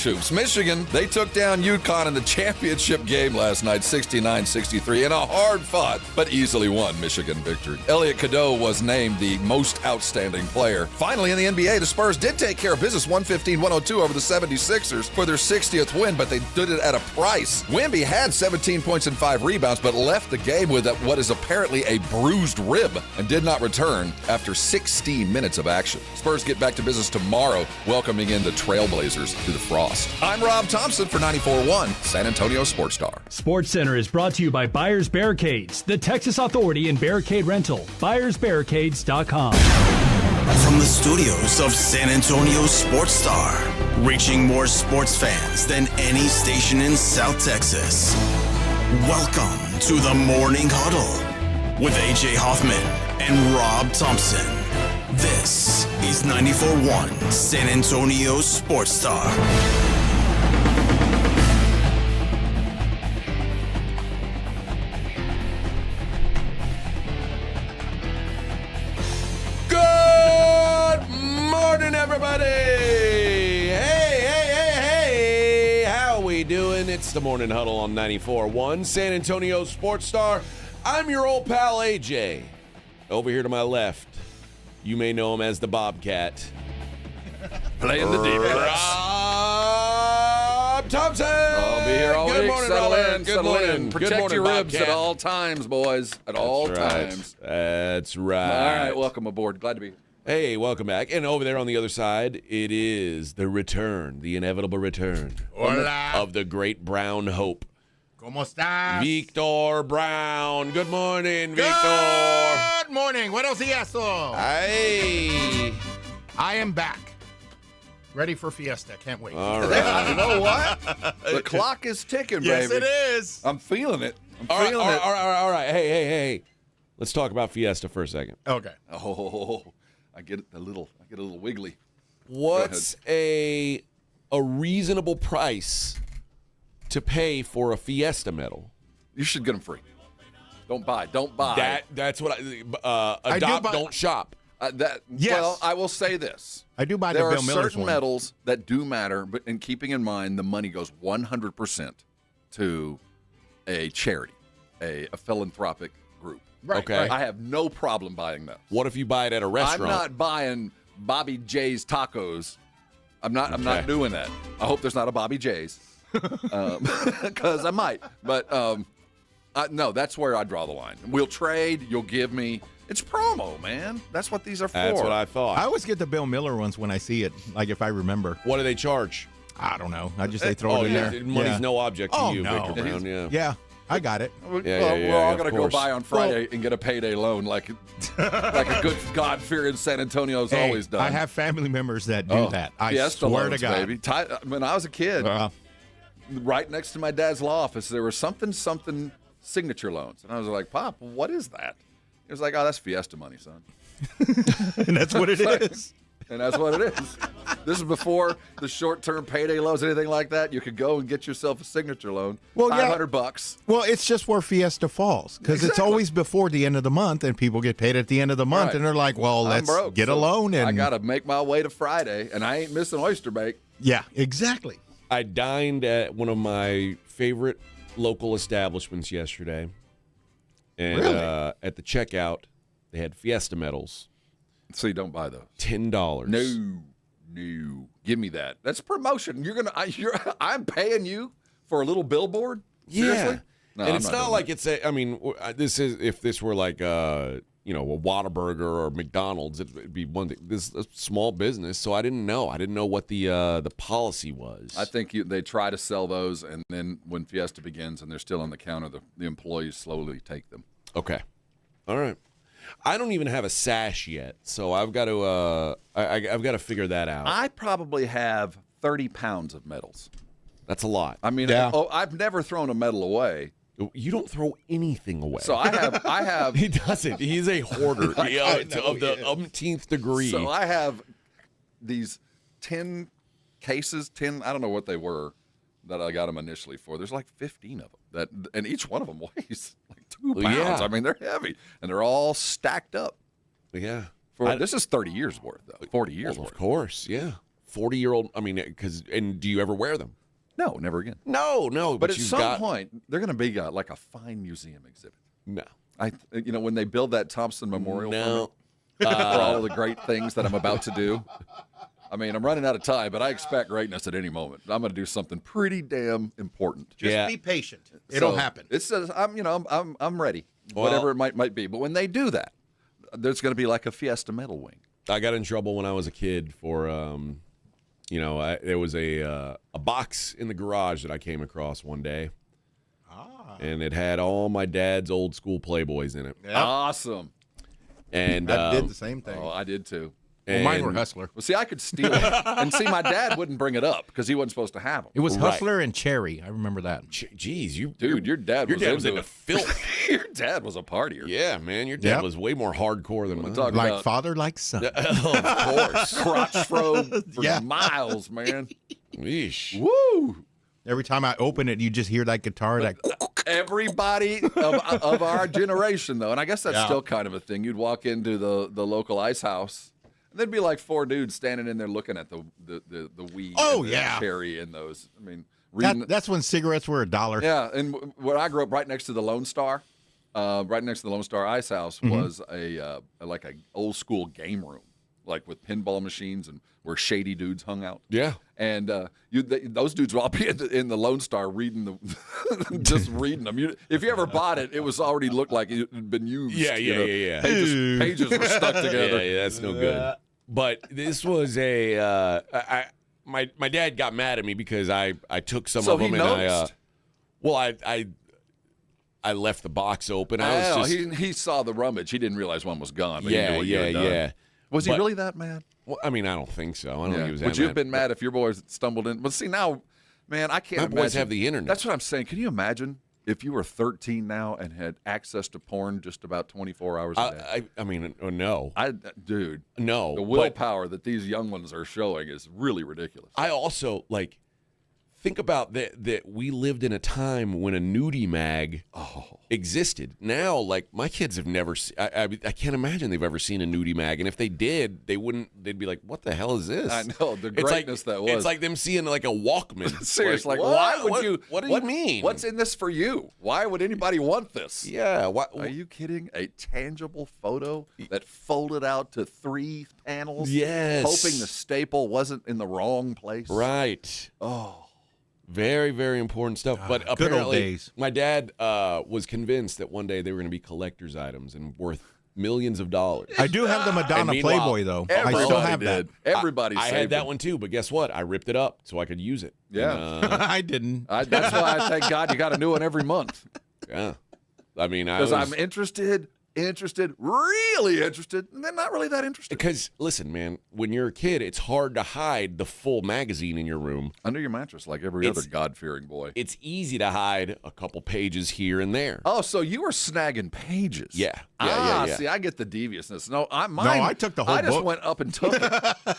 Hoops. Michigan, they took down UConn in the championship game last night, 69-63, in a hard-fought but easily won Michigan victory. Elliot Cadeau was named the most outstanding player. Finally, in the NBA, the Spurs did take care of business 115-102 over the 76ers for their 60th win, but they did it at a price. Wemby had 17 points and 5 rebounds, but left the game with what is apparently a bruised rib and did not return after 16 minutes of action. Spurs get back to business tomorrow, welcoming in the Trailblazers to the Frost. I'm Rob Thompson for 94.1 San Antonio Sports Star. Sports Center is brought to you by Buyers Barricades, the Texas authority in barricade rental. BuyersBarricades.com. From the studios of San Antonio Sports Star, reaching more sports fans than any station in South Texas. Welcome to the Morning Huddle with AJ Hoffman and Rob Thompson. This is 94.1 San Antonio Sports Star. Good morning, everybody. Hey. How we doing? It's the Morning Huddle on 94.1 San Antonio Sports Star. I'm your old pal, AJ. Over here to my left, you may know him as the Bobcat. Playing the defense. Rob Thompson. I'll be here all Good week. morning, Settle Robert. in, Good settle morning. in. Good Protect morning, your ribs Bobcat. at all times, boys. At all times. That's right. All right, welcome aboard. Glad to be here. Hey, welcome back. And over there on the other side, it is the return, the inevitable return of the great Brown Hope. ¿Cómo estás? Victor Brown. Good morning, Victor. Good morning. Buenos dias. Hey. I am back. Ready for Fiesta. Can't wait. All right. You know what? The clock is ticking, Yes, baby. it is. I'm feeling it. All right. Hey. Let's talk about Fiesta for a second. Okay. Oh, I get a little wiggly. What's a reasonable price to pay for a Fiesta medal? You should get them free. Don't buy. That's what adopt, don't shop. Yes. Well, I will say this. I do buy the There Bill are Miller's certain one. medals that do matter, but in keeping in mind the money goes 100% to a charity, a philanthropic group. Right, Okay. right. I have no problem buying those. What if you buy it at a restaurant? I'm not buying Bobby J's tacos. I'm not Okay. doing that. I hope there's not a Bobby J's, because I might. But no, that's where I draw the line. We'll trade. You'll give me. It's promo, man. That's what these are for. That's what I thought. I always get the Bill Miller ones when I see it, like if I remember. What do they charge? I don't know. I just they throw it in there. Money's Yeah. no object to Oh, you, no. Victor Brown. Yeah. Yeah, I got it. We're Yeah, all of gonna go course. buy on Friday and get a payday loan, like a good God-fearing San Antonio's Hey, always done. I have family members that do that. I Fiesta swear loans, to God. baby. When I was a kid, right next to my dad's law office, there was something signature loans, and I was like, "Pop, what is that?" He was like, "Oh, that's Fiesta money, son." And that's what it is. And that's what it is. This is before the short-term payday loans, anything like that. You could go and get yourself a signature loan, Well, yeah. $500. Well, it's just where Fiesta falls because it's Exactly. always before the end of the month, and people get paid at the end of the month, Right. and they're like, "Well, I'm let's broke, get a so loan." And I gotta make my way to Friday, and I ain't missing oyster bake. yeah, exactly. I dined at one of my favorite local establishments yesterday. And Really? At the checkout, they had Fiesta medals. So you don't buy those. $10. No, give me that. That's promotion. I'm paying you for a little billboard. Seriously? No, and I'm it's not not doing like that. it's a. I mean, this is if this were like a Whataburger or McDonald's, it'd be one thing. This is a small business, so I didn't know. I didn't know what the policy was. I think they try to sell those, and then when Fiesta begins and they're still on the counter, the employees slowly take them. Okay, all right. I don't even have a sash yet, so I've got to. I've got to figure that out. I probably have 30 pounds of medals. That's a lot. I mean, Yeah. I've never thrown a medal away. You don't throw anything away. So I have. He doesn't. He's a hoarder I know of the he is. umpteenth degree. So I have these 10 cases, I don't know what they were, that I got them initially for. There's like 15 of them, and each one of them weighs like 2 Well, pounds. yeah. I mean, they're heavy, and they're all stacked up. yeah. This is 30 years worth, though. 40 years Well, worth. of course, yeah. 40-year-old. I mean, and do you ever wear them? No, never again. No. But at some point, they're going to be like a fine museum exhibit. No. When they build that Thompson Memorial No. for all of the great things that I'm about to do. I mean, I'm running out of time, but I expect greatness at any moment. I'm going to do something pretty damn important. Just be patient. It'll happen. It's I'm ready, whatever it might be. But when they do that, there's going to be like a Fiesta medal wing. I got in trouble when I was a kid for, there was a box in the garage that I came across one day. And it had all my dad's old school Playboys in it. Yep. Awesome. And I did the same thing. Oh, I did too. Well, mine were Hustler. Well, see, I could steal it. And see, my dad wouldn't bring it up because he wasn't supposed to have them. It was Hustler and Cherry. I remember that. Jeez, your dad was into filth. Your dad was a partier. Yeah, man, your dad was way more hardcore than mine. Like father, like son. Of course. Crotch throw for miles, man. Yeesh. Woo! Every time I open it, you just hear that guitar. Everybody of our generation, though, and I guess that's still kind of a thing. You'd walk into the local ice house, and there'd be like 4 dudes standing in there looking at the weed. Oh, and yeah. the cherry and those. I mean, that's when cigarettes were $1. Yeah, and where I grew up, right next to the Lone Star, Ice House was a old school game room, like with pinball machines and where shady dudes hung out. Yeah. And those dudes will all be in the Lone Star reading just reading them. If you ever bought it, it was already looked like it had been used. Yeah. Pages were stuck together. Yeah, that's no good. But this was my dad got mad at me because I took some of them and I left the box open. He saw the rummage. He didn't realize one was gone. But he knew what you had done. Was he really that mad? Well, I mean, I don't think so. I don't think he was that mad. Would you have been mad if your boys stumbled in? But see, now, man, I can't imagine. My boys have the internet. That's what I'm saying. Can you imagine if you were 13 now and had access to porn just about 24 hours a day? I mean, no. Dude. No. The willpower that these young ones are showing is really ridiculous. I also, think about that we lived in a time when a nudie mag existed. Now, my kids have never I can't imagine they've ever seen a nudie mag. And if they did, they'd be like, what the hell is this? I know, the greatness that was. It's like them seeing a Walkman. Seriously, why would you? What do you mean? What's in this for you? Why would anybody want this? Yeah. Are you kidding? A tangible photo that folded out to 3 panels? Yes. Hoping the staple wasn't in the wrong place? Right. Oh. Very, very important stuff. But good old apparently, days. My dad was convinced that one day they were going to be collector's items and worth millions of dollars. I do have the Madonna Playboy, though. I still have that. Everybody I saved had that them. one, too. But guess what? I ripped it up so I could use it. Yeah. And, I didn't. That's why I thank God you got a new one every month. yeah. I mean, Because I'm interested, really interested, and then not really that interested. Because, listen, man, when you're a kid, it's hard to hide the full magazine in your room. Under your mattress, like every other God-fearing boy. It's easy to hide a couple pages here and there. Oh, so you were snagging pages. Yeah. See, I get the deviousness. No, I took the whole I just book. went up and took it.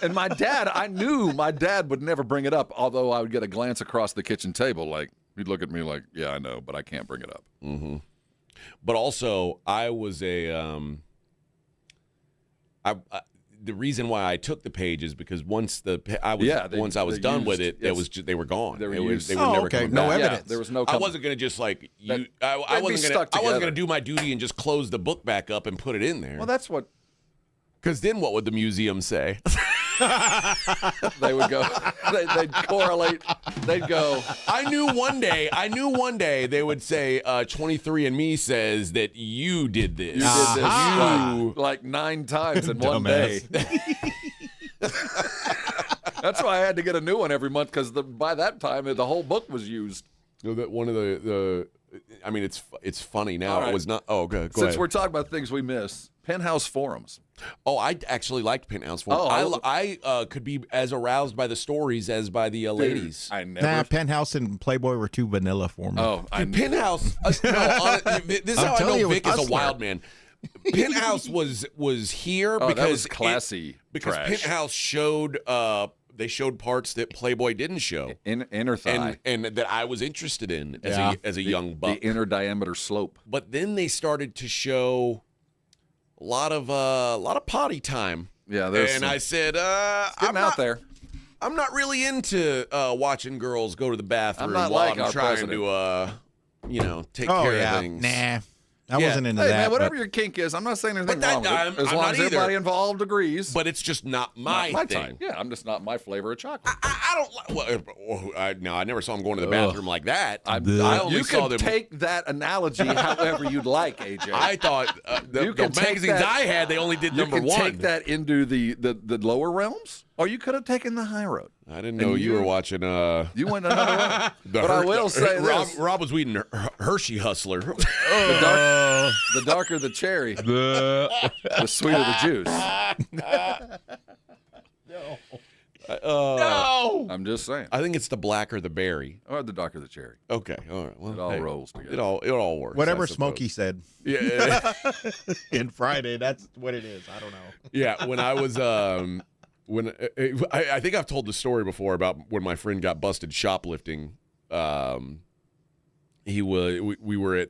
And I knew my dad would never bring it up, although I would get a glance across the kitchen table, he'd look at me like, yeah, I know, but I can't bring it up. Mm-hmm. But also, I was the reason why I took the page is because once I was done with it, they were gone. They were No never coming back. evidence. Yeah, there was no. I wasn't going to just I wasn't going to do my duty and just close the book back up and put it in there. Well, that's what. Because then what would the museum say? They would go. They'd correlate. They'd go. I knew one day they would say 23andMe says that you did this. You did this like 9 times in one day. That's why I had to get a new one every month because by that time the whole book was used. So that one of the I mean it's funny now. Right. It was not. Oh, okay. Go Since ahead. Oh, we're talking about things we miss, Penthouse forums. Oh, I actually liked Penthouse Forums. I could be as aroused by the stories as by the ladies. I never. Penthouse and Playboy were too vanilla for me. Oh, Penthouse. This is how I know Vic is a Hustler. wild man. Penthouse was here because that was classy. Because trash. Penthouse showed. They showed parts that Playboy didn't show. Inner thigh. And that I was interested in as a young buck. The inner diameter slope. But then they started to show a lot of potty time. Yeah, and I said, getting out there. I'm not really into watching girls go to the bathroom not while like I'm our trying president. to, take care of things. Nah. I Yeah. wasn't into Hey, that. man, whatever but- your kink is, I'm not saying anything But that- wrong with it. I'm As long not as either. everybody involved agrees. But it's just not my my thing. time. Yeah, I'm just not my flavor of chocolate. I don't like. Well, I never saw him going to the bathroom like that. I only You saw can them. take that analogy however you'd like, AJ. I thought You the can take magazines that- I had, they only did you number can one. take that into the lower realms, or you could have taken the high road. I didn't know And you were watching. You went another way. But I will say this. Rob was reading Hershey Hustler. The darker the cherry, the sweeter the juice. No, I'm just saying. I think it's the blacker the berry. Or the darker the cherry. Okay, all right. Well, It all hey, rolls together. It all works. Whatever I suppose. Smokey said Yeah, in Friday, that's what it is. I don't know. yeah. When I was I think I've told the story before about when my friend got busted shoplifting. We were at.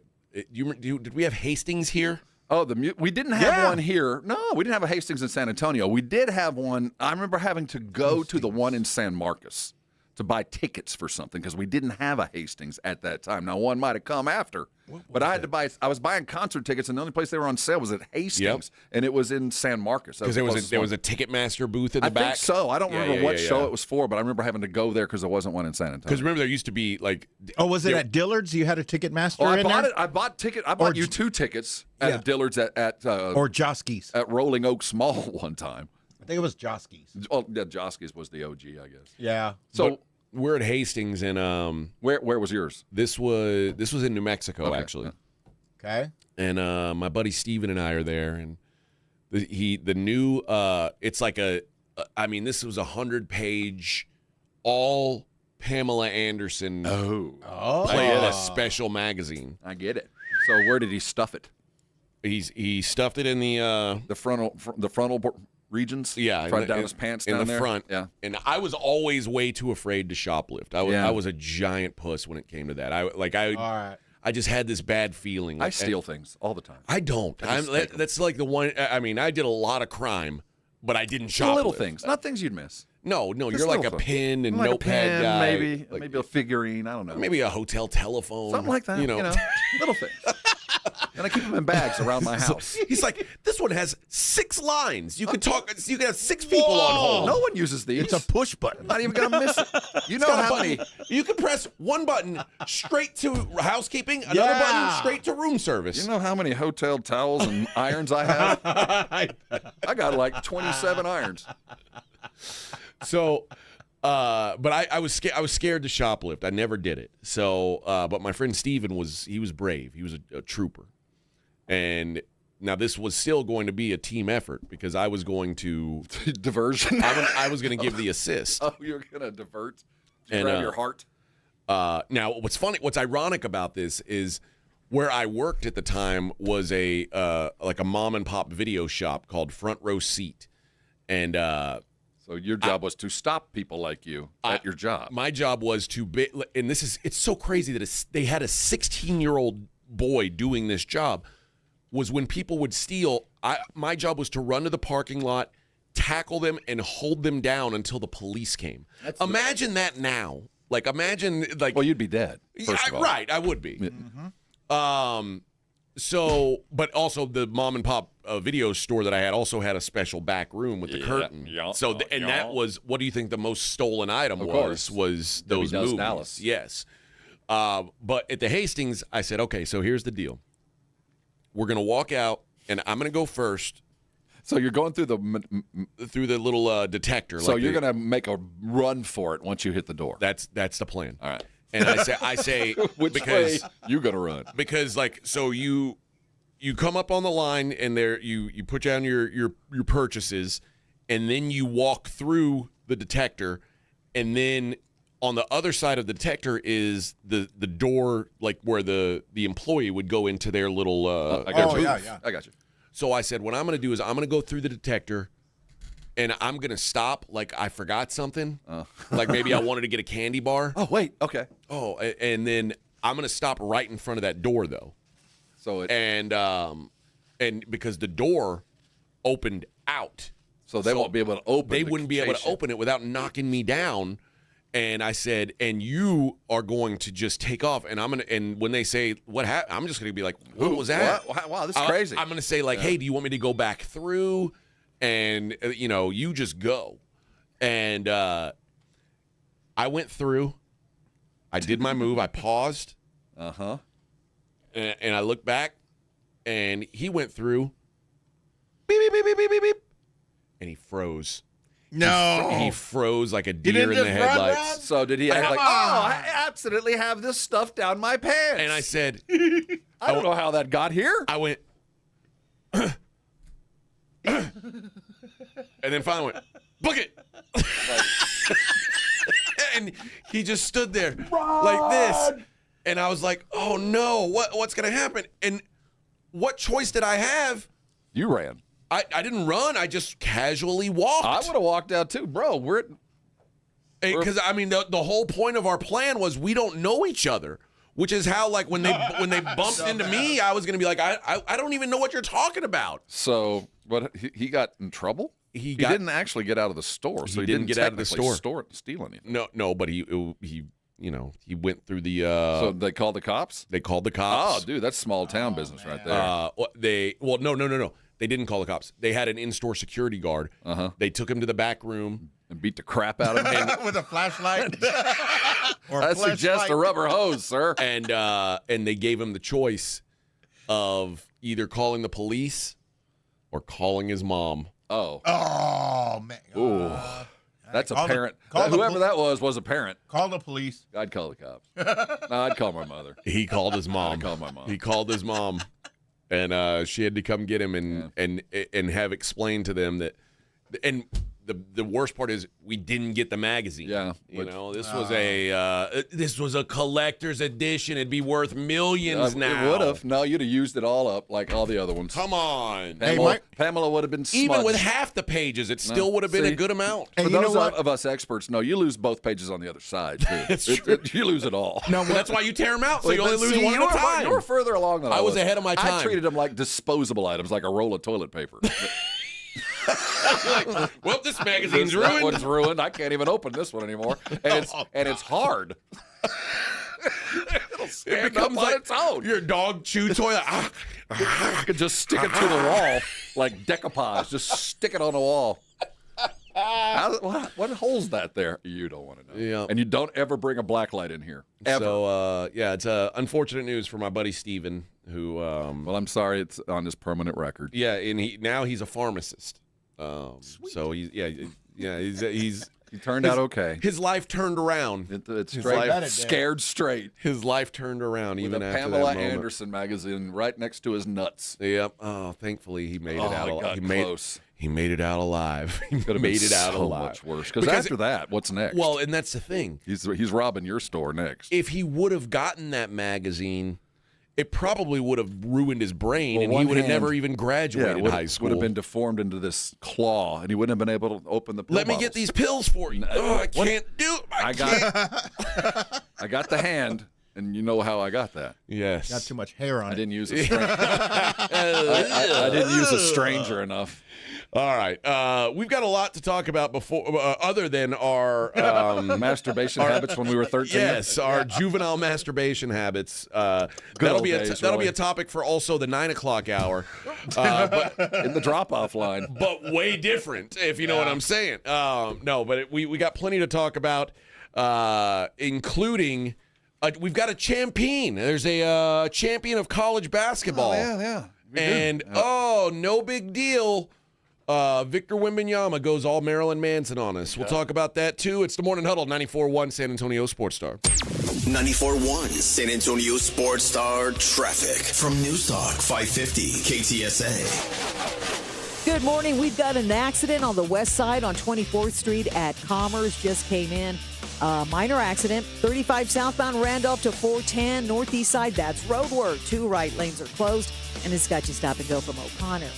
Did we have Hastings here? Oh, we didn't have one here. No, we didn't have a Hastings in San Antonio. We did have one. I remember having to go to the one in San Marcos to buy tickets for something because we didn't have a Hastings at that time. Now, one might have come after, but I had to buy. I was buying concert tickets, and the only place they were on sale was at Hastings, and it was in San Marcos. Because there was a Ticketmaster booth in the I back. think so. I don't Yeah, remember yeah, what yeah, show yeah. it was for, but I remember having to go there because there wasn't one in San Antonio. Because remember, there used to be like. Oh, was it there- at Dillard's? You had a Ticketmaster Oh, I in bought there? it. I bought you 2 tickets at Dillard's at Or Joski's. at Rolling Oaks Mall one time. I think it was Joski's. Oh, yeah, Joski's was the OG, I guess. Yeah. So But we're at Hastings, and where was yours? this was in New Mexico Okay. actually. Okay. And my buddy Steven and I are there, and the new it's like this was 100-page all Pamela Anderson special magazine. I get it. So where did he stuff it? He stuffed it in The frontal regions. yeah Front in down the, his pants in down the there. front. Yeah. And I was always way too afraid to shoplift. I was a giant puss when it came to that. All right. I just had this bad feeling. I steal things all the time. I don't. I just take 'em. That's like the one. I mean, I did a lot of crime, but I didn't shoplift. Little things, not things you'd miss. No, Just you're like a little things. pin and Like a notepad pen, guy. maybe a figurine. I don't know. Maybe a hotel telephone. something like that. You know. Little things. And I keep them in bags around my house. He's like, this one has 6 lines. You could talk. You could have 6 people on hold. No one uses these. It's a push button. I'm not even gonna miss it. You know Got a how button. many? You can press one button straight to housekeeping, another Yeah. button straight to room service. You know how many hotel towels and irons I have? I got like 27 irons. So, but I was scared. I was scared to shoplift. I never did it. So, but my friend Steven was brave. He was a trooper, and now this was still going to be a team effort because I was going to Diversion. I was going to give the assist. Oh, you're gonna divert. And, Grab your heart. Now, what's ironic about this is where I worked at the time was a mom and pop video shop called Front Row Seat, and So your job was to stop people like you at your job. my job was to and it's so crazy that they had a 16-year-old boy doing this job. Was when people would steal, my job was to run to the parking lot, tackle them, and hold them down until the police came. Imagine that now. Like, imagine, like... Well, you'd be dead, first of all. Right, I would be. So, but also the mom and pop video store that I had also had a special back room with the curtain. yeah, So, that was, what do you think the most stolen item course. was those Does movies. Dallas. Yes. But at the Hastings, I said, okay, so here's the deal. We're going to walk out, and I'm going to go first So you're going through the. through the little detector. So like you're gonna make a run for it once you hit the door. That's the plan. All right. And I say Which because way you gonna run? because like so you come up on the line and there you put down your purchases, and then you walk through the detector, and then on the other side of the detector is the door, like where the employee would go into their little I got you. yeah. I got you. So I said, what I'm going to do is I'm going to go through the detector, and I'm going to stop like I forgot something. Like maybe I wanted to get a candy bar. Oh wait. Okay. Oh, and then I'm going to stop right in front of that door, though. So it. And because the door opened out. So they won't be able to open They wouldn't be able to open it without knocking me down. And I said, and you are going to just take off. And and when they say, what happened, I'm just going to be like, what was that? Wow, this is crazy. I'm going to say, like, hey, do you want me to go back through? And, you just go. And I went through. I did my move. I paused. Uh-huh. And I looked back, and he went through. Beep, beep, beep, beep, beep, beep, beep. And he froze. No. He froze like a deer in the headlights. So did he act like, I absolutely have this stuff down my pants? And I said, I don't know how that got here. I went, and then finally went, book it. And he just stood there like this. And I was like, oh no, what's going to happen? And what choice did I have? You ran. I didn't run. I just casually walked. I would have walked out too, bro. Because I mean, the whole point of our plan was we don't know each other, which is how like when they bumped into me, I was gonna be like, I don't even know what you're talking about. So, but he got in trouble. He didn't actually get out of the store, so he didn't get out of the store. Steal anything. No, but he went through the. So they called the cops. They called the cops. Oh, dude, that's small town business right there. No. They didn't call the cops. They had an in-store security guard. Uh-huh. They took him to the back room and beat the crap out of him with a flashlight. I suggest a rubber hose, sir. And they gave him the choice of either calling the police or calling his mom. Oh man. Ooh. That's a parent. Whoever that was a parent. Call the police. I'd call the cops. No, I'd call my mother. He called his mom. I'd call my mom. He called his mom. And she had to come get him and have explained to them that, and the worst part is we didn't get the magazine. Yeah, this was a collector's edition. It'd be worth millions now. It would have. No, you'd have used it all up like all the other ones. Come on, Pamela would have been smudged. Even with half the pages, it still would have been a good amount. For those of us experts, no, you lose both pages on the other side too. It's true. You lose it all. No, well, that's why you tear them out, so you only lose one at a time. You were further along than I was. I was ahead of my time. I treated them like disposable items, like a roll of toilet paper. Like, well, this magazine's ruined. That one's ruined. I can't even open this one anymore, and it's hard. It becomes like its own. Your dog chew toy. You could just stick it to the wall like decoupage. Just stick it on the wall. What hole's that there? You don't want to know. Yeah. And you don't ever bring a black light in here. Ever. So, it's unfortunate news for my buddy Steven, who... well, I'm sorry it's on his permanent record. Yeah, and he's a pharmacist. So he's he turned out okay. His life turned around. It's straight, scared straight. His life turned around with even a after Pamela that moment. Anderson magazine right next to his nuts. Yep. Oh, thankfully he made it out alive. Close. He made it out alive. He could have made been it out so alive. much worse. Because after that, what's next? Well, and that's the thing. He's robbing your store next. If he would have gotten that magazine, it probably would have ruined his brain, and he would have never even graduated high school. Would have been deformed into this claw, and he wouldn't have been able to open the pill Let me get these pills for you. I can't do it. I got the hand, and you know how I got that. Yes. Got too much hair on it. I didn't use a stranger. I didn't use a stranger enough. All right. We've got a lot to talk about before, other than our masturbation habits when we were 13. Yes, our juvenile masturbation habits. That'll be a topic for also the 9 o'clock hour, but in the drop-off line. But way different, if you know what I'm saying. No, but we got plenty to talk about, including we've got a champion. There's a champion of college basketball. Oh, yeah. And no big deal. Victor Wembanyama goes all Marilyn Manson on us. We'll talk about that, too. It's the Morning Huddle, 94.1 San Antonio Sports Star. 94.1 San Antonio Sports Star traffic from News Talk 550 KTSA. Good morning. We've got an accident on the west side on 24th Street at Commerce. Just came in. Minor accident. 35 southbound Randolph to 410 northeast side. That's road work. 2 right lanes are closed, and it's got you stop and go from O'Connor.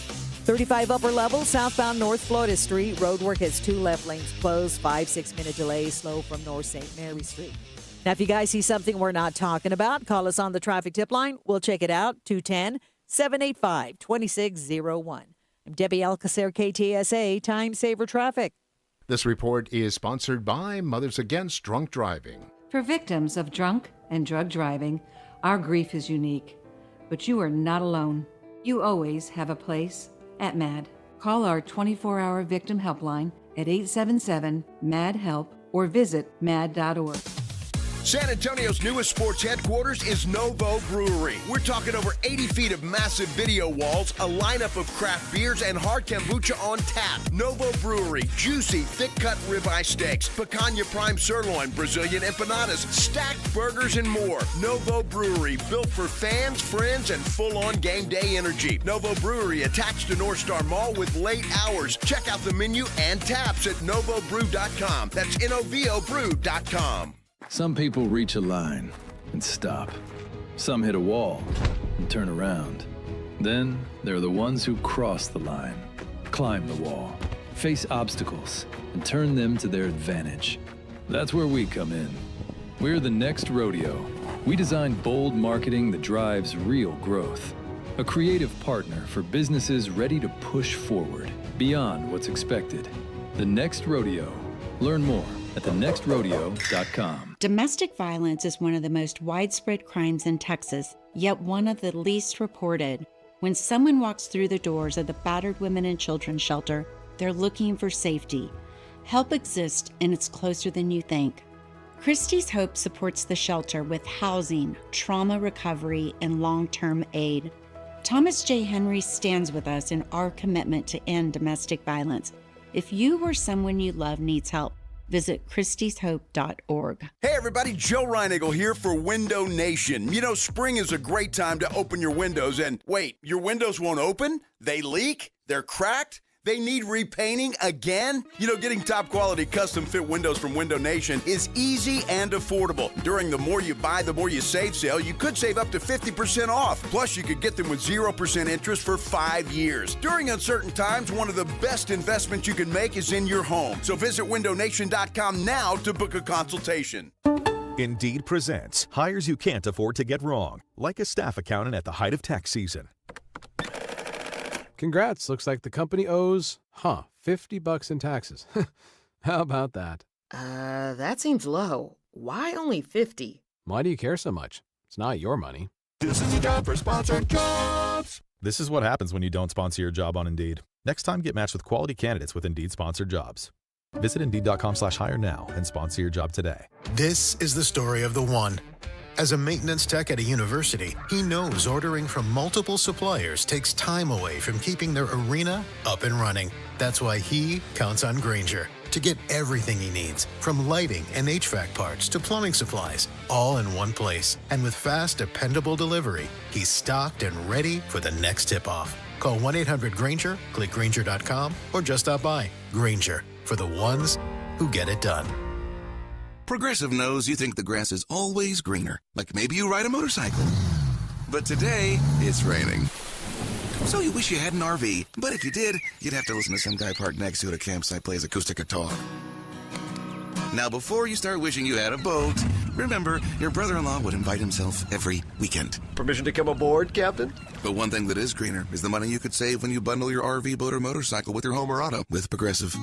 35 upper level, southbound North Florida Street. Roadwork has 2 left lanes closed, 5-6 minute delay, slow from North St. Mary Street. Now, if you guys see something we're not talking about, call us on the traffic tip line. We'll check it out, 210-785-2601. I'm Debbie Alcacer, KTSA, Time Saver Traffic. This report is sponsored by Mothers Against Drunk Driving. For victims of drunk and drug driving, our grief is unique. But you are not alone. You always have a place at MAD. Call our 24-hour victim helpline at 877-MAD-HELP or visit mad.org. San Antonio's newest sports headquarters is Novo Brewery. We're talking over 80 feet of massive video walls, a lineup of craft beers, and hard kombucha on tap. Novo Brewery, juicy, thick-cut ribeye steaks, picanha prime sirloin, Brazilian empanadas, stacked burgers, and more. Novo Brewery, built for fans, friends, and full-on game day energy. Novo Brewery, attached to North Star Mall with late hours. Check out the menu and taps at novobrew.com. That's novobrew.com. Some people reach a line and stop. Some hit a wall and turn around. Then there are the ones who cross the line, climb the wall, face obstacles, and turn them to their advantage. That's where we come in. We're the next rodeo. We design bold marketing that drives real growth. A creative partner for businesses ready to push forward beyond what's expected. The Next Rodeo. Learn more at thenextrodeo.com. Domestic violence is one of the most widespread crimes in Texas, yet one of the least reported. When someone walks through the doors of the Battered Women and Children Shelter, they're looking for safety. Help exists, and it's closer than you think. Christie's Hope supports the shelter with housing, trauma recovery, and long-term aid. Thomas J. Henry stands with us in our commitment to end domestic violence. If you or someone you love needs help, visit christieshope.org. Hey everybody, Joe Reinigal here for Window Nation. You know, spring is a great time to open your windows and wait, your windows won't open? They leak? They're cracked? They need repainting again? You know, getting top quality custom fit windows from Window Nation is easy and affordable. During the More You Buy, the More You Save sale, you could save up to 50% off. Plus, you could get them with 0% interest for 5 years. During uncertain times, one of the best investments you can make is in your home. So visit windownation.com now to book a consultation. Indeed presents hires you can't afford to get wrong, like a staff accountant at the height of tax season. Congrats. Looks like the company owes, $50 in taxes. How about that? That seems low. Why only 50? Why do you care so much? It's not your money. This is a job for sponsored jobs. This is what happens when you don't sponsor your job on Indeed. Next time, get matched with quality candidates with Indeed sponsored jobs. Visit Indeed.com/hire now and sponsor your job today. This is the story of the one. As a maintenance tech at a university, he knows ordering from multiple suppliers takes time away from keeping their arena up and running. That's why he counts on Grainger to get everything he needs, from lighting and HVAC parts to plumbing supplies, all in one place. And with fast, dependable delivery, he's stocked and ready for the next tip-off. Call 1-800-GRAINGER, click Grainger.com, or just stop by. Grainger, for the ones who get it done. Progressive knows you think the grass is always greener, like maybe you ride a motorcycle. But today, it's raining. So you wish you had an RV, but if you did, you'd have to listen to some guy parked next to it at a campsite plays acoustic guitar. Now, before you start wishing you had a boat, remember, your brother-in-law would invite himself every weekend. Permission to come aboard, Captain? But one thing that is greener is the money you could save when you bundle your RV, boat, or motorcycle with your home or auto with Progressive.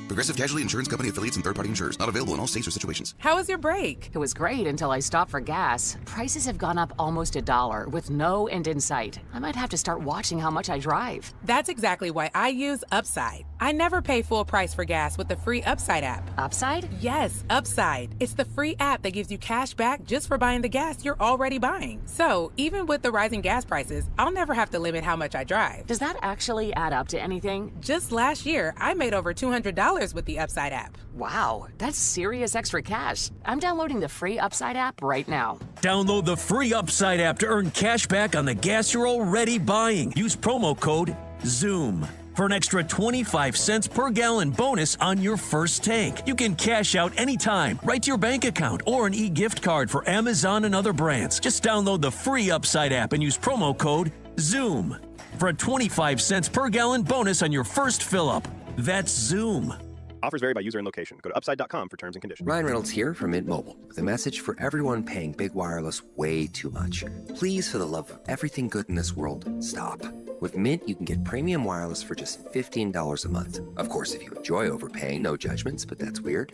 Progressive Casualty Insurance Company affiliates and third-party insurers. Not available in all states or situations. How was your break? It was great until I stopped for gas. Prices have gone up almost $1 with no end in sight. I might have to start watching how much I drive. That's exactly why I use Upside. I never pay full price for gas with the free Upside app. Upside? Yes, Upside. It's the free app that gives you cash back just for buying the gas you're already buying. So even with the rising gas prices, I'll never have to limit how much I drive. Does that actually add up to anything? Just last year, I made over $200 with the Upside app. Wow, that's serious extra cash. I'm downloading the free Upside app right now. Download the free Upside app to earn cash back on the gas you're already buying. Use promo code ZOOM for an extra 25 cents per gallon bonus on your first tank. You can cash out anytime, right to your bank account, or an e-gift card for Amazon and other brands. Just download the free Upside app and use promo code ZOOM for a 25 cents per gallon bonus on your first fill-up. That's ZOOM. Offers vary by user and location. Go to upside.com for terms and conditions. Ryan Reynolds here from Mint Mobile with a message for everyone paying big wireless way too much. Please, for the love of everything good in this world, stop. With Mint, you can get premium wireless for just $15 a month. Of course, if you enjoy overpaying, no judgments, but that's weird.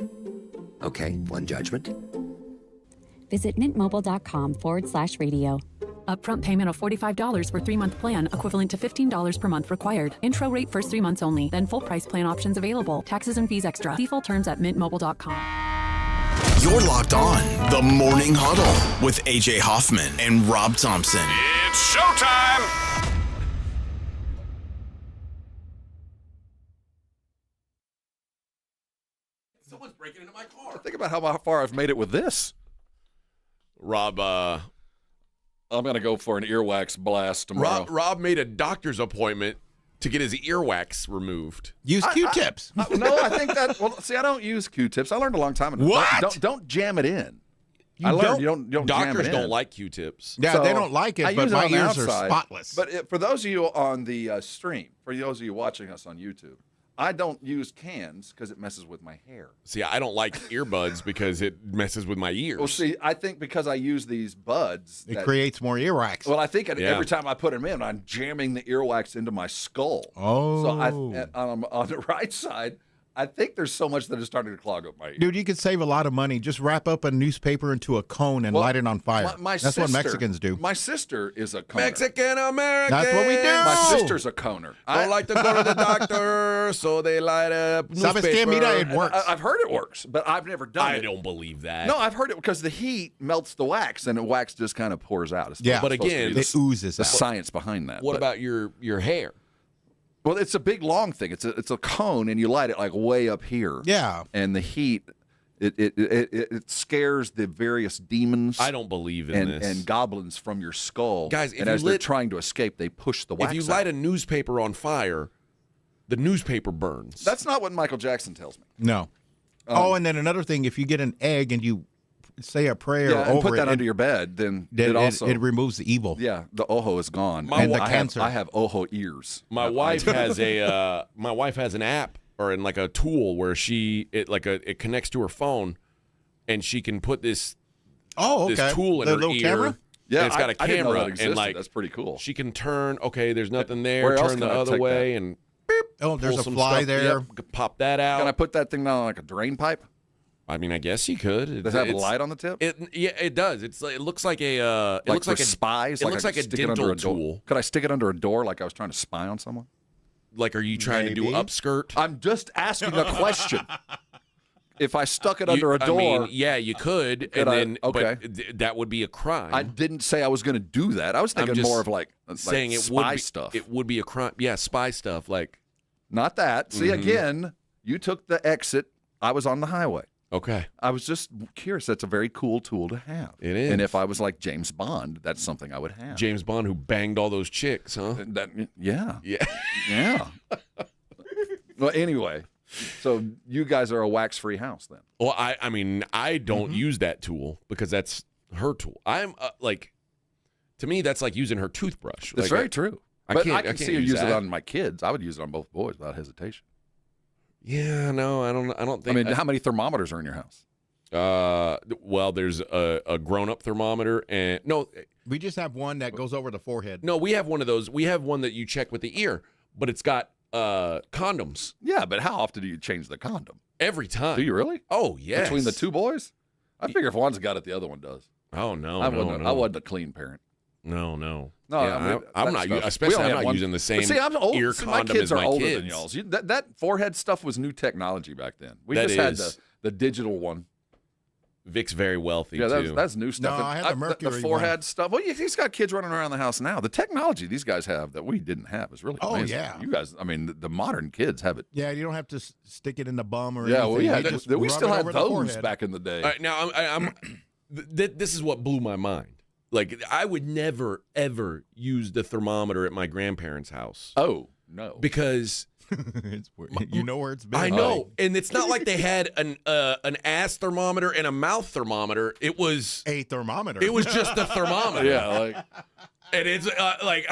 Okay, one judgment. Visit mintmobile.com/radio. Upfront payment of $45 for 3-month plan, equivalent to $15 per month required. Intro rate first 3 months only, then full price plan options available. Taxes and fees extra. See full terms at mintmobile.com. You're locked on The Morning Huddle with AJ Hoffman and Rob Thompson. It's showtime! Someone's breaking into my car. Think about how far I've made it with this. Rob, I'm going to go for an earwax blast tomorrow. Rob made a doctor's appointment to get his earwax removed. Use Q-tips. No, I think that. Well, see, I don't use Q-tips. I learned a long time ago. What? Don't jam it in. You I learned don't? you don't jam Doctors it don't in. like Q-tips. Yeah, they don't like it, I but use my it on the ears are outside. spotless. But for those of you on the stream, for those of you watching us on YouTube, I don't use cans because it messes with my hair. See, I don't like earbuds because it messes with my ears. Well, see, I think because I use these buds, it creates more earwax. Well, I think every time I put them in, I'm jamming the earwax into my skull. Oh. So on the right side, I think there's so much that is starting to clog up my ear. Dude, you could save a lot of money. Just wrap up a newspaper into a cone and light it on fire. That's what Mexicans do. My sister is a coner. Mexican American. That's what we do. My sister's a coner. I don't like to go to the doctor, so they light up newspaper. ¿Sabes qué? Mira, it works. I've heard it works, but I've never done it. I don't believe that. No, I've heard it because the heat melts the wax, and the wax just kind of pours out. It's but again, it oozes the out. science behind that. What about your hair? Well, it's a big long thing. It's a cone, and you light it like way up here. Yeah, and the heat it scares the various demons. I don't believe in this. And goblins from your skull, guys. And as they're trying to escape, they push the wax. If you light a newspaper on fire, the newspaper burns. That's not what Michael Jackson tells me. No. And then another thing, if you get an egg and you say a prayer and over put that under your bed, then it removes the evil. Yeah, the ojo is gone. And the cancer. I have ojo ears. My wife has my wife has an app or like a tool where it connects to her phone, and she can put this tool in her ear. Camera? Yeah, and it's got a I didn't know camera, that existed. and like that's pretty cool. She can turn. Okay, there's nothing there. Where else Turn can the I other take way, that? and oh, there's pull a some fly stuff. there. Yep, pop that out. Can I put that thing down like a drain pipe? I mean, I guess you could. Does it have a light on the tip? It does. It looks like a. It looks like a spies. It looks like a dental tool. Could I stick it under a door like I was trying to spy on someone? Like, are you trying to do upskirt? I'm just asking a question. If I stuck it under a door, I mean, yeah, you could, but that would be a crime. I didn't say I was going to do that. I was thinking more of like saying it spy would be, stuff. It would be a crime. Yeah, spy stuff. Like, not that. See, again, you took the exit. I was on the highway. Okay. I was just curious. That's a very cool tool to have. It is. And if I was like James Bond, that's something I would have. James Bond, who banged all those chicks, huh? Yeah. Yeah. Yeah. Well, anyway, so you guys are a wax-free house then? Well, I mean, I don't use that tool because that's her tool. I'm to me, that's like using her toothbrush. It's very true. I can see you use that. it on my kids. I would use it on both boys without hesitation. Yeah, no, I don't think. I mean, how many thermometers are in your house? Well, there's a grown-up thermometer, and no, we just have one that goes over the forehead. No, we have one of those. We have one that you check with the ear, but it's got condoms. Yeah, but how often do you change the condom? Every time. Do you really? Oh, yes. Between the two boys? I figure if one's got it, the other one does. Oh, no, I wasn't a clean parent. No. Yeah, I mean, I'm not. Especially, I'm not using the same I'm old. ear See, condom my kids as are my older kids. than y'all's. That forehead stuff was new technology back then. We That just had is. the digital one. Vic's very wealthy, Yeah, too. that's new stuff. No, I had the Mercury the forehead stuff. Well, he's got kids running around the house now. The technology these guys have that we didn't have is really amazing. yeah. You guys, I mean, the modern kids have it. Yeah, you don't have to stick it in the bum or Yeah, anything. well, we still had those forehead. back in the day. All right, now, I'm this is what blew my mind. Like, I would never, ever use the thermometer at my grandparents' house. Oh, no. Because you know where it's been. I know. And it's not like they had an ass thermometer and a mouth thermometer. It was a thermometer. It was just a thermometer. Yeah, like. And it's like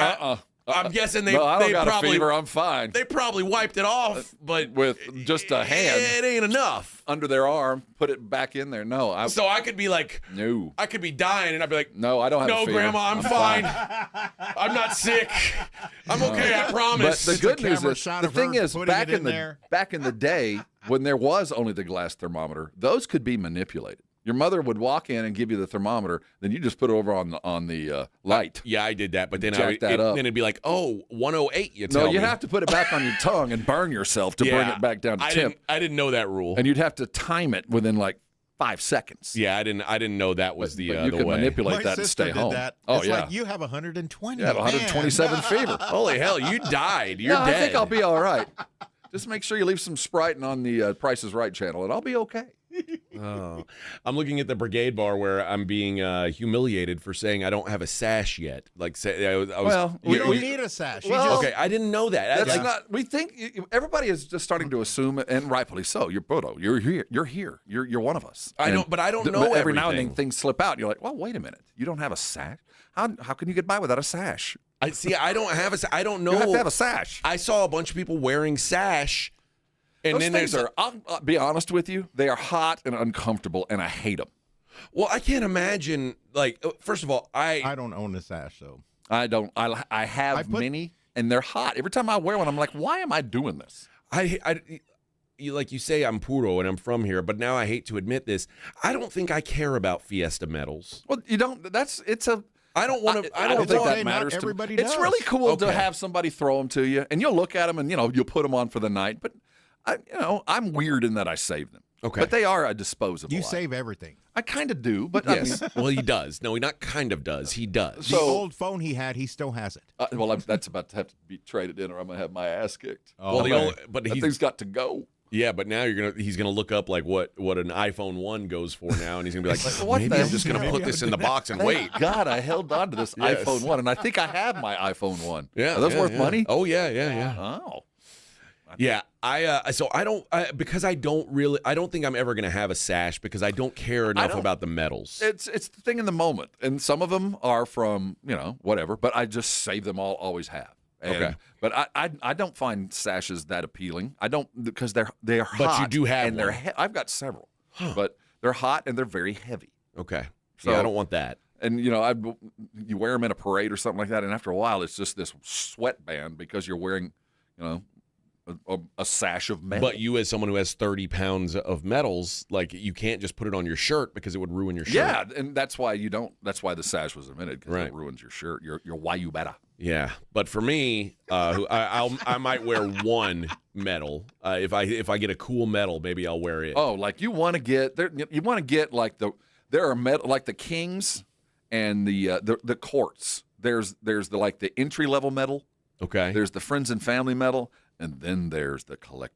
I'm guessing they. No, I don't they got probably, a fever. I'm fine. They probably wiped it off, but with just a hand, it ain't enough under their arm. Put it back in there. No, so I could be like, no, I could be dying, and I'd be like, no, I don't have. No, a fever. Grandma, I'm fine. I'm not sick. I'm okay. I promise. But the good news is, the thing is, back in the day when there was only the glass thermometer, those could be manipulated. Your mother would walk in and give you the thermometer, then you just put it over on the light. Yeah, I did that, but then then it'd be like, 108. You tell me. No, you'd have to put it back on your tongue and burn yourself to bring it back down to temp. I didn't know that rule, and you'd have to time it within like 5 seconds. Yeah, I didn't know that was the you the could way. manipulate that and stay home. That. Oh it's yeah, like you have 120. You have 127 fever. Holy hell, you died. You're no, dead. I think I'll be all right. Just make sure you leave some Sprite on the Price is Right channel, and I'll be okay. Oh, I'm looking at the Brigade Bar where I'm being humiliated for saying I don't have a sash yet. Like, I was. Well, we don't need a sash. Okay, I didn't know that. That's not. We think everybody is just starting to assume, and rightfully so. You're Bodo. You're here. You're here. You're one of us. I don't. But I don't know. Every now and then things slip out. And you're like, well, wait a minute. You don't have a sash. How can you get by without a sash? I don't have a. I don't know. You have to have a sash. I saw a bunch of people wearing sash. And those things are, I'll be honest with you, they are hot and uncomfortable, and I hate them. Well, I can't imagine, like, first of all, I don't own a sash, though. I don't. I have many, and they're hot. Every time I wear one, I'm like, why am I doing this? Like you say, I'm puro, and I'm from here, but now I hate to admit this. I don't think I care about Fiesta medals. Well, you don't. I don't want to. I don't think that matters. Everybody does. It's really cool to have somebody throw them to you, and you'll look at them, and you'll put them on for the night, but. I'm weird in that I save them. Okay. But they are a disposable. You item. save everything. I kind of do, but yes. I mean, well, he does. No, he not kind of does. He does. The old phone he had, he still has it. That's about to have to be traded in, or I'm gonna have my ass kicked. Oh, that thing's got to go. Yeah, but now he's gonna look up like what an iPhone 1 goes for now, and he's gonna be like, maybe I'm just gonna put this in the box and wait. God, I held on to this iPhone 1, and I think I have my iPhone 1. Yeah, are those worth money? Oh yeah. Oh. Yeah, because I don't think I'm ever going to have a sash because I don't care enough about the medals. It's the thing in the moment, and some of them are from whatever, but I just save them all, always have. Okay, but I don't find sashes that appealing. I don't because they are hot. But you do have and one. I've got several, but they're hot and they're very heavy. Okay, so yeah, I don't want that. And you wear them in a parade or something like that, and after a while, it's just this sweatband because you're wearing a sash of metal. But you, as someone who has 30 pounds of metals, like you can't just put it on your shirt because it would ruin your shirt. Yeah, and that's why you don't. That's why the sash was invented because Right. it ruins your shirt. Your why you better. Yeah, but for me, I might wear one medal. If I get a cool medal, maybe I'll wear it. Oh, like you want to get there? You want to get like there are medal like the Kings and the courts. There's the entry level medal. Okay. There's the friends and family medal. And then there's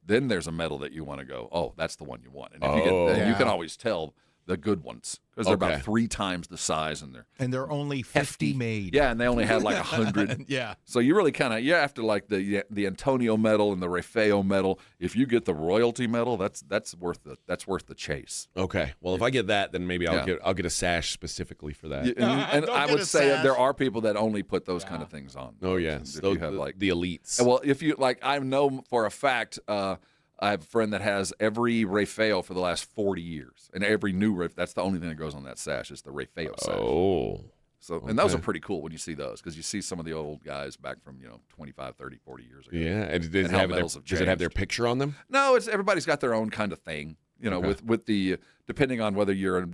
Then there's a medal that you want to go. Oh, that's the one you want. And if you get that, you can always tell the good ones because they're about 3 times the size and they're only 50 made. Yeah, and they only had like 100. Yeah. So you really kind of after like the Antonio medal and the Raffaello medal. If you get the royalty medal, that's worth the chase. Okay. Well, if I get that, then maybe I'll get a sash specifically for that. Yeah, and I would say that there are people that only put those kind of things on. Oh yes, you have like the elites. Well, if you like, I know for a fact. I have a friend that has every Raffaello for the last 40 years, and every new that's the only thing that goes on that sash is the Raffaello sash. Oh. So, and those are pretty cool when you see those because you see some of the old guys back from 25, 30, 40 years ago. Yeah, and does it have their picture on them? No, everybody's got their own kind of thing. With the depending on whether you're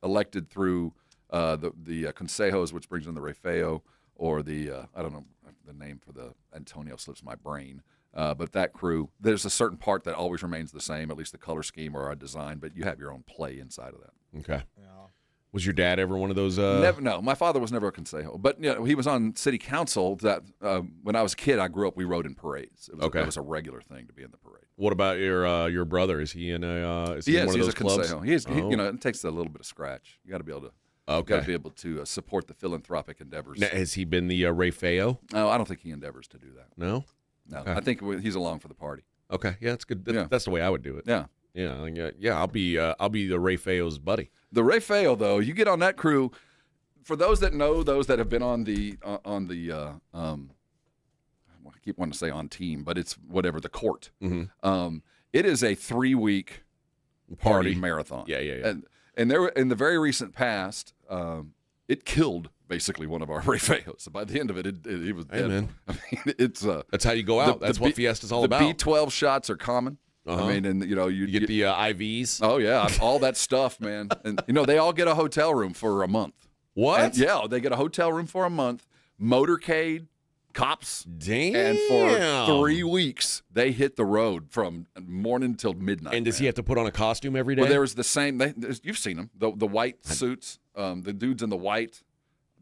elected through the consejos, which brings in the Raffaello, or the I don't know the name for the Antonio slips my brain. But that crew, there's a certain part that always remains the same, at least the color scheme or a design, but you have your own play inside of that. Okay. Yeah. Was your dad ever one of those? Never, no, my father was never a consejo, but he was on city council. That when I was a kid, I grew up. We rode in parades. It was a regular thing to be in the parade. What about your brother? Is he in a? Is he in one of those clubs? He's it takes a little bit of scratch. You got to be able to. Okay. Got to be able to support the philanthropic endeavors. Now, has he been the Raffaello? No, I don't think he endeavors to do that. No. No, okay. I think he's along for the party. Okay, yeah, that's good. That's the way I would do it. Yeah, yeah. I'll be the Raffaello's buddy. The Raffaello, though, you get on that crew. For those that know, those that have been on the keep wanting to say on team, but it's whatever, the court. Mm-hmm. It is a 3-week party marathon. Yeah. And there, in the very recent past, it killed basically one of our Refeos. So by the end of it, it was dead. Man. I mean, it's that's how you go out. That's what Fiesta's all about. The B12 shots are common. Uh-huh. I mean, and you get the IVs. Oh yeah, all that stuff, man. And they all get a hotel room for a month. What? And, yeah, they get a hotel room for a month. Motorcade, cops. Damn. And for 3 weeks, they hit the road from morning till midnight. And does he have to put on a costume every day? Well, there was the same. You've seen them. The white suits. The dudes in the white.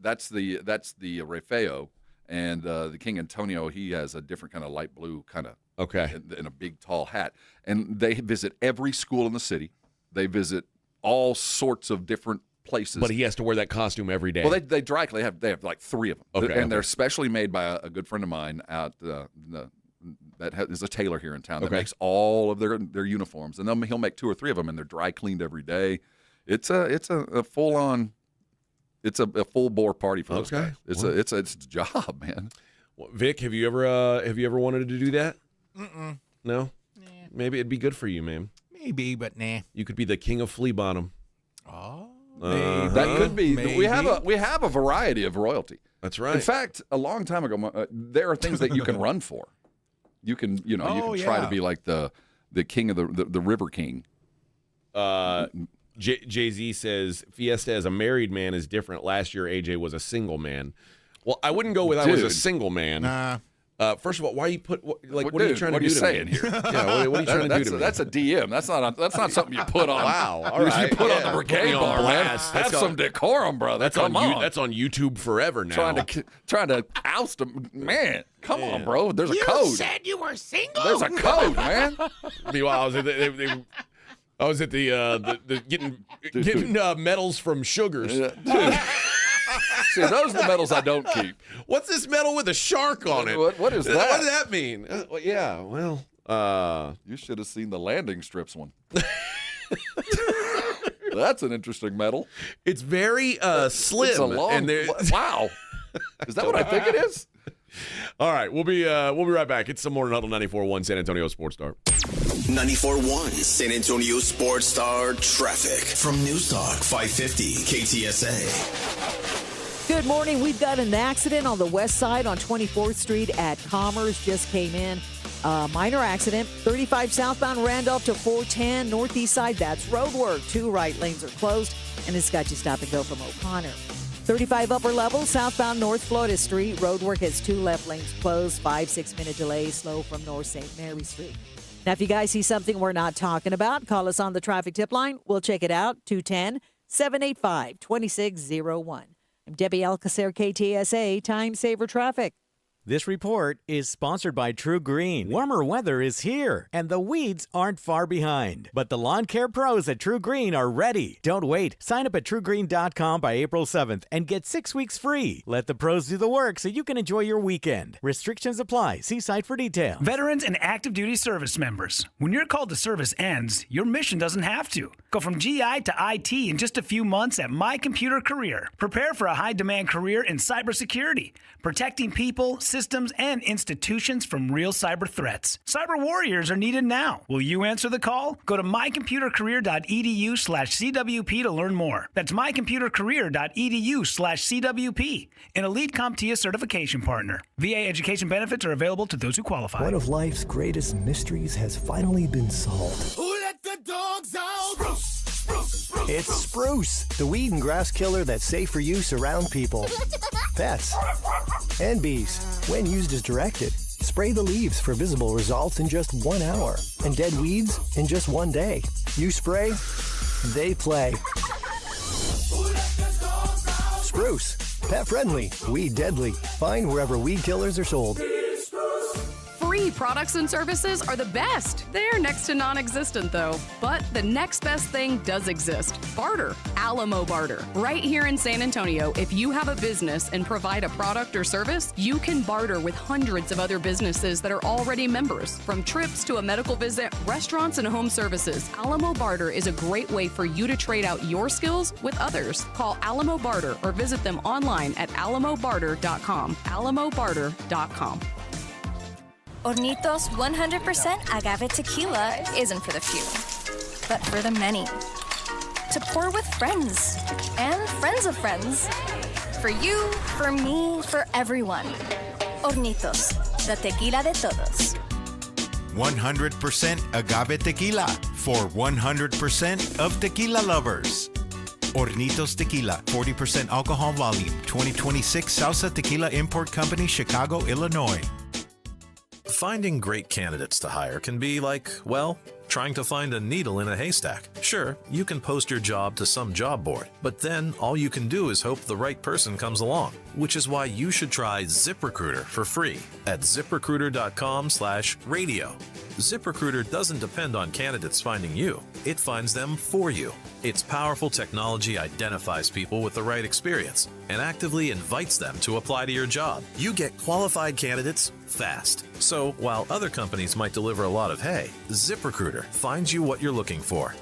That's the Refeo. And the King Antonio, he has a different kind of light blue kind of. Okay. And a big tall hat. And they visit every school in the city. They visit all sorts of different places. But he has to wear that costume every day. Well, they dry clean. They have like 3 of them. Okay. And they're specially made by a good friend of mine out that is a tailor here in town that makes all of their uniforms. And then he'll make 2 or 3 of them, and they're dry cleaned every day. It's a full on. It's a full bore party for those guys. It's a job, man. Well, Vic, have you ever wanted to do that? Mm-mm. No? Nah. Maybe it'd be good for you, man. Maybe, but nah. You could be the king of flea bottom. Oh, that could be. Maybe. We have a variety of royalty. That's right. In fact, a long time ago, there are things that you can run for. You can try to be like the king of the River King. Jay-Z says Fiesta as a married man is different. Last year, AJ was a single man. Well, I wouldn't go with I was a single man. Nah. First of all, why you what are you trying to do to me? Here? Yeah, what are you trying to do to me? That's a DM. That's not something you put on. Wow, all right. You put on the brigade bar, man. Have some decorum, brother. That's on YouTube forever now. Trying to oust him, man. Come on, bro. There's a code. You said you were single. There's a code, man. Meanwhile, I was at the getting medals from Sugars. See, those are the medals I don't keep. What's this medal with a shark on it? What is that? What does that mean? You should have seen the landing strips one. That's an interesting medal. It's very slim. It's a long. Wow. Is that what I think it is? All right, we'll be right back. It's the Morning Huddle 94.1 San Antonio Sports Star. 94.1 San Antonio Sports Star traffic from News Talk 550 KTSA. Good morning. We've got an accident on the west side on 24th Street at Commerce. Just came in. Minor accident. 35 southbound Randolph to 410 northeast side. That's road work. 2 right lanes are closed, and it's got you stop and go from O'Connor. 35 upper level southbound North Florida Street. Road work has 2 left lanes closed. 5-6 minute delay slow from North St. Mary Street. Now, if you guys see something we're not talking about, call us on the traffic tip line. We'll check it out. 210-785-2601. I'm Debbie Alcacer, KTSA, Time Saver Traffic. This report is sponsored by True Green. Warmer weather is here, and the weeds aren't far behind. But the lawn care pros at True Green are ready. Don't wait. Sign up at truegreen.com by April 7th and get 6 weeks free. Let the pros do the work so you can enjoy your weekend. Restrictions apply. See site for details. Veterans and active duty service members. When your call to service ends, your mission doesn't have to. Go from GI to IT in just a few months at My Computer Career. Prepare for a high-demand career in cybersecurity, protecting people, systems, and institutions from real cyber threats. Cyber warriors are needed now. Will you answer the call? Go to mycomputercareer.edu/CWP to learn more. That's mycomputercareer.edu/CWP, an elite CompTIA certification partner. VA education benefits are available to those who qualify. One of life's greatest mysteries has finally been solved. Who let the dogs out? It's Spruce, the weed and grass killer that's safe for use around people, pets, and bees. When used as directed, spray the leaves for visible results in just 1 hour, and dead weeds in just 1 day. You spray, they play. Spruce, pet friendly, weed deadly. Find wherever weed killers are sold. Free products and services are the best. They're next to non-existent, though. But the next best thing does exist. Barter. Alamo Barter. Right here in San Antonio, if you have a business and provide a product or service, you can barter with hundreds of other businesses that are already members. From trips to a medical visit, restaurants, and home services, Alamo Barter is a great way for you to trade out your skills with others. Call Alamo Barter or visit them online at alamobarter.com. alamobarter.com. Hornitos 100% agave tequila isn't for the few, but for the many. To pour with friends and friends of friends. For you, for me, for everyone. Hornitos, the tequila de todos. 100% agave tequila for 100% of tequila lovers. Hornitos Tequila, 40% alcohol volume, 2026 Salsa Tequila Import Company, Chicago, Illinois. Finding great candidates to hire can be like, well, trying to find a needle in a haystack. Sure, you can post your job to some job board, but then all you can do is hope the right person comes along, which is why you should try ZipRecruiter for free at ZipRecruiter.com/radio. ZipRecruiter doesn't depend on candidates finding you. It finds them for you. Its powerful technology identifies people with the right experience and actively invites them to apply to your job. You get qualified candidates fast. So while other companies might deliver a lot of hay, ZipRecruiter finds you what you're looking for.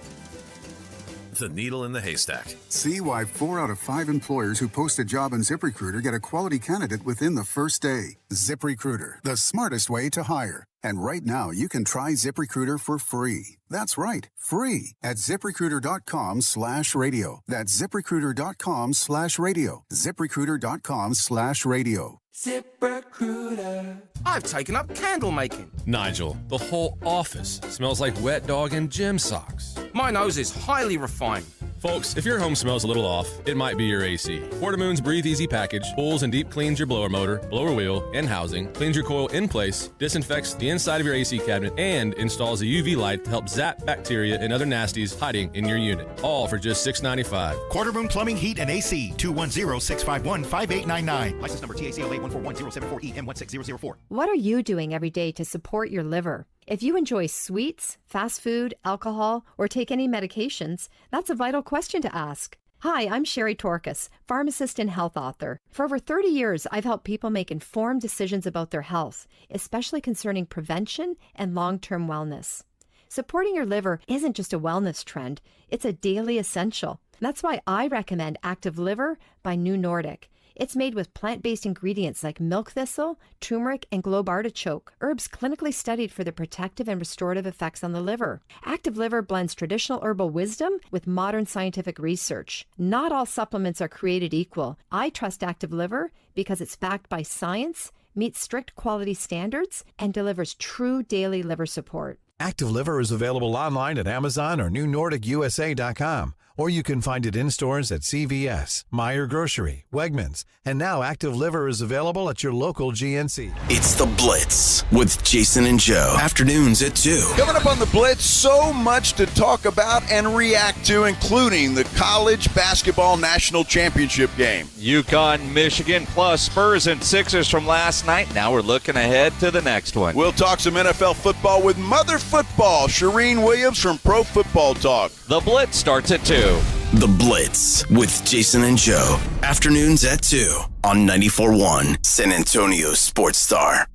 The needle in the haystack. See why 4 out of 5 employers who post a job on ZipRecruiter get a quality candidate within the first day. ZipRecruiter, the smartest way to hire. And right now, you can try ZipRecruiter for free. That's right, free at ZipRecruiter.com/radio. That's ZipRecruiter.com/radio. ZipRecruiter.com/radio. ZipRecruiter. I've taken up candle making. Nigel, the whole office smells like wet dog and gym socks. My nose is highly refined. Folks, if your home smells a little off, it might be your AC. Portamoon's Breathe Easy package pulls and deep cleans your blower motor, blower wheel, and housing, cleans your coil in place, disinfects the inside of your AC cabinet, and installs a UV light to help zap bacteria and other nasties hiding in your unit. All for just $6.95. Quartermoon Plumbing, Heat, and AC, 210-651-5899. License number TACLA 141-074-EM16004. What are you doing every day to support your liver? If you enjoy sweets, fast food, alcohol, or take any medications, that's a vital question to ask. Hi, I'm Sherry Torkas, pharmacist and health author. For over 30 years, I've helped people make informed decisions about their health, especially concerning prevention and long-term wellness. Supporting your liver isn't just a wellness trend, it's a daily essential. That's why I recommend Active Liver by New Nordic. It's made with plant-based ingredients like milk thistle, turmeric, and globe artichoke, herbs clinically studied for their protective and restorative effects on the liver. Active Liver blends traditional herbal wisdom with modern scientific research. Not all supplements are created equal. I trust Active Liver because it's backed by science, meets strict quality standards, and delivers true daily liver support. Active Liver is available online at Amazon or NewNordicUSA.com. Or you can find it in stores at CVS, Meijer Grocery, Wegmans, and now Active Liver is available at your local GNC. It's The Blitz with Jason and Joe. Afternoons at 2. Coming up on The Blitz, so much to talk about and react to, including the college basketball national championship game. UConn, Michigan, plus Spurs and Sixers from last night. Now we're looking ahead to the next one. We'll talk some NFL football with Mother Football, Shireen Williams from Pro Football Talk. The Blitz starts at 2. The Blitz with Jason and Joe. Afternoons at 2 on 94.1 San Antonio Sports Star.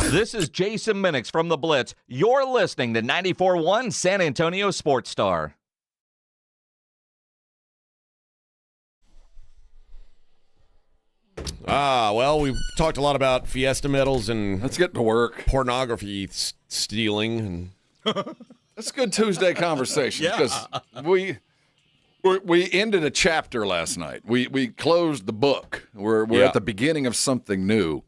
This is Jason Minix from The Blitz. You're listening to 94.1 San Antonio Sports Star. Well, we've talked a lot about Fiesta medals and let's get to work. Pornography stealing and that's a good Tuesday conversation because we ended a chapter last night. We closed the book. We're at the beginning of something new.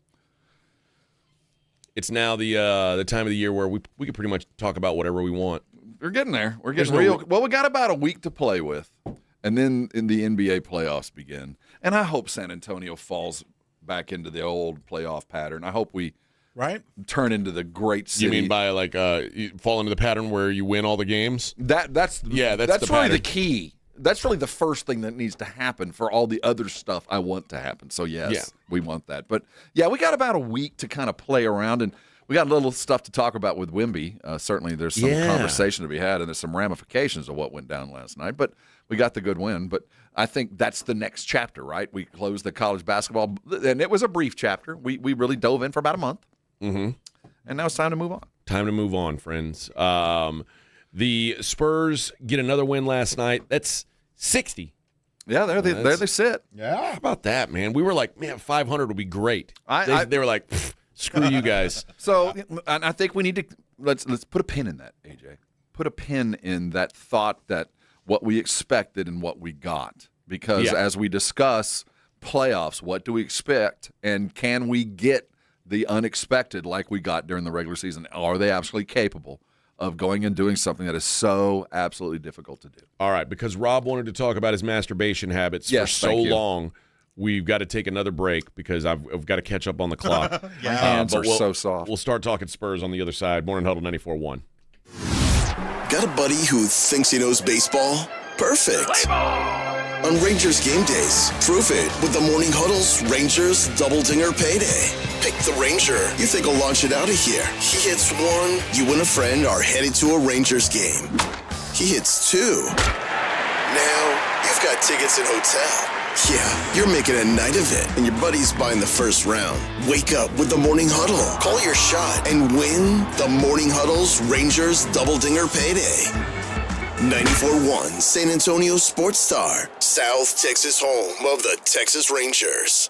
It's now the time of the year where we can pretty much talk about whatever we want. We're getting there. We're getting real. Well, we got about a week to play with, and then in the NBA playoffs begin. And I hope San Antonio falls back into the old playoff pattern. I hope we turn into the great city. You mean by like you fall into the pattern where you win all the games? That's the really the key. That's really the first thing that needs to happen for all the other stuff I want to happen. So, yes, we want that. But, yeah, we got about a week to kind of play around, and we got a little stuff to talk about with Wemby. Certainly there's some conversation to be had, and there's some ramifications of what went down last night. But we got the good win. But I think that's the next chapter, right? We closed the college basketball, and it was a brief chapter. We really dove in for about a month. Mm-hmm. And now it's time to move on. Time to move on, friends. The Spurs get another win last night. That's 60. Yeah, there they sit. Yeah. How about that, man? We were like, man, 500 would be great. They were like, Screw you guys. So, and I think we need to let's put a pin in that, AJ. Put a pin in that thought that what we expected and what we got. Because as we discuss playoffs, what do we expect, and can we get the unexpected like we got during the regular season? Are they absolutely capable of going and doing something that is so absolutely difficult to do? All right, because Rob wanted to talk about his masturbation habits for so long, we've got to take another break because I've got to catch up on the clock. My hands are so soft. We'll start talking Spurs on the other side. Morning Huddle 94.1. Got a buddy who thinks he knows baseball? Perfect. On Rangers game days, prove it with the Morning Huddle's Rangers Double Dinger Payday. Pick the Ranger you think will launch it out of here. He hits one, you and a friend are headed to a Rangers game. He hits two. Now, you've got tickets and hotel. Yeah, you're making a night of it, and your buddy's buying the first round. Wake up with the Morning Huddle. Call your shot and win the Morning Huddle's Rangers Double Dinger Payday. 94.1 San Antonio Sports Star, South Texas home of the Texas Rangers.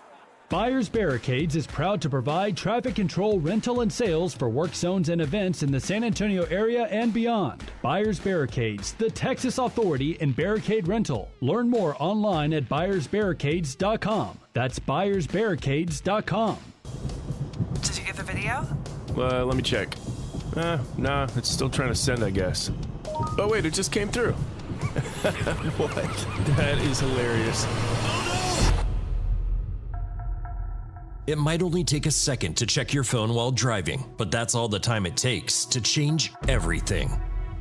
Buyers Barricades is proud to provide traffic control, rental, and sales for work zones and events in the San Antonio area and beyond. Buyers Barricades, the Texas authority in barricade rental. Learn more online at buyersbarricades.com. That's buyersbarricades.com. Did you get the video? Let me check. Nah, it's still trying to send, I guess. Oh, wait, it just came through. What? That is hilarious. It might only take a second to check your phone while driving, but that's all the time it takes to change everything.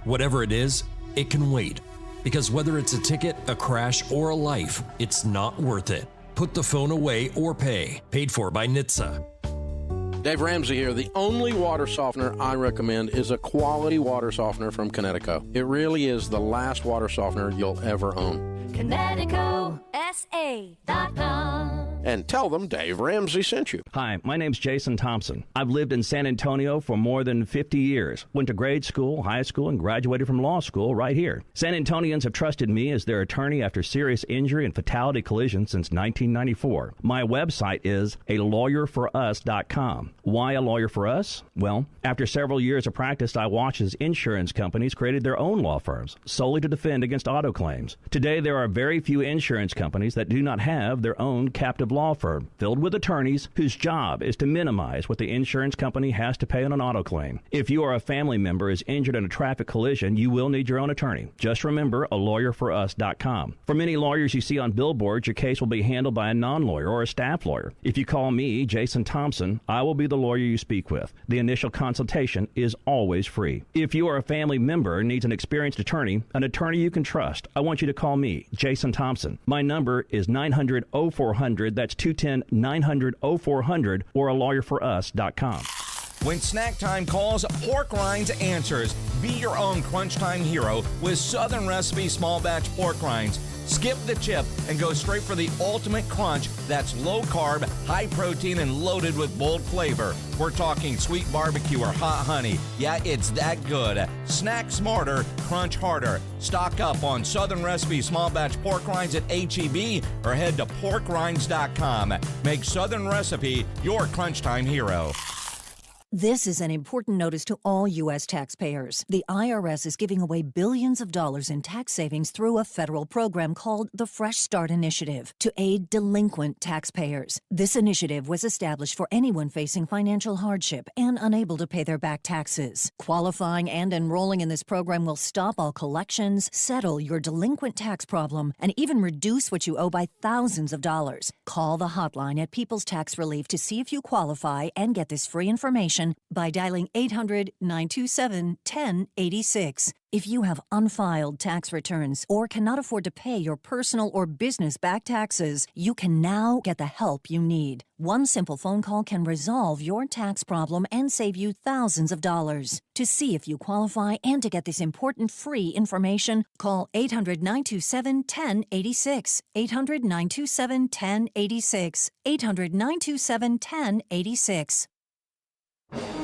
Whatever it is, it can wait. Because whether it's a ticket, a crash, or a life, it's not worth it. Put the phone away or pay. Paid for by NHTSA. Dave Ramsey here. The only water softener I recommend is a quality water softener from Connecticut. It really is the last water softener you'll ever own. ConnecticutSA.com. And tell them Dave Ramsey sent you. Hi, my name's Jason Thompson. I've lived in San Antonio for more than 50 years. Went to grade school, high school, and graduated from law school right here. San Antonians have trusted me as their attorney after serious injury and fatality collisions since 1994. My website is alawyerforus.com. Why a lawyer for us? Well, after several years of practice, I watched as insurance companies created their own law firms solely to defend against auto claims. Today, there are very few insurance companies that do not have their own captive law firm filled with attorneys whose job is to minimize what the insurance company has to pay on an auto claim. If you or a family member is injured in a traffic collision, you will need your own attorney. Just remember alawyerforus.com. For many lawyers you see on billboards, your case will be handled by a non-lawyer or a staff lawyer. If you call me, Jason Thompson, I will be the lawyer you speak with. The initial consultation is always free. If you or a family member needs an experienced attorney you can trust, I want you to call me, Jason Thompson. My number is 900-0400. That's 210-900-0400 or alawyerforus.com. When snack time calls, Pork Rinds answers. Be your own crunch time hero with Southern Recipe small batch pork rinds. Skip the chip and go straight for the ultimate crunch that's low carb, high protein, and loaded with bold flavor. We're talking sweet barbecue or hot honey. Yeah, it's that good. Snack smarter, crunch harder. Stock up on Southern Recipe small batch pork rinds at H-E-B or head to porkrinds.com. Make Southern Recipe your crunch time hero. This is an important notice to all U.S. taxpayers. The IRS is giving away billions of dollars in tax savings through a federal program called the Fresh Start Initiative to aid delinquent taxpayers. This initiative was established for anyone facing financial hardship and unable to pay their back taxes. Qualifying and enrolling in this program will stop all collections, settle your delinquent tax problem, and even reduce what you owe by thousands of dollars. Call the hotline at People's Tax Relief to see if you qualify and get this free information by dialing 800-927-1086. If you have unfiled tax returns or cannot afford to pay your personal or business back taxes, you can now get the help you need. One simple phone call can resolve your tax problem and save you thousands of dollars. To see if you qualify and to get this important free information, call 800-927-1086. 800-927-1086. 800-927-1086.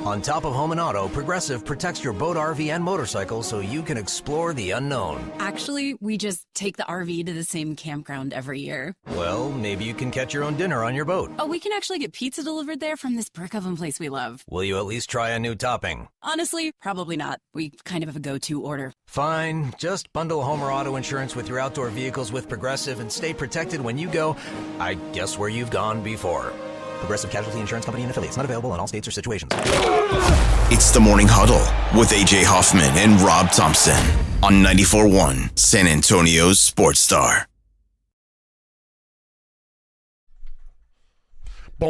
On top of home and auto, Progressive protects your boat, RV, and motorcycle so you can explore the unknown. Actually, we just take the RV to the same campground every year. Well, maybe you can catch your own dinner on your boat. Oh, we can actually get pizza delivered there from this brick oven place we love. Will you at least try a new topping? Honestly, probably not. We kind of have a go-to order. Fine. Just bundle home or auto insurance with your outdoor vehicles with Progressive and stay protected when you go, I guess, where you've gone before. Progressive Casualty Insurance Company and affiliates. Not available in all states or situations. It's the Morning Huddle with A.J. Hoffman and Rob Thompson on 94.1 San Antonio's Sports Star. Hey,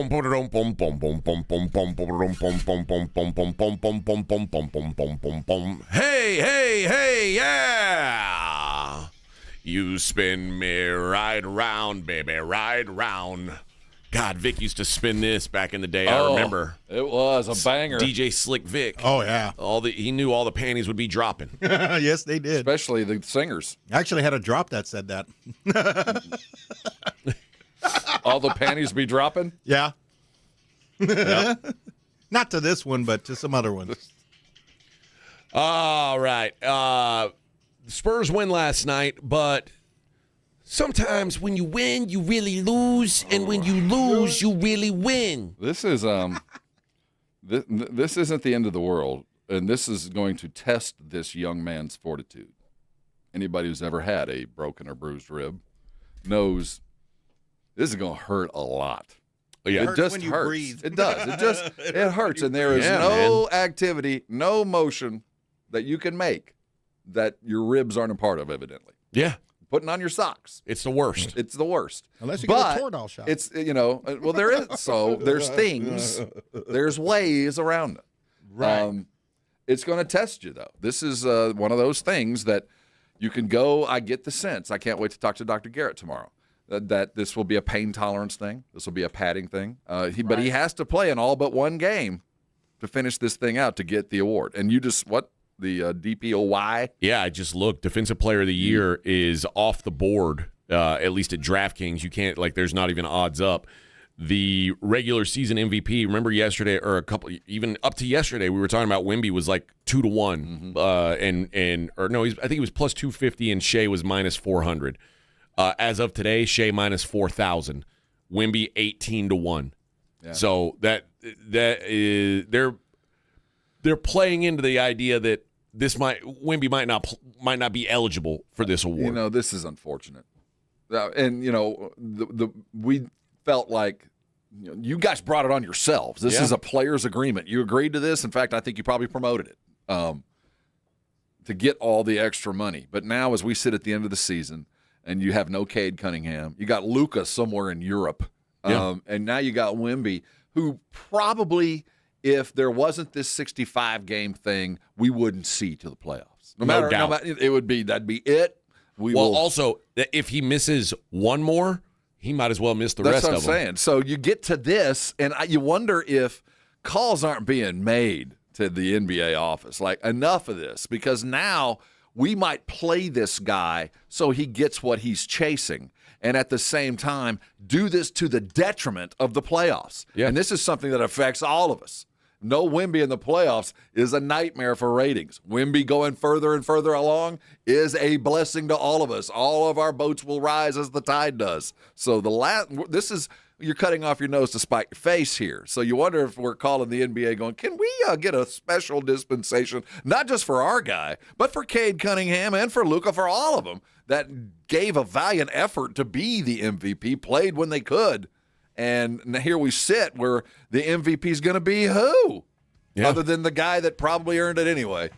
yeah! You spin me right round, baby, right round. God, Vic used to spin this back in the day. I remember. It was a banger. DJ Slick Vic. Oh, yeah. He knew all the panties would be dropping. Yes, they did. Especially the singers. I actually had a drop that said that. All the panties be dropping? Yeah. Yep. Not to this one, but to some other ones. All right. Spurs win last night, but sometimes when you win, you really lose, and when you lose, you really win. This is this isn't the end of the world, and this is going to test this young man's fortitude. Anybody who's ever had a broken or bruised rib knows this is going to hurt a lot. Yeah. It just hurts. Breathe. It does. It hurts, and there is no activity, no motion that you can make that your ribs aren't a part of, evidently. Yeah. Putting on your socks. It's the worst. It's the worst. Unless you get a Toradol shot. It's, well, there is. So there's things, there's ways around it. Right. It's going to test you, though. This is one of those things that you can go, I get the sense. I can't wait to talk to Dr. Garrett tomorrow. That this will be a pain tolerance thing. This will be a padding thing. But he has to play in all but one game to finish this thing out to get the award. And you just, the DPOY? Yeah, I just looked. Defensive Player of the Year is off the board, at least at DraftKings. You can't, there's not even odds up. The regular season MVP, remember yesterday, or even up to yesterday, we were talking about Wemby was 2-1. Mm-hmm. I think he was plus 250 and Shea was minus 400. As of today, Shea minus 4,000. Wemby 18-1. Yeah. So that is they're playing into the idea that Wemby might not be eligible for this award. This is unfortunate. And we felt like you guys brought it on yourselves. This is a players' agreement. You agreed to this. In fact, I think you probably promoted it to get all the extra money. But now, as we sit at the end of the season, and you have no Cade Cunningham, you got Luka somewhere in Europe, and now you got Wemby, who probably, if there wasn't this 65-game thing, we wouldn't see to the playoffs. No matter, that'd be it. Also, if he misses one more, he might as well miss the rest of them. That's what I'm saying. So you get to this, and you wonder if calls aren't being made to the NBA office. Enough of this, because now we might play this guy so he gets what he's chasing, and at the same time do this to the detriment of the playoffs. Yeah. And this is something that affects all of us. No Wemby in the playoffs is a nightmare for ratings. Wemby going further and further along is a blessing to all of us. All of our boats will rise as the tide does. So you're cutting off your nose to spite your face here. So you wonder if we're calling the NBA going, can we get a special dispensation, not just for our guy, but for Cade Cunningham and for Luka, for all of them that gave a valiant effort to be the MVP, played when they could. And here we sit where the MVP is going to be who? Yeah. Other than the guy that probably earned it anyway.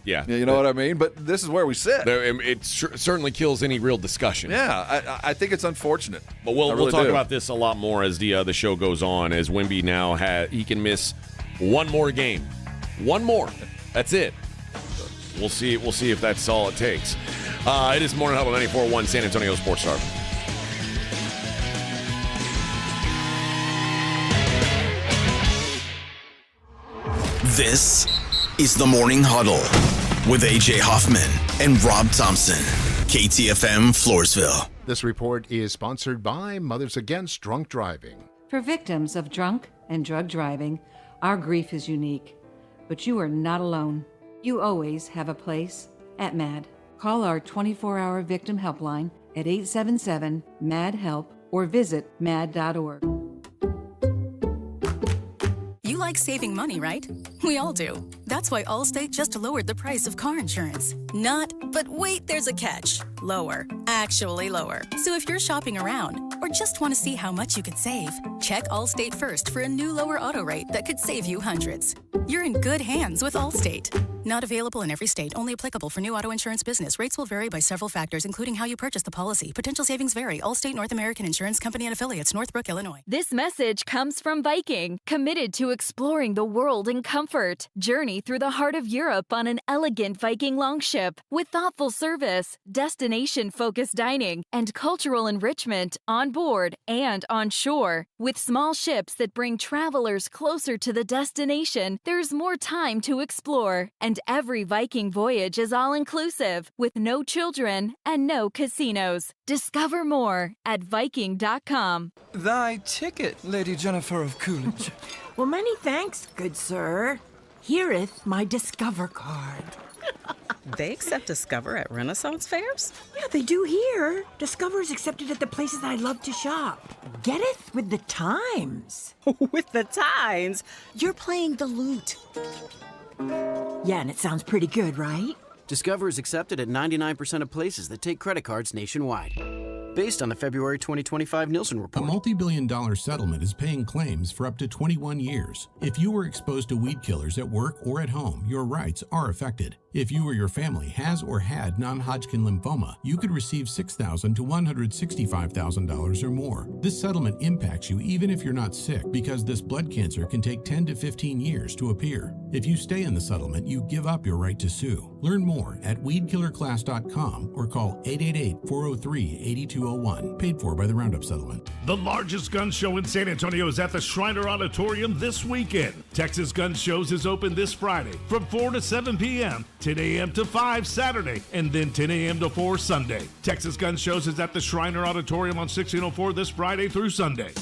Yeah. You know what I mean? But this is where we sit. It certainly kills any real discussion. Yeah, I think it's unfortunate. But we'll talk about this a lot more as the show goes on, as Wemby now he can miss one more game. One more. That's it. We'll see if that's all it takes. It is Morning Huddle 94.1 San Antonio Sports Star. This is the Morning Huddle with A.J. Hoffman and Rob Thompson. KTFM Floresville. This report is sponsored by Mothers Against Drunk Driving. For victims of drunk and drug driving, Our grief is unique, but you are not alone. You always have a place at MAD. Call our 24-hour victim helpline at 877-MAD-HELP or visit mad.org. You like saving money, right? We all do. That's why Allstate just lowered the price of car insurance. Not, but wait, there's a catch. Lower. Actually lower. So if you're shopping around or just want to see how much you could save, check Allstate first for a new lower auto rate that could save you hundreds. You're in good hands with Allstate. Not available in every state. Only applicable for new auto insurance business. Rates will vary by several factors, including how you purchase the policy. Potential savings vary. Allstate North American Insurance Company and Affiliates, Northbrook, Illinois. This message comes from Viking, committed to exploring the world in comfort. Journey through the heart of Europe on an elegant Viking longship with thoughtful service, destination-focused dining, and cultural enrichment on board and on shore. With small ships that bring travelers closer to the destination, there's more time to explore. And every Viking voyage is all-inclusive, with no children and no casinos. Discover more at Viking.com. Thy ticket, Lady Jennifer of Coolidge. Well, many thanks, good sir. Here'th my Discover card. They accept Discover at Renaissance fairs? Yeah, they do here. Discover's accepted at the places I love to shop. Getteth with the times. With the times? You're playing the lute. Yeah, and it sounds pretty good, right? Discover is accepted at 99% of places that take credit cards nationwide. Based on the February 2025 Nielsen report. A multi-billion-dollar settlement is paying claims for up to 21 years. If you were exposed to weed killers at work or at home, your rights are affected. If you or your family has or had non-Hodgkin lymphoma, you could receive $6,000 to $165,000 or more. This settlement impacts you even if you're not sick, because this blood cancer can take 10 to 15 years to appear. If you stay in the settlement, you give up your right to sue. Learn more at weedkillerclass.com or call 888-403-8201. Paid for by the Roundup Settlement. The largest gun show in San Antonio is at the Shriner Auditorium this weekend. Texas Gun Shows is open this Friday from 4 to 7 p.m., 10 a.m. to 5 Saturday, and then 10 a.m. to 4 Sunday. Texas Gun Shows is at the Shriner Auditorium on 1604 this Friday through Sunday.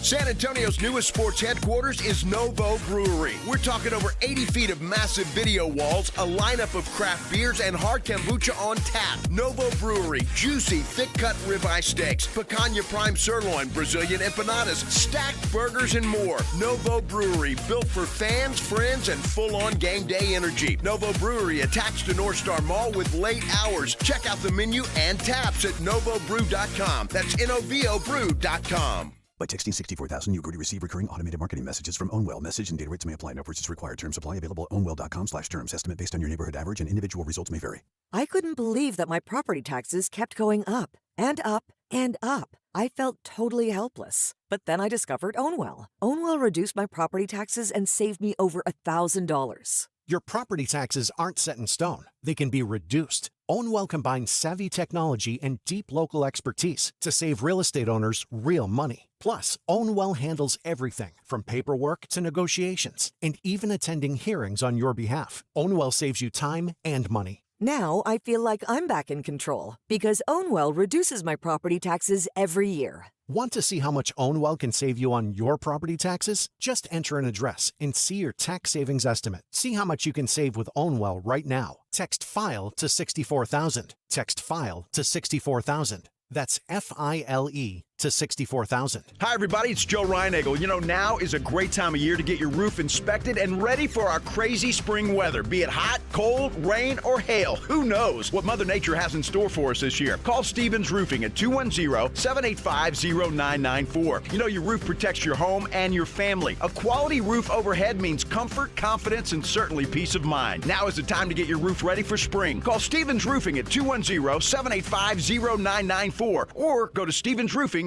San Antonio's newest sports headquarters is Novo Brewery. We're talking over 80 feet of massive video walls, a lineup of craft beers, and hard kombucha on tap. Novo Brewery, juicy, thick-cut ribeye steaks, picanha prime sirloin, Brazilian empanadas, stacked burgers, and more. Novo Brewery, built for fans, friends, and full-on game day energy. Novo Brewery, attached to North Star Mall with late hours. Check out the menu and taps at novobrew.com. That's novobrew.com. By texting 64000, you agree to receive recurring automated marketing messages from Ownwell. Message and data rates may apply. No purchase required. Terms apply. Available at ownwell.com/terms. Estimate based on your neighborhood average and individual results may vary. I couldn't believe that my property taxes kept going up and up and up. I felt totally helpless. But then I discovered Ownwell. Ownwell reduced my property taxes and saved me over $1,000. Your property taxes aren't set in stone. They can be reduced. Ownwell combines savvy technology and deep local expertise to save real estate owners real money. Plus, Ownwell handles everything from paperwork to negotiations and even attending hearings on your behalf. Ownwell saves you time and money. Now I feel like I'm back in control because Ownwell reduces my property taxes every year. Want to see how much Ownwell can save you on your property taxes? Just enter an address and see your tax savings estimate. See how much you can save with Ownwell right now. Text FILE to 64,000. Text FILE to 64,000. That's FILE to 64,000. Hi, everybody. It's Joe Reinagel. You know, now is a great time of year to get your roof inspected and ready for our crazy spring weather. Be it hot, cold, rain, or hail. Who knows what Mother Nature has in store for us this year? Call Stevens Roofing at 210-785-0994. You know, your roof protects your home and your family. A quality roof overhead means comfort, confidence, and certainly peace of mind. Now is the time to get your roof ready for spring. Call Stevens Roofing at 210-785-0994 or go to stevensroofing.net.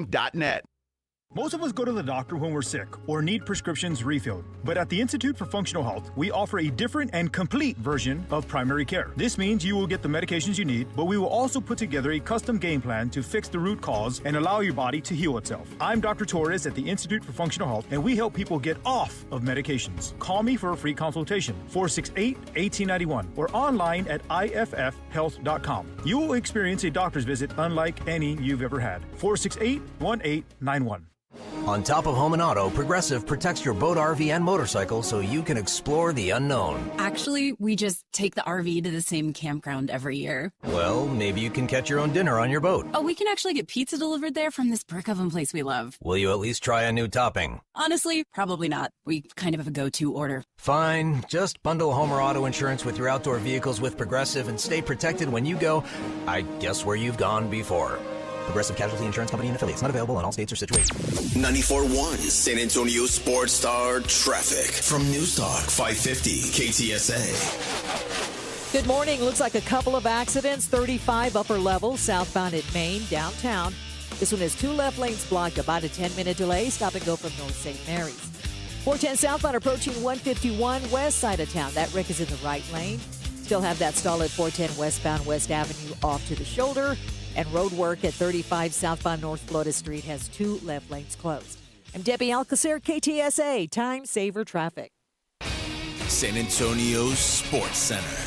Most of us go to the doctor when we're sick or need prescriptions refilled. But at the Institute for Functional Health, we offer a different and complete version of primary care. This means you will get the medications you need, but we will also put together a custom game plan to fix the root cause and allow your body to heal itself. I'm Dr. Torres at the Institute for Functional Health, and we help people get off of medications. Call me for a free consultation, 468-1891, or online at iffhealth.com. You will experience a doctor's visit unlike any you've ever had. 468-1891. On top of home and auto, Progressive protects your boat, RV, and motorcycle so you can explore the unknown. Actually, we just take the RV to the same campground every year. Well, maybe you can catch your own dinner on your boat. Oh, we can actually get pizza delivered there from this brick oven place we love. Will you at least try a new topping? Honestly, probably not. We kind of have a go-to order. Fine. Just bundle home or auto insurance with your outdoor vehicles with Progressive and stay protected when you go, I guess, where you've gone before. Progressive Casualty Insurance Company and affiliates. Not available in all states or situations. 94.1 San Antonio Sports Star Traffic from News Talk 550 KTSA. Good morning. Looks like a couple of accidents. 35 upper level southbound at Main, downtown. This one has 2 left lanes blocked. About a 10-minute delay. Stop and go from North St. Mary's. 410 southbound approaching 151 west side of town. That wreck is in the right lane. Still have that stall at 410 westbound West Avenue off to the shoulder. And road work at 35 southbound North Florida Street has 2 left lanes closed. I'm Debbie Alcacer, KTSA, Time Saver Traffic. San Antonio Sports Center.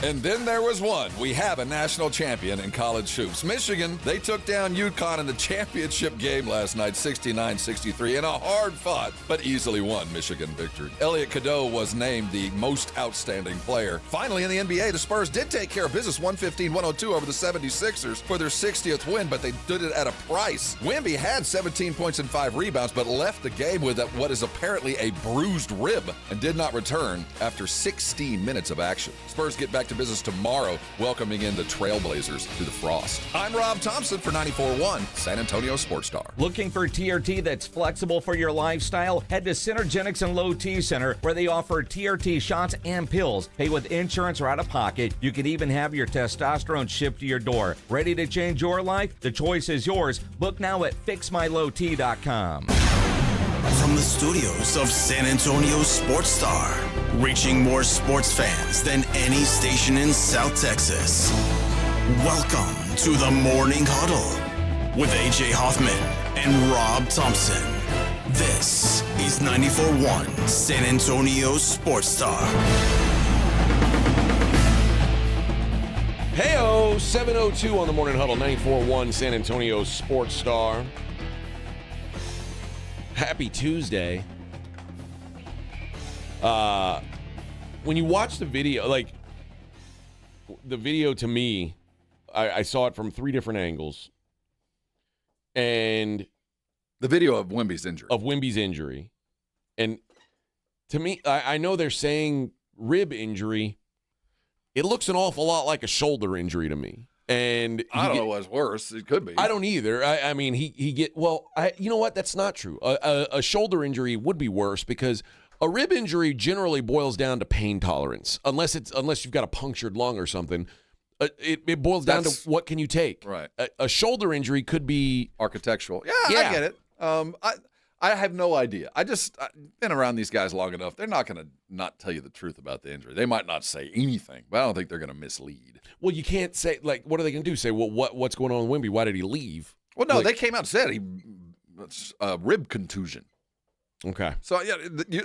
And then there was one. We have a national champion in college hoops. Michigan, they took down UConn in the championship game last night, 69-63, in a hard-fought but easily won Michigan victory. Elliot Cadeau was named the most outstanding player. Finally, in the NBA, the Spurs did take care of business 115-102 over the 76ers for their 60th win, but they did it at a price. Wemby had 17 points and 5 rebounds, but left the game with what is apparently a bruised rib and did not return after 16 minutes of action. Spurs get back to business tomorrow, welcoming in the Trailblazers through the frost. I'm Rob Thompson for 94.1 San Antonio Sports Star. Looking for TRT that's flexible for your lifestyle? Head to Synergenics and Low T Center, where they offer TRT shots and pills. Pay with insurance or out of pocket. You can even have your testosterone shipped to your door. Ready to change your life? The choice is yours. Book now at fixmylowt.com. From the studios of San Antonio Sports Star, reaching more sports fans than any station in South Texas. Welcome to the Morning Huddle with AJ Hoffman and Rob Thompson. This is 94.1 San Antonio Sports Star. Hey-oh, 7:02 on the Morning Huddle, 94.1 San Antonio Sports Star. Happy Tuesday. When you watch the video, like, the video to me, I saw it from 3 different angles. And the video of Wemby's injury. And to me, I know they're saying rib injury. It looks an awful lot like a shoulder injury to me. And I don't know what's worse. It could be. I don't either. I mean, you know what? That's not true. A shoulder injury would be worse because a rib injury generally boils down to pain tolerance, unless you've got a punctured lung or something. It boils down to what can you take. Right. A shoulder injury could be architectural. Yeah, I get it. I have no idea. I've been around these guys long enough. They're not going to not tell you the truth about the injury. They might not say anything, but I don't think they're going to mislead. Well, you can't say, like, what are they going to do? Say, well, what's going on with Wemby? Why did he leave? Well, no, they came out and said it's rib contusion. Okay. So, yeah,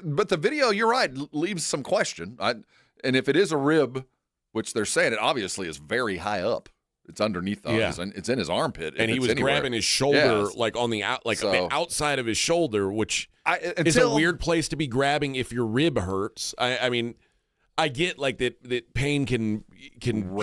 but the video, you're right, leaves some question. And if it is a rib, which they're saying it obviously is very high up. It's underneath it's in his armpit. And he was grabbing his shoulder, like on the the outside of his shoulder, which is a weird place to be grabbing if your rib hurts. I mean, I get like that pain can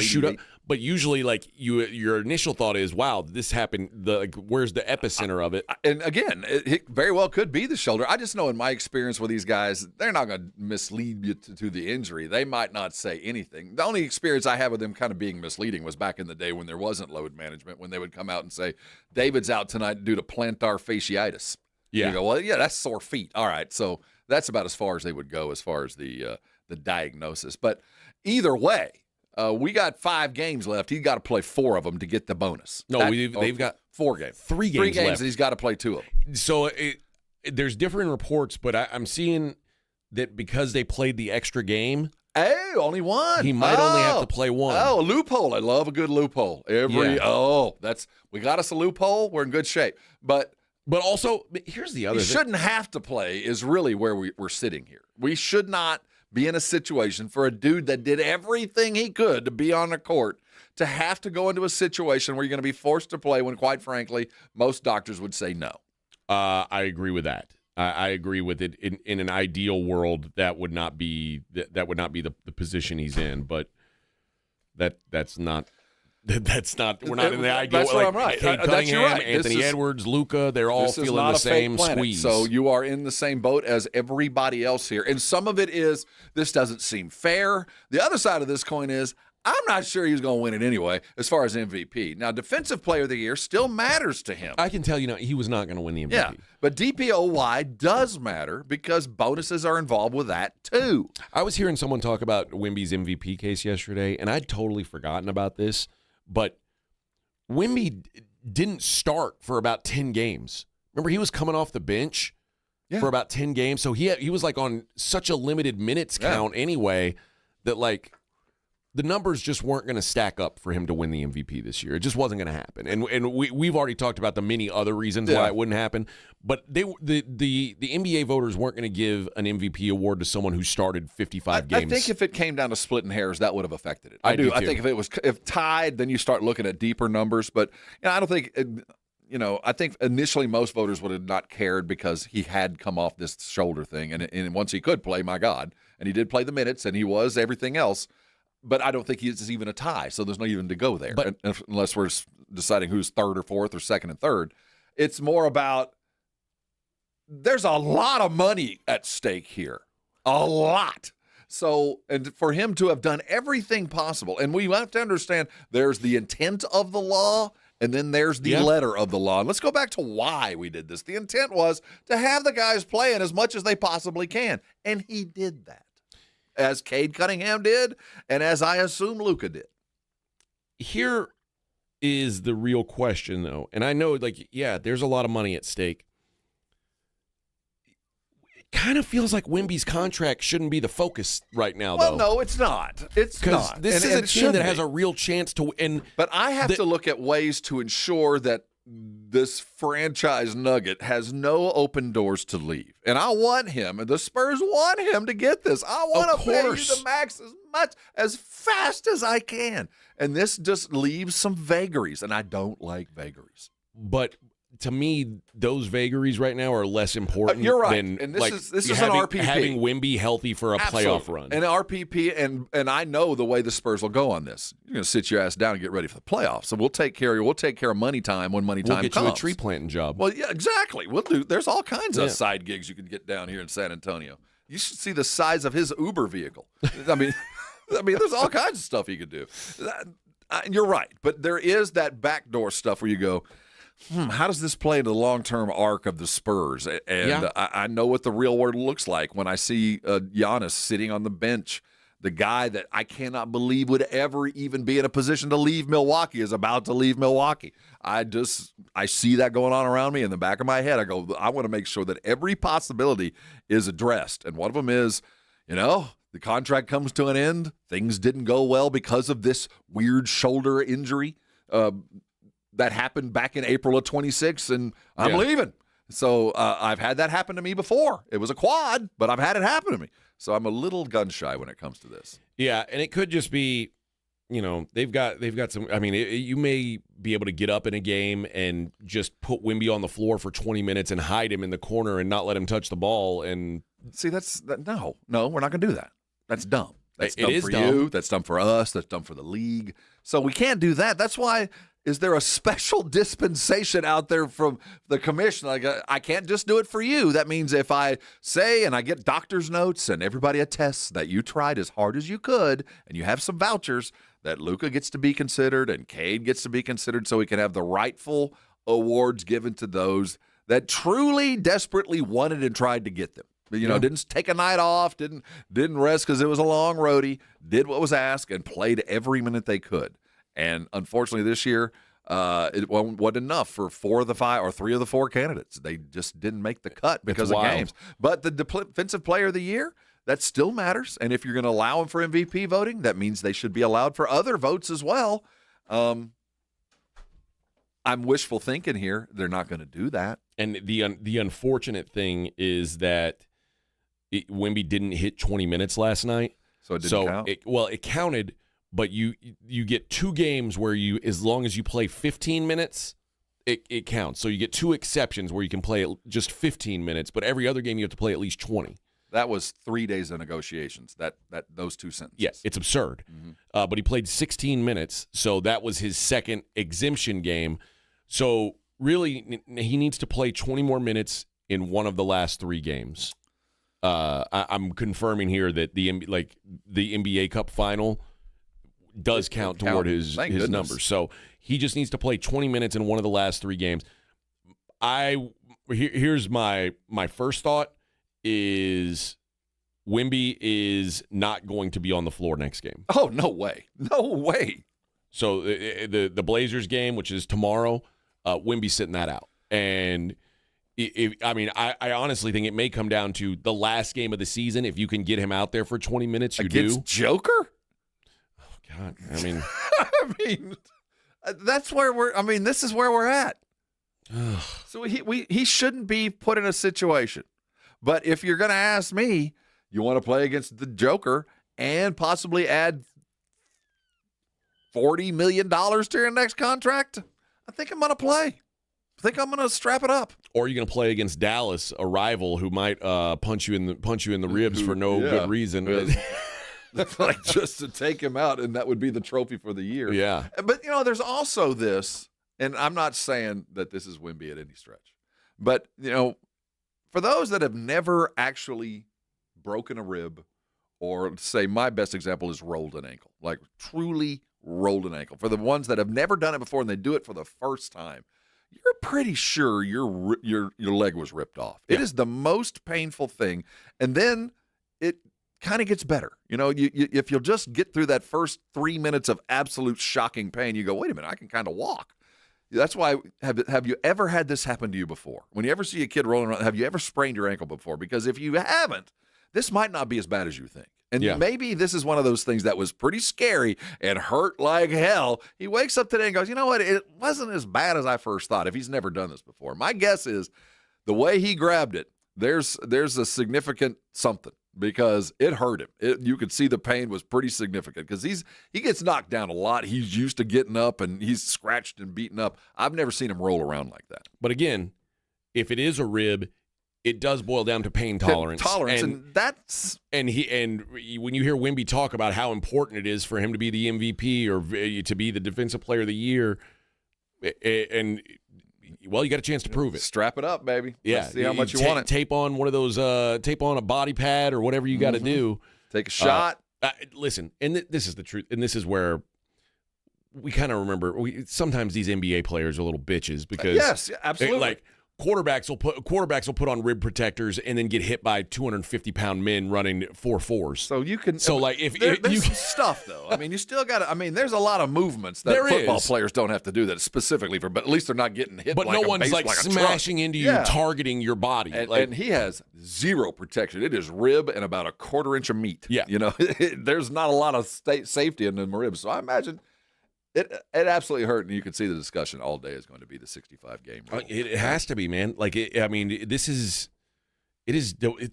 shoot up, but usually like your initial thought is, wow, this happened. Where's the epicenter of it? And again, it very well could be the shoulder. I just know in my experience with these guys, they're not going to mislead you to the injury. They might not say anything. The only experience I have with them kind of being misleading was back in the day when there wasn't load management, when they would come out and say, David's out tonight due to plantar fasciitis. Yeah. You go, well, yeah, that's sore feet. All right. So that's about as far as they would go as far as the diagnosis. But either way, we got 5 games left. He's got to play 4 of them to get the bonus. No, they've got 4 games. 3 games left. And he's got to play 2 of them. So there's different reports, but I'm seeing that because they played the extra game. Oh, only 1. He might only have to play 1. Oh, a loophole. I love a good loophole. We got us a loophole. We're in good shape. But also, here's the other thing. Shouldn't have to play is really where we're sitting here. We should not be in a situation for a dude that did everything he could to be on the court to have to go into a situation where you're going to be forced to play when, quite frankly, most doctors would say no. I agree with that. I agree with it. In an ideal world, that would not be the position he's in. But that's not. That's not. We're not in the ideal. That's what I'm right. Cade Cunningham, right. Anthony Edwards, Luka. They're all feeling the same squeeze. So you are in the same boat as everybody else here. And some of it is this doesn't seem fair. The other side of this coin is I'm not sure he's going to win it anyway. As far as MVP, now Defensive Player of the Year still matters to him. I can tell you now he was not going to win the MVP. Yeah, but DPOY does matter because bonuses are involved with that too. I was hearing someone talk about Wemby's MVP case yesterday, and I'd totally forgotten about this. But Wemby didn't start for about 10 games. Remember, he was coming off the bench for about 10 games. So he was like on such a limited minutes count anyway that like the numbers just weren't going to stack up for him to win the MVP this year. It just wasn't going to happen. And we've already talked about the many other reasons why it wouldn't happen. But the NBA voters weren't going to give an MVP award to someone who started 55 games. I think if it came down to splitting hairs, that would have affected it. I do. I think if tied, then you start looking at deeper numbers. But I don't think I think initially most voters would have not cared because he had come off this shoulder thing, and once he could play, my God, and he did play the minutes, and he was everything else. But I don't think he's even a tie, so there's no even to go there, unless we're deciding who's third or fourth or second and third. It's more about there's a lot of money at stake here, a lot. So, and for him to have done everything possible, and we have to understand there's the intent of the law, and then there's the letter of the law. And let's go back to why we did this. The intent was to have the guys playing as much as they possibly can, and he did that. As Cade Cunningham did, and as I assume Luka did. Here is the real question, though. And I know, there's a lot of money at stake. It kind of feels like Wemby's contract shouldn't be the focus right now, though. Well, no, it's not. It's not. Because this is a team that has a real chance to win. But I have to look at ways to ensure that this franchise nugget has no open doors to leave. And I want him, and the Spurs want him to get this. I want to pay you the max as fast as I can. And this just leaves some vagaries, and I don't like vagaries. But to me, those vagaries right now are less important you're right. than and this is an RPP. Having Wemby healthy for a playoff run. An RPP, and I know the way the Spurs will go on this. You're going to sit your ass down and get ready for the playoffs. So we'll take care of you. We'll take care of money time when money time comes. We'll get you a tree planting job. Well, yeah, exactly. We'll do. There's all kinds of side gigs you can get down here in San Antonio. You should see the size of his Uber vehicle. I mean, there's all kinds of stuff he could do. You're right, but there is that backdoor stuff where you go, how does this play into the long-term arc of the Spurs? And I know what the real world looks like when I see Giannis sitting on the bench. The guy that I cannot believe would ever even be in a position to leave Milwaukee is about to leave Milwaukee. I see that going on around me in the back of my head. I go, I want to make sure that every possibility is addressed. And one of them is, the contract comes to an end. Things didn't go well because of this weird shoulder injury that happened back in April of 26, and I'm leaving. So I've had that happen to me before. It was a quad, but I've had it happen to me. So I'm a little gun shy when it comes to this. Yeah, and it could just be, they've got some. I mean, you may be able to get up in a game and just put Wemby on the floor for 20 minutes and hide him in the corner and not let him touch the ball. And see, no, we're not going to do that. That's dumb. That's dumb for dumb. You. That's dumb for us. That's dumb for the league. So we can't do that. That's why. Is there a special dispensation out there from the commission? Like, I can't just do it for you. That means if I say and I get doctor's notes and everybody attests that you tried as hard as you could and you have some vouchers, that Luka gets to be considered and Cade gets to be considered so we can have the rightful awards given to those that truly desperately wanted and tried to get them. Didn't take a night off, didn't rest because it was a long roadie, did what was asked and played every minute they could. And unfortunately, this year, it wasn't enough for 4 of the 5 or 3 of the 4 candidates. They just didn't make the cut because of games. But the Defensive Player of the Year, that still matters. And if you're going to allow them for MVP voting, that means they should be allowed for other votes as well. I'm wishful thinking here. They're not going to do that. And the unfortunate thing is that Wemby didn't hit 20 minutes last night. So it didn't count? It counted. but you get 2 games where as long as you play 15 minutes, it counts. So you get 2 exceptions where you can play just 15 minutes, but every other game you have to play at least 20. That was 3 days of negotiations, those 2 sentences. Yes, it's absurd. But he played 16 minutes, so that was his second exemption game. So really, he needs to play 20 more minutes in one of the last 3 games. I'm confirming here that the NBA Cup final does count toward his numbers. So he just needs to play 20 minutes in one of the last 3 games. Here's my first thought is Wemby is not going to be on the floor next game. Oh, no way. No way. So the Blazers game, which is tomorrow, Wemby's sitting that out. And I honestly think it may come down to the last game of the season. If you can get him out there for 20 minutes, you Against do. Joker? Oh, God. I mean, that's where this is where we're at. So he shouldn't be put in a situation. But if you're going to ask me, you want to play against the Joker and possibly add $40 million to your next contract, I think I'm going to play. I think I'm going to strap it up. Or you're going to play against Dallas, a rival who might punch you in the ribs for no good reason. Like just to take him out, and that would be the trophy for the year. Yeah. But, there's also this, and I'm not saying that this is Wemby at any stretch, but, for those that have never actually broken a rib, or say my best example is rolled an ankle, like truly rolled an ankle. For the ones that have never done it before and they do it for the first time, you're pretty sure your leg was ripped off. Yeah. It is the most painful thing, and then it kind of gets better. If you'll just get through that first 3 minutes of absolute shocking pain, you go, wait a minute, I can kind of walk. That's why, have you ever had this happen to you before? When you ever see a kid rolling around, have you ever sprained your ankle before? Because if you haven't, this might not be as bad as you think. And maybe this is one of those things that was pretty scary and hurt like hell. He wakes up today and goes, you know what? It wasn't as bad as I first thought, if he's never done this before. My guess is the way he grabbed it, there's a significant something, because it hurt him. You could see the pain was pretty significant, because he gets knocked down a lot. He's used to getting up, and he's scratched and beaten up. I've never seen him roll around like that. But again, if it is a rib, it does boil down to pain tolerance. And that's when you hear Wemby talk about how important it is for him to be the MVP or to be the Defensive Player of the Year, and well, you got a chance to prove it. Strap it up, baby. Yeah, let's see how much you want it. Tape on one of those. Tape on a body pad or whatever you got to do. Take a shot. Listen, and this is the truth, and this is where we kind of remember. Sometimes these NBA players are little bitches because yes, absolutely. Quarterbacks will put on rib protectors and then get hit by 250-pound men running 4.4s. So you can. So there's some stuff though. You still got to. There's a lot of movements that football players don't have to do that specifically for. But at least they're not getting hit. But no one's smashing into you, targeting your body. And he has zero protection. It is rib and about a quarter inch of meat. Yeah. There's not a lot of safety in the ribs. So I imagine. It absolutely hurt, and you can see the discussion all day is going to be the 65 game rule. It has to be, man. It's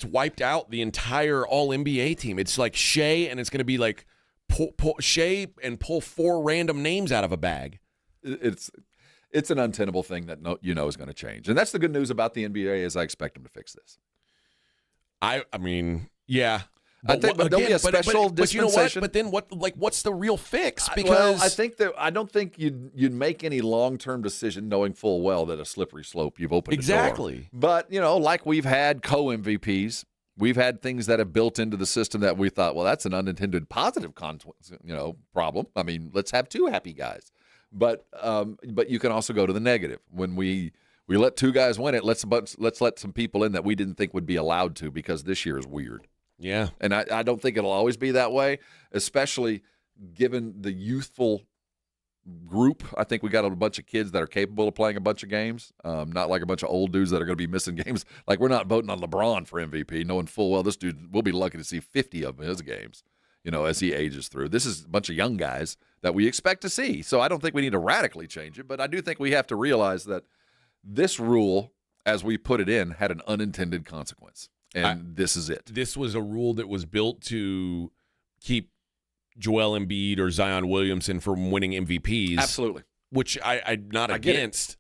wiped out the entire All NBA team. It's like Shea, and it's going to be like Shea and pull 4 random names out of a bag. It's an untenable thing that is going to change, and that's the good news about the NBA is I expect them to fix this. Yeah. But there'll be a special dispensation. But then what? What's the real fix? Because I don't think you'd make any long-term decision knowing full well that a slippery slope you've opened exactly. the door. But like we've had co-MVPs, we've had things that have built into the system that we thought, well, that's an unintended positive problem. Let's have 2 happy guys. But you can also go to the negative when we let 2 guys win it. Let's let some people in that we didn't think would be allowed to because this year is weird. Yeah. And I don't think it'll always be that way, especially given the youthful group. I think we got a bunch of kids that are capable of playing a bunch of games, not like a bunch of old dudes that are going to be missing games. Like we're not voting on LeBron for MVP, knowing full well this dude, we'll be lucky to see 50 of his games, as he ages through. This is a bunch of young guys that we expect to see. So I don't think we need to radically change it, but I do think we have to realize that this rule, as we put it in, had an unintended consequence. And this is it. This was a rule that was built to keep Joel Embiid or Zion Williamson from winning MVPs. Absolutely. Which I'm not against.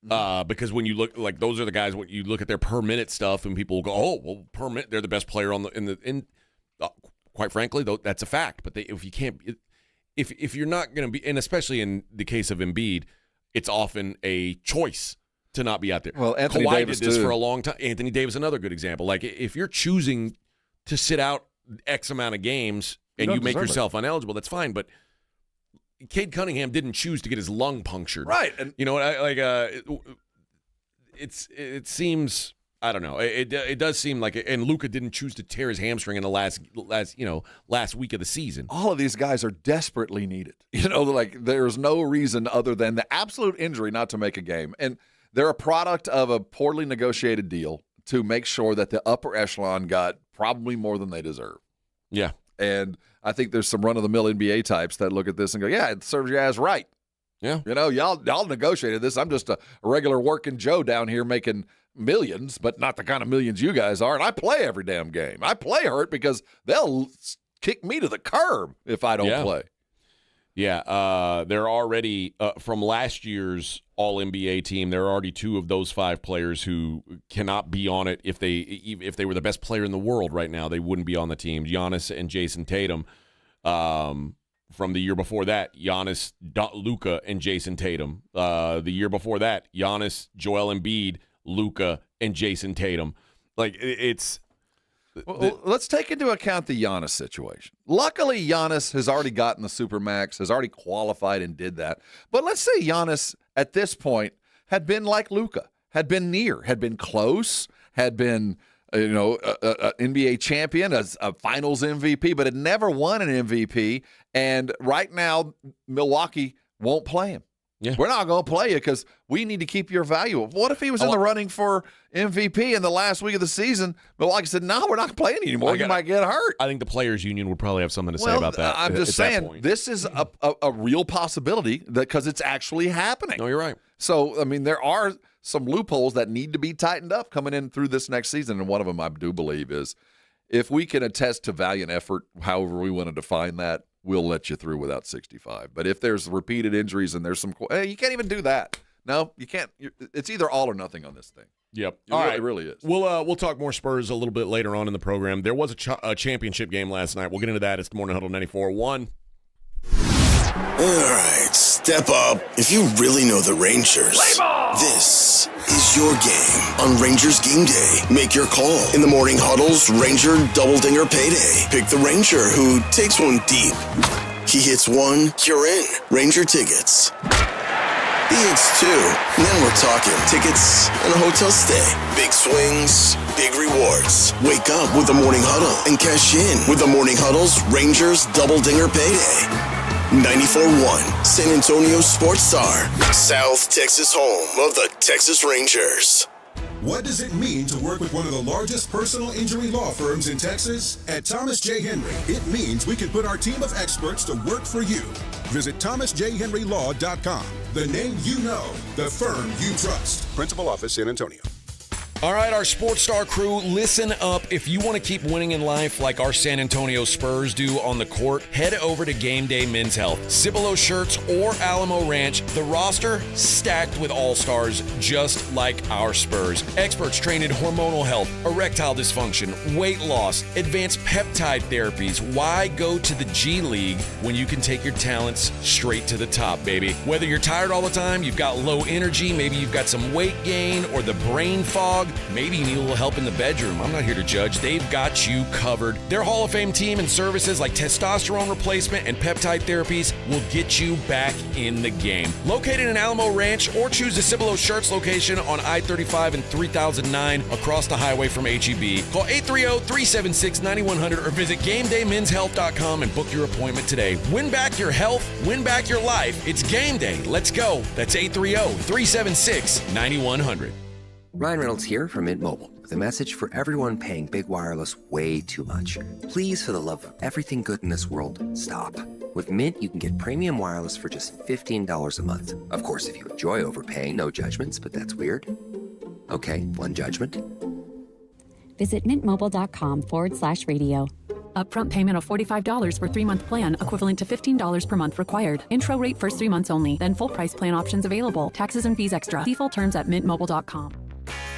Because when you look, like, those are the guys, when you look at their per minute stuff and people will go, oh, well, per minute, they're the best player quite frankly, though, that's a fact. But if you can't, if you're not going to be, and especially in the case of Embiid, it's often a choice to not be out there. Well, Anthony Kawhi Davis did this too. for a long time. Anthony Davis, another good example. Like, if you're choosing to sit out X amount of games and you make yourself ineligible, that's fine. But Cade Cunningham didn't choose to get his lung punctured. Right. And you know, it seems, I don't know. It does seem like, and Luka didn't choose to tear his hamstring in the last week of the season. All of these guys are desperately needed. You know, like, there's no reason other than the absolute injury not to make a game. And they're a product of a poorly negotiated deal to make sure that the upper echelon got probably more than they deserve. Yeah. And I think there's some run-of-the-mill NBA types that look at this and go, yeah, it serves you guys right. Yeah. You know, y'all negotiated this. I'm just a regular working Joe down here making millions, but not the kind of millions you guys are. And I play every damn game. I play hurt because they'll kick me to the curb if I don't play. Yeah. They're already, from last year's All-NBA team, there are already 2 of those 5 players who cannot be on it. If they were the best player in the world right now, they wouldn't be on the team. Giannis and Jason Tatum. From the year before that, Giannis, Luka, and Jason Tatum. The year before that, Giannis, Joel Embiid, Luka, and Jason Tatum. Like, it's... Well, let's take into account the Giannis situation. Luckily, Giannis has already gotten the Supermax, has already qualified and did that. But let's say Giannis, at this point, had been like Luka, had been near, had been close, had been... an NBA champion, a finals MVP, but had never won an MVP. And right now, Milwaukee won't play him. Yeah. We're not going to play you because we need to keep your value. What if he was in the running for MVP in the last week of the season? Milwaukee said, no, we're not playing anymore. You might get hurt. I think the Players Union would probably have something to say about that. I'm just saying, this is a real possibility because it's actually happening. No, you're right. So, I mean, there are some loopholes that need to be tightened up coming in through this next season. And one of them, I do believe, is if we can attest to valiant effort, however we want to define that, we'll let you through without 65. But if there's repeated injuries and there's some, you can't even do that. No, you can't. It's either all or nothing on this thing. Yep. It really is. We'll talk more Spurs a little bit later on in the program. There was a championship game last night. We'll get into that. It's the Morning Huddle 94.1. All right, step up. If you really know the Rangers, this is your game on Rangers Game Day. Make your call in the Morning Huddle's Ranger Double Dinger Payday. Pick the Ranger who takes one deep. He hits one, you're in. Ranger tickets. He hits 2, and then we're talking tickets and a hotel stay. Big swings, big rewards. Wake up with the Morning Huddle and cash in with the Morning Huddle's Rangers Double Dinger Payday. 94.1 San Antonio Sports Star, South Texas home of the Texas Rangers. What does it mean to work with one of the largest personal injury law firms in Texas? At Thomas J. Henry, it means we can put our team of experts to work for you. Visit thomasjhenrylaw.com. The name you know, the firm you trust. Principal office, San Antonio. All right, our Sports Star crew, listen up. If you want to keep winning in life like our San Antonio Spurs do on the court, head over to Game Day Men's Health. Cibolo Shirts or Alamo Ranch, the roster stacked with all-stars just like our Spurs. Experts trained in hormonal health, erectile dysfunction, weight loss, advanced peptide therapies. Why go to the G League when you can take your talents straight to the top, baby? Whether you're tired all the time, you've got low energy, maybe you've got some weight gain or the brain fog, maybe you need a little help in the bedroom. I'm not here to judge. They've got you covered. Their Hall of Fame team and services like testosterone replacement and peptide therapies will get you back in the game. Located in Alamo Ranch or choose the Cibolo Shirts location on I-35 and 3009 across the highway from HEB. Call 830-376-9100 or visit GameDayMen'sHealth.com and book your appointment today. Win back your health, win back your life. It's game day. Let's go. That's 830-376-9100. Ryan Reynolds here from Mint Mobile with a message for everyone paying big wireless way too much. Please, for the love of everything good in this world, stop. With Mint, you can get premium wireless for just $15 a month. Of course, if you enjoy overpaying, no judgments, but that's weird. Okay, one judgment. Visit mintmobile.com/radio. Upfront payment of $45 for 3-month plan, equivalent to $15 per month required. Intro rate first 3 months only, then full price plan options available. Taxes and fees extra. See full terms at mintmobile.com.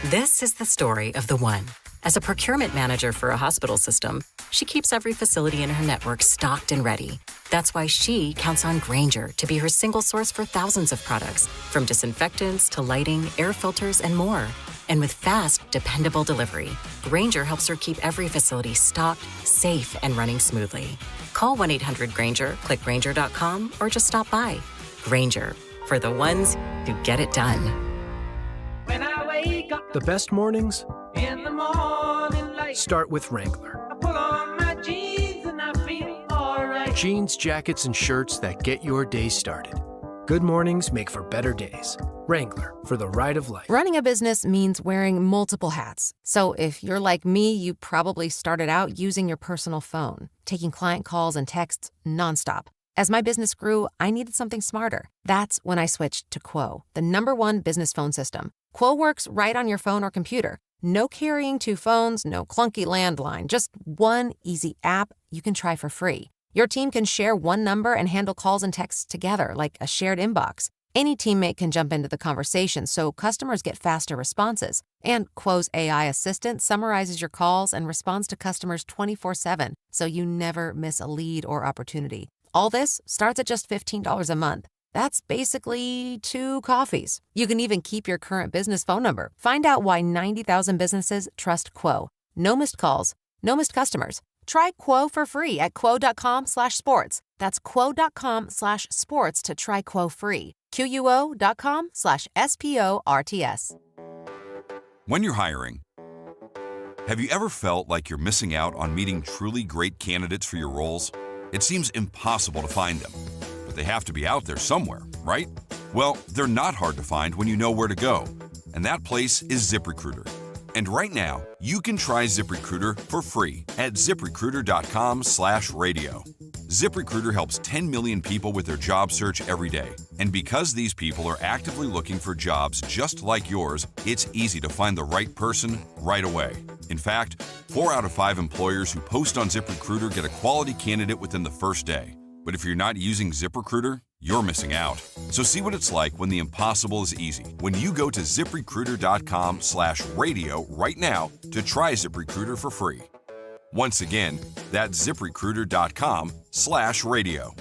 This is the story of the one. As a procurement manager for a hospital system, she keeps every facility in her network stocked and ready. That's why she counts on Grainger to be her single source for thousands of products, from disinfectants to lighting, air filters, and more. And with fast, dependable delivery, Grainger helps her keep every facility stocked, safe, and running smoothly. Call 1-800-GRAINGER, click Grainger.com, or just stop by. Grainger, for the ones who get it done. When I wake up The best mornings in the morning light, start with Wrangler. I put on my jeans and I feel alright. Jeans, jackets, and shirts that get your day started. Good mornings make for better days. Wrangler, for the ride of life. Running a business means wearing multiple hats. So if you're like me, you probably started out using your personal phone, taking client calls and texts nonstop. As my business grew, I needed something smarter. That's when I switched to Quo, the #1 business phone system. Quo works right on your phone or computer. No carrying 2 phones, no clunky landline, just one easy app you can try for free. Your team can share one number and handle calls and texts together like a shared inbox. Any teammate can jump into the conversation so customers get faster responses. And Quo's AI assistant summarizes your calls and responds to customers 24/7, so you never miss a lead or opportunity. All this starts at just $15 a month. That's basically 2 coffees. You can even keep your current business phone number. Find out why 90,000 businesses trust Quo. No missed calls, no missed customers. Try Quo for free at quo.com/sports. That's quo.com/sports to try Quo free. QUO.com/SPORTS. When you're hiring, have you ever felt like you're missing out on meeting truly great candidates for your roles? It seems impossible to find them, but they have to be out there somewhere, right? Well, they're not hard to find when you know where to go, and that place is ZipRecruiter. And right now, you can try ZipRecruiter for free at ZipRecruiter.com/radio. ZipRecruiter helps 10 million people with their job search every day. And because these people are actively looking for jobs just like yours, it's easy to find the right person right away. In fact, 4 out of 5 employers who post on ZipRecruiter get a quality candidate within the first day. But if you're not using ZipRecruiter, you're missing out. So see what it's like when the impossible is easy. When you go to ZipRecruiter.com/radio right now to try ZipRecruiter for free. Once again, that's ZipRecruiter.com/radio.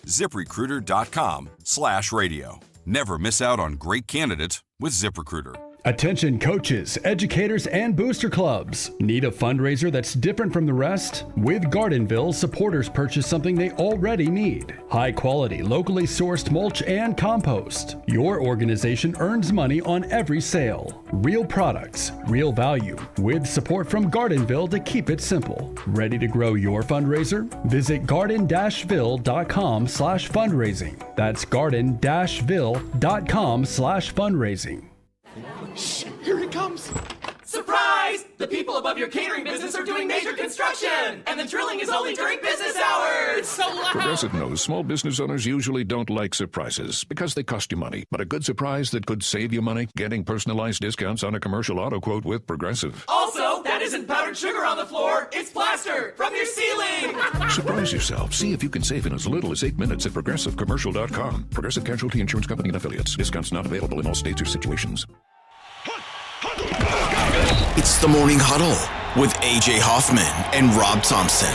ZipRecruiter.com/radio. Never miss out on great candidates with ZipRecruiter. Attention coaches, educators, and booster clubs. Need a fundraiser that's different from the rest? With Gardenville, supporters purchase something they already need. High quality, locally sourced mulch and compost. Your organization earns money on every sale. Real products, real value, with support from Gardenville to keep it simple. Ready to grow your fundraiser? Visit garden-ville.com/fundraising. That's garden-ville.com/fundraising. Shh, here he comes. Surprise! The people above your catering business are doing major construction, and the drilling is only during business hours. It's so loud. Progressive knows small business owners usually don't like surprises because they cost you money. But a good surprise that could save you money? Getting personalized discounts on a commercial auto quote with Progressive. Also, that isn't powdered sugar on the floor. It's plaster from your ceiling. Surprise yourself. See if you can save in as little as 8 minutes at ProgressiveCommercial.com. Progressive Casualty Insurance Company and Affiliates. Discounts not available in all states or situations. It's the Morning Huddle with AJ Hoffman and Rob Thompson.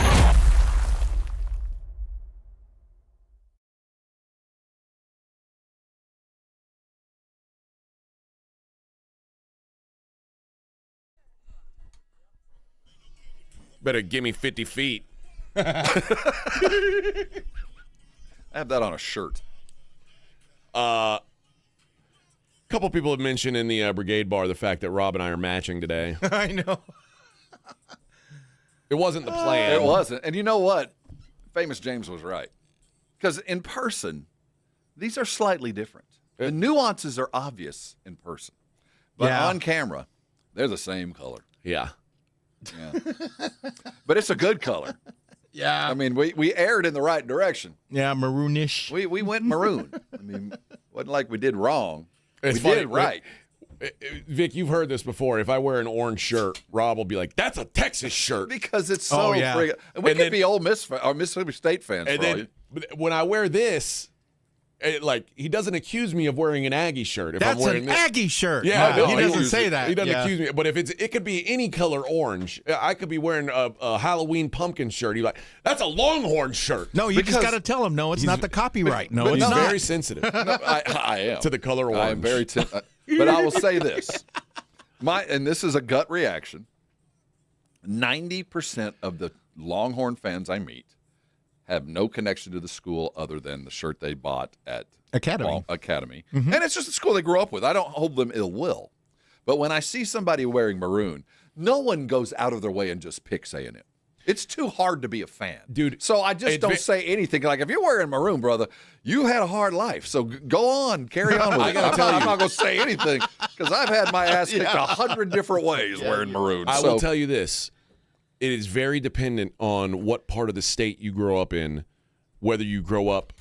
Better give me 50 feet. Have that on a shirt. Couple people have mentioned in the Brigade Bar the fact that Rob and I are matching today. I know. It wasn't the plan. It wasn't. And you know what? Famous James was right. Because in person, these are slightly different. The nuances are obvious in person. But on camera, they're the same color. Yeah. But it's a good color. Yeah. I mean, we aired in the right direction. Yeah, maroonish. We went maroon. I mean, wasn't like we did wrong. It's we funny, did it right. Vic, you've heard this before. If I wear an orange shirt, Rob will be like, "That's a Texas shirt," because it's so. We could be Ole Miss or Mississippi State fans. And then when I wear this. He doesn't accuse me of wearing an Aggie shirt. If That's I'm wearing an Aggie shirt. Yeah, no, he doesn't say that. He doesn't accuse me. But if it could be any color orange. I could be wearing a Halloween pumpkin shirt. He's like, "That's a Longhorn shirt." No, you just got to tell him, no, it's not the copyright. No, it's he's not. very sensitive. No, I am to the color orange. I am very. But I will say this, and this is a gut reaction. 90% of the Longhorn fans I meet have no connection to the school other than the shirt they bought at Academy. And it's just the school they grew up with. I don't hold them ill will. But when I see somebody wearing maroon, no one goes out of their way and just picks A&M. It's too hard to be a fan. Dude. So I just don't say anything. Like, if you're wearing maroon, brother, you had a hard life. So go on, carry on with it. I'm not going to say anything because I've had my ass kicked 100 different ways wearing maroon. I will tell you this. It is very dependent on what part of the state you grow up in, whether you grow up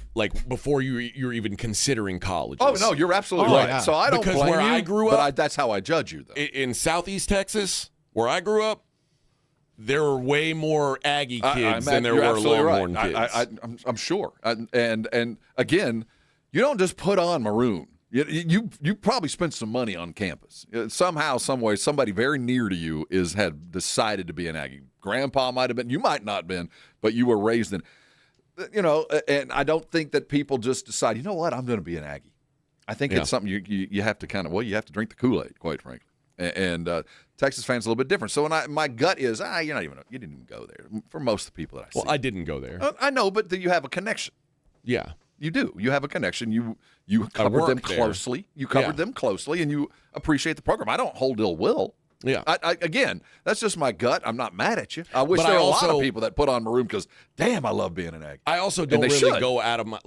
before you're even considering college. Oh no, you're absolutely right. Yeah. So I don't blame where you, I grew up, that's how I judge you, though. In Southeast Texas, where I grew up, there were way more Aggie kids than there were Longhorn kids. I'm sure. And again, you don't just put on maroon. You probably spent some money on campus. Somehow, some way, somebody very near to you had decided to be an Aggie. Grandpa might have been. You might not have been, but you were raised in. And I don't think that people just decide, you know what, I'm going to be an Aggie. I think it's something you have to you have to drink the Kool-Aid, quite frankly. And Texas fans are a little bit different. So my gut is, you didn't even go there. For most of the people that I see. Well, I didn't go there. I know, but you have a connection. Yeah. You do. You have a connection. You covered them closely. You covered them closely, and you appreciate the program. I don't hold ill will. Yeah. Again, that's just my gut. I'm not mad at you. I wish there were a lot of people that put on maroon because, damn, I love being an Aggie. I also don't really go out of my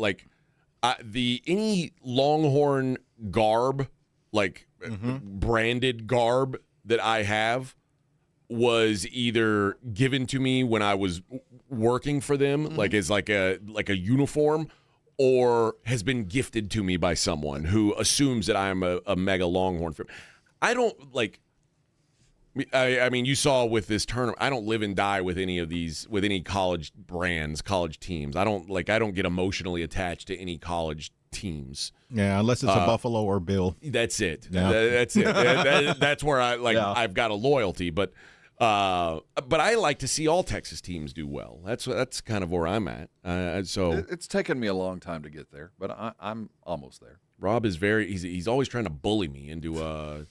any Longhorn garb, branded garb that I have was either given to me when I was working for them, as a uniform, or has been gifted to me by someone who assumes that I'm a mega Longhorn fan. I don't I mean, you saw with this tournament, I don't live and die with any of these, with any college brands, college teams. I don't get emotionally attached to any college teams. Yeah, unless it's a Buffalo or Bill. That's it. Yeah. That's it. That's where I've got a loyalty. But I like to see all Texas teams do well. That's kind of where I'm at. So it's taken me a long time to get there, but I'm almost there. Rob is he's always trying to bully me into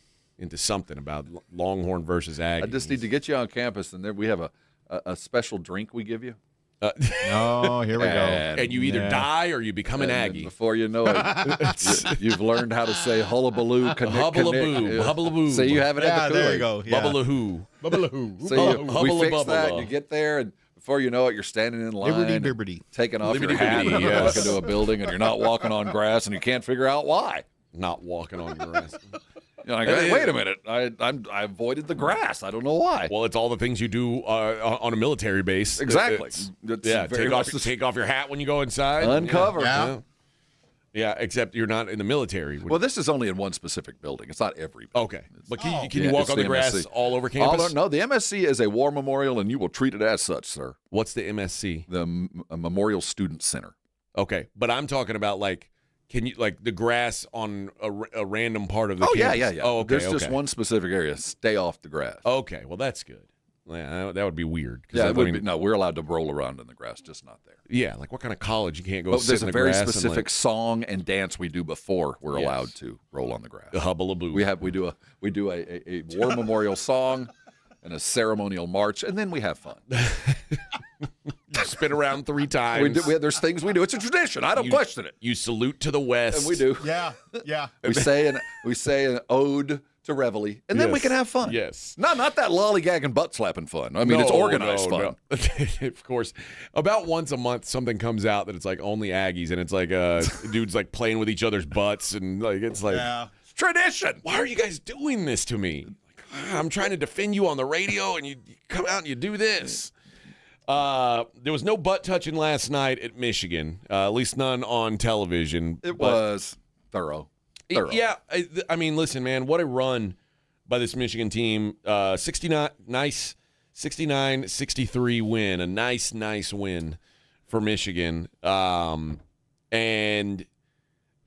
something about Longhorn versus Aggies. I just need to get you on campus, and there we have a special drink we give you. Oh, here we go. And you either die or you become an Aggie. Before you know it, you've learned how to say hullabaloo, hubbleaboo. So you have it at the there you go. Yeah. Bubbalahoo. So we fix that, you get there, and before you know it, you're standing in line, taking off your hat, and walking to a building, and you're not walking on grass, and you can't figure out why. Not walking on grass. You're like, hey, wait a minute. I avoided the grass. I don't know why. Well, it's all the things you do on a military base. Exactly. Take off your hat when you go inside. Uncover. Yeah, except you're not in the military. Well, this is only in one specific building. It's not every building. Okay. But can you walk on the grass MSC. All over campus? No, the MSC is a war memorial, and you will treat it as such, sir. What's the MSC? The Memorial Student Center. Okay. But I'm talking about, can you the grass on a random part of the campus? Yeah. Oh, okay. There's just one specific area. Stay off the grass. Okay, well that's good. Yeah, that would be weird. Yeah, it would be. No, we're allowed to roll around in the grass, just not there. Yeah, what kind of college you can't go sit in the grass? There's a very specific song and dance we do before we're allowed to roll on the grass. The hubbleaboo. We do a war memorial song and a ceremonial march, and then we have fun. Spin around 3 times. There's things we do. It's a tradition. I don't question it. You salute to the west. And we do. Yeah. We say an ode to reveille, and then we can have fun. Yes. Not that lollygagging butt slapping fun. I mean, it's organized fun. No. Of course. About once a month, something comes out that it's only Aggies, and it's dudes playing with each other's butts, and it's it's tradition. Why are you guys doing this to me? I'm trying to defend you on the radio, and you come out and you do this. There was no butt touching last night at Michigan, at least none on television. It was thorough. Thoroughly. Yeah, I mean, listen, man, what a run by this Michigan team. 69-63 win. A nice win for Michigan. And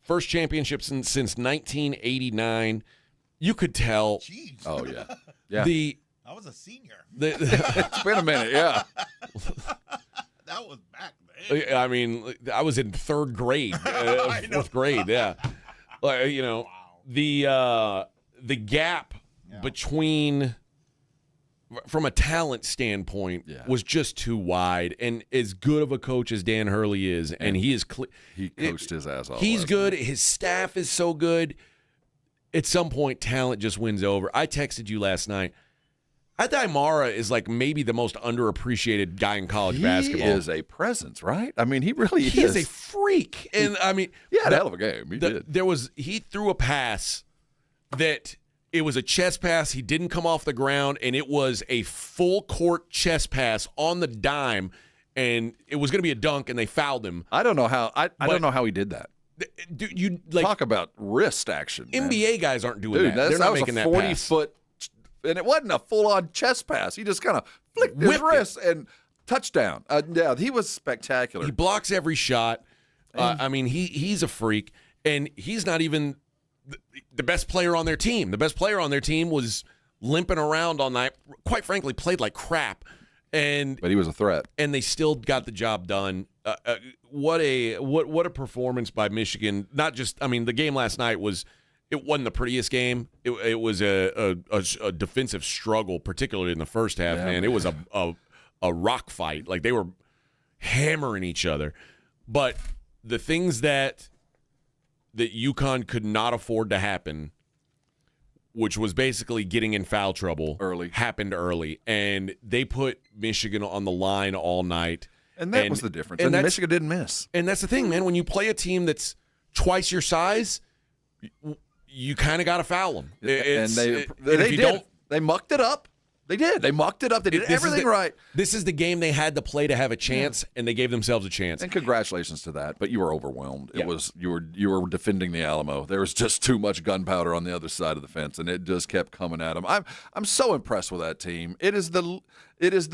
first championship since 1989. You could tell. Jeez. Oh, yeah. Yeah. I was a senior. It's been a minute, yeah. That was back then. I mean, I was in third grade, fourth grade, yeah. Wow. The gap between, from a talent standpoint, was just too wide. And as good of a coach as Dan Hurley is, and he is he coached his ass off. He's good. His staff is so good. At some point, talent just wins over. I texted you last night. Adai Mara is like maybe the most underappreciated guy in college basketball. He is a presence, right? I mean, he really is. He is a freak. And I mean, he had a hell of a game. He did. He threw a pass that it was a chest pass. He didn't come off the ground, and it was a full court chest pass on the dime, and it was going to be a dunk, and they fouled him. I don't know how. I don't know how he did that. You like talk about wrist action. NBA man. Guys aren't doing that. They're that not was making a that 40-foot, and it wasn't a full-on chest pass. He just kind of flicked his wrist and touchdown. Yeah, he was spectacular. He blocks every shot. I mean, he's a freak, and he's not even the best player on their team. The best player on their team was limping around all night. Quite frankly, played like crap. But he was a threat, and they still got the job done. What a performance by Michigan! Not just, I mean, the game last night wasn't the prettiest game. It was a defensive struggle, particularly in the first half. Yeah, man, it was a rock fight. Like they were hammering each other. But the things that UConn could not afford to happen, which was basically getting in foul trouble happened early. And they put Michigan on the line all night. And that was the difference. And Michigan didn't miss. And that's the thing, man. When you play a team that's twice your size, you kind of got to foul them. They mucked it up. They did. They mucked it up. They did everything right. This is the game they had to play to have a chance, and they gave themselves a chance. And congratulations to that. But you were overwhelmed. It was you were defending the Alamo. There was just too much gunpowder on the other side of the fence, and it just kept coming at them. I'm so impressed with that team. It is the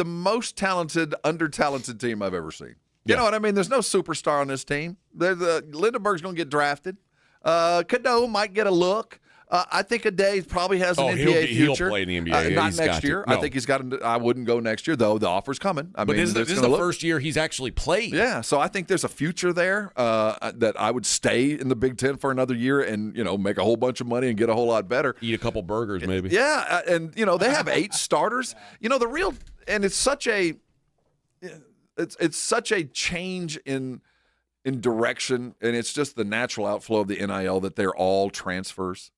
most talented, under-talented team I've ever seen. You know what I mean? There's no superstar on this team. Lindenberg's going to get drafted. Cadeau might get a look. I think Adai probably has an NBA future. He'll play in the NBA. Not next year. No. I think he's got. I wouldn't go next year though. The offer's coming. But this is the first year he's actually played. Yeah, so I think there's a future there that I would stay in the Big Ten for another year and make a whole bunch of money and get a whole lot better. Eat a couple burgers maybe. Yeah, and they have 8 starters. It's such a change in direction, and it's just the natural outflow of the NIL that they're all transfers.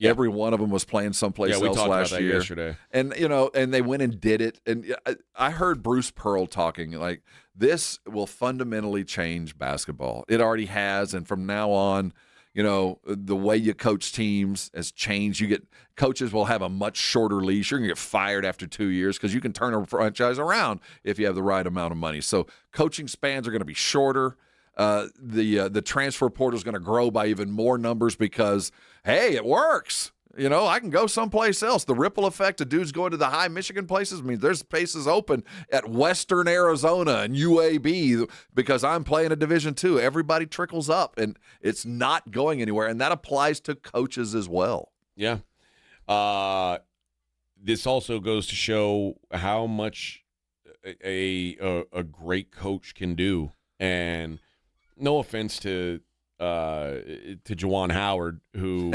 Yep. Every one of them was playing someplace else last year. Yesterday. And and they went and did it. And I heard Bruce Pearl talking like this will fundamentally change basketball. It already has, and from now on, the way you coach teams has changed. Coaches will have a much shorter leash. You're going to get fired after 2 years because you can turn a franchise around if you have the right amount of money. So coaching spans are going to be shorter. The transfer portal is going to grow by even more numbers because, hey, it works. I can go someplace else. The ripple effect of dudes going to the high Michigan places means there's places open at Western Arizona and UAB because I'm playing a Division II. Everybody trickles up, and it's not going anywhere, and that applies to coaches as well. Yeah. This also goes to show how much a great coach can do, and no offense to Juwan Howard, who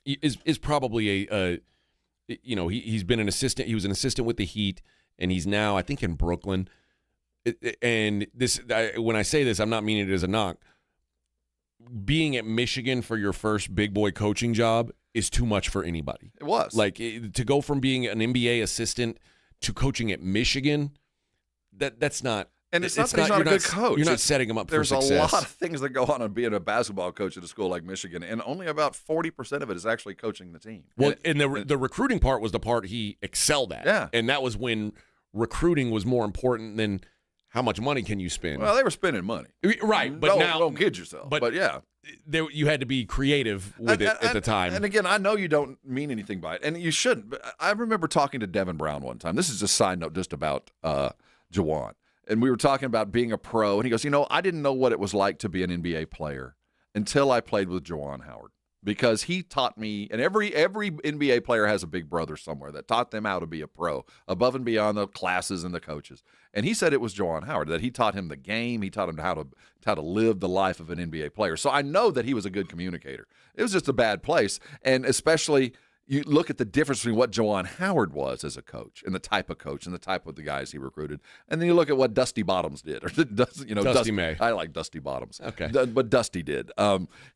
is probably he's been an assistant. He was an assistant with the Heat, and he's now I think in Brooklyn. And when I say this, I'm not meaning it as a knock. Being at Michigan for your first big boy coaching job is too much for anybody. It was to go from being an NBA assistant to coaching at Michigan. That's not. And it's not that he's not a good coach. You're not setting him up for success. There's a lot of things that go on in being a basketball coach at a school like Michigan, and only about 40% of it is actually coaching the team. Well, and the recruiting part was the part he excelled at. Yeah. And that was when recruiting was more important than how much money can you spend. Well, they were spending money. Right. But don't kid yourself. But yeah. you had to be creative with it at the time. And again, I know you don't mean anything by it, and you shouldn't. But I remember talking to Devin Brown one time. This is a side note just about Juwan. And we were talking about being a pro, and he goes, I didn't know what it was like to be an NBA player until I played with Juwan Howard. Because he taught me, and every NBA player has a big brother somewhere that taught them how to be a pro, above and beyond the classes and the coaches. And he said it was Juwan Howard, that he taught him the game, he taught him how to live the life of an NBA player. So I know that he was a good communicator. It was just a bad place, and especially you look at the difference between what Juwan Howard was as a coach and the type of coach and the type of the guys he recruited, and then you look at what Dusty Bottoms did, or Dusty May. I like Dusty Bottoms. Okay, but Dusty did.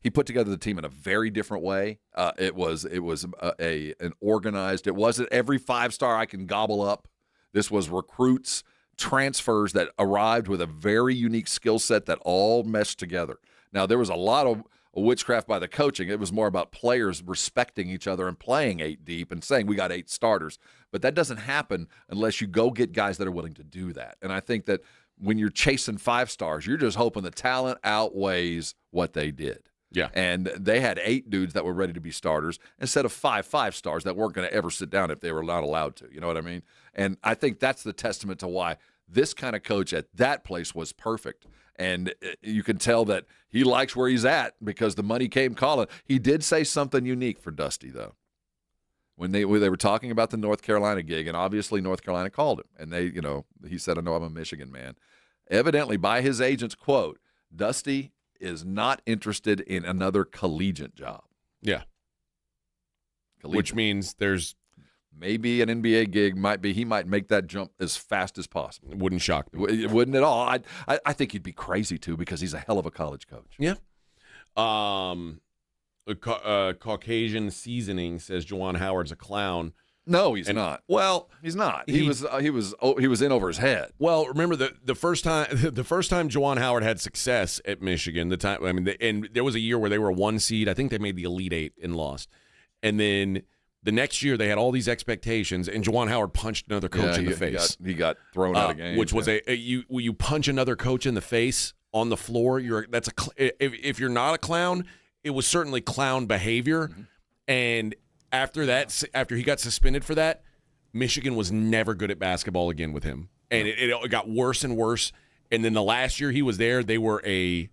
He put together the team in a very different way. It was an organized. It wasn't every 5-star I can gobble up. This was recruits, transfers that arrived with a very unique skill set that all meshed together. Now there was a lot of witchcraft by the coaching. It was more about players respecting each other and playing 8 deep and saying we got 8 starters. But that doesn't happen unless you go get guys that are willing to do that. And I think that when you're chasing 5 stars, you're just hoping the talent outweighs what they did. Yeah. And they had 8 dudes that were ready to be starters instead of 5 stars that weren't going to ever sit down if they were not allowed to. You know what I mean? And I think that's the testament to why this kind of coach at that place was perfect. And you can tell that he likes where he's at because the money came calling. He did say something unique for Dusty, though. When they were talking about the North Carolina gig, and obviously North Carolina called him. And he said, I know I'm a Michigan man. Evidently, by his agent's quote, Dusty is not interested in another collegiate job. Yeah. Which means there's maybe an NBA gig he might make that jump as fast as possible. It wouldn't shock me. It wouldn't at all. I think he'd be crazy too because he's a hell of a college coach. Yeah. Caucasian Seasoning says Juwan Howard's a clown. No, he's not. Well, he's not. He was in over his head. Well, remember the first time Juwan Howard had success at Michigan. And there was a year where they were a 1 seed. I think they made the Elite 8 and lost. And then the next year they had all these expectations, and Juwan Howard punched another coach in the face. He got thrown out of games, which was you punch another coach in the face on the floor. If you're not a clown, it was certainly clown behavior. Mm-hmm. And after he got suspended for that, Michigan was never good at basketball again with him, and it got worse and worse. And then the last year he was there, they were a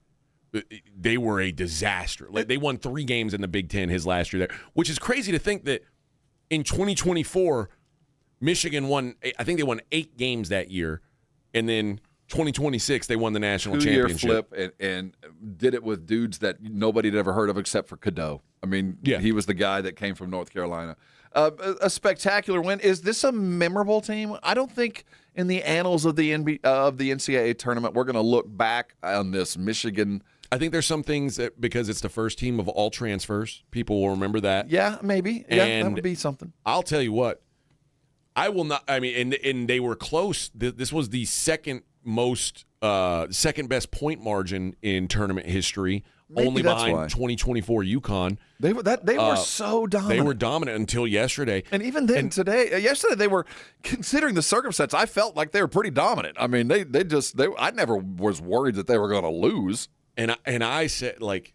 disaster. Like, they won 3 games in the Big Ten his last year there, which is crazy to think that in 2024, Michigan won. I think they won 8 games that year, and then 2026 they won the national championship. Flip and did it with dudes that nobody had ever heard of except for Cadeau. I mean, he was the guy that came from North Carolina. A spectacular win. Is this a memorable team? I don't think in the annals of the NCAA tournament we're going to look back on this Michigan. I think there's some things that because it's the first team of all transfers, people will remember that. Yeah, maybe. Yeah, that would be something. I'll tell you what. I will not. I mean, and they were close. This was the second best point margin in tournament history. Maybe only behind 2024 UConn. They were so dominant. They were dominant until yesterday. And even then, yesterday they were, considering the circumstance, I felt like they were pretty dominant. I mean, I never was worried that they were going to lose. And I said, like,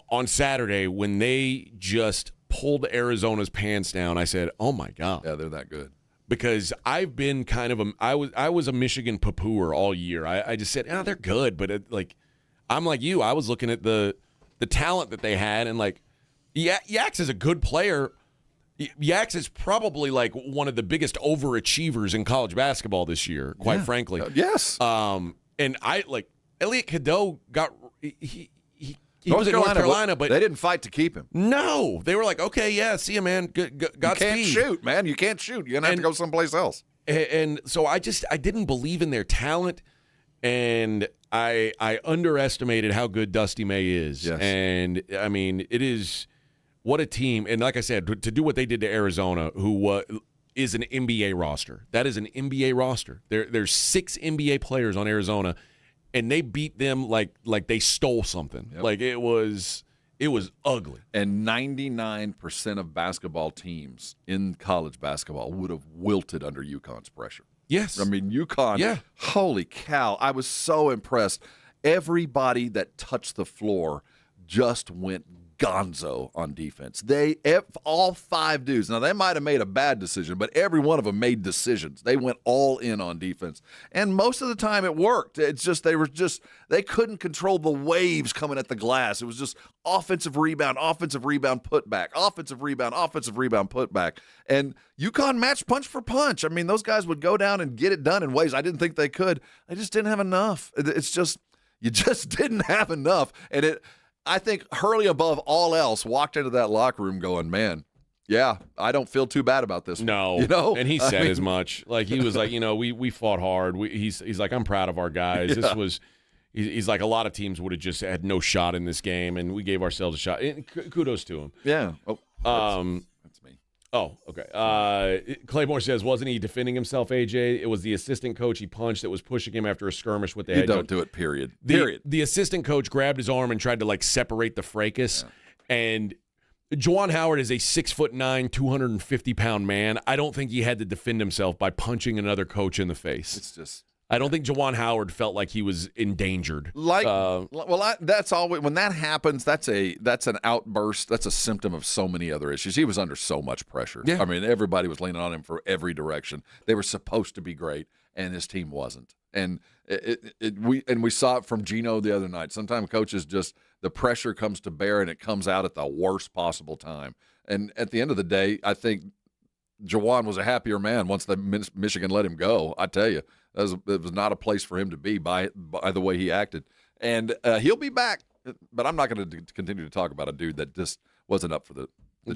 on Saturday when they just pulled Arizona's pants down, I said, "Oh my God, yeah, they're that good." Because I've been kind of I was a Michigan poo-pooer all year. I just said, "Oh, they're good," but I'm like you. I was looking at the talent that they had, and like, Yax is a good player. Yax is probably like one of the biggest overachievers in college basketball this year, quite frankly. Yes. And I like Elliot Cadeau got he was in North Carolina, but they didn't fight to keep him. No, they were like, okay, yeah, see you, man. Godspeed. You can't shoot, man. You can't shoot. You're gonna have to go someplace else. And so I didn't believe in their talent, and I underestimated how good Dusty May is. Yes. And I mean, it is what a team. And like I said, to do what they did to Arizona, who is an NBA roster. That is an NBA roster. There's 6 NBA players on Arizona. And they beat them like they stole something. Yep. Like it was ugly. And 99% of basketball teams in college basketball would have wilted under UConn's pressure. Yes. I mean, UConn, holy cow, I was so impressed. Everybody that touched the floor just went gonzo on defense. All 5 dudes. Now, they might have made a bad decision, but every one of them made decisions. They went all in on defense. And most of the time it worked. It's just they couldn't control the waves coming at the glass. It was just offensive rebound, putback, offensive rebound, putback. And UConn matched punch for punch. I mean, those guys would go down and get it done in ways I didn't think they could. They just didn't have enough. It's just, you just didn't have enough. And I think Hurley, above all else, walked into that locker room going, man, yeah, I don't feel too bad about this. No. You know? And he said as much. Like, he was like, we fought hard. He's like, I'm proud of our guys. Yeah. He's like, a lot of teams would have just had no shot in this game, and we gave ourselves a shot. And kudos to him. Yeah. Oh, that's me. Oh, okay. Claymore says, wasn't he defending himself, AJ? It was the assistant coach he punched that was pushing him after a skirmish with the head coach. You don't do it, period. The assistant coach grabbed his arm and tried to, like, separate the fracas. Yeah. And Juwan Howard is a 6'9", 250-pound man. I don't think he had to defend himself by punching another coach in the face. It's just... I don't think Juwan Howard felt like he was endangered. That's always, when that happens, that's an outburst. That's a symptom of so many other issues. He was under so much pressure. Yeah. I mean, everybody was leaning on him for every direction. They were supposed to be great, and his team wasn't. And we saw it from Gino the other night. Sometimes coaches just, the pressure comes to bear, and it comes out at the worst possible time. And at the end of the day, I think Juwan was a happier man once Michigan let him go. I tell you. It was not a place for him to be by the way he acted. And he'll be back, but I'm not going to continue to talk about a dude that just wasn't up for the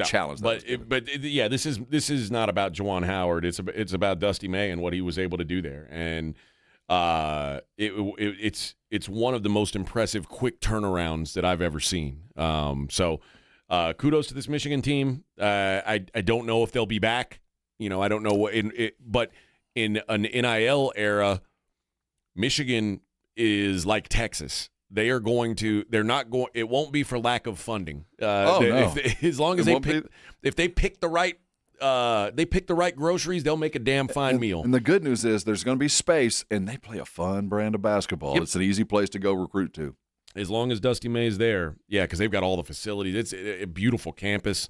challenge. But this is not about Juwan Howard. It's about Dusty May and what he was able to do there. And it's one of the most impressive quick turnarounds that I've ever seen. So kudos to this Michigan team. I don't know if they'll be back. I don't know but in an NIL era, Michigan is like Texas. They're not going. It won't be for lack of funding. No. As long as if they pick the right groceries, they'll make a damn fine meal. And the good news is there's going to be space, and they play a fun brand of basketball. Yep. It's an easy place to go recruit to. As long as Dusty May's there, yeah, because they've got all the facilities. It's a beautiful campus.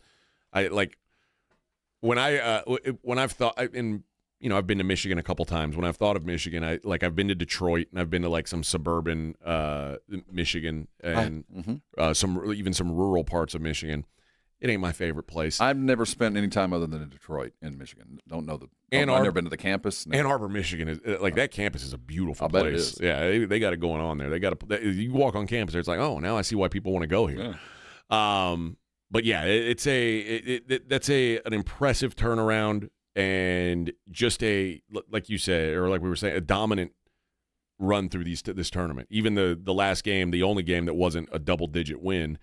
When I've thought I've been to Michigan a couple times. When I've thought of Michigan, I've been to Detroit, and I've been to like some suburban Michigan and some rural parts of Michigan. It ain't my favorite place. I've never spent any time other than in Detroit in Michigan. Don't know I've never been to the campus. Ann Arbor, Michigan is that campus is a beautiful bet place. it is. Yeah, they got it going on there. You walk on campus there, it's like, oh, now I see why people want to go here. Yeah. But yeah, that's an impressive turnaround. And just like you said, or like we were saying, a dominant run through this tournament. Even the last game, the only game that wasn't a double-digit win,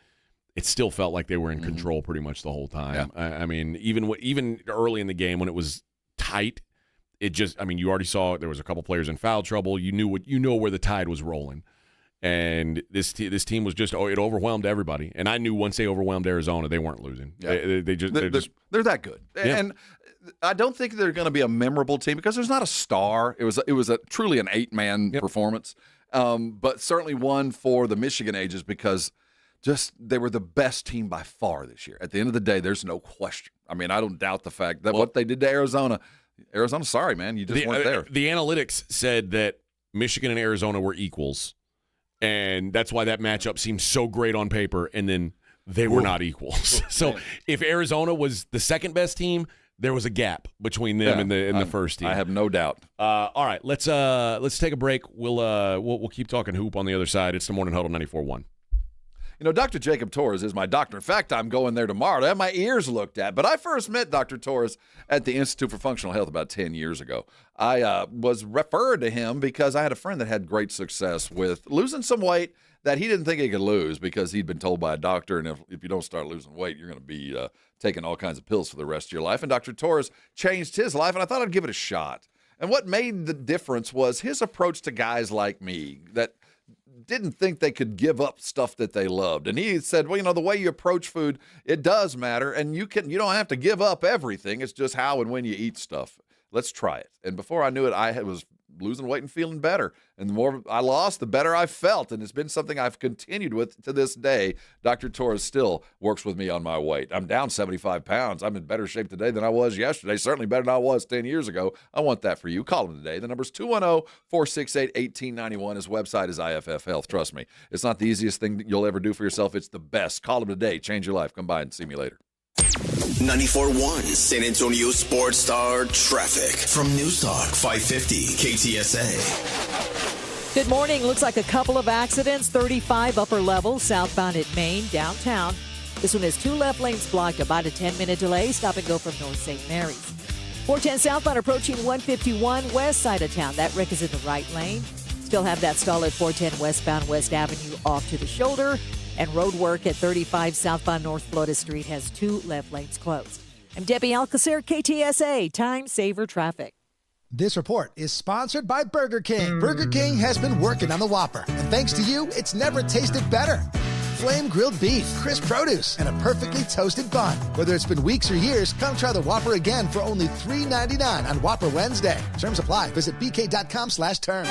it still felt like they were in control pretty much the whole time. Yeah. I mean, even early in the game when it was tight, you already saw there was a couple players in foul trouble. You knew where the tide was rolling. And this team was just it overwhelmed everybody. And I knew once they overwhelmed Arizona, they weren't losing. Yeah. They're that good. Yeah. And I don't think they're going to be a memorable team because there's not a star. It was truly an 8-man performance, but certainly one for the Michigan ages because they were the best team by far this year. At the end of the day, there's no question. I mean, I don't doubt the fact that what they did to Arizona, sorry, man, you just weren't there. The analytics said that Michigan and Arizona were equals, and that's why that matchup seemed so great on paper, and then they were not equals. So if Arizona was the second best team, there was a gap between them and the first team. I have no doubt. All right, let's take a break. We'll keep talking hoop on the other side. It's the Morning Huddle 94.1. Dr. Jacob Torres is my doctor. In fact, I'm going there tomorrow to have my ears looked at. But I first met Dr. Torres at the Institute for Functional Health about 10 years ago. I was referred to him because I had a friend that had great success with losing some weight that he didn't think he could lose because he'd been told by a doctor, and if you don't start losing weight, you're going to be taking all kinds of pills for the rest of your life. And Dr. Torres changed his life, and I thought I'd give it a shot. And what made the difference was his approach to guys like me that didn't think they could give up stuff that they loved. And he said, well, the way you approach food, it does matter, and you don't have to give up everything. It's just how and when you eat stuff. Let's try it. And before I knew it, I was losing weight and feeling better. And the more I lost, the better I felt. And it's been something I've continued with to this day. Dr. Torres still works with me on my weight. I'm down 75 pounds. I'm in better shape today than I was yesterday, certainly better than I was 10 years ago. I want that for you. Call him today. The number's 210-468-1891. His website is IFF Health. Trust me, it's not the easiest thing that you'll ever do for yourself. It's the best. Call him today. Change your life. Come by and see me later. 94.1 San Antonio Sports Star traffic from News Talk 550 KTSA. Good morning. Looks like a couple of accidents. 35 upper level southbound at Main, downtown. This one has 2 left lanes blocked, about a 10-minute delay. Stop and go from North St. Mary's. 410 southbound approaching 151 west side of town. That wreck is in the right lane. Still have that stall at 410 westbound West Avenue off to the shoulder. And road work at 35 southbound North Florida Street has 2 left lanes closed. I'm Debbie Alcacer, KTSA, Time Saver Traffic. This report is sponsored by Burger King. Burger King has been working on the Whopper, and thanks to you, it's never tasted better. Flame grilled beef, crisp produce, and a perfectly toasted bun. Whether it's been weeks or years, come try the Whopper again for only $3.99 on Whopper Wednesday. Terms apply. Visit bk.com/terms.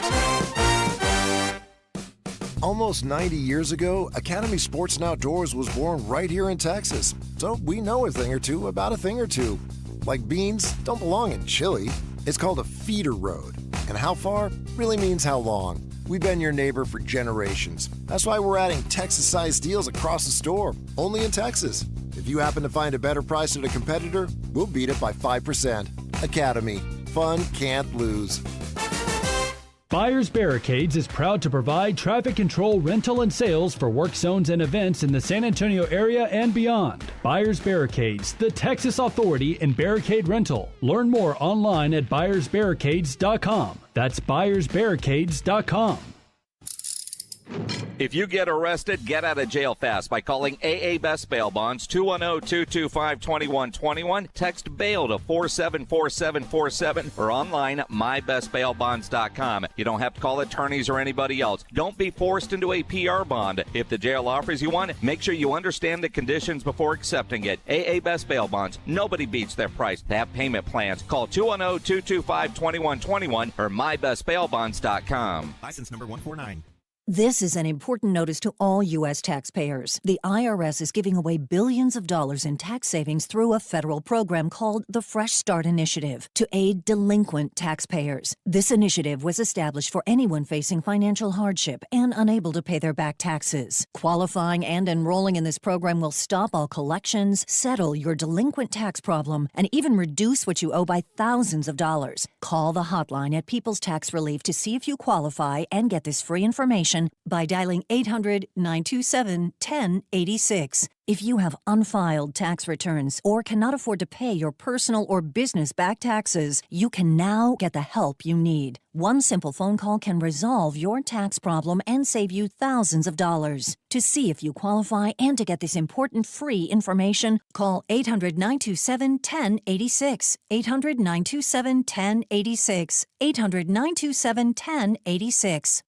Almost 90 years ago, Academy Sports and Outdoors was born right here in Texas. So we know a thing or two about a thing or two. Like beans don't belong in chili. It's called a feeder road. And how far really means how long. We've been your neighbor for generations. That's why we're adding Texas-sized deals across the store, only in Texas. If you happen to find a better price at a competitor, we'll beat it by 5%. Academy. Fun can't lose. Buyers Barricades is proud to provide traffic control, rental, and sales for work zones and events in the San Antonio area and beyond. Buyers Barricades, the Texas authority in barricade rental. Learn more online at buyersbarricades.com. That's buyersbarricades.com. If you get arrested, get out of jail fast by calling AA Best Bail Bonds, 210-225-2121. Text BAIL to 474747 or online at mybestbailbonds.com. You don't have to call attorneys or anybody else. Don't be forced into a PR bond. If the jail offers you one, make sure you understand the conditions before accepting it. AA Best Bail Bonds. Nobody beats their price. They have payment plans. Call 210-225-2121 or mybestbailbonds.com. License number 149. This is an important notice to all U.S. taxpayers. The IRS is giving away billions of dollars in tax savings through a federal program called the Fresh Start Initiative to aid delinquent taxpayers. This initiative was established for anyone facing financial hardship and unable to pay their back taxes. Qualifying and enrolling in this program will stop all collections, settle your delinquent tax problem, and even reduce what you owe by thousands of dollars. Call the hotline at People's Tax Relief to see if you qualify and get this free information by dialing 800-927-1086. If you have unfiled tax returns or cannot afford to pay your personal or business back taxes, you can now get the help you need. One simple phone call can resolve your tax problem and save you thousands of dollars. To see if you qualify and to get this important free information, call 800-927-1086. 800-927-1086. 800-927-1086.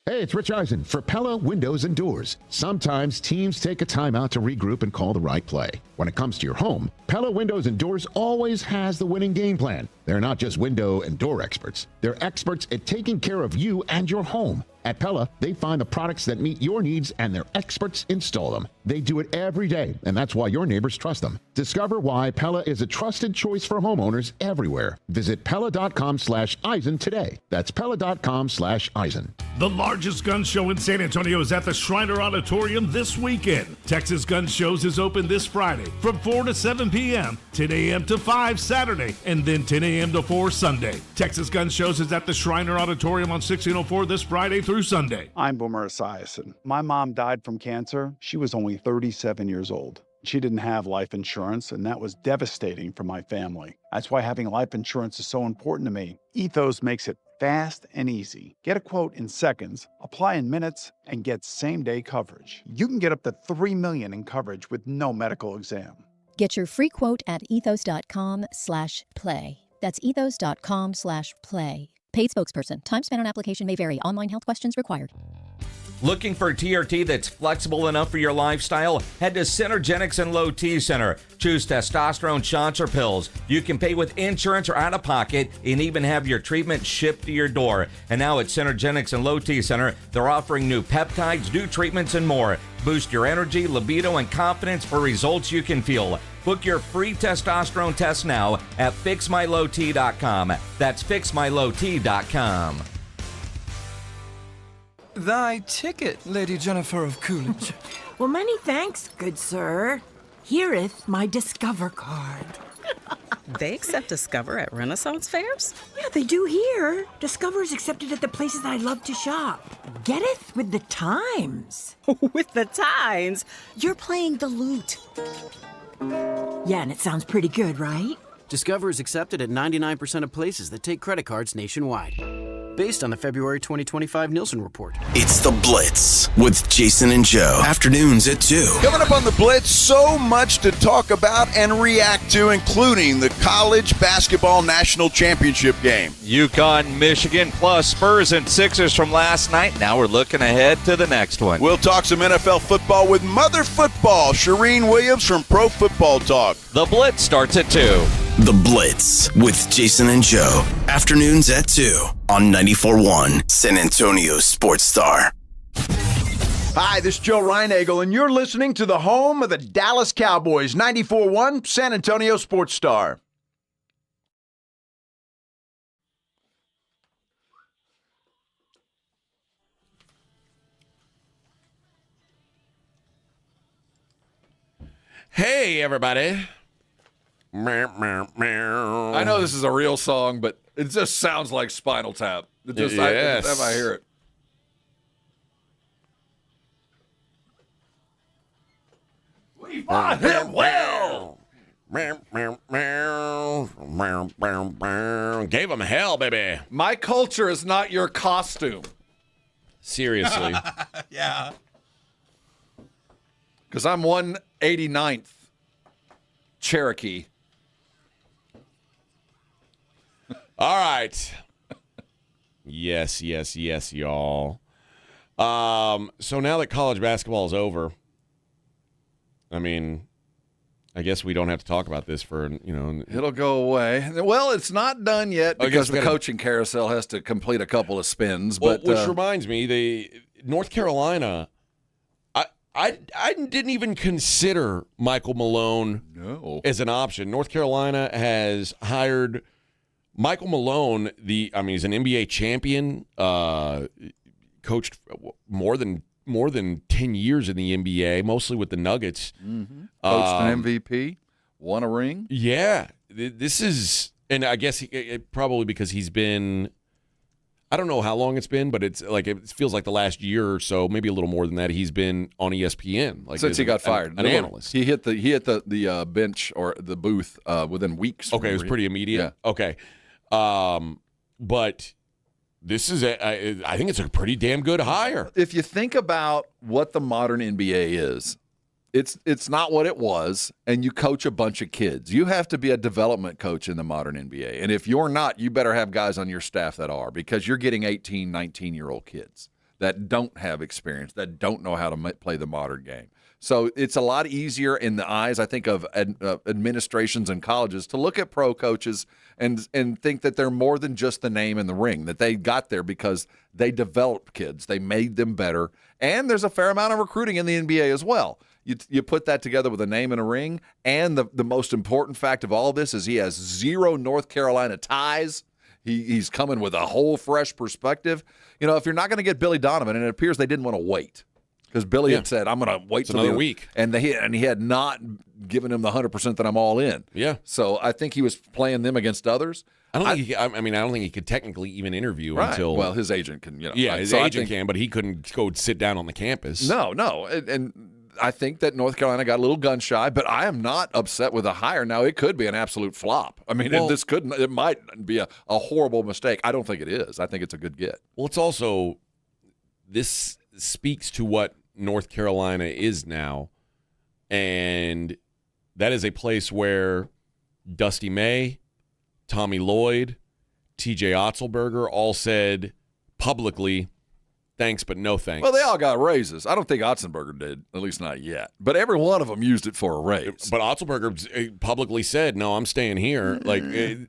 Hey, it's Rich Eisen for Pella Windows and Doors. Sometimes teams take a time out to regroup and call the right play. When it comes to your home, Pella Windows and Doors always has the winning game plan. They're not just window and door experts. They're experts at taking care of you and your home. At Pella, they find the products that meet your needs and their experts install them. They do it every day, and that's why your neighbors trust them. Discover why Pella is a trusted choice for homeowners everywhere. Visit Pella.com/Eisen today. That's Pella.com/Eisen. The largest gun show in San Antonio is at the Shriner Auditorium this weekend. Texas Gun Shows is open this Friday from 4 to 7 p.m., 10 a.m. to 5 Saturday, and then 10 a.m. to 4 Sunday. Texas Gun Shows is at the Shriner Auditorium on 1604 this Friday through Sunday. I'm Boomer Esiason. My mom died from cancer. She was only 37 years old. She didn't have life insurance, and that was devastating for my family. That's why having life insurance is so important to me. Ethos makes it fast and easy. Get a quote in seconds, apply in minutes, and get same-day coverage. You can get up to $3 million in coverage with no medical exam. Get your free quote at ethos.com/play. That's ethos.com/play. Paid spokesperson. Time spent on application may vary. Online health questions required. Looking for TRT that's flexible enough for your lifestyle? Head to Synergenics and Low T Center. Choose testosterone shots or pills. You can pay with insurance or out of pocket and even have your treatment shipped to your door. And now at Synergenics and Low T Center, they're offering new peptides, new treatments, and more. Boost your energy, libido, and confidence for results you can feel. Book your free testosterone test now at fixmylowt.com. That's fixmylowt.com. Thy ticket, Lady Jennifer of Coolidge. Well, many thanks, good sir. Here'th my Discover card. They accept Discover at Renaissance fairs? Yeah, they do here. Discover is accepted at the places I love to shop. Getteth with the times. With the times? You're playing the lute. Yeah, and it sounds pretty good, right? Discover is accepted at 99% of places that take credit cards nationwide. Based on the February 2025 Nielsen report. It's The Blitz with Jason and Joe. Afternoons at 2. Coming up on The Blitz, so much to talk about and react to, including the college basketball national championship game. UConn, Michigan, plus Spurs and Sixers from last night. Now we're looking ahead to the next one. We'll talk some NFL football with Mother Football, Shireen Williams from Pro Football Talk. The Blitz starts at 2. The Blitz with Jason and Joe. Afternoons at 2 on 94.1 San Antonio Sports Star. Hi, this is Joe Reinagel, and you're listening to the home of the Dallas Cowboys, 94.1 San Antonio Sports Star. Hey, everybody. I know this is a real song, but it just sounds like Spinal Tap. It just, yes. every time I hear it. We fought him well. Gave him hell, baby. My culture is not your costume. Seriously. Yeah. Because I'm 189th Cherokee. All right. Yes, y'all. So now that college basketball is over, I mean, I guess we don't have to talk about this for, It'll go away. Well, it's not done yet because the coaching carousel has to complete a couple of spins. Well, But which reminds me, the North Carolina, I didn't even consider Michael Malone as an option. North Carolina has hired Michael Malone, he's an NBA champion, coached more than 10 years in the NBA, mostly with the Nuggets. Mm-hmm. Coached an MVP, won a ring. Yeah, this is, and I guess probably because he's been, I don't know how long it's been, but it's like it feels like the last year or so, maybe a little more than that. He's been on ESPN since he got fired. An analyst. He hit the bench or the booth within weeks. Okay, it was pretty immediate. Yeah. Okay. But this is I think it's a pretty damn good hire. If you think about what the modern NBA is, it's not what it was, and you coach a bunch of kids. You have to be a development coach in the modern NBA. And if you're not, you better have guys on your staff that are, because you're getting 18, 19-year-old kids that don't have experience, that don't know how to play the modern game. So it's a lot easier in the eyes, I think, of administrations and colleges to look at pro coaches and think that they're more than just the name and the ring, that they got there because they developed kids. They made them better. And there's a fair amount of recruiting in the NBA as well. You put that together with a name and a ring, and the most important fact of all this is he has 0 North Carolina ties. He's coming with a whole fresh perspective. If you're not going to get Billy Donovan, and it appears they didn't want to wait, because Billy had said, I'm going to wait another week. And he had not given him the 100% that I'm all in. Yeah. So I think he was playing them against others. I don't think he could technically even interview until. Well, his agent can, Yeah, his agent can, but he couldn't go sit down on the campus. No. And I think that North Carolina got a little gun shy, but I am not upset with the hire. Now, it could be an absolute flop. I mean, it might be a horrible mistake. I don't think it is. I think it's a good get. Well, it's also, this speaks to what North Carolina is now, and that is a place where Dusty May, Tommy Lloyd, TJ Otzelberger all said publicly thanks, but no thanks. Well, they all got raises. I don't think Otzenberger did, at least not yet. But every one of them used it for a raise. But Otzenberger publicly said, "No, I'm staying here." I'm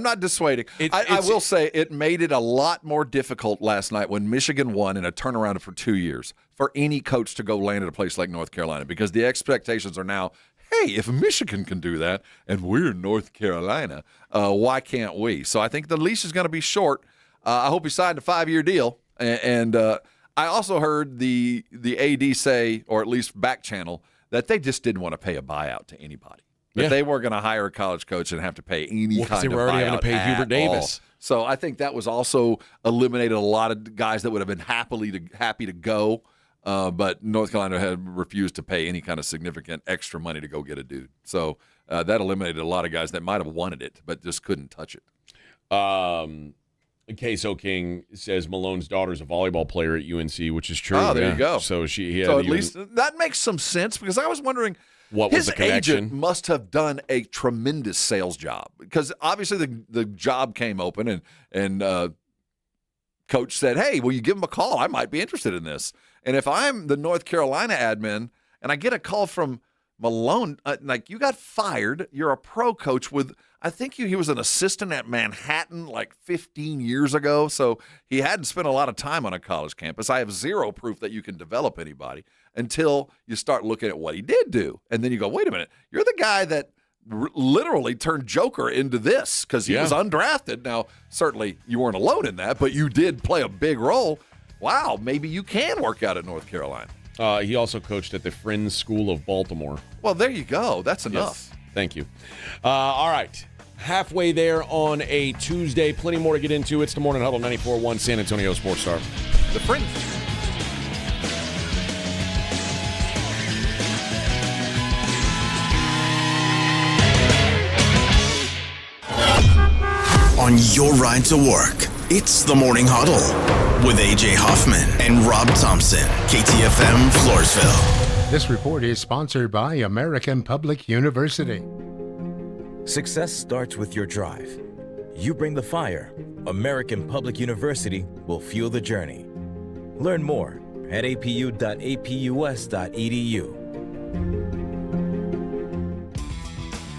not dissuading. I will say it made it a lot more difficult last night when Michigan won in a turnaround for 2 years for any coach to go land at a place like North Carolina, because the expectations are now, hey, if Michigan can do that and we're North Carolina, why can't we? So I think the leash is going to be short. I hope he signed a 5-year deal. And I also heard the AD say, or at least back channel, that they just didn't want to pay a buyout to anybody. That they weren't going to hire a college coach and have to pay any kind of buyout. They were already having to pay Hubert Davis. So I think that was also eliminated a lot of guys that would have been happy to go. But North Carolina had refused to pay any kind of significant extra money to go get a dude. So that eliminated a lot of guys that might have wanted it but just couldn't touch it. Queso King says Malone's daughter's a volleyball player at UNC, which is true. Oh, there you go. So at least that makes some sense, because I was wondering what was the connection. Agent must have done a tremendous sales job, because obviously the job came open and coach said, "Hey, will you give him a call? I might be interested in this." And if I'm the North Carolina admin and I get a call from Malone, like, you got fired, you're a pro coach with, I think he was an assistant at Manhattan like 15 years ago, so he hadn't spent a lot of time on a college campus. I have zero proof that you can develop anybody until you start looking at what he did do. And then you go, wait a minute, you're the guy that literally turned Joker into this because he was undrafted. Now, certainly you weren't alone in that, but you did play a big role. Wow, maybe you can work out at North Carolina. He also coached at the Friends School of Baltimore. Well, there you go. That's enough. Yes. Thank you. All right. Halfway there on a Tuesday. Plenty more to get into. It's the Morning Huddle, 94.1 San Antonio Sports Star. The Friends. On your ride to work, it's the Morning Huddle with A.J. Hoffman and Rob Thompson, KTFM Floresville. This report is sponsored by American Public University. Success starts with your drive. You bring the fire. American Public University will fuel the journey. Learn more at apu.apus.edu.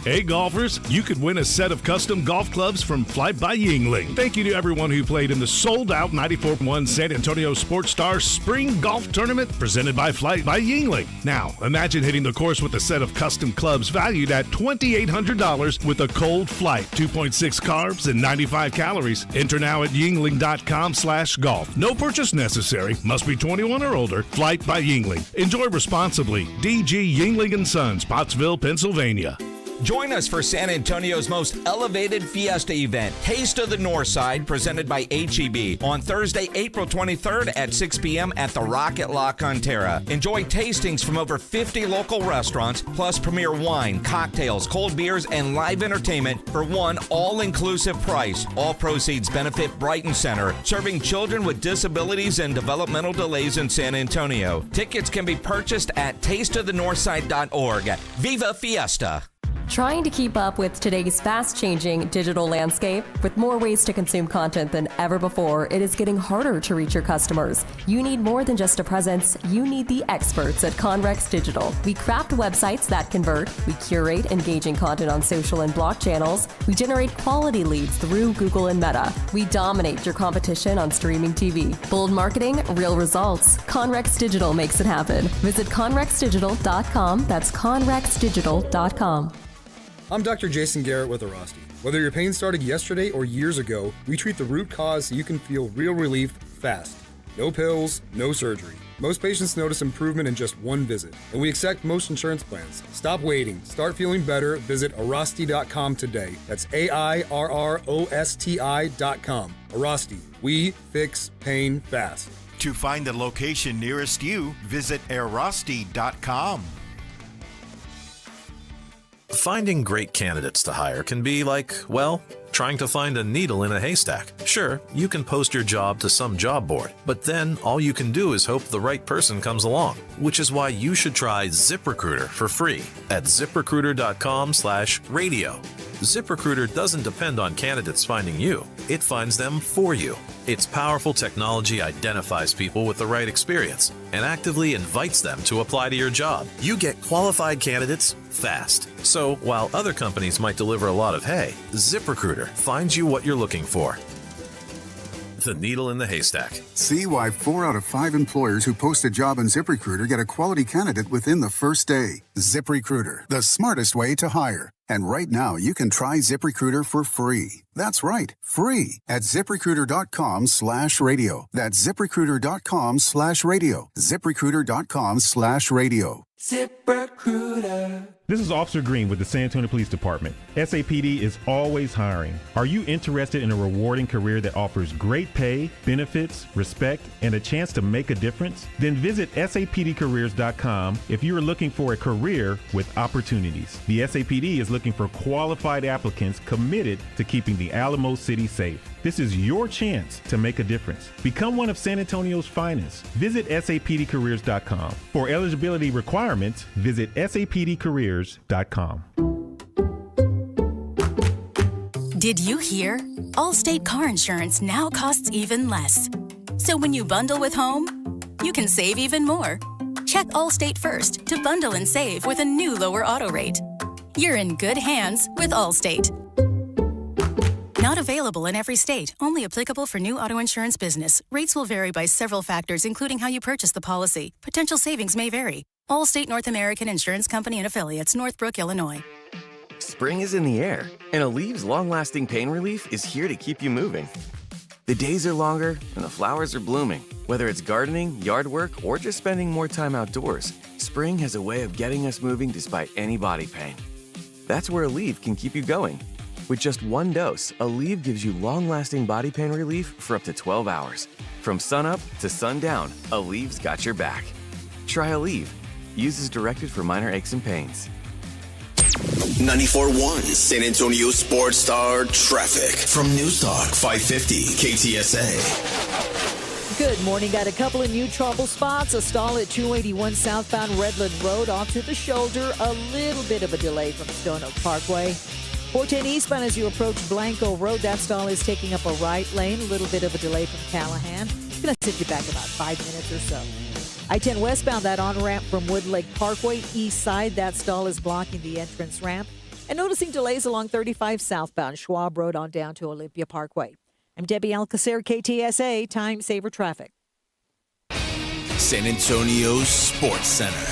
Hey golfers, you could win a set of custom golf clubs from Flight by Yingling. Thank you to everyone who played in the sold-out 94.1 San Antonio Sports Star Spring Golf Tournament presented by Flight by Yingling. Now, imagine hitting the course with a set of custom clubs valued at $2,800 with a cold flight, 2.6 carbs and 95 calories. Enter now at yingling.com/golf. No purchase necessary. Must be 21 or older. Flight by Yingling. Enjoy responsibly. DG Yingling & Sons, Pottsville, Pennsylvania. Join us for San Antonio's most elevated Fiesta event, Taste of the Northside, presented by H-E-B, on Thursday, April 23rd at 6 p.m. at the Rocket La Cantera. Enjoy tastings from over 50 local restaurants, plus premier wine, cocktails, cold beers, and live entertainment for one all-inclusive price. All proceeds benefit Brighton Center, serving children with disabilities and developmental delays in San Antonio. Tickets can be purchased at tasteofthenorthside.org. Viva Fiesta! Trying to keep up with today's fast-changing digital landscape? With more ways to consume content than ever before, it is getting harder to reach your customers. You need more than just a presence. You need the experts at Conrex Digital. We craft websites that convert. We curate engaging content on social and block channels. We generate quality leads through Google and Meta. We dominate your competition on streaming TV. Bold marketing, real results. Conrex Digital makes it happen. Visit conrexdigital.com. That's conrexdigital.com. I'm Dr. Jason Garrett with Arasti. Whether your pain started yesterday or years ago, we treat the root cause so you can feel real relief fast. No pills, no surgery. Most patients notice improvement in just one visit, and we accept most insurance plans. Stop waiting. Start feeling better. Visit Arasti.com today. That's AIRROSTI.com. Arasti. We fix pain fast. To find the location nearest you, visit Arasti.com. Finding great candidates to hire can be like, well, trying to find a needle in a haystack. Sure, you can post your job to some job board, but then all you can do is hope the right person comes along, which is why you should try ZipRecruiter for free at ziprecruiter.com/radio. ZipRecruiter doesn't depend on candidates finding you. It finds them for you. Its powerful technology identifies people with the right experience and actively invites them to apply to your job. You get qualified candidates fast. So while other companies might deliver a lot of hay, ZipRecruiter finds you what you're looking for. The needle in the haystack. See why 4 out of 5 employers who post a job on ZipRecruiter get a quality candidate within the first day. ZipRecruiter, the smartest way to hire. And right now, you can try ZipRecruiter for free. That's right, free at ZipRecruiter.com/radio. That's ZipRecruiter.com/radio. ZipRecruiter.com/radio. ZipRecruiter. This is Officer Green with the San Antonio Police Department. SAPD is always hiring. Are you interested in a rewarding career that offers great pay, benefits, respect, and a chance to make a difference? Then visit sapdcareers.com if you are looking for a career with opportunities. The SAPD is looking for qualified applicants committed to keeping the Alamo City safe. This is your chance to make a difference. Become one of San Antonio's finest. Visit sapdcareers.com. For eligibility requirements, visit sapdcareers.com. Did you hear? Allstate car insurance now costs even less. So when you bundle with home, you can save even more. Check Allstate first to bundle and save with a new lower auto rate. You're in good hands with Allstate. Not available in every state. Only applicable for new auto insurance business. Rates will vary by several factors, including how you purchase the policy. Potential savings may vary. Allstate North American Insurance Company and Affiliates, Northbrook, Illinois. Spring is in the air, and Alev's long-lasting pain relief is here to keep you moving. The days are longer, and the flowers are blooming. Whether it's gardening, yard work, or just spending more time outdoors, spring has a way of getting us moving despite any body pain. That's where Aleve can keep you going. With just one dose, Aleve gives you long-lasting body pain relief for up to 12 hours. From sunup to sundown, Aleve's got your back. Try Aleve. Use as directed for minor aches and pains. 94.1 San Antonio Sports Star Traffic from News Talk 550 KTSA. Good morning. Got a couple of new trouble spots. A stall at 281 southbound Redland Road off to the shoulder. A little bit of a delay from Stone Oak Parkway. 410 eastbound as you approach Blanco Road. That stall is taking up a right lane. A little bit of a delay from Callahan. It's going to set you back about 5 minutes or so. I-10 westbound, that on-ramp from Woodlake Parkway east side. That stall is blocking the entrance ramp. And noticing delays along 35 southbound Schwab Road on down to Olympia Parkway. I'm Debbie Alcacer, KTSA, Time Saver Traffic. San Antonio Sports Center.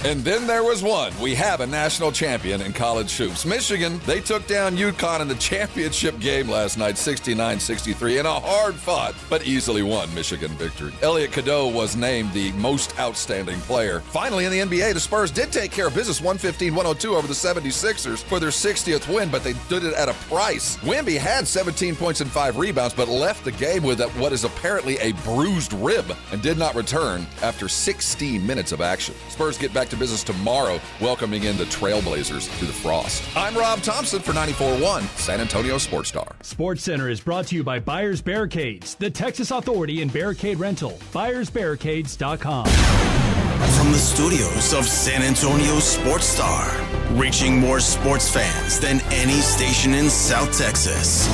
And then there was one. We have a national champion in college hoops. Michigan, they took down UConn in the championship game last night, 69-63, in a hard-fought but easily won Michigan victory. Elliot Cadeau was named the most outstanding player. Finally, in the NBA, the Spurs did take care of business 115-102 over the 76ers for their 60th win, but they did it at a price. Wemby had 17 points and 5 rebounds, but left the game with what is apparently a bruised rib and did not return after 16 minutes of action. Spurs get back to business tomorrow, welcoming in the Trailblazers to the Frost. I'm Rob Thompson for 94.1 San Antonio Sports Star. Sports Center is brought to you by Buyers Barricades, the Texas authority in barricade rental. BuyersBarricades.com. From the studios of San Antonio Sports Star, reaching more sports fans than any station in South Texas.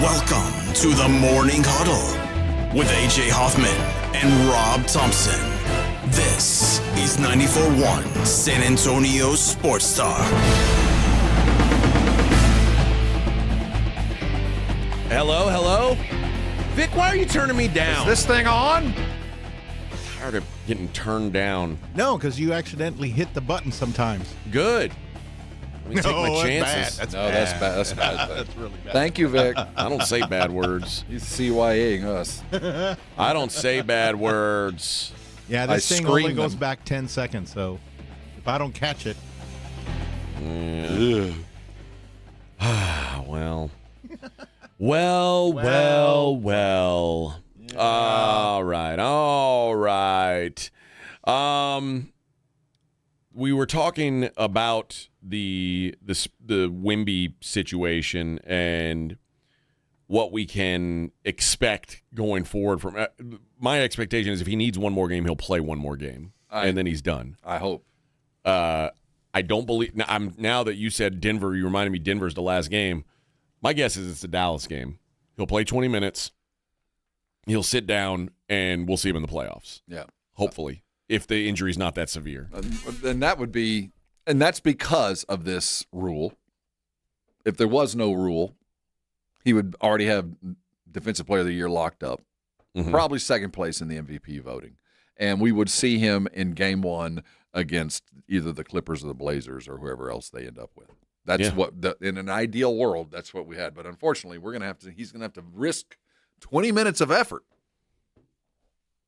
Welcome to the Morning Huddle with AJ Hoffman and Rob Thompson. This is 94.1 San Antonio Sports Star. Hello, hello? Vic, why are you turning me down? Is this thing on? I'm tired of getting turned down. No, because you accidentally hit the button sometimes. Good. Let me take my chances. That's bad. That's bad. That's really bad. Thank you, Vic. I don't say bad words. He's CYAing us. I don't say bad words. Yeah, this thing only goes back 10 seconds, so if I don't catch it. Well. Well. Yeah. All right. We were talking about the Wemby situation and what we can expect going forward from. My expectation is if he needs one more game, he'll play one more game, and then he's done. I hope. I don't believe. Now that you said Denver, you reminded me Denver's the last game. My guess is it's the Dallas game. He'll play 20 minutes. He'll sit down, and we'll see him in the playoffs. Yeah. Hopefully, if the injury's not that severe. And that's because of this rule. If there was no rule, he would already have Defensive Player of the Year locked up. Probably second place in the MVP voting. And we would see him in Game 1 against either the Clippers or the Blazers or whoever else they end up with. That's what in an ideal world, that's what we had. But unfortunately, he's gonna have to risk 20 minutes of effort.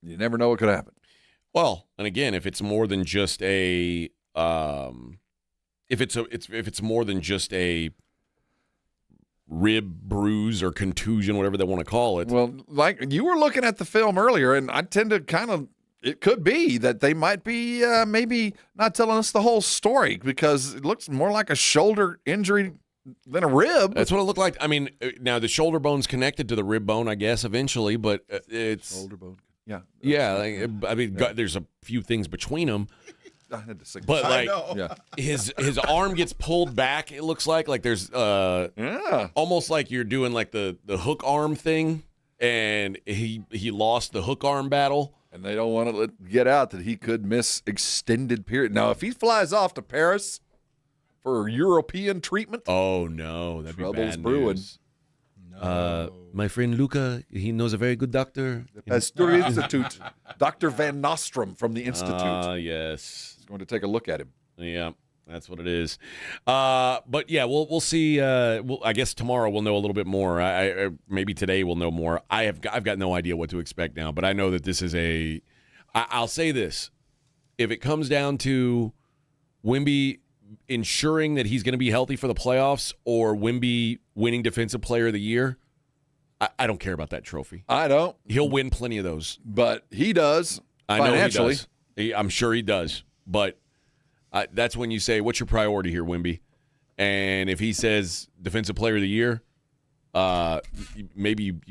You never know what could happen. Well, and again, if it's more than just a if it's more than just a rib bruise or contusion, whatever they want to call it. Well, like you were looking at the film earlier, and I tend to it could be that they might be maybe not telling us the whole story because it looks more like a shoulder injury than a rib. That's what it looked like. I mean, now the shoulder bone's connected to the rib bone, I guess, eventually, but it's shoulder bone. Yeah. Yeah. There's a few things between them. I had to sing. But his arm gets pulled back. It looks like there's almost like you're doing like the hook arm thing, and he lost the hook arm battle. And they don't want to get out that he could miss extended period. Now, if he flies off to Paris for European treatment, oh no, that'd be trouble's bad brewing. news. My friend Luca, he knows a very good doctor. The Pasteur Institute, Dr. Van Nostrum from the Institute. Yes, he's going to take a look at him. Yeah, that's what it is. But yeah, we'll see. I guess tomorrow we'll know a little bit more. Maybe today we'll know more. I've got no idea what to expect now, but I know that this is I'll say this: if it comes down to Wemby ensuring that he's going to be healthy for the playoffs, or Wemby winning Defensive Player of the Year, I don't care about that trophy. I don't. He'll win plenty of those, but he does. I know financially. he does. I'm sure he does, but. That's when you say, what's your priority here, Wemby? And if he says Defensive Player of the Year, maybe you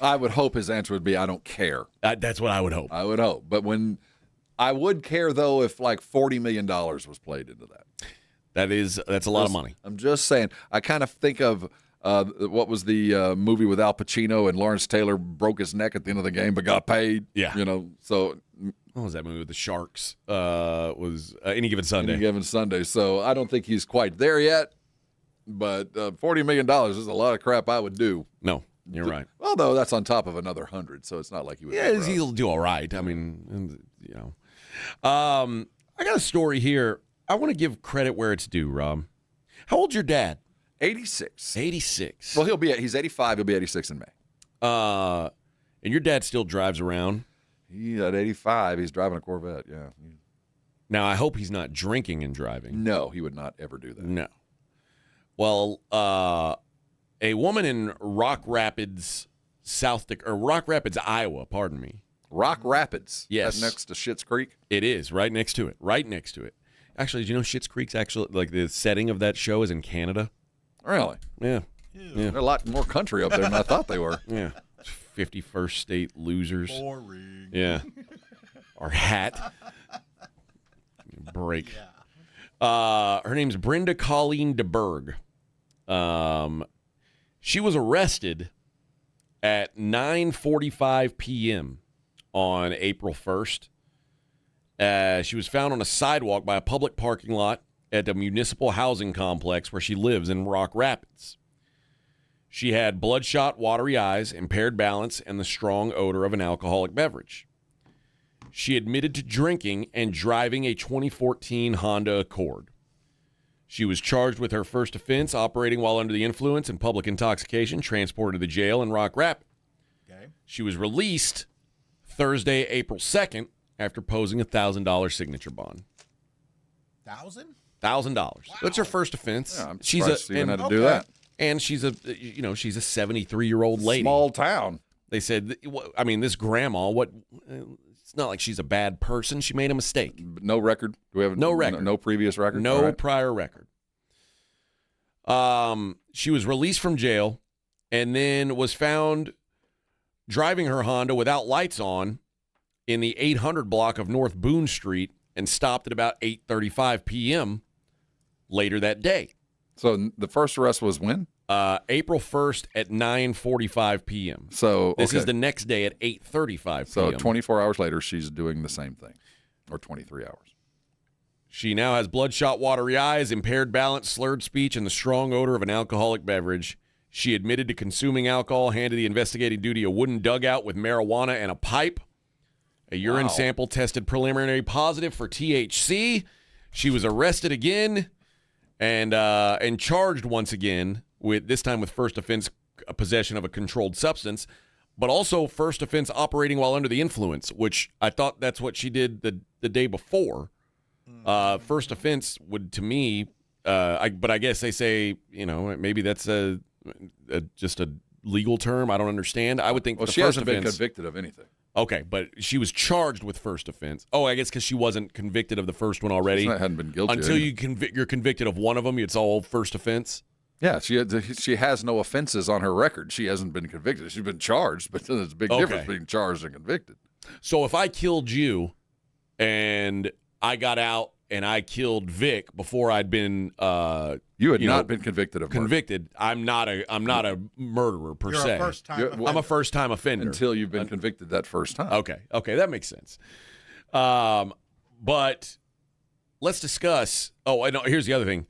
I would hope his answer would be, I don't care. That's what I would hope. I would hope. But I would care, though, if like $40 million was played into that. That's a lot of money. I'm just saying. I kind of think of what was the movie with Al Pacino and Lawrence Taylor broke his neck at the end of the game but got paid? Yeah. So what was that movie with the Sharks? Was Any Given Sunday. Any Given Sunday. So I don't think he's quite there yet, but $40 million is a lot of crap I would do. No, you're right. Although that's on top of another 100, so it's not like he would. Yeah, he'll do all right. I mean, I got a story here. I want to give credit where it's due, Rob. How old's your dad? 86. 86. Well, he's 85. He'll be 86 in May. And your dad still drives around? He's at 85. He's driving a Corvette, yeah. Now, I hope he's not drinking and driving. No, he would not ever do that. No. Well, a woman in Rock Rapids, Iowa, pardon me. Rock Rapids? Yes. That's next to Schitt's Creek? It is, right next to it. Right next to it. Actually, did you know Schitt's Creek's actually, like, the setting of that show is in Canada? Really? Yeah. They're a lot more country up there than I thought they were. Yeah. 51st state losers. Boring. Yeah. Our hat. Break. Yeah. Her name's Brenda Colleen DeBerg. She was arrested at 9:45 p.m. on April 1st. She was found on a sidewalk by a public parking lot at the municipal housing complex where she lives in Rock Rapids. She had bloodshot, watery eyes, impaired balance, and the strong odor of an alcoholic beverage. She admitted to drinking and driving a 2014 Honda Accord. She was charged with her first offense, operating while under the influence and public intoxication, transported to the jail in Rock Rapids. Okay. She was released Thursday, April 2nd, after posing a $1,000 signature bond. $1,000? Wow. That's her first offense. Yeah, I'm surprised she even had to do that. And she's a 73-year-old lady. Small town. They said, I mean, this grandma, it's not like she's a bad person. She made a mistake. No record? Do we have no record? No previous record? No prior record. She was released from jail and then was found driving her Honda without lights on in the 800 block of North Boone Street and stopped at about 8:35 p.m. later that day. So the first arrest was when? April 1st at 9:45 p.m. So this is the next day at 8:35 p.m. So 24 hours later, she's doing the same thing, or 23 hours. She now has bloodshot, watery eyes, impaired balance, slurred speech, and the strong odor of an alcoholic beverage. She admitted to consuming alcohol, handed the investigating duty a wooden dugout with marijuana and a pipe. A urine sample tested preliminary positive for THC. She was arrested again and charged once again, with this time with first offense possession of a controlled substance, but also first offense operating while under the influence, which I thought that's what she did the day before. First offense would, to me, but I guess they say, maybe that's just a legal term. I don't understand. I would think she hasn't been convicted of anything. Okay, but she was charged with first offense. Oh, I guess because she wasn't convicted of the first one already. She hadn't been guilty. Until you're convicted of one of them, it's all first offense. Yeah, she has no offenses on her record. She hasn't been convicted. She's been charged, but there's a big difference between charged and convicted. So if I killed you and I got out and I killed Vic before I'd been you had not been convicted of murder. I'm not a murderer per You're se. a first-time I'm a first-time offender until you've been convicted that first time. Okay, that makes sense. But let's discuss. Oh, I know. Here's the other thing.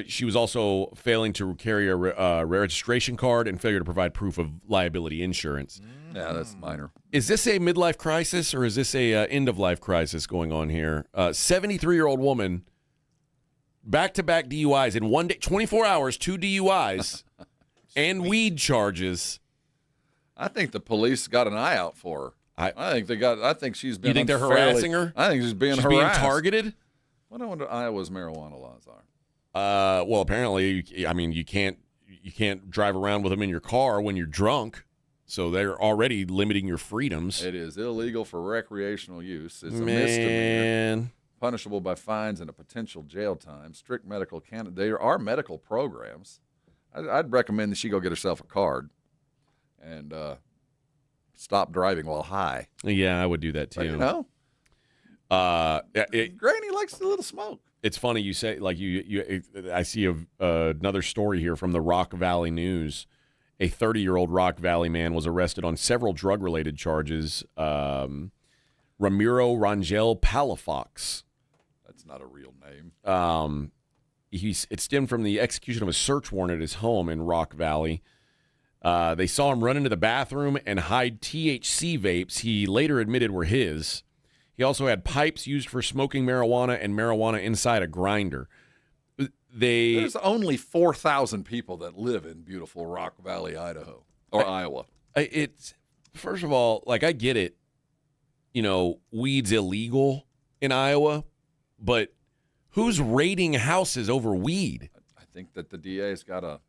She was also failing to carry a registration card and failure to provide proof of liability insurance. Yeah, that's minor. Is this a midlife crisis or is this a end-of-life crisis going on here? 73-year-old woman, back-to-back DUIs in one day, 24 hours, 2 DUIs, and weed charges. I think the police got an eye out for her. I think she's been. You think they're harassing her? I think she's being harassed. Being targeted? What I wonder Iowa's marijuana laws are. Well, apparently, you can't drive around with them in your car when you're drunk, so they're already limiting your freedoms. It is illegal for recreational use. It's a misdemeanor, punishable by fines and a potential jail time. Strict medical there are medical programs. I'd recommend that she go get herself a card and stop driving while high. Yeah, I would do that too. Granny likes a little smoke. It's funny you say, like I see another story here from the Rock Valley News. A 30-year-old Rock Valley man was arrested on several drug-related charges. Ramiro Rangel Palafox. That's not a real name. It stemmed from the execution of a search warrant at his home in Rock Valley. They saw him run into the bathroom and hide THC vapes he later admitted were his. He also had pipes used for smoking marijuana and marijuana inside a grinder. There's only 4,000 people that live in beautiful Rock Valley, Idaho, or Iowa. It's first of all, like, I get it. Weed's illegal in Iowa, but who's raiding houses over weed? I think that the DA's got a.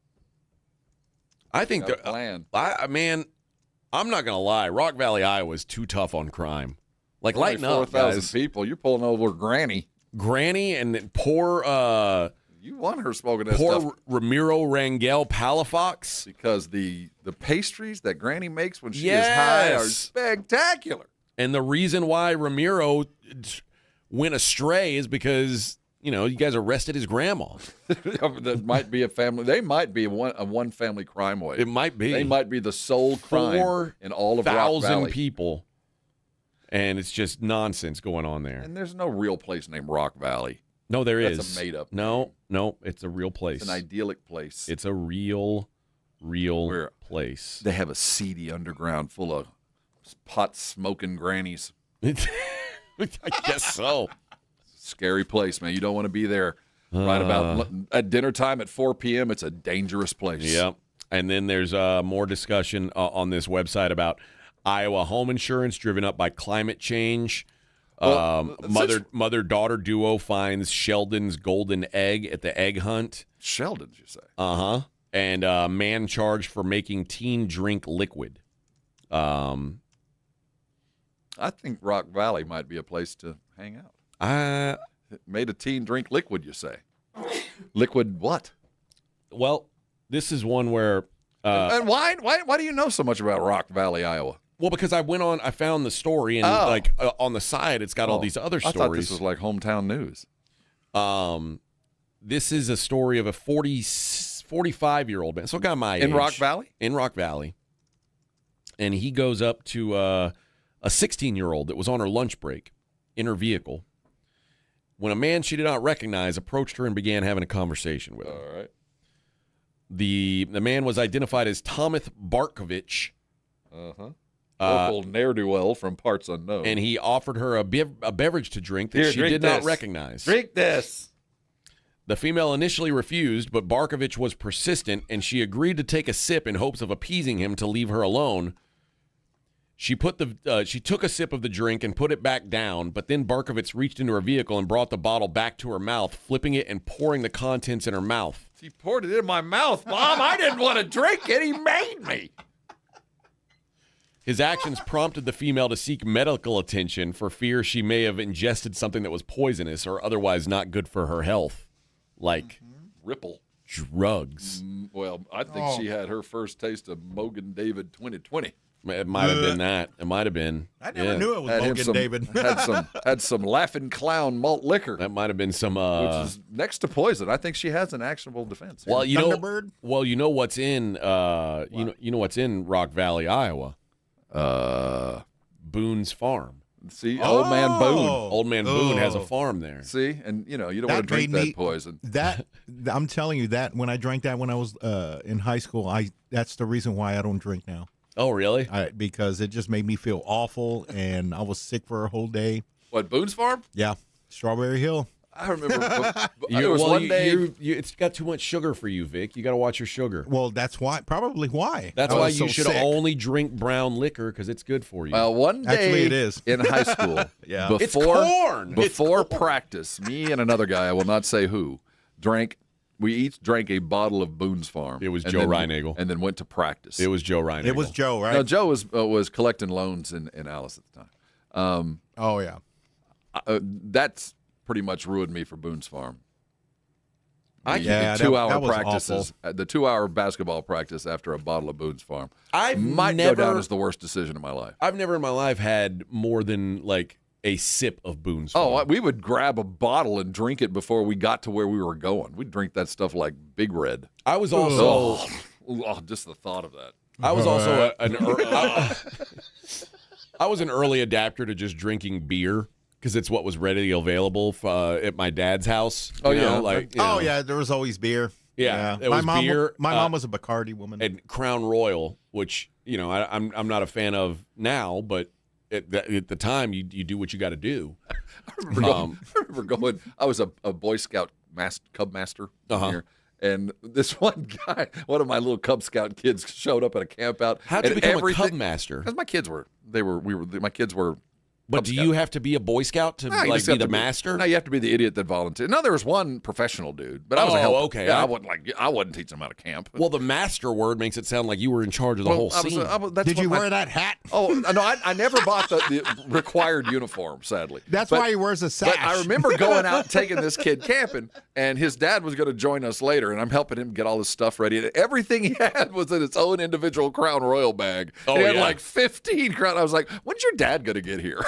I think got a plan. I'm not gonna lie. Rock Valley, Iowa is too tough on crime. Like, lighten up, 4,000 people. You're pulling over Granny. And then poor. You want her smoking that poor stuff. Ramiro Rangel Palafox. Because the pastries that Granny makes when she is high are spectacular. And the reason why Ramiro went astray is because, you guys arrested his grandma. That might be a family. They might be a one family crime wave. It might be. They might be the sole crime in all of Rock Valley. 4,000 people. And it's just nonsense going on there. And there's no real place named Rock Valley. No, there is. That's a made-up No, it's a real place. It's an idyllic place. It's a real place. They have a seedy underground full of pot-smoking grannies. I guess so. Scary place, man. You don't want to be there right about at dinner time at 4 p.m. It's a dangerous place. Yep. And then there's more discussion on this website about Iowa home insurance driven up by climate change. Mother-daughter duo finds Sheldon's golden egg at the egg hunt. Sheldon's, you say? Uh-huh. And man charged for making teen drink liquid. I think Rock Valley might be a place to hang out. Made a teen drink liquid, you say? Liquid what? Well, this is one where... and why do you know so much about Rock Valley, Iowa? Well, because I found the story, and on the side, it's got all these other stories. I thought this was like hometown news. This is a story of a 45-year-old man, so a guy my age. In Rock Valley? In Rock Valley. And he goes up to a 16-year-old that was on her lunch break in her vehicle when a man she did not recognize approached her and began having a conversation with her. All right. The man was identified as Thomas Barkovich. Local ne'er-do-well from parts unknown. And he offered her a beverage to drink that she did not recognize. Drink this. The female initially refused, but Barkovich was persistent, and she agreed to take a sip in hopes of appeasing him to leave her alone. She took a sip of the drink and put it back down, but then Barkovich reached into her vehicle and brought the bottle back to her mouth, flipping it and pouring the contents in her mouth. He poured it in my mouth, Mom. I didn't want to drink it. He made me. His actions prompted the female to seek medical attention for fear she may have ingested something that was poisonous or otherwise not good for her health, like Ripple. Drugs. Well, I think she had her first taste of Mogan David 2020. It might have been that. It might have been. I never knew it was Mogan David. had some Laughing Clown malt liquor. That might have been some. Which is next to poison. I think she has an actionable defense. Well, you know what's in. You know what's in Rock Valley, Iowa. Boone's Farm. See, Old Man Boone. Old Man Boone has a farm there. See, and you don't want to drink that poison. I'm telling you that when I drank that when I was in high school, that's the reason why I don't drink now. Oh, really? Because it just made me feel awful, and I was sick for a whole day. What, Boone's Farm? Yeah, Strawberry Hill. I remember. One day. It's got too much sugar for you, Vic. You got to watch your sugar. Well, that's why. Probably why. That's why you should only drink brown liquor because it's good for you. Well, one day actually, it is. In high school. Yeah, it's corn. Before practice, me and another guy, I will not say who, drank. We each drank a bottle of Boone's Farm. It was Joe Reinagel. And then went to practice. It was Joe Reinagel. It was Joe, right? No, Joe was collecting loans in Alice at the time. Oh, yeah. That's pretty much ruined me for Boone's Farm. Yeah, the 2-hour was practices, the 2-hour basketball practice after a bottle of Boone's Farm. I might go down as the worst decision of my life. I've never in my life had more than like a sip of Boone's Farm. Oh, we would grab a bottle and drink it before we got to where we were going. We'd drink that stuff like Big Red. I was also just the thought of that. I was also I was an early adapter to just drinking beer because it's what was readily available at my dad's house. Yeah, there was always beer. Yeah. It was beer. My mom was a Bacardi woman. And Crown Royal, which I'm not a fan of now, but at the time you do what you got to do. I remember going. I was a Boy Scout Cub Master here. And this one guy, one of my little Cub Scout kids, showed up at a camp out. How'd you become a Cub Master? Because my kids were. But do you have to be a Boy Scout to be the master? No, you have to be the idiot that volunteered. No, there was one professional dude, but I was a helper. Okay. Yeah, I wasn't teaching them how to camp. Well, the master word makes it sound like you were in charge of the whole scene. Did you wear that hat? Oh no, I never bought the required uniform. Sadly, that's why he wears a sash. But I remember going out and taking this kid camping, and his dad was going to join us later, and I'm helping him get all this stuff ready. And everything he had was in its own individual Crown Royal bag. Oh, he had like 15 Crown. I was like, when's your dad going to get here?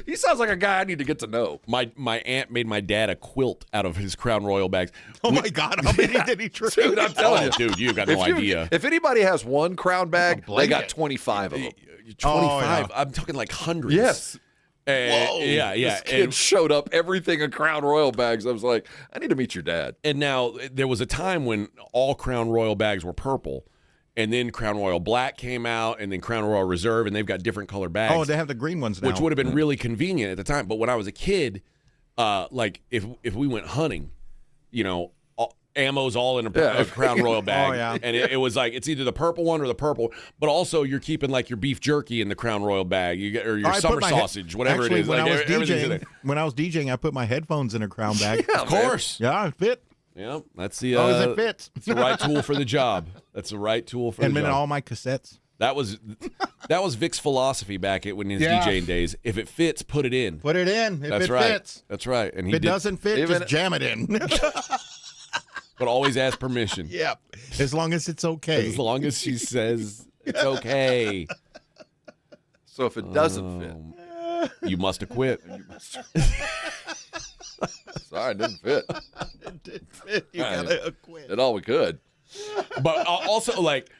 He sounds like a guy I need to get to know. My aunt made my dad a quilt out of his Crown Royal bags. Oh my God, how many did he drink? Dude, I'm telling you. Dude, you got no idea. If anybody has one Crown bag, they got 25 of them. 25? Oh, yeah. I'm talking like hundreds. Yes. Whoa. Yeah. This kid showed up, everything in Crown Royal bags. I was like, I need to meet your dad. And now there was a time when all Crown Royal bags were purple. And then Crown Royal Black came out, and then Crown Royal Reserve, and they've got different colored bags. Oh, they have the green ones now. Which would have been really convenient at the time. But when I was a kid, like if we went hunting, ammo's all in a Crown Royal bag. Oh, yeah. And it was like, it's either the purple one or the purple, but also you're keeping like your beef jerky in the Crown Royal bag, or your summer sausage, whatever it is. When Like, when I was DJing, I put my headphones in a Crown bag. Yeah, of course. Yeah, it fit. Yeah, that's the it fits. It's the right tool for the job. That's the right tool for the job. And then all my cassettes. That was Vic's philosophy back when in his DJing days. If it fits, put it in. Put it in. If it fits. That's right. And if it doesn't fit, just jam it in. But always ask permission. Yep. As long as it's okay. As long as she says it's okay. So if it doesn't fit, you must have quit. Sorry, it didn't fit. It didn't fit. You gotta quit. Did all we could. But also, like,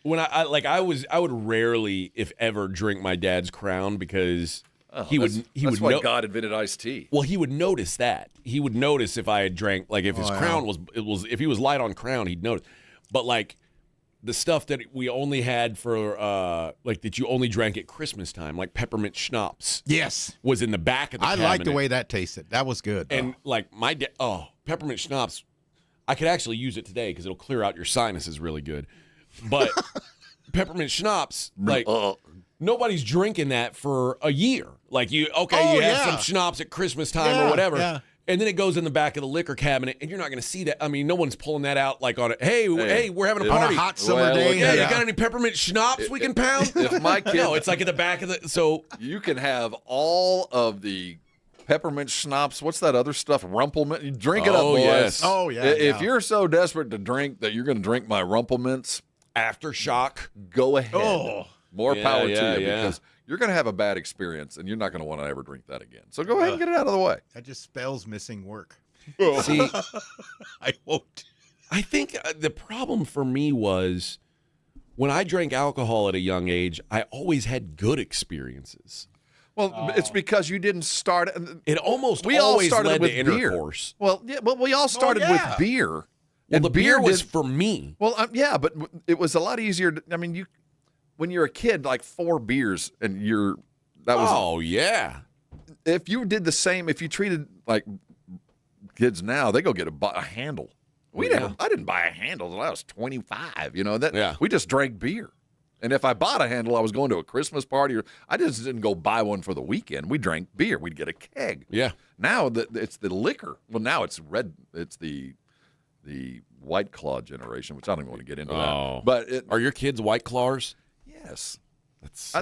when I would rarely, if ever, drink my dad's Crown because that's why God invented iced tea. Well, he would notice that. He would notice if I had drank, like, if his Crown was if he was light on Crown, he'd notice. But like the stuff that we only had for like that you only drank at Christmas time, like peppermint schnapps. Yes, was in the back of the cabinet. I like the way that tasted. That was good. And like my dad, peppermint schnapps, I could actually use it today because it'll clear out your sinuses really good. But peppermint schnapps, like nobody's drinking that for a year. Like you have some schnapps at Christmas time or whatever. Yeah. And then it goes in the back of the liquor cabinet, and you're not going to see that. I mean, no one's pulling that out like on a, hey, we're having a party. On a hot summer day. Yeah, you got any peppermint schnapps we can pound? If my kid, no, it's like at the back of the, so. You can have all of the peppermint schnapps. What's that other stuff? Rumplemint. You drink it up, boys. Yes. Oh, yeah. If you're so desperate to drink that you're going to drink my Rumplemints, Aftershock, go ahead. More power to you because you're going to have a bad experience, and you're not going to want to ever drink that again. So go ahead and get it out of the way. That just spells missing work. See, I won't. I think the problem for me was when I drank alcohol at a young age, I always had good experiences. Well, it's because you didn't start. It almost we all always started led with to beer. intercourse. Well, yeah, but we all started with beer. Well, and the beer was for me. Well, yeah, but it was a lot easier. I mean, when you're a kid, like 4 beers, and that was. Oh yeah. If you did the same, if you treated like kids now, they go get a handle. I didn't buy a handle until I was 25. You know we just drank beer. And if I bought a handle, I was going to a Christmas party. Or I just didn't go buy one for the weekend. We drank beer. We'd get a keg. Yeah. Now it's the liquor. Well, now it's red. It's the White Claw generation, which I don't even want to get into that. But are your kids White Claws? Yes.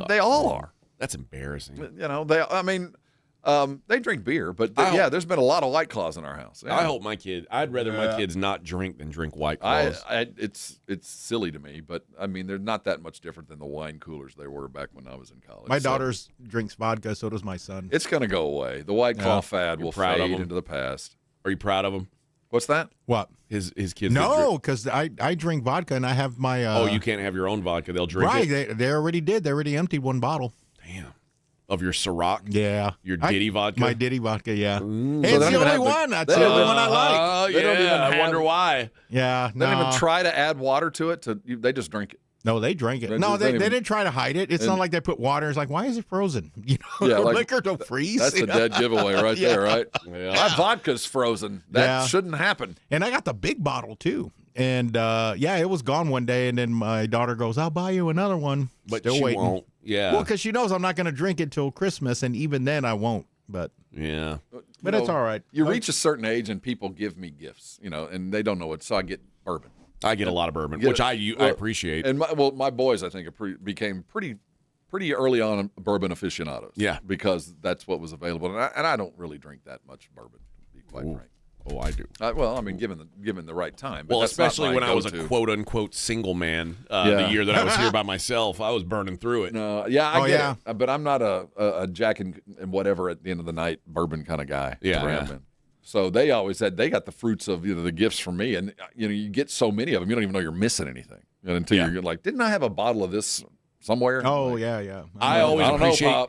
They all are. That's embarrassing. You know, they drink beer, but there's been a lot of White Claws in our house. Yeah. I hope I'd rather my kids not drink than drink White Claws. It's silly to me, but I mean, they're not that much different than the wine coolers they were back when I was in college. My daughter drinks vodka, so does my son. It's going to go away. The White Claw fad will fade into the past. Are you proud of him? What's that? What? His kids? No, because I drink vodka and I have my. You can't have your own vodka. They'll drink it. Right. They already did. They already emptied one bottle. Damn. Of your Ciroc? Yeah. Your Ditty vodka? My Ditty vodka, yeah. Hey, it's the only one. That's the only one I like. I wonder why. Yeah. They don't even try to add water to it. They just drink it. No, they drank it. They didn't try to hide it. It's not like they put water. It's like, why is it frozen? Liquor don't freeze. That's a dead giveaway right there, right? Yeah. My vodka's frozen. That shouldn't happen. And I got the big bottle, too. And, it was gone one day. And then my daughter goes, I'll buy you another one. But still she waiting. Won't. Yeah. Well, because she knows I'm not going to drink it till Christmas. And even then, I won't. But yeah. But it's all right. You reach a certain age and people give me gifts, and they don't know it. So I get bourbon. I get a lot of bourbon, which I appreciate. And my boys, I think, became pretty early on bourbon aficionados. Yeah, because that's what was available, and I don't really drink that much bourbon, to be quite frank. Oh, I do. Given the right time. Well, especially when I was a quote unquote single man, the year that I was here by myself, I was burning through it. No, I get it, but I'm not a Jack and whatever at the end of the night bourbon kind of guy. Yeah. So they always said they got the fruits of the gifts from me, and you get so many of them, you don't even know you're missing anything until you're like, didn't I have a bottle of this somewhere? Oh yeah. I always appreciate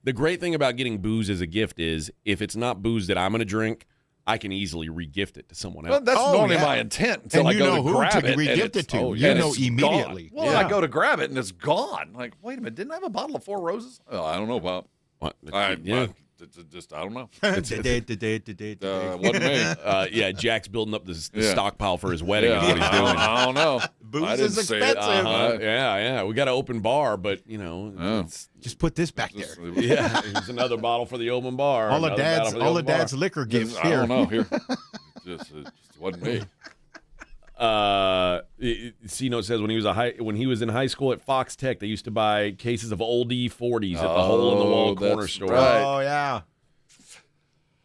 the great thing about getting booze as a gift is if it's not booze that I'm going to drink, I can easily re-gift it to someone else. Well, that's normally my intent until I go to grab it. Re-gift it to. You know immediately. Well, I go to grab it and it's gone. Like, wait a minute, didn't I have a bottle of Four Roses? Oh, I don't know, Pop. What? I don't know. Wasn't me. Jack's building up the stockpile for his wedding. Is what he's doing. I don't know. Booze is expensive. Yeah. We got an open bar, but just put this back there. Yeah, here's another bottle for the open bar. All the dad's liquor gifts here. I don't know. Here, it just wasn't me. It says when he was in high school at Fox Tech, they used to buy cases of Old E40s at the hole in the wall corner store. Right. Oh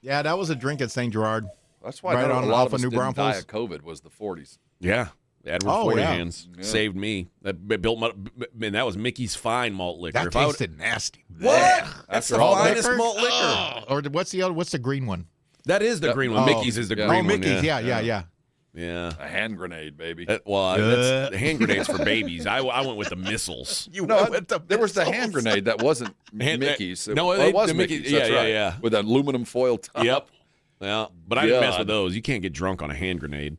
yeah, that was a drink at St. Gerard. That's why right on a lot of us New didn't die Braunfels. of COVID was the 40s. Yeah, Edward 40 Hands saved me. That built my, man, that was Mickey's Fine malt liquor. That tasted nasty. What? That's the all finest liquor? malt liquor. Oh, or what's the other? What's the green one? That is the green one. Mickey's is the green one. Mickey's. Yeah. A hand grenade, baby. That's, the hand grenades for babies. I went with the missiles. There was the hand grenade that wasn't Mickey's. No, it was Mickey's. Mickey's. That's right. Yeah. With an aluminum foil top. Yep. Yeah, but I didn't mess with those. You can't get drunk on a hand grenade.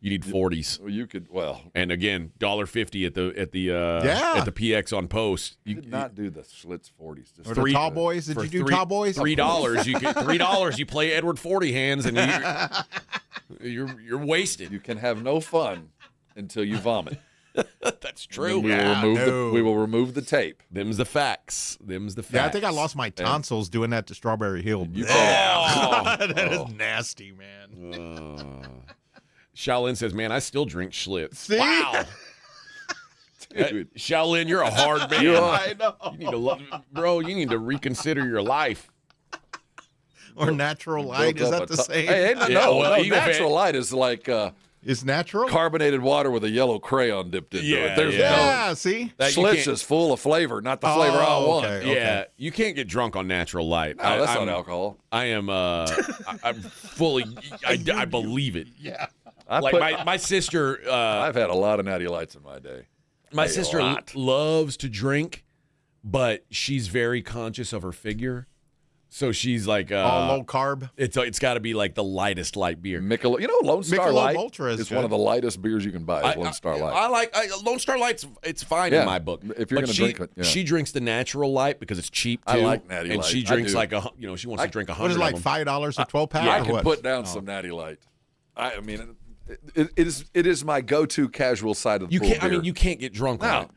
You need 40s. Well, you could. Well, and again, $1.50 at the PX on post. You did not do the Schlitz 40s. Or the tall boys? Did you do tall boys? $3. You get $3. You play Edward 40 Hands, and you're wasted. You can have no fun until you vomit. That's true. We will remove the tape. Them's the facts. Them's the facts. Yeah, I think I lost my tonsils doing that to Strawberry Hill. That is nasty, man. Shaolin says, man, I still drink Schlitz. See? Wow. Dude. Shaolin, you're a hard man. I know. You need to reconsider your life. Or Natural Light, is that the same? Hey, Natural Light is like is natural carbonated water with a yellow crayon dipped into it. There's see? Schlitz is full of flavor, not the flavor I want. Okay. Yeah, you can't get drunk on Natural Light. No, that's not alcohol. I am I'm fully I believe it. Yeah. My sister I've had a lot of Natty Lights in my day. My sister loves to drink, but she's very conscious of her figure. So she's like low carb. It's got to be like the lightest light beer. Michelob, Lone Star Michelob Light Ultra is one of the lightest beers you can buy. Lone Star Light. I like Lone Star Light's. It's fine in my book. If you're going to drink it, she drinks the Natural Light because it's cheap too. I like Natty and Light. she drinks she wants to drink 100. What is it, like $5 a 12-pack? I can put down some Natty Light. I mean, it is my go-to casual side of the pool beer. I mean, you can't get drunk on it.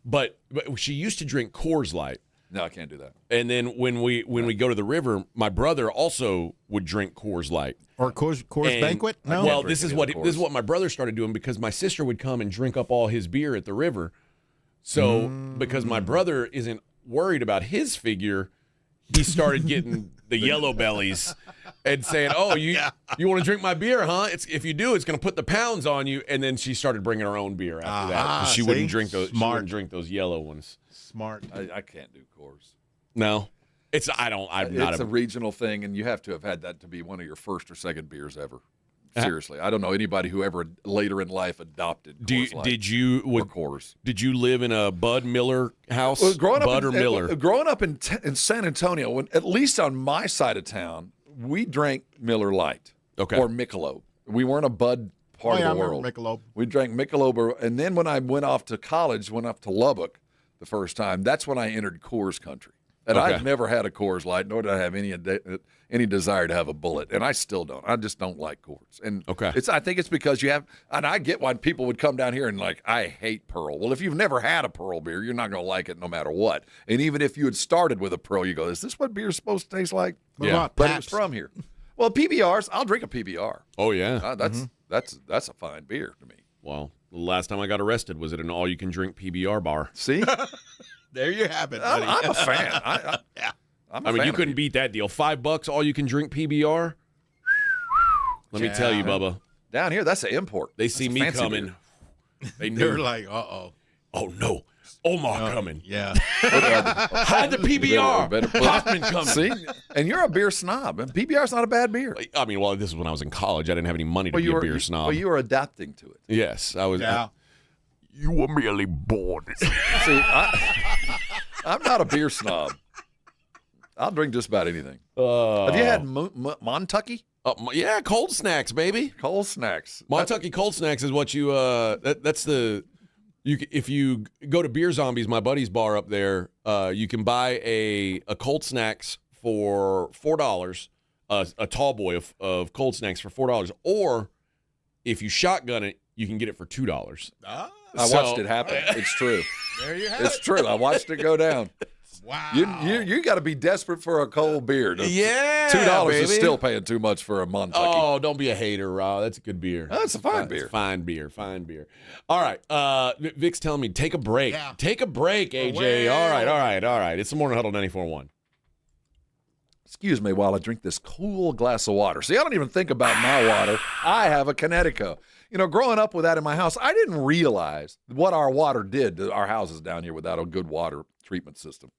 But she used to drink Coors Light. No, I can't do that. And then when we go to the river, my brother also would drink Coors Light or Coors Banquet. No, well, this is what my brother started doing because my sister would come and drink up all his beer at the river. So because my brother isn't worried about his figure, he started getting the yellow bellies and saying, "Oh, you want to drink my beer, huh? If you do, it's going to put the pounds on you." And then she started bringing her own beer after that. She wouldn't drink those. She wouldn't drink those yellow ones. Smart. I can't do Coors. No, it's a regional thing, and you have to have had that to be one of your first or second beers ever. Seriously, I don't know anybody who ever later in life adopted Coors Light. Coors? Did you live in a Bud Miller house? Well, Miller? Growing up in San Antonio, at least on my side of town, we drank Miller Lite or Michelob. We weren't a Bud part of the world. Michelob. We drank Michelob, and then when I went off to college, went up to Lubbock the first time, that's when I entered Coors country. And I've never had a Coors Light, nor did I have any desire to have a Bullet, and I still don't. I just don't like Coors. And I think it's because you have, and I get why people would come down here and like, I hate Pearl. Well, if you've never had a Pearl beer, you're not going to like it no matter what. And even if you had started with a Pearl, you go, is this what beer's supposed to taste like? But it's from here. Well, PBRs, I'll drink a PBR. Oh yeah, that's a fine beer to me. Well, the last time I got arrested was at an all-you-can-drink PBR bar. See. There you have it, buddy. I'm a fan. I mean, you couldn't beat that deal. $5, all you can drink PBR. Let me tell you, Bubba. Down here, that's an import. They see me coming. They're like, uh-oh. Oh, no. Omar coming. Yeah. Hide the PBR. Hoffman coming. See? And you're a beer snob. And PBR's not a bad beer. I mean, well, this is when I was in college. I didn't have any money to be a beer snob. Well, you were adapting to it. Yes, I was. Yeah. You were merely bored. See, I'm not a beer snob. I'll drink just about anything. Have you had Montucky? Yeah, cold snacks, baby. Cold snacks. Montucky cold snacks is what you. That's the. If you go to Beer Zombies, my buddy's bar up there, you can buy a cold snacks for $4, a tall boy of cold snacks for $4, or if you shotgun it, you can get it for $2. I watched it happen. It's true. There you have It's true. I watched it go down. Wow. You got to be desperate for a cold beer. Yeah, $2 is still paying too much for a Montucky. Oh, don't be a hater, Rob. That's a good beer. That's a fine beer. Fine beer. All right. Vic's telling me take a break. Yeah. Take a break, AJ. All right. It's the Morning Huddle 94.1. Excuse me while I drink this cool glass of water. See, I don't even think about my water. I have a Connecticut. You know, growing up with that in my house, I didn't realize what our water did to our houses down here without a good water treatment system.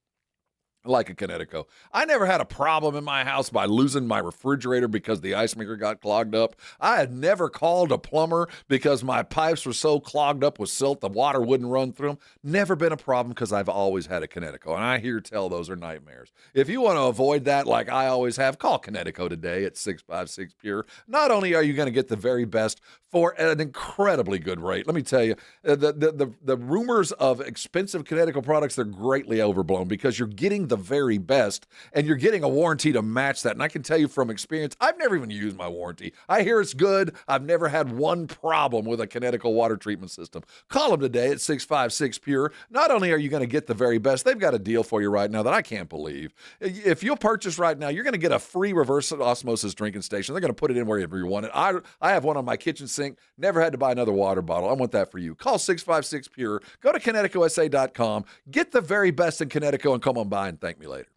Like a Connecticut. I never had a problem in my house by losing my refrigerator because the ice maker got clogged up. I had never called a plumber because my pipes were so clogged up with silt the water wouldn't run through them. Never been a problem because I've always had a Connecticut. And I hear tell those are nightmares. If you want to avoid that like I always have, call Connecticut today at 656 Pure. Not only are you going to get the very best for an incredibly good rate, let me tell you, the rumors of expensive Connecticut products, they're greatly overblown because you're getting the very best and you're getting a warranty to match that. And I can tell you from experience, I've never even used my warranty. I hear it's good. I've never had one problem with a Connecticut water treatment system. Call them today at 656 Pure. Not only are you going to get the very best, they've got a deal for you right now that I can't believe. If you'll purchase right now, you're going to get a free reverse osmosis drinking station. They're going to put it in wherever you want it. I have one on my kitchen sink. Never had to buy another water bottle. I want that for you. Call 656 Pure. Go to ConnecticutUSA.com. Get the very best in Connecticut and come on by and thank me later.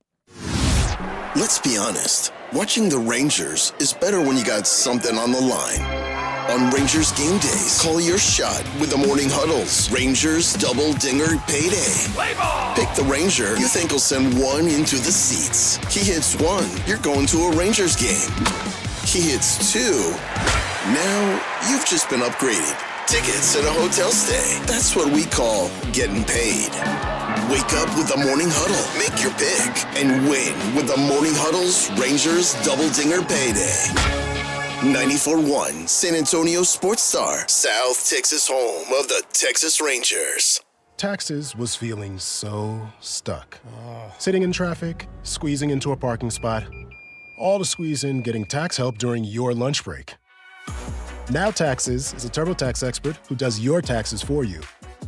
Let's be honest. Watching the Rangers is better when you got something on the line. On Rangers game days, call your shot with the morning huddles. Rangers double dinger payday. Pick the Ranger you think will send one into the seats. He hits one, you're going to a Rangers game. He hits two. Now you've just been upgraded. Tickets and a hotel stay. That's what we call getting paid. Wake up with the Morning Huddle. Make your pick and win with the Morning Huddle's Rangers Double Dinger Payday. 94.1 San Antonio Sports Star, South Texas home of the Texas Rangers. Taxes was feeling so stuck. Sitting in traffic, squeezing into a parking spot, all to squeeze in getting tax help during your lunch break. Now Taxes is a TurboTax expert who does your taxes for you,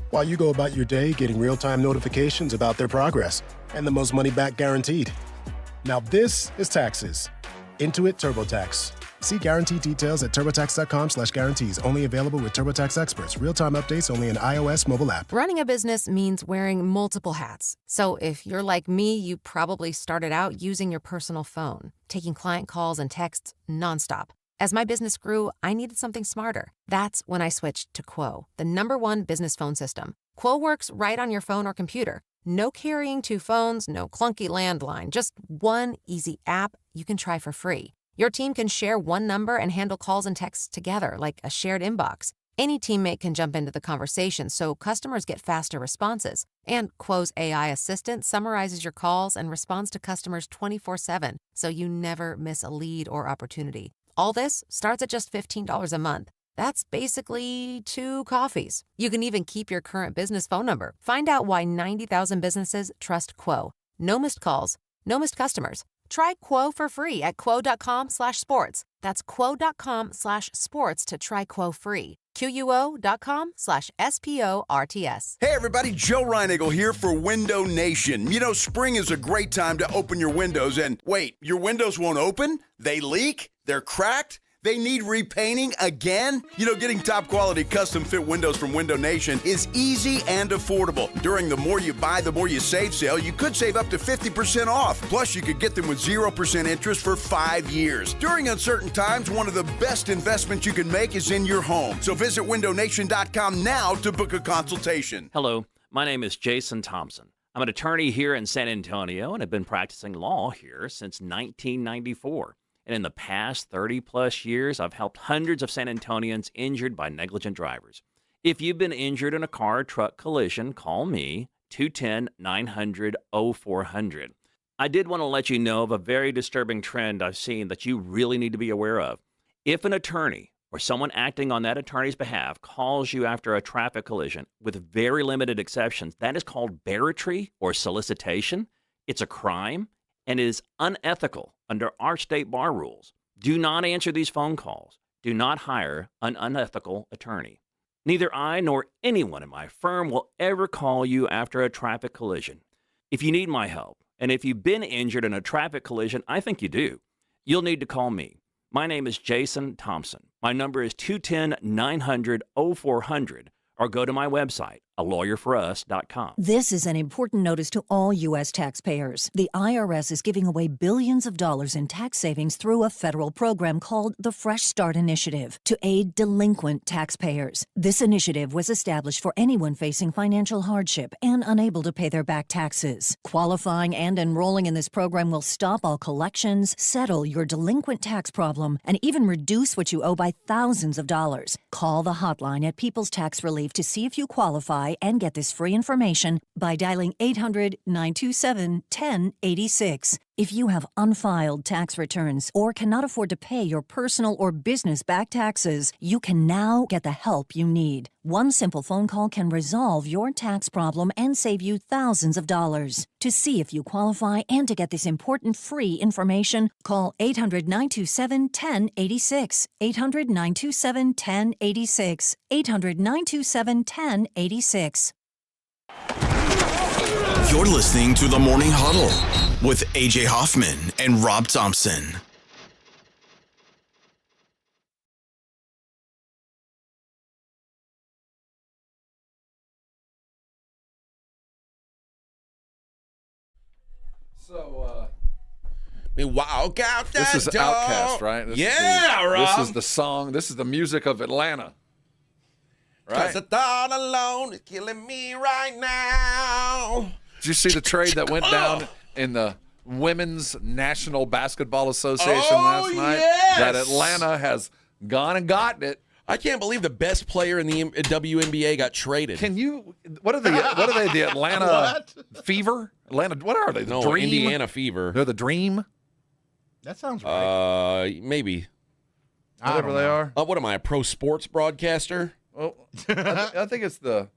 while you go about your day getting real-time notifications about their progress and the most money back guaranteed. Now this is Taxes. Intuit TurboTax. See guarantee details at turbotax.com/guarantees. Only available with TurboTax experts. Real-time updates only in iOS mobile app. Running a business means wearing multiple hats. So if you're like me, you probably started out using your personal phone, taking client calls and texts nonstop. As my business grew, I needed something smarter. That's when I switched to Quo, the #1 business phone system. Quo works right on your phone or computer. No carrying two phones, no clunky landline, just one easy app you can try for free. Your team can share one number and handle calls and texts together like a shared inbox. Any teammate can jump into the conversation so customers get faster responses. And Quo's AI assistant summarizes your calls and responds to customers 24/7, so you never miss a lead or opportunity. All this starts at just $15 a month. That's basically 2 coffees. You can even keep your current business phone number. Find out why 90,000 businesses trust Quo. No missed calls, no missed customers. Try Quo for free at quo.com/sports. That's quo.com/sports to try Quo free. QUO.com/SPORTS. Hey everybody, Joe Reinagle here for Window Nation. You know, spring is a great time to open your windows and wait, your windows won't open? They leak? They're cracked? They need repainting again? You know, getting top quality custom fit windows from Window Nation is easy and affordable. During the More You Buy, the More You Save sale, you could save up to 50% off. Plus, you could get them with 0% interest for 5 years. During uncertain times, one of the best investments you can make is in your home. So visit windownation.com now to book a consultation. Hello, my name is Jason Thompson. I'm an attorney here in San Antonio and have been practicing law here since 1994. And in the past 30-plus years, I've helped hundreds of San Antonians injured by negligent drivers. If you've been injured in a car-truck collision, call me, 210-900-0400. I did want to let you know of a very disturbing trend I've seen that you really need to be aware of. If an attorney or someone acting on that attorney's behalf calls you after a traffic collision, with very limited exceptions, that is called barratry or solicitation. It's a crime and is unethical under our state bar rules. Do not answer these phone calls. Do not hire an unethical attorney. Neither I nor anyone in my firm will ever call you after a traffic collision. If you need my help, and if you've been injured in a traffic collision, I think you do, you'll need to call me. My name is Jason Thompson. My number is 210-900-0400, or go to my website, alawyer4us.com. This is an important notice to all U.S. taxpayers. The IRS is giving away billions of dollars in tax savings through a federal program called the Fresh Start Initiative to aid delinquent taxpayers. This initiative was established for anyone facing financial hardship and unable to pay their back taxes. Qualifying and enrolling in this program will stop all collections, settle your delinquent tax problem, and even reduce what you owe by thousands of dollars. Call the hotline at People's Tax Relief to see if you qualify and get this free information by dialing 800-927-1086. If you have unfiled tax returns or cannot afford to pay your personal or business back taxes, you can now get the help you need. One simple phone call can resolve your tax problem and save you thousands of dollars. To see if you qualify and to get this important free information, call 800-927-1086. 800-927-1086. 800-927-1086. You're listening to the Morning Huddle with AJ Hoffman and Rob Thompson. So, walk out that This is door. Outkast, right? This Rob. This is the song. This is the music of Atlanta. Right? 'Cause the thought alone is killing me right now. Did you see the trade that went down in the Women's National Basketball Association last night? Yes! That Atlanta has gone and gotten it. I can't believe the best player in the WNBA got traded. Can you? What are they? The Atlanta Fever? Atlanta? What are they? The No, Dream? Indiana Fever. They're the Dream. That sounds right. Maybe. Whatever they are. What am I, a pro sports broadcaster? Well, I think it's the.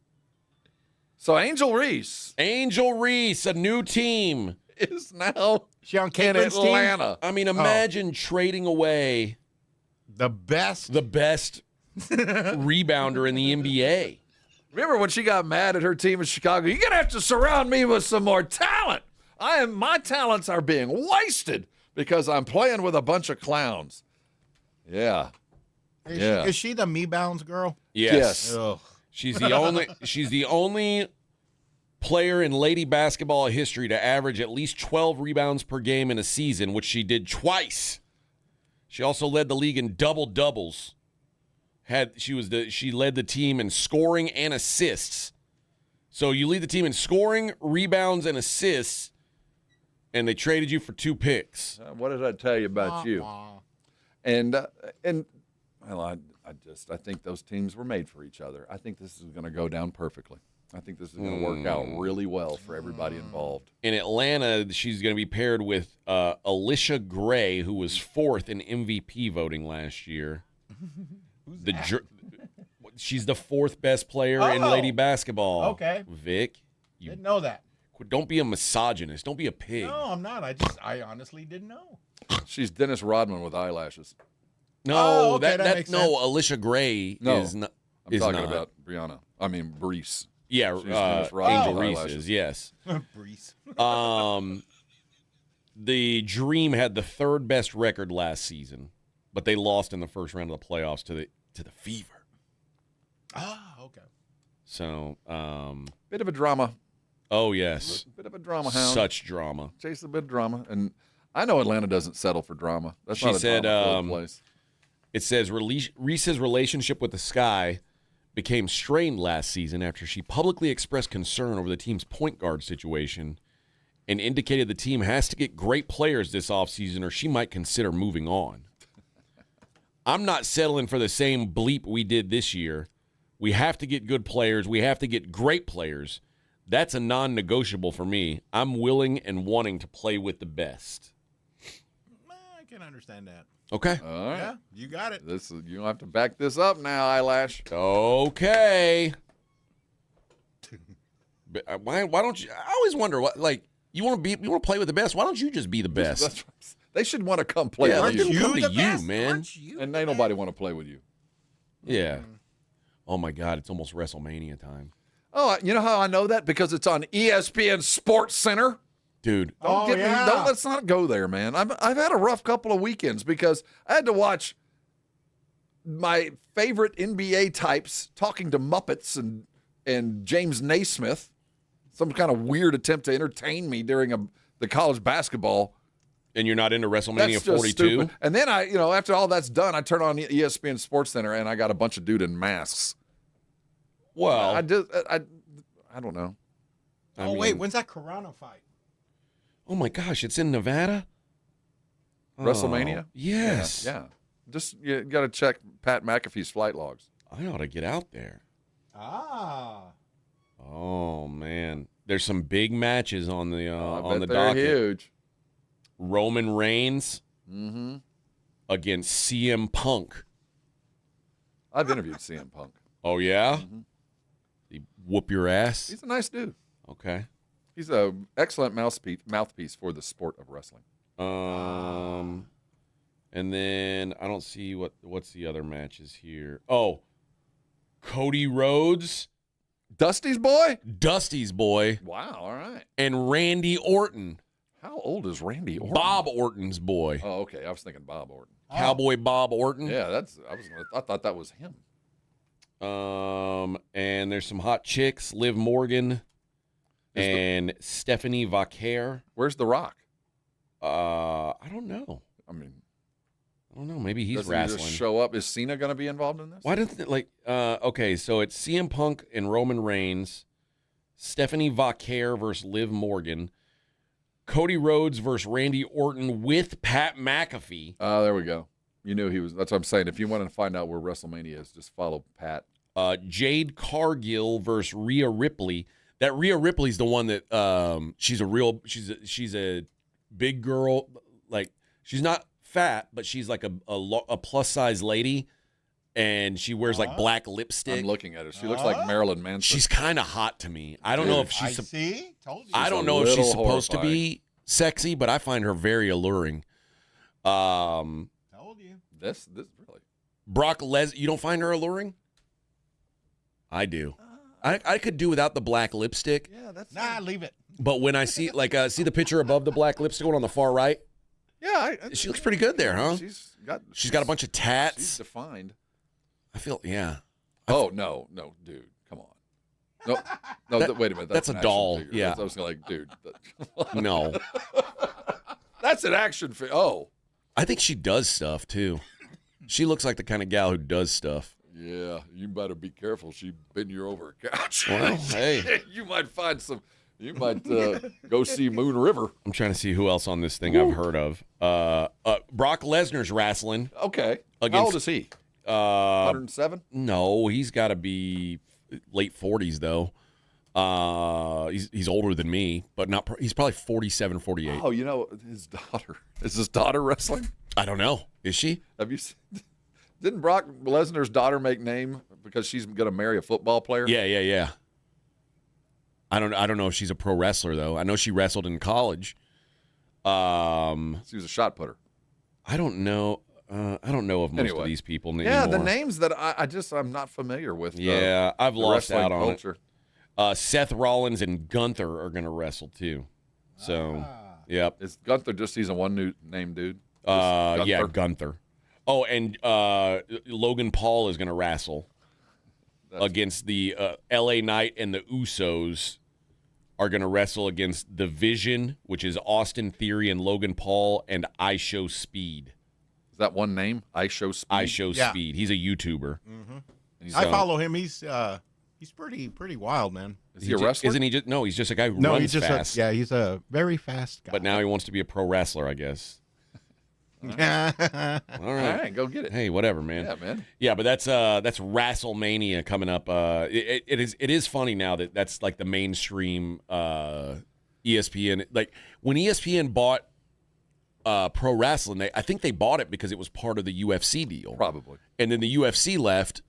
So Angel Reese. Angel Reese, a new team. Is now she on in Caitlin's team? Atlanta. I mean, imagine trading away the best rebounder in the NBA. Remember when she got mad at her team in Chicago? You're gonna have to surround me with some more talent. My talents are being wasted because I'm playing with a bunch of clowns. Yeah. Is she the Me Bounds girl? Yes. Ugh. She's the only player in lady basketball history to average at least 12 rebounds per game in a season, which she did twice. She also led the league in double-doubles. She led the team in scoring and assists. So you lead the team in scoring, rebounds, and assists, and they traded you for 2 picks. What did I tell you about you? And well, I think those teams were made for each other. I think this is going to go down perfectly. I think this is going to work out really well for everybody involved. In Atlanta, she's going to be paired with Alicia Gray, who was 4th in MVP voting last year. She's the 4th best player in lady basketball. Okay. Vic. Didn't know that. Don't be a misogynist. Don't be a pig. No, I'm not. I honestly didn't know. She's Dennis Rodman with eyelashes. No, okay, that makes sense. Alicia Gray is not. I'm talking about Brianna. I mean, Brees. Yeah, She's Dennis Rodman Angel with Reese eyelashes. is, yes. Brees. The Dream had the 3rd best record last season, but they lost in the first round of the playoffs to the Fever. Okay. So, Bit of a drama. Oh, yes. Bit of a drama hound. Such drama. Chase a bit of drama. And I know Atlanta doesn't settle for drama. That's She not a said, drama-filled place. It says Reese's relationship with the Sky became strained last season after she publicly expressed concern over the team's point guard situation and indicated the team has to get great players this offseason or she might consider moving on. I'm not settling for the same bleep we did this year. We have to get good players. We have to get great players. That's a non-negotiable for me. I'm willing and wanting to play with the best. I can understand that. Okay. All right. Yeah, you got it. You don't have to back this up now, Eyelash. Okay. But why don't you? I always wonder you want to play with the best. Why don't you just be the best? They should want to come play Yeah, with let them you. come to you, best? man. Aren't you And ain't nobody want to play with you. Yeah. Oh my God, it's almost WrestleMania time, Oh, you know how I know that? Because it's on ESPN Sports Center. dude. Let's not go there, man. I've had a rough couple of weekends because I had to watch my favorite NBA types talking to Muppets and and James Naismith, some kind of weird attempt to entertain me during the college basketball. And you're not into WrestleMania That's just 42? stupid. And then after all that's done, I turn on ESPN Sports Center and I got a bunch of dude in masks. Well, I don't know. Wait, when's that Corona fight? Oh my gosh, it's in Nevada? WrestleMania? Yes. Yeah. Just you got to check Pat McAfee's flight logs. I ought to get out there. Oh man, there's some big matches on the docket. Huge. Roman Reigns against CM Punk. I've interviewed CM Punk. Oh yeah, Mm-hmm. He whoop your ass. He's a nice dude. Okay. He's an excellent mouthpiece for the sport of wrestling. And then I don't see what's the other matches here. Oh, Cody Rhodes, Dusty's boy. Wow, all right. And Randy Orton. How old is Randy Orton? Bob Orton's boy. Oh, okay. I was thinking Bob Orton. Cowboy Bob Orton. Yeah, I thought that was him. And there's some hot chicks, Liv Morgan and Stephanie Vaquer. Where's The Rock? I don't know. I mean, I don't know. Maybe he's doesn't wrestling. He just show up? Is Cena going to be involved in this? Why doesn't okay, so it's CM Punk and Roman Reigns, Stephanie Vaquer versus Liv Morgan, Cody Rhodes versus Randy Orton with Pat McAfee. There we go. You knew he was. That's what I'm saying. If you want to find out where WrestleMania is, just follow Pat. Jade Cargill versus Rhea Ripley. That Rhea Ripley's the one that she's a big girl. Like, she's not fat, but she's like a plus size lady, and she wears like black lipstick. I'm looking at her. She looks like Marilyn Manson. She's kind of hot to me. I don't know if she's. Told you. I don't know if she's supposed to be sexy, but I find her very alluring. Told you. This really. Brock Lesnar. You don't find her alluring? I do. I could do without the black lipstick. Yeah, that's leave it. But when I see see the picture above the black lipstick one on the far right. Yeah, she looks pretty good there, huh? She's got a bunch of tats. She's defined. I feel Oh no, dude, come on. No, wait a minute. That's a an doll. action figure. Yeah, I was like, dude. No, that's an action figure. Oh, I think she does stuff too. She looks like the kind of gal who does stuff. Yeah, you better be careful. She bend you over a couch. Well, hey, you might find some. You might go see Moon River. I'm trying to see who else on this thing I've heard of. Brock Lesnar's wrestling. Okay. How old is he? 107? No, he's got to be late 40s though. He's older than me, but not. He's probably 47, 48. Oh, his daughter. Is his daughter wrestling? I don't know. Is she? Have you seen? Didn't Brock Lesnar's daughter make name because she's going to marry a football player? Yeah. I don't know if she's a pro wrestler though. I know she wrestled in college. She was a shot putter. I don't know. I don't know of most of these people anymore. Yeah, the names that I'm not familiar with. Yeah, I've lost out on culture. It. Seth Rollins and Gunther are going to wrestle too. So, yep. Is Gunther just he's a one-name dude? Yeah, Gunther. Oh, and Logan Paul is going to wrestle against the LA Knight, and the Usos are going to wrestle against The Vision, which is Austin Theory and Logan Paul, and I Show Speed. Is that one name? I Show Speed? I Show Speed. He's a YouTuber. Mm-hmm. I follow him. He's pretty wild, man. Is he a wrestler? Isn't he just? No, he's just a guy who runs fast. He's a very fast guy. But now he wants to be a pro wrestler, I guess. All right, go get it. Hey, whatever, man. Yeah, man. Yeah, but that's WrestleMania coming up. It is funny now that that's like the mainstream ESPN. Like when ESPN bought pro wrestling, I think they bought it because it was part of the UFC deal, probably. And then the UFC left,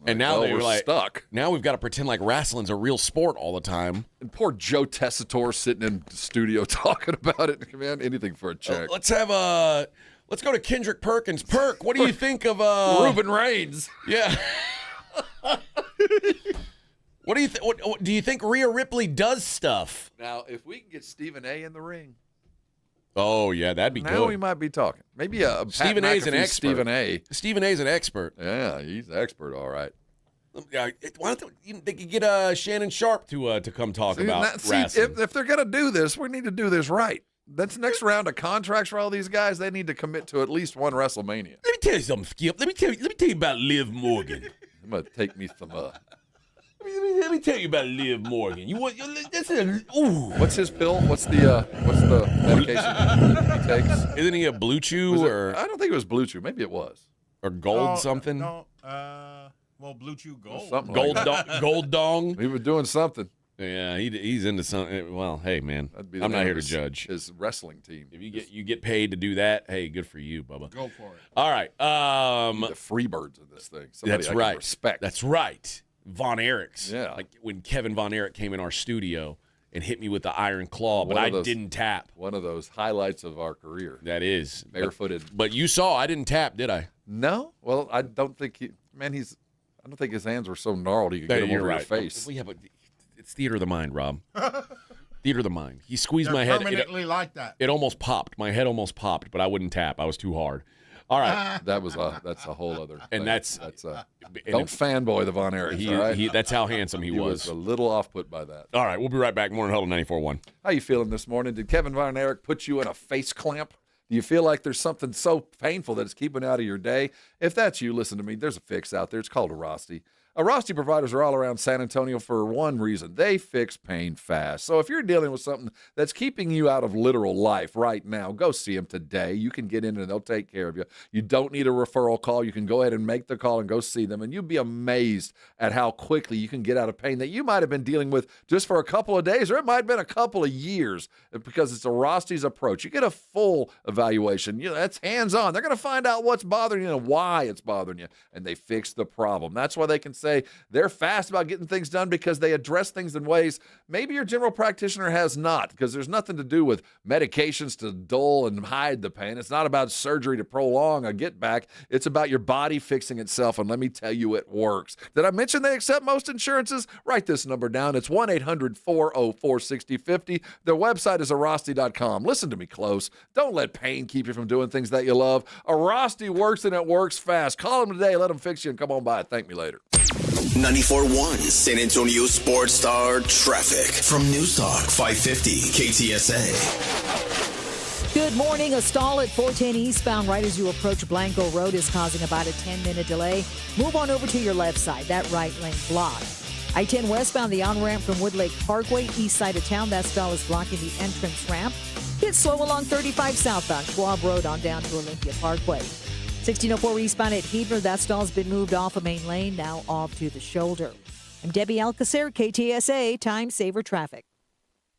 and now we're like stuck. Now we've got to pretend like wrestling's a real sport all the time. And poor Joe Tessitore sitting in the studio talking about it. Man, anything for a check. Let's go to Kendrick Perkins. Perk, what do you think of Reuben Reigns? Yeah. What do you do you think Rhea Ripley does stuff? Now, if we can get Stephen A in the ring. Oh, yeah, that'd be good. Now we might be talking. Maybe a Stephen A's an expert. Stephen A. Stephen A's an expert. Yeah, he's an expert, all right. Why don't they could get Shannon Sharp to come talk about wrestling. If they're going to do this, we need to do this right. That's next round of contracts for all these guys. They need to commit to at least one WrestleMania. Let me tell you something, Skip. Let me tell you about Liv Morgan. I'm going to take me some. Let me tell you about Liv Morgan. What's his pill? What's the medication he takes? Isn't he a Blue Chew or? I don't think it was Blue Chew. Maybe it was. Or Gold something. No. Well, Blue Chew Gold. Something Gold like that. Gold Dong. He was doing something. Yeah, he's into something. Well, hey man, I'm not here to judge his wrestling team. If you get paid to do that, hey, good for you, Bubba. Go for it. All right. The Freebirds of this thing. Somebody That's I right. can respect. That's right. Von Erichs. Yeah. Like when Kevin Von Erich came in our studio and hit me with the iron claw, but I didn't tap. One of those highlights of our career. That is. Barefooted. But you saw I didn't tap, did I? No. Well, I don't think I don't think his hands were so gnarled he could get them over your face. Yeah, but it's theater of the mind, Rob. Theater of the mind. He squeezed They're my head. Permanently like that. It almost popped. My head almost popped, but I wouldn't tap. I was too hard. All right. That's a whole other thing. And don't fanboy the Von Erichs, all right? That's how handsome he was. A little off-put by that. All right, we'll be right back. Morning Huddle 94.1. How you feeling this morning? Did Kevin Von Erich put you in a face clamp? Do you feel like there's something so painful that it's keeping out of your day? If that's you, listen to me. There's a fix out there. It's called Arasti. Arasti providers are all around San Antonio for one reason. They fix pain fast. So if you're dealing with something that's keeping you out of literal life right now, go see them today. You can get in and they'll take care of you. You don't need a referral call. You can go ahead and make the call and go see them. And you'll be amazed at how quickly you can get out of pain that you might have been dealing with just for a couple of days, or it might have been a couple of years, because it's Arasti's approach. You get a full evaluation. That's hands-on. They're going to find out what's bothering you and why it's bothering you, and they fix the problem. That's why they can say they're fast about getting things done, because they address things in ways maybe your general practitioner has not, because there's nothing to do with medications to dull and hide the pain. It's not about surgery to prolong a get back. It's about your body fixing itself, and let me tell you, it works. Did I mention they accept most insurances? Write this number down. It's 1-800-404-6050. Their website is Arasti.com. Listen to me close. Don't let pain keep you from doing things that you love. Arasti works, and it works fast. Call them today. Let them fix you, and come on by. Thank me later. 94.1 San Antonio Sports Star Traffic from News Talk 550 KTSA. Good morning. A stall at 410 eastbound right as you approach Blanco Road is causing about a 10-minute delay. Move on over to your left side. That right lane blocked. I-10 westbound, the on-ramp from Woodlake Parkway, east side of town. That stall is blocking the entrance ramp. Get slow along 35 southbound Schwab Road on down to Olympia Parkway. 1604 eastbound at Heber. That stall's been moved off of main lane, now off to the shoulder. I'm Debbie Alcacer, KTSA Time Saver Traffic.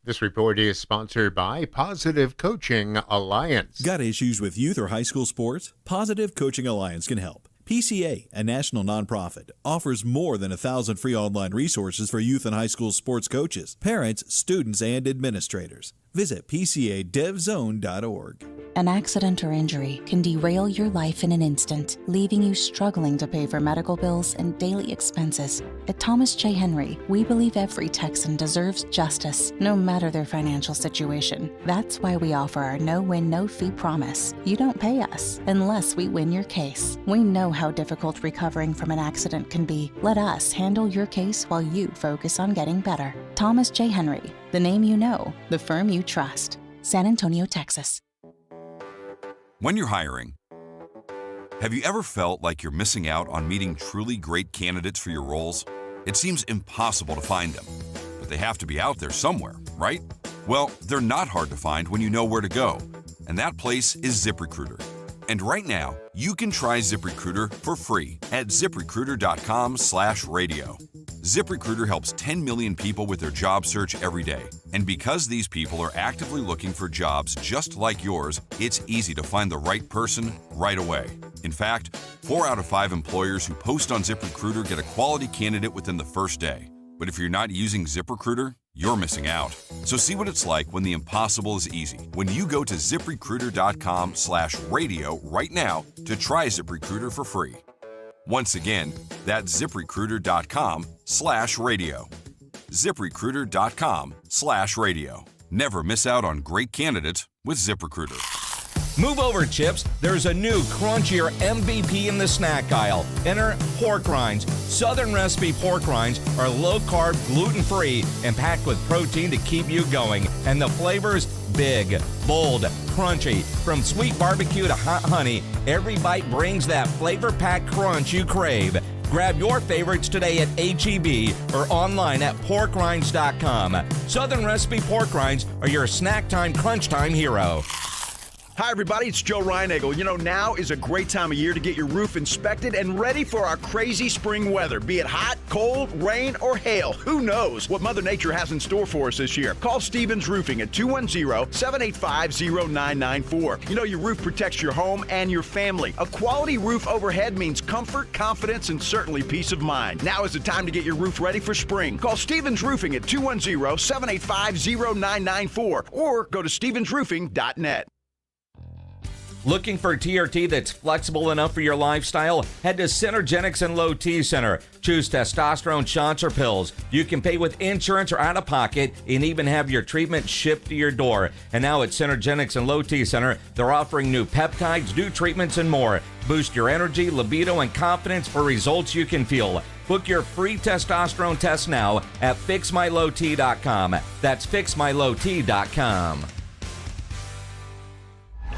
This report is sponsored by Positive Coaching Alliance. Got issues with youth or high school sports? Positive Coaching Alliance can help. PCA, a national nonprofit, offers more than 1,000 free online resources for youth and high school sports coaches, parents, students, and administrators. Visit PCADevZone.org. An accident or injury can derail your life in an instant, leaving you struggling to pay for medical bills and daily expenses. At Thomas J. Henry, we believe every Texan deserves justice, no matter their financial situation. That's why we offer our no-win, no-fee promise. You don't pay us unless we win your case. We know how difficult recovering from an accident can be. Let us handle your case while you focus on getting better. Thomas J. Henry, the name you know, the firm you trust. San Antonio, Texas. When you're hiring, have you ever felt like you're missing out on meeting truly great candidates for your roles? It seems impossible to find them, but they have to be out there somewhere, right? Well, they're not hard to find when you know where to go, and that place is ZipRecruiter. And right now, you can try ZipRecruiter for free at ZipRecruiter.com/radio. ZipRecruiter helps 10 million people with their job search every day. And because these people are actively looking for jobs just like yours, it's easy to find the right person right away. In fact, 4 out of 5 employers who post on ZipRecruiter get a quality candidate within the first day. But if you're not using ZipRecruiter, you're missing out. So see what it's like when the impossible is easy. When you go to ZipRecruiter.com/radio right now to try ZipRecruiter for free. Once again, that's ZipRecruiter.com/radio. ZipRecruiter.com/radio. Never miss out on great candidates with ZipRecruiter. Move over, Chips. There's a new crunchier MVP in the snack aisle. Enter pork rinds. Southern recipe pork rinds are low-carb, gluten-free, and packed with protein to keep you going. And the flavors, big, bold, crunchy. From sweet barbecue to hot honey, every bite brings that flavor-packed crunch you crave. Grab your favorites today at H-E-B or online at porkrinds.com. Southern recipe pork rinds are your snack time, crunch time hero. Hi, everybody. It's Joe Reinagel. You know, now is a great time of year to get your roof inspected and ready for our crazy spring weather. Be it hot, cold, rain, or hail. Who knows what Mother Nature has in store for us this year? Call Stevens Roofing at 210-785-0994. You know, your roof protects your home and your family. A quality roof overhead means comfort, confidence, and certainly peace of mind. Now is the time to get your roof ready for spring. Call Stevens Roofing at 210-785-0994 or go to stevensroofing.net. Looking for a TRT that's flexible enough for your lifestyle? Head to Synergenics and Low T Center. Choose testosterone shots or pills. You can pay with insurance or out of pocket and even have your treatment shipped to your door. And now at Synergenics and Low T Center, they're offering new peptides, new treatments, and more. Boost your energy, libido, and confidence for results you can feel. Book your free testosterone test now at fixmylowt.com. That's fixmylowt.com.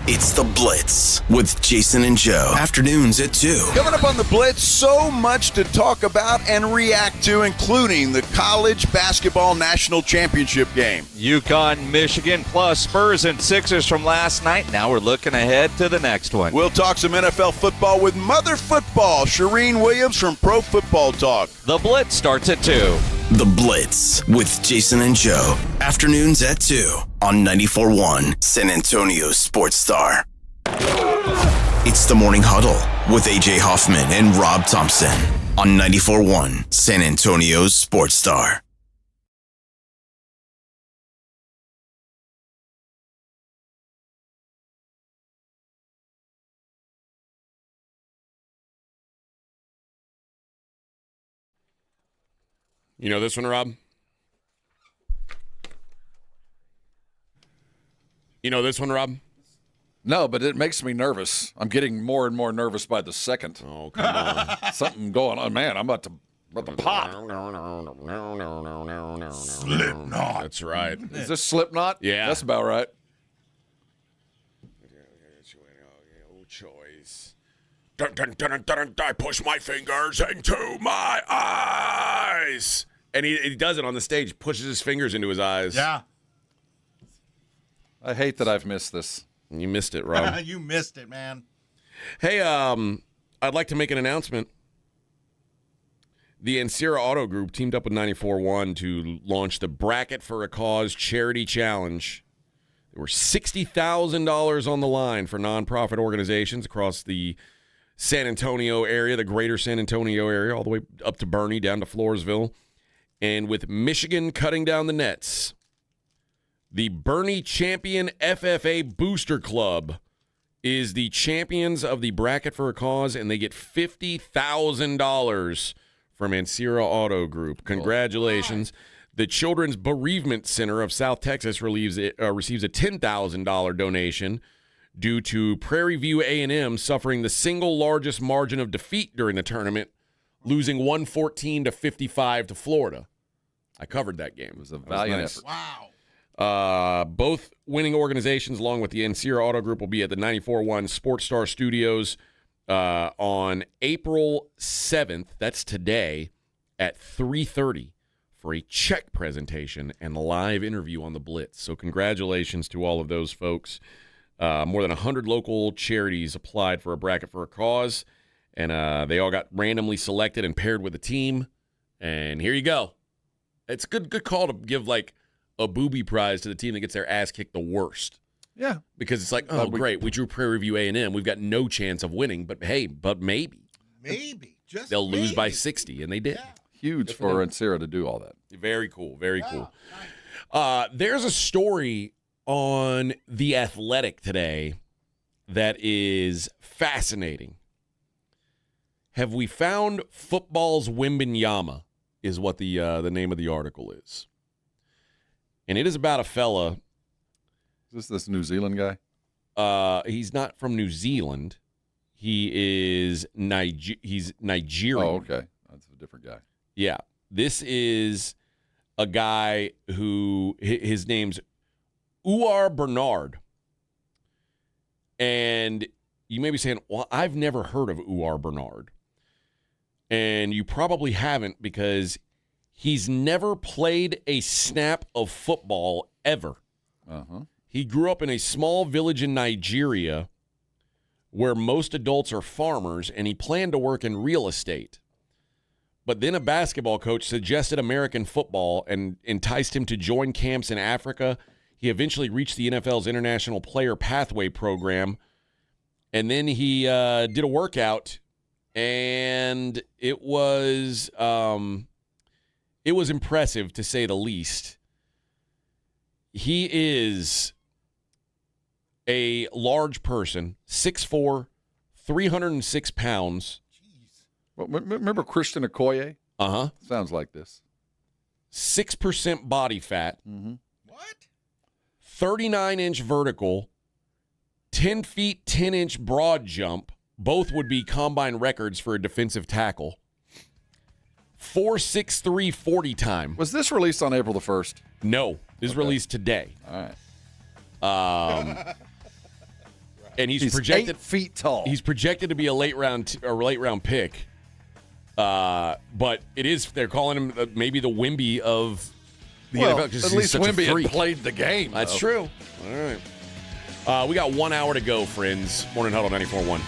It's The Blitz with Jason and Joe. Afternoons at 2. Coming up on The Blitz, so much to talk about and react to, including the college basketball national championship game. UConn, Michigan, plus Spurs and Sixers from last night. Now we're looking ahead to the next one. We'll talk some NFL football with Mother Football, Shireen Williams from Pro Football Talk. The Blitz starts at 2. The Blitz with Jason and Joe. Afternoons at 2 on 94.1 San Antonio Sports Star. It's the Morning Huddle with AJ Hoffman and Rob Thompson on 94.1 San Antonio Sports Star. You know this one, Rob? You know this one, Rob? No, but it makes me nervous. I'm getting more and more nervous by the second. Oh, come on. Something going on. Man, I'm about to pop. Slipknot. That's right. Is this Slipknot? Yeah. That's about right. No choice. Dun, dun, dun, dun, dun, dun, I push my fingers into my eyes. And he does it on the stage, pushes his fingers into his eyes. Yeah. I hate that I've missed this. You missed it, Rob. You missed it, man. Hey, I'd like to make an announcement. The Ancira Auto Group teamed up with 94.1 to launch the Bracket for a Cause Charity Challenge. There were $60,000 on the line for nonprofit organizations across the San Antonio area, the greater San Antonio area, all the way up to Bernie, down to Floresville. And with Michigan cutting down the nets, the Bernie Champion FFA Booster Club is the champions of the Bracket for a Cause, and they get $50,000 from Ancira Auto Group. Congratulations. The Children's Bereavement Center of South Texas receives a $10,000 donation due to Prairie View A&M suffering the single largest margin of defeat during the tournament, losing 114-55 to Florida. I covered that game. It was a valiant effort. Wow. Both winning organizations, along with the Ancira Auto Group, will be at the 94.1 Sports Star Studios on April 7th. That's today at 3:30 for a check presentation and a live interview on the Blitz. So congratulations to all of those folks. More than 100 local charities applied for a Bracket for a Cause, and they all got randomly selected and paired with a team. And here you go. It's a good call to give, like, a booby prize to the team that gets their ass kicked the worst. Yeah. Because it's like, oh, great, we drew Prairie View A&M. We've got no chance of winning, but hey, maybe. Maybe. Just They'll maybe. lose by 60, and they did. Yeah. Huge for Ancira to do all that. Very cool, very cool. There's a story on The Athletic today that is fascinating. Have we found football's Wembanyama is what the name of the article is. And it is about a fella. Is this New Zealand guy? He's not from New Zealand. He's Nigerian. Oh, okay. That's a different guy. Yeah. This is a guy who, his name's Uar Bernard. And you may be saying, well, I've never heard of Uar Bernard. And you probably haven't because he's never played a snap of football ever. Uh-huh. He grew up in a small village in Nigeria where most adults are farmers, and he planned to work in real estate. But then a basketball coach suggested American football and enticed him to join camps in Africa. He eventually reached the NFL's International Player Pathway Program, and then he did a workout, and it was impressive, to say the least. He is a large person, 6'4", 306 pounds. Well, remember Christian Okoye? Uh-huh. Sounds like this. 6% body fat. Mm-hmm. 39-inch vertical, 10 feet, 10-inch broad jump. Both would be combine records for a defensive tackle. 4.63 40 time. Was this released on April the 1st? No. This is released today. All right. And he's projected 8 feet tall. He's projected to be a late round pick. But it is, they're calling him maybe the Wemby of the NFL. At least Wemby had played the game. That's though. true. All right. We got 1 hour to go, friends. Morning Huddle 94.1.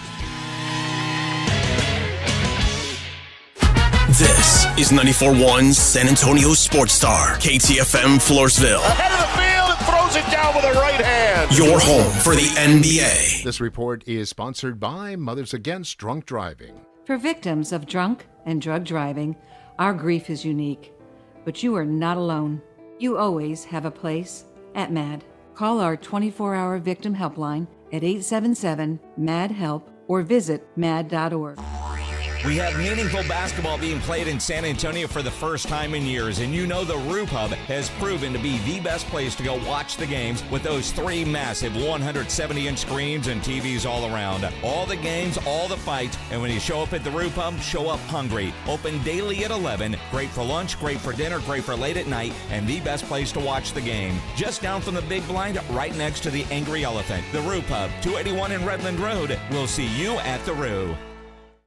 This is 94.1 San Antonio Sports Star, KTFM Floresville. Head of the field and throws it down with a right hand. Your home for the NBA. This report is sponsored by Mothers Against Drunk Driving. For victims of drunk and drug driving, our grief is unique. But you are not alone. You always have a place at MAD. Call our 24-hour victim helpline at 877-MAD-HELP or visit mad.org. We have meaningful basketball being played in San Antonio for the first time in years, and you know the Roo Pub has proven to be the best place to go watch the games with those 3 massive 170-inch screens and TVs all around. All the games, all the fights, and when you show up at the Roo Pub, show up hungry. Open daily at 11. Great for lunch, great for dinner, great for late at night, and the best place to watch the game. Just down from the big blind, right next to the Angry Elephant. The Roo Pub, 281 in Redland Road. We'll see you at the Roo.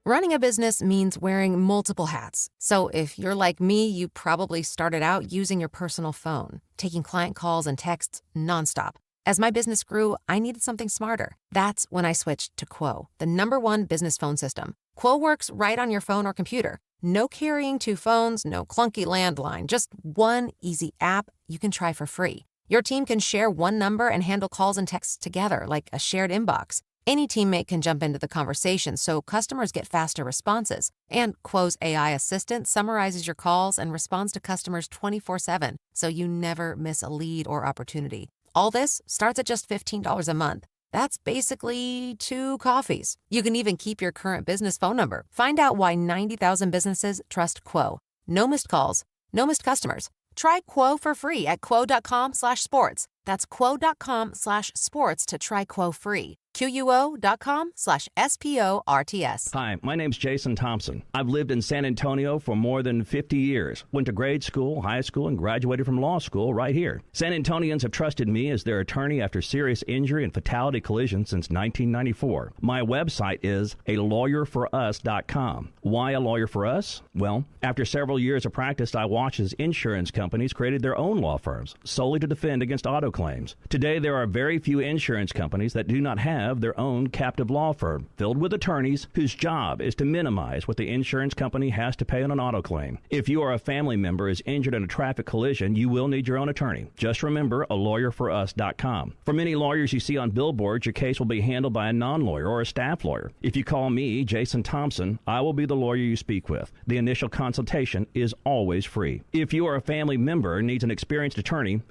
Running a business means wearing multiple hats. So if you're like me, you probably started out using your personal phone, taking client calls and texts nonstop. As my business grew, I needed something smarter. That's when I switched to Quo, the #1 business phone system. Quo works right on your phone or computer. No carrying 2 phones, no clunky landline, just one easy app you can try for free. Your team can share one number and handle calls and texts together like a shared inbox. Any teammate can jump into the conversation so customers get faster responses. And Quo's AI assistant summarizes your calls and responds to customers 24/7, so you never miss a lead or opportunity. All this starts at just $15 a month. That's basically 2 coffees. You can even keep your current business phone number. Find out why 90,000 businesses trust Quo. No missed calls, no missed customers. Try Quo for free at quo.com/sports. That's quo.com/sports to try Quo free. QUO.com/SPORTS. Hi, my name's Jason Thompson. I've lived in San Antonio for more than 50 years. Went to grade school, high school, and graduated from law school right here. San Antonians have trusted me as their attorney after serious injury and fatality collision since 1994. My website is alawyerforus.com. Why a lawyer for us? Well, after several years of practice, I watched as insurance companies created their own law firms solely to defend against auto claims. Today, there are very few insurance companies that do not have their own captive law firm filled with attorneys whose job is to minimize what the insurance company has to pay on an auto claim. If you or a family member is injured in a traffic collision, you will need your own attorney. Just remember alawyerforus.com. For many lawyers you see on billboards, your case will be handled by a non-lawyer or a staff lawyer. If you call me, Jason Thompson, I will be the lawyer you speak with. The initial consultation is always free. If you or a family member needs an experienced attorney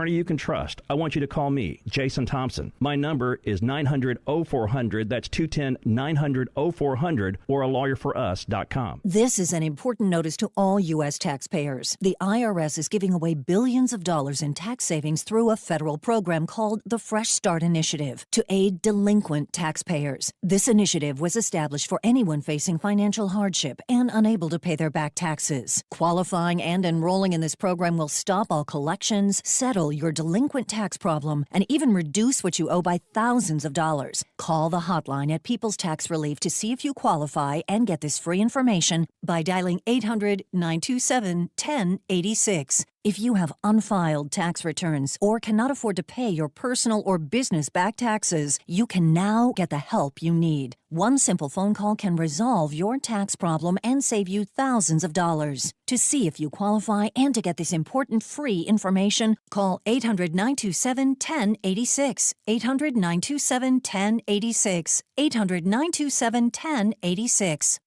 you can trust, I want you to call me, Jason Thompson. My number is 900 210-900-0400. That's 210-900-0400 or alawyer4us.com. This is an important notice to all U.S. taxpayers. The IRS is giving away billions of dollars in tax savings through a federal program called the Fresh Start Initiative to aid delinquent taxpayers. This initiative was established for anyone facing financial hardship and unable to pay their back taxes. Qualifying and enrolling in this program will stop all collections, settle your delinquent tax problem, and even reduce what you owe by thousands of dollars. Call the hotline at People's Tax Relief to see if you qualify and get this free information by dialing 800-927-1086. If you have unfiled tax returns or cannot afford to pay your personal or business back taxes, you can now get the help you need. One simple phone call can resolve your tax problem and save you thousands of dollars. To see if you qualify and to get this important free information, call 800-927-1086. 800-927-1086. 800-927-1086.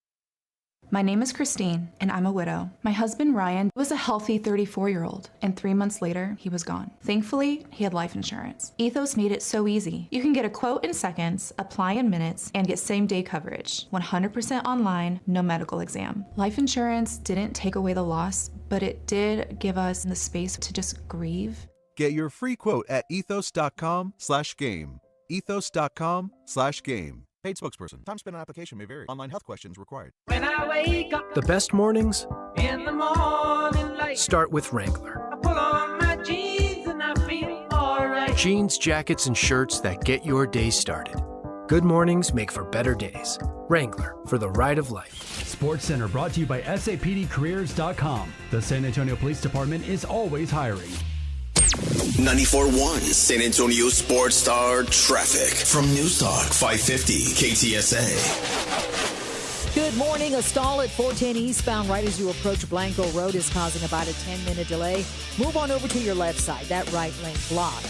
My name is Christine, and I'm a widow. My husband, Ryan, was a healthy 34-year-old, and 3 months later, he was gone. Thankfully, he had life insurance. Ethos made it so easy. You can get a quote in seconds, apply in minutes, and get same-day coverage. 100% online, no medical exam. Life insurance didn't take away the loss, but it did give us the space to just grieve. Get your free quote at ethos.com/game. Ethos.com/game. Paid spokesperson. Time spent on application may vary. Online health questions required. When I wake up The best mornings in the morning light, start with Wrangler. I pull on my jeans and I feel alright. Jeans, jackets, and shirts that get your day started. Good mornings make for better days. Wrangler, for the ride of life. Sports Center brought to you by SAPDcareers.com. The San Antonio Police Department is always hiring. 94.1 San Antonio Sports Star traffic from News Talk 550 KTSA. Good morning. A stall at 410 eastbound right as you approach Blanco Road is causing about a 10-minute delay. Move on over to your left side. That right lane blocked.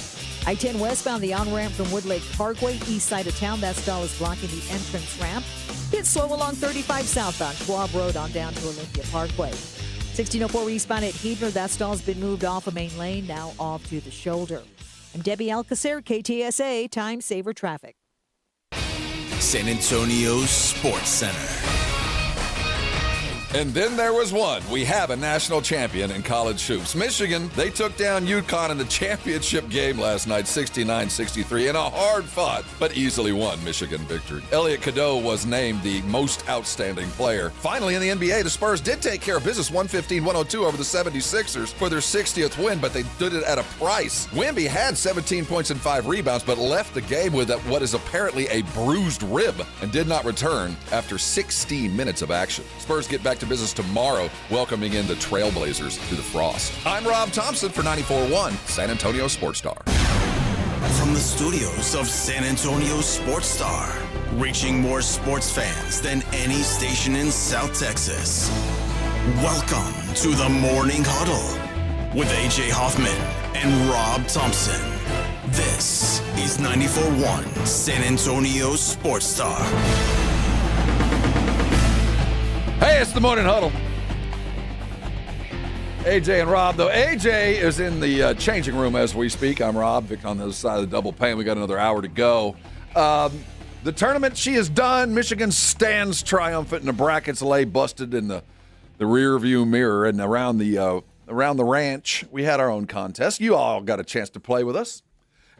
I-10 westbound, the on-ramp from Woodlake Parkway, east side of town. That stall is blocking the entrance ramp. Bit slow along 35 southbound, Schwab Road on down to Olympia Parkway. 1604 eastbound at Heidner. That stall's been moved off of main lane, now off to the shoulder. I'm Debbie Alcacer, KTSA, Time Saver Traffic. San Antonio Sports Center. And then there was one. We have a national champion in college hoops. Michigan, they took down UConn in the championship game last night, 69-63, in a hard-fought but easily won Michigan victory. Elliot Cadeau was named the most outstanding player. Finally, in the NBA, the Spurs did take care of business 115-102 over the 76ers for their 60th win, but they did it at a price. Wemby had 17 points and 5 rebounds, but left the game with what is apparently a bruised rib and did not return after 16 minutes of action. Spurs get back to business tomorrow, welcoming in the Trailblazers to the Frost. I'm Rob Thompson for 94.1 San Antonio Sports Star. From the studios of San Antonio Sports Star, reaching more sports fans than any station in South Texas. Welcome to the Morning Huddle with AJ Hoffman and Rob Thompson. This is 94.1 San Antonio Sports Star. Hey, it's the Morning Huddle. AJ and Rob, though. AJ is in the changing room as we speak. I'm Rob, Vic on the other side of the double pane. We got another hour to go. The tournament, she is done. Michigan stands triumphant, and the brackets lay busted in the rear view mirror. And around the ranch, we had our own contest. You all got a chance to play with us.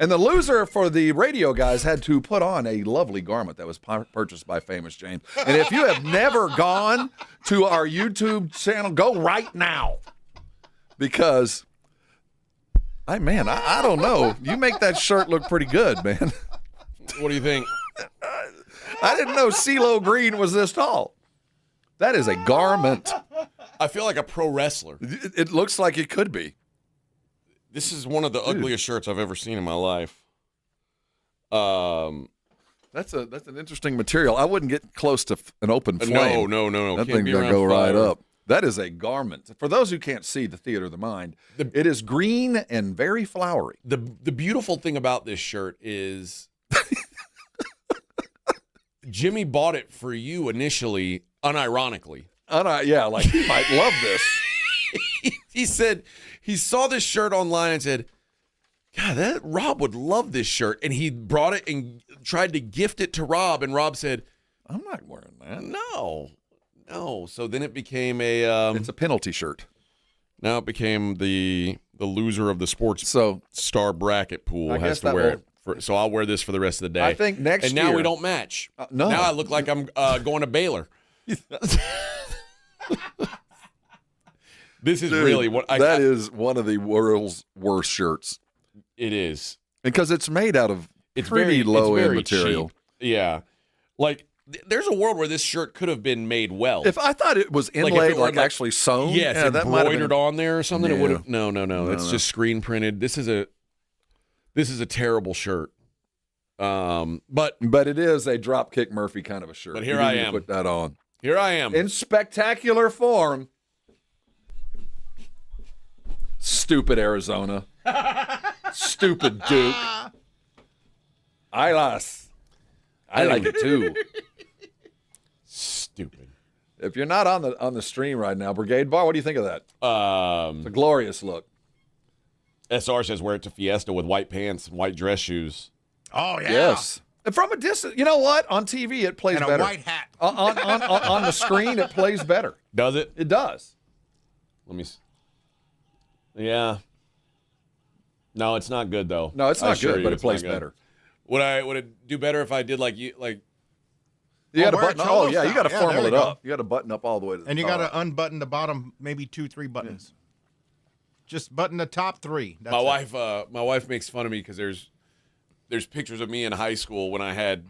And the loser for the radio guys had to put on a lovely garment that was purchased by Famous James. And if you have never gone to our YouTube channel, go right now. Because, I don't know. You make that shirt look pretty good, man. What do you think? I didn't know CeeLo Green was this tall. That is a garment. I feel like a pro wrestler. It looks like it could be. This is one of the ugliest shirts I've ever seen in my life. That's an interesting material. I wouldn't get close to an open flame. No. That thing's gonna go right up. That is a garment. For those who can't see the theater of the mind, it is green and very flowery. The beautiful thing about this shirt is Jimmy bought it for you initially, unironically. Like he might love this. He said he saw this shirt online and said, God, Rob would love this shirt. And he brought it and tried to gift it to Rob, and Rob said, I'm not wearing that. No. So then it became a... it's a penalty shirt. Now it became the loser of the sports star bracket pool has to wear it. So I'll wear this for the rest of the day. I think next year... And now we don't match. No. Now I look like I'm going to Baylor. This is really what that is one of the world's worst shirts. It is. Because it's made out of pretty low-end material. Cheap. Yeah. Like, there's a world where this shirt could have been made well. If I thought it was inlaid, like actually sewn, yes, that might have embroidered been on there or something, it would have. No. It's no. just screen printed. This is a terrible shirt. But it is a Dropkick Murphy kind of a shirt. But here I am. Put that on. Here I am in spectacular form. Stupid Arizona. Stupid Duke. I like it too. Stupid. If you're not on the stream right now, Brigade Bar, what do you think of that? It's a glorious look. SR says wear it to Fiesta with white pants and white dress shoes. Oh yeah. Yes. And from a distance, you know what? On TV, it plays better. And a white hat. On the screen, it plays better. Does it? It does. Let me see. Yeah. No, it's not good though. No, it's not good, but it plays better. Would it do better if I did like you like? You got to button. Oh yeah, you got to formal it up. You got to button up all the way to the and you top. got to unbutton the bottom, maybe 2-3 buttons. Just button the top 3. That's my wife makes fun of me because there's pictures of me in high school when I had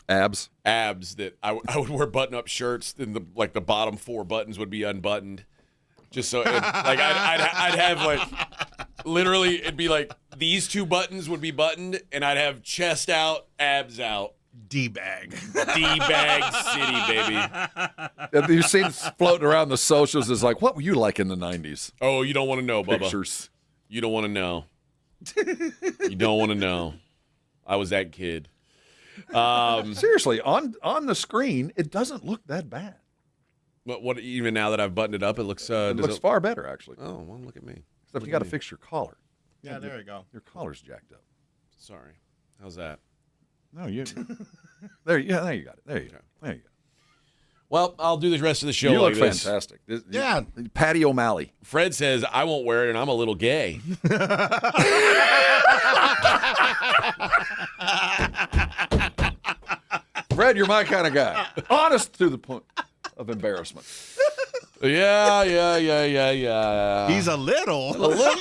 abs that I would wear button up shirts and the bottom 4 buttons would be unbuttoned, just so I'd have like literally it'd be like these 2 buttons would be buttoned and I'd have chest out, abs out. D-bag city, baby. Have you seen floating around the socials is like, what were you like in the 90s? Oh, you don't want to know, Bubba. Pictures. You don't want to know. You don't want to know. I was that kid. Seriously, on the screen, it doesn't look that bad. But what? Even now that I've buttoned it up, it looks far better, actually. Oh, well, look at me. Except you got to fix your collar. Yeah, there you go. Your collar's jacked up. Sorry. How's that? No, you. There you got it. There you go. Well, I'll do the rest of the show. You like look fantastic. Yeah, Patty O'Malley. Fred says I won't wear it, and I'm a little gay. Fred, you're my kind of guy. Honest to the point of embarrassment. Yeah. He's a little,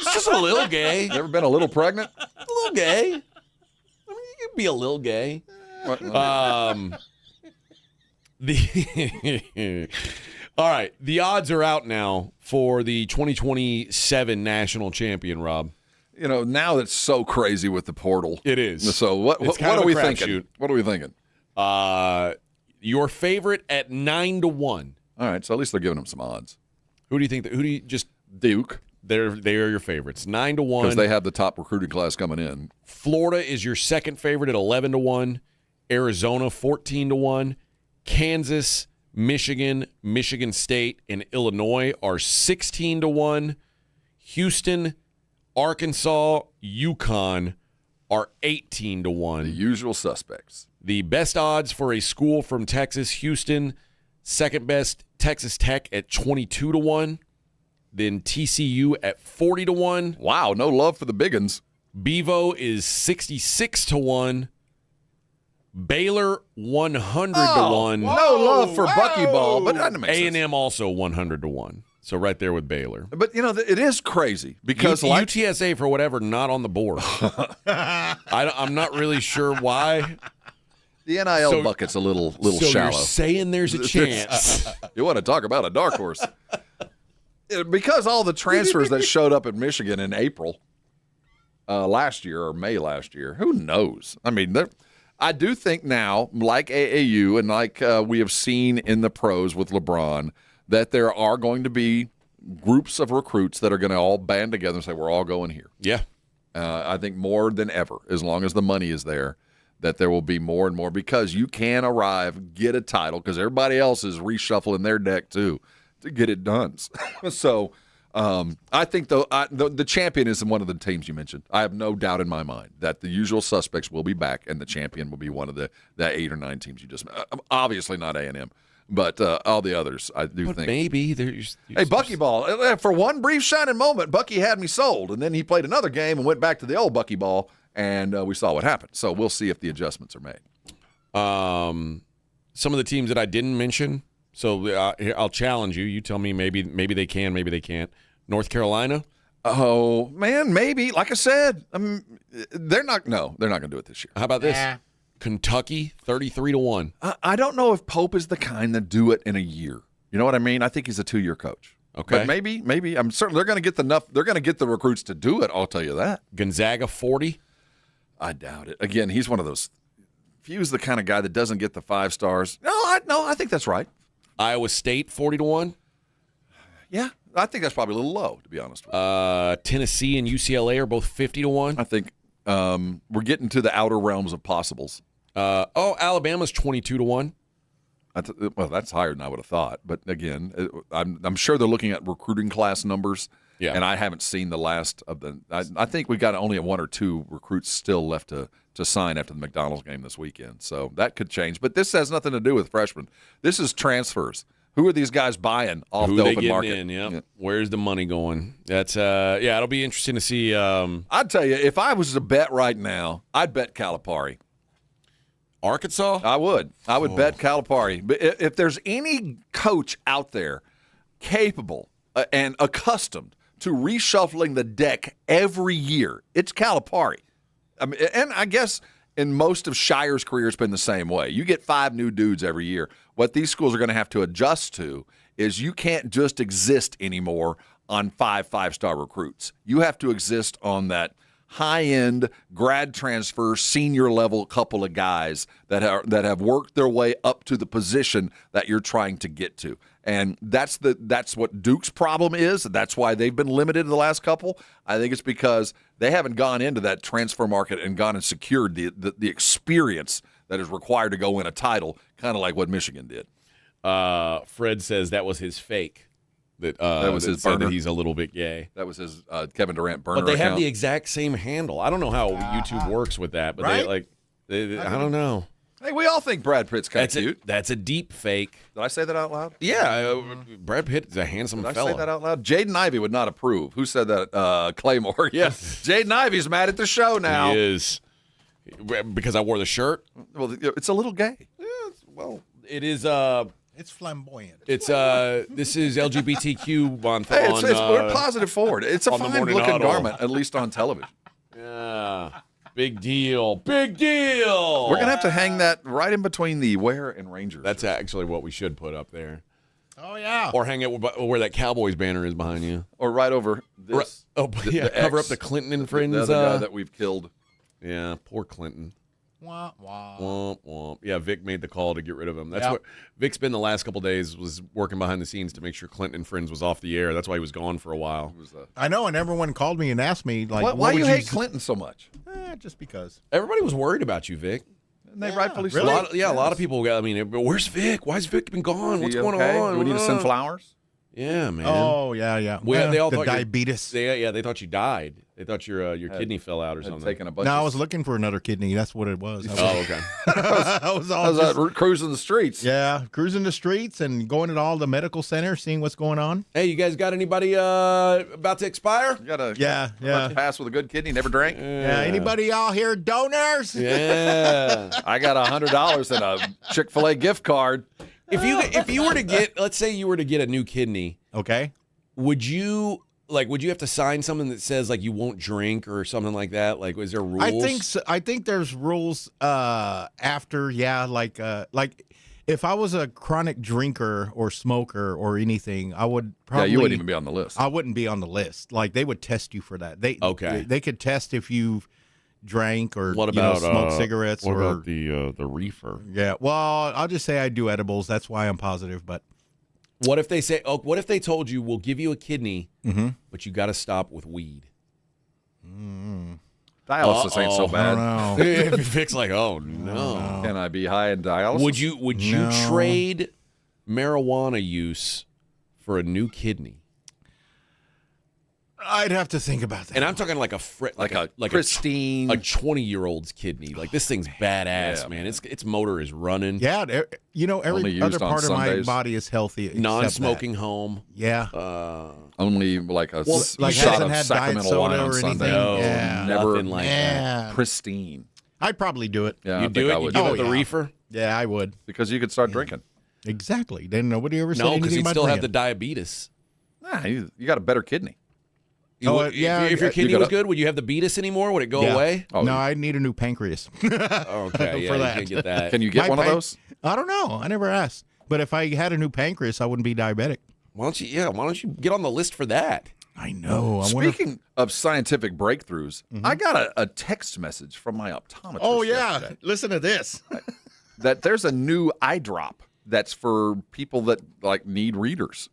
just a little gay. Ever been a little pregnant? A little gay. I mean, you can be a little gay. All right, the odds are out now for the 2027 national champion, Rob. You know, now it's so crazy with the portal. It is. So what are we thinking? What are we thinking? Your favorite at 9-1. All right, so at least they're giving them some odds. Who do you think? Who do you just Duke? They are your favorites. 9-1 because they have the top recruiting class coming in. Florida is your second favorite at 11-1. Arizona 14-1. Kansas, Michigan, Michigan State, and Illinois are 16-1. Houston, Arkansas, UConn are 18-1. The usual suspects. The best odds for a school from Texas, Houston. Second best, Texas Tech at 22-1. Then TCU at 40-1. Wow, no love for the big uns. Bevo is 66-1. Baylor 100-1. No love for Buckyball, but that makes sense. A&M also 100-1. So right there with Baylor. But you know it is crazy because UTSA for whatever not on the board. I'm not really sure why. The NIL bucket's a little shallow. You're saying there's a chance. You want to talk about a dark horse? Because all the transfers that showed up at Michigan in April last year or May last year, who knows? I mean, I do think now, like AAU and like we have seen in the pros with LeBron, that there are going to be groups of recruits that are going to all band together and say, we're all going here. Yeah. I think more than ever, as long as the money is there, that there will be more and more because you can arrive, get a title, because everybody else is reshuffling their deck too to get it done. So I think the champion is one of the teams you mentioned. I have no doubt in my mind that the usual suspects will be back, and the champion will be one of the 8 or 9 teams you just obviously not A&M, but all the others I do think. Maybe there's hey, Buckyball. For one brief shining moment, Bucky had me sold, and then he played another game and went back to the old Buckyball, and we saw what happened. So we'll see if the adjustments are made. Some of the teams that I didn't mention. So I'll challenge you. You tell me maybe they can, maybe they can't. North Carolina? Oh, man, maybe. Like I said, they're not going to do it this year. How about this? Kentucky, 33-1. I don't know if Pope is the kind that do it in a year. You know what I mean? I think he's a 2-year coach. Okay. But maybe. I'm certain they're going to get they're going to get the recruits to do it, I'll tell you that. Gonzaga, 40? I doubt it. Again, he's one of those. If he was the kind of guy that doesn't get the 5 stars, I think that's right. Iowa State, 40-1? Yeah. I think that's probably a little low, to be honest with you. Tennessee and UCLA are both 50-1. I think we're getting to the outer realms of possibles. Alabama's 22-1. Well, that's higher than I would have thought. But again, I'm sure they're looking at recruiting class numbers. Yeah. And I haven't seen the last of the. I think we got only 1 or 2 recruits still left to sign after the McDonald's game this weekend. So that could change. But this has nothing to do with freshmen. This is transfers. Who are these guys buying off the open market? Yeah. Where's the money going? That's it'll be interesting to see. I'd tell you, if I was to bet right now, I'd bet Calipari. Arkansas? I would bet Calipari. But if there's any coach out there capable and accustomed to reshuffling the deck every year, it's Calipari. I mean, and I guess in most of Shire's career, it's been the same way. You get 5 new dudes every year. What these schools are going to have to adjust to is you can't just exist anymore on 5 5-star recruits. You have to exist on that high-end grad transfer, senior-level couple of guys that have worked their way up to the position that you're trying to get to. And that's what Duke's problem is. That's why they've been limited the last couple. I think it's because they haven't gone into that transfer market and gone and secured the experience that is required to go win a title, kind of like what Michigan did. Fred says that was his fake. That was his burner. That he's a little bit gay. That was his Kevin Durant burner. But they have account. the exact same handle. I don't know how YouTube works with that, but right? I don't know. Hey, we all think Brad Pitt's kind of cute. That's a deep fake. Did I say that out loud? Yeah, Brad Pitt is a handsome Did fella. I say that out loud? Jaden Ivey would not approve. Who said that? Claymore. Yes. Jaden Ivey's mad at the show now. He is. Because I wore the shirt? Well, it's a little gay. Well, it is. It's flamboyant. It's this is LGBTQ month. Hey, we're positive forward. It's a fine-looking garment, at least on television. Yeah. Big deal. Big deal. We're going to have to hang that right in between the Ware and Rangers. That's actually what we should put up there. Oh, yeah. Or hang it where that Cowboys banner is behind you. Or right over this. Cover up the Clinton and Friends. The other guy that we've killed. Yeah, poor Clinton. Wah, wah. Womp, womp. Yeah, Vic made the call to get rid of him. That's what Vic's been the last couple days, was working behind the scenes to make sure Clinton and Friends was off the air. That's why he was gone for a while. I know, and everyone called me and asked me, like, why do you hate Clinton so much? Just because. Everybody was worried about you, Vic. And they rightfully so. Really? A lot of people. I mean, where's Vic? Why's Vic been gone? What's going on? Do we need to send flowers? Yeah, man. Oh, yeah. They all the thought diabetes. They thought you died. They thought your kidney fell out or something. Taken a bunch. No, I was looking for another kidney. That's what it was. Okay. I was cruising the streets. Yeah, cruising the streets and going to all the medical centers, seeing what's going on. Hey, you guys got anybody about to expire? You got a yeah. pass with a good kidney, never drank. Yeah. Anybody out here donors? Yeah. I got $100 in a Chick-fil-A gift card. If you were to get, let's say you were to get a new kidney, okay, would you have to sign something that says like you won't drink or something like that? Like, is there rules? I think so. I think there's rules after, like if I was a chronic drinker or smoker or anything, I would probably you wouldn't even be on the list. I wouldn't be on the list. Like, they would test you for that. They could test if you've drank or smoked cigarettes. What or about the reefer? Yeah, well, I'll just say I do edibles. That's why I'm positive. But what if they say? Oh, what if they told you we'll give you a kidney, but you got to stop with weed? Dialysis ain't so bad. Vic's like, oh no. Can I be high in dialysis? Would you trade marijuana use for a new kidney? I'd have to think about that. And I'm talking like a pristine, a 20-year-old's kidney. Like this thing's badass, man. Its motor is running. Yeah, every other part of my body is healthy. Non-smoking home. Yeah. Only like a like shot hasn't of had Sacramento diet wine soda on or Sunday. anything. No, never nothing like that. Pristine. I'd probably do it. Yeah, you do it? You give it the reefer? Yeah, I would. Because you could start drinking. Exactly. Then nobody ever said No, anything because you'd about still have the drinking. diabetes. Nah, you got a better kidney. If your kidney was good, would you have the beatus anymore? Would it go away? Oh, no, I'd need a new pancreas. Okay, yeah, for you that. can get that. Can you get one of those? I don't know. I never asked. But if I had a new pancreas, I wouldn't be diabetic. Why don't you get on the list for that? I know. Speaking of scientific breakthroughs, I got a text message from my optometrist. Oh, yeah. yesterday Listen to this. that there's a new eye drop that's for people that need readers.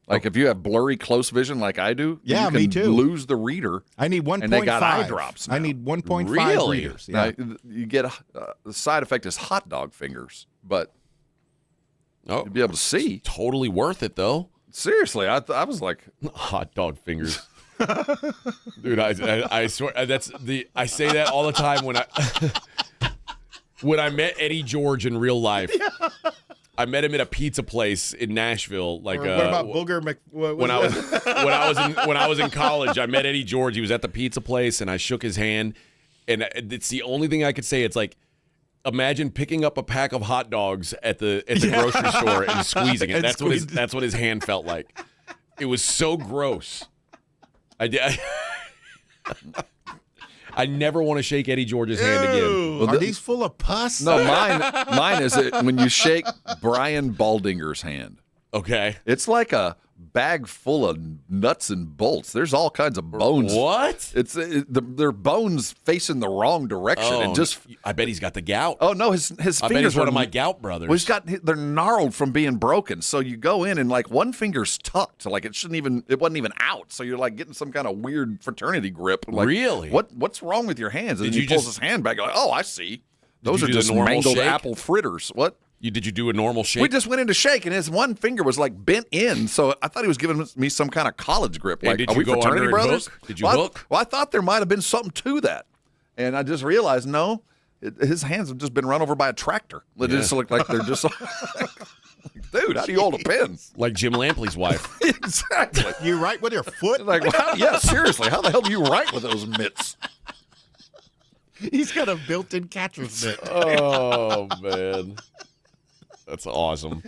Like if you have blurry close vision like I do, yeah, you can me too. Lose the reader. I need 1.5. And they got eye drops now. I need 1.5 Really? readers. Yeah. Now, you get the side effect is hot dog fingers, but you'll be able to see. Totally worth it though. Seriously, I was like hot dog fingers. Dude, I swear I say that all the time when I met Eddie George in real life. I met him at a pizza place in Nashville. Like, what about Booger when I was in college, I met Eddie George. He was at the pizza place, and I shook his hand. And it's the only thing I could say. It's like, imagine picking up a pack of hot dogs at the grocery store and squeezing it. That's what his hand felt like. It was so gross. I never want to shake Eddie George's hand again. Well, are these full of pus? No, mine is when you shake Brian Baldinger's hand. Okay. It's like a bag full of nuts and bolts. There's all kinds of bones. What? They're bones facing the wrong direction. And I bet he's got the gout. Oh no, his I bet fingers he's one of my gout brothers. Well, they're gnarled from being broken. So you go in and one finger's tucked, like it wasn't even out. So you're like getting some kind of weird fraternity grip. Like, really? What's wrong with your hands? And then he pulls his hand back. Like, oh, I see. Those are just mangled apple fritters. What? Did you do a normal shake? We just went in to shake, and his one finger was bent in, so I thought he was giving me some kind of college grip. Like, are we fraternity brothers? Did you hook? Well, I thought there might have been something to that, and I just realized his hands have just been run over by a tractor. They just look like they're just. Dude, how do you hold a pen? Like Jim Lampley's wife. Exactly. You write with your foot? Like, yeah, seriously, how the hell do you write with those mitts? He's got a built-in catcher's mitt. Oh man. That's awesome.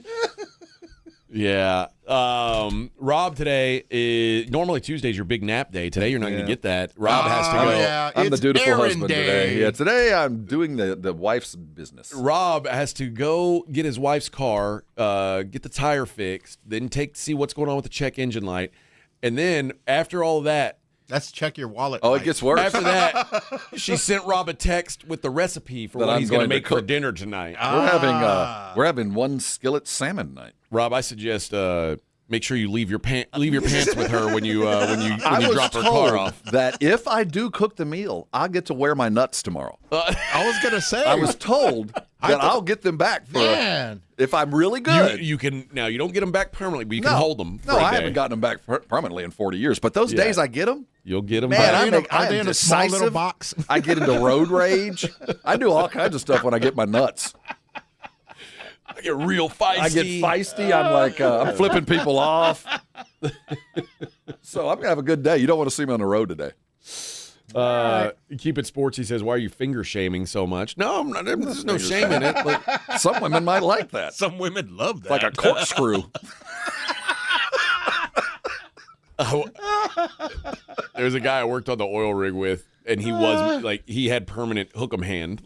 Yeah. Rob today is normally Tuesday's your big nap day. Today you're not going to get that. Rob has to go. Yeah, I'm the dutiful husband day. today. Yeah, today I'm doing the wife's business. Rob has to go get his wife's car, get the tire fixed, then see what's going on with the check engine light. And then after all of that, let's check your wallet. Oh, it gets worse. After that, she sent Rob a text with the recipe for what he's going to make for dinner tonight. We're having one skillet salmon tonight. Rob, I suggest make sure you leave your pants with her when you drop her car off. That if I do cook the meal, I'll get to wear my nuts tomorrow. I was going to say. I was told that I'll get them back if I'm really good. You can now. You don't get them back permanently, but you can hold them. No, I haven't gotten them back permanently in 40 years. But those days I get them. You'll get them Man, back. Are they in a small little box? I get into road rage. I do all kinds of stuff when I get my nuts. I get real feisty. I get feisty. I'm like, I'm flipping people off. So I'm going to have a good day. You don't want to see me on the road today. Keep it sports. He says, why are you finger shaming so much? No, I'm not, there's no shame in it. But some women might like that. Some women love that. Like a corkscrew. There's a guy I worked on the oil rig with, and he was he had permanent hook'em hand.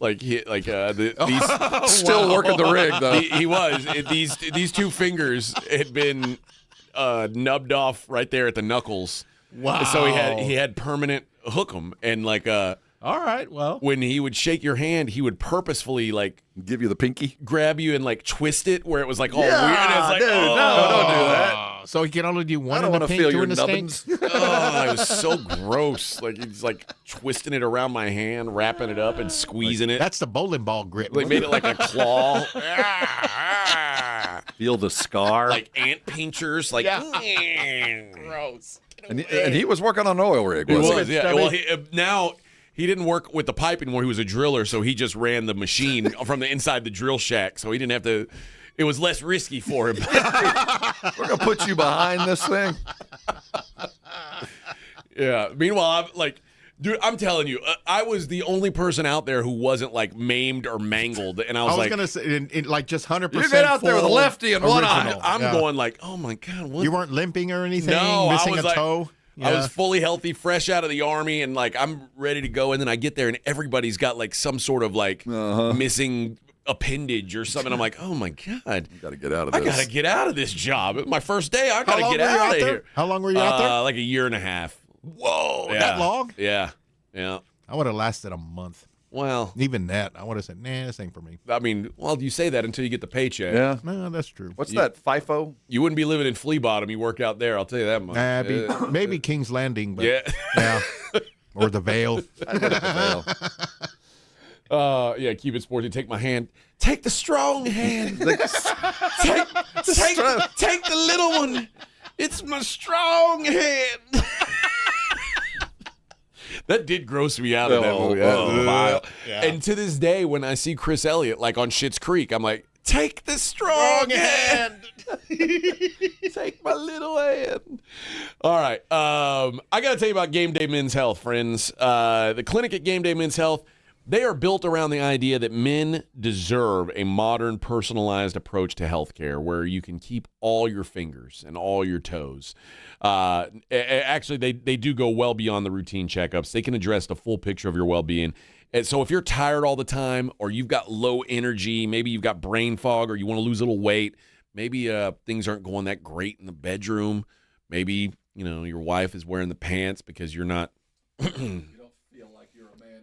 Still working the rig though. He was. These two fingers had been nubbed off right there at the knuckles. Wow. So he had permanent hook'em, and all right, well, when he would shake your hand, he would purposefully give you the pinky, grab you and twist it where it was all weird. And it's dude, no, don't do that. So he can only do one. I don't want to feel your nubbins. Oh, it was so gross. He's twisting it around my hand, wrapping it up, and squeezing it. That's the bowling ball grip. They made it like a claw. Feel the scar. Like ant pinchers. Gross. And he was working on an oil rig. He was, yeah. Well, now he didn't work with the pipe anymore. He was a driller, so he just ran the machine from the inside the drill shack, so he didn't have to. It was less risky for him. We're going to put you behind this thing. Yeah. Meanwhile, I'm like, dude, I'm telling you, I was the only person out there who wasn't like maimed or mangled, and I was like, going to say, like just 100%. You get out there with a lefty and one eye. I'm going like, oh my god, what? You weren't limping or anything? No, missing I was a like, toe. I was fully healthy, fresh out of the Army, and like I'm ready to go. And then I get there, and everybody's got like some sort of like missing appendage or something. I'm like, oh my god, you got to get out of this. I got to get out of this job. It's my first day. I got to get out of here. How long were you out there? Like a year and a half. Whoa, that long? Yeah. I would have lasted a month. Well, even that, I would have said, nah, this ain't for me. I mean, well, you say that until you get the paycheck. Yeah. No, that's true. What's that, FIFO? You wouldn't be living in Flea Bottom. You work out there, I'll tell you that much. Maybe King's Landing, but yeah. Or the Vale. Yeah, keep it sporty. Take my hand. Take the strong hand. take the little one. It's my strong hand. That did gross me out of that movie. Yeah. And to this day, when I see Chris Elliott like on Schitt's Creek, I'm like, take the strong hand. Take my little hand. All right. I got to tell you about Game Day Men's Health, friends. The clinic at Game Day Men's Health, they are built around the idea that men deserve a modern, personalized approach to healthcare where you can keep all your fingers and all your toes. Actually, they do go well beyond the routine checkups. They can address the full picture of your well-being. And so if you're tired all the time, or you've got low energy, maybe you've got brain fog, or you want to lose a little weight, maybe things aren't going that great in the bedroom, maybe your wife is wearing the pants because you're not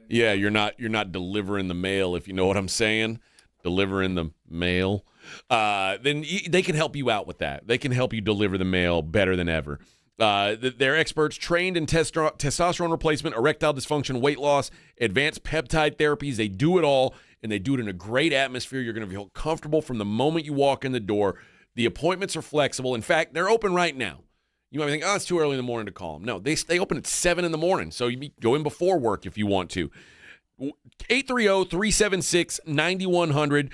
Yeah, you're not delivering the mail, if you know what I'm saying. Delivering the mail. Then they can help you out with that. They can help you deliver the mail better than ever. They're experts trained in testosterone replacement, erectile dysfunction, weight loss, advanced peptide therapies. They do it all, and they do it in a great atmosphere. You're going to feel comfortable from the moment you walk in the door. The appointments are flexible. In fact, they're open right now. You might think, it's too early in the morning to call them. No, they open at 7 in the morning, so you go in before work if you want to. 830-376-9100.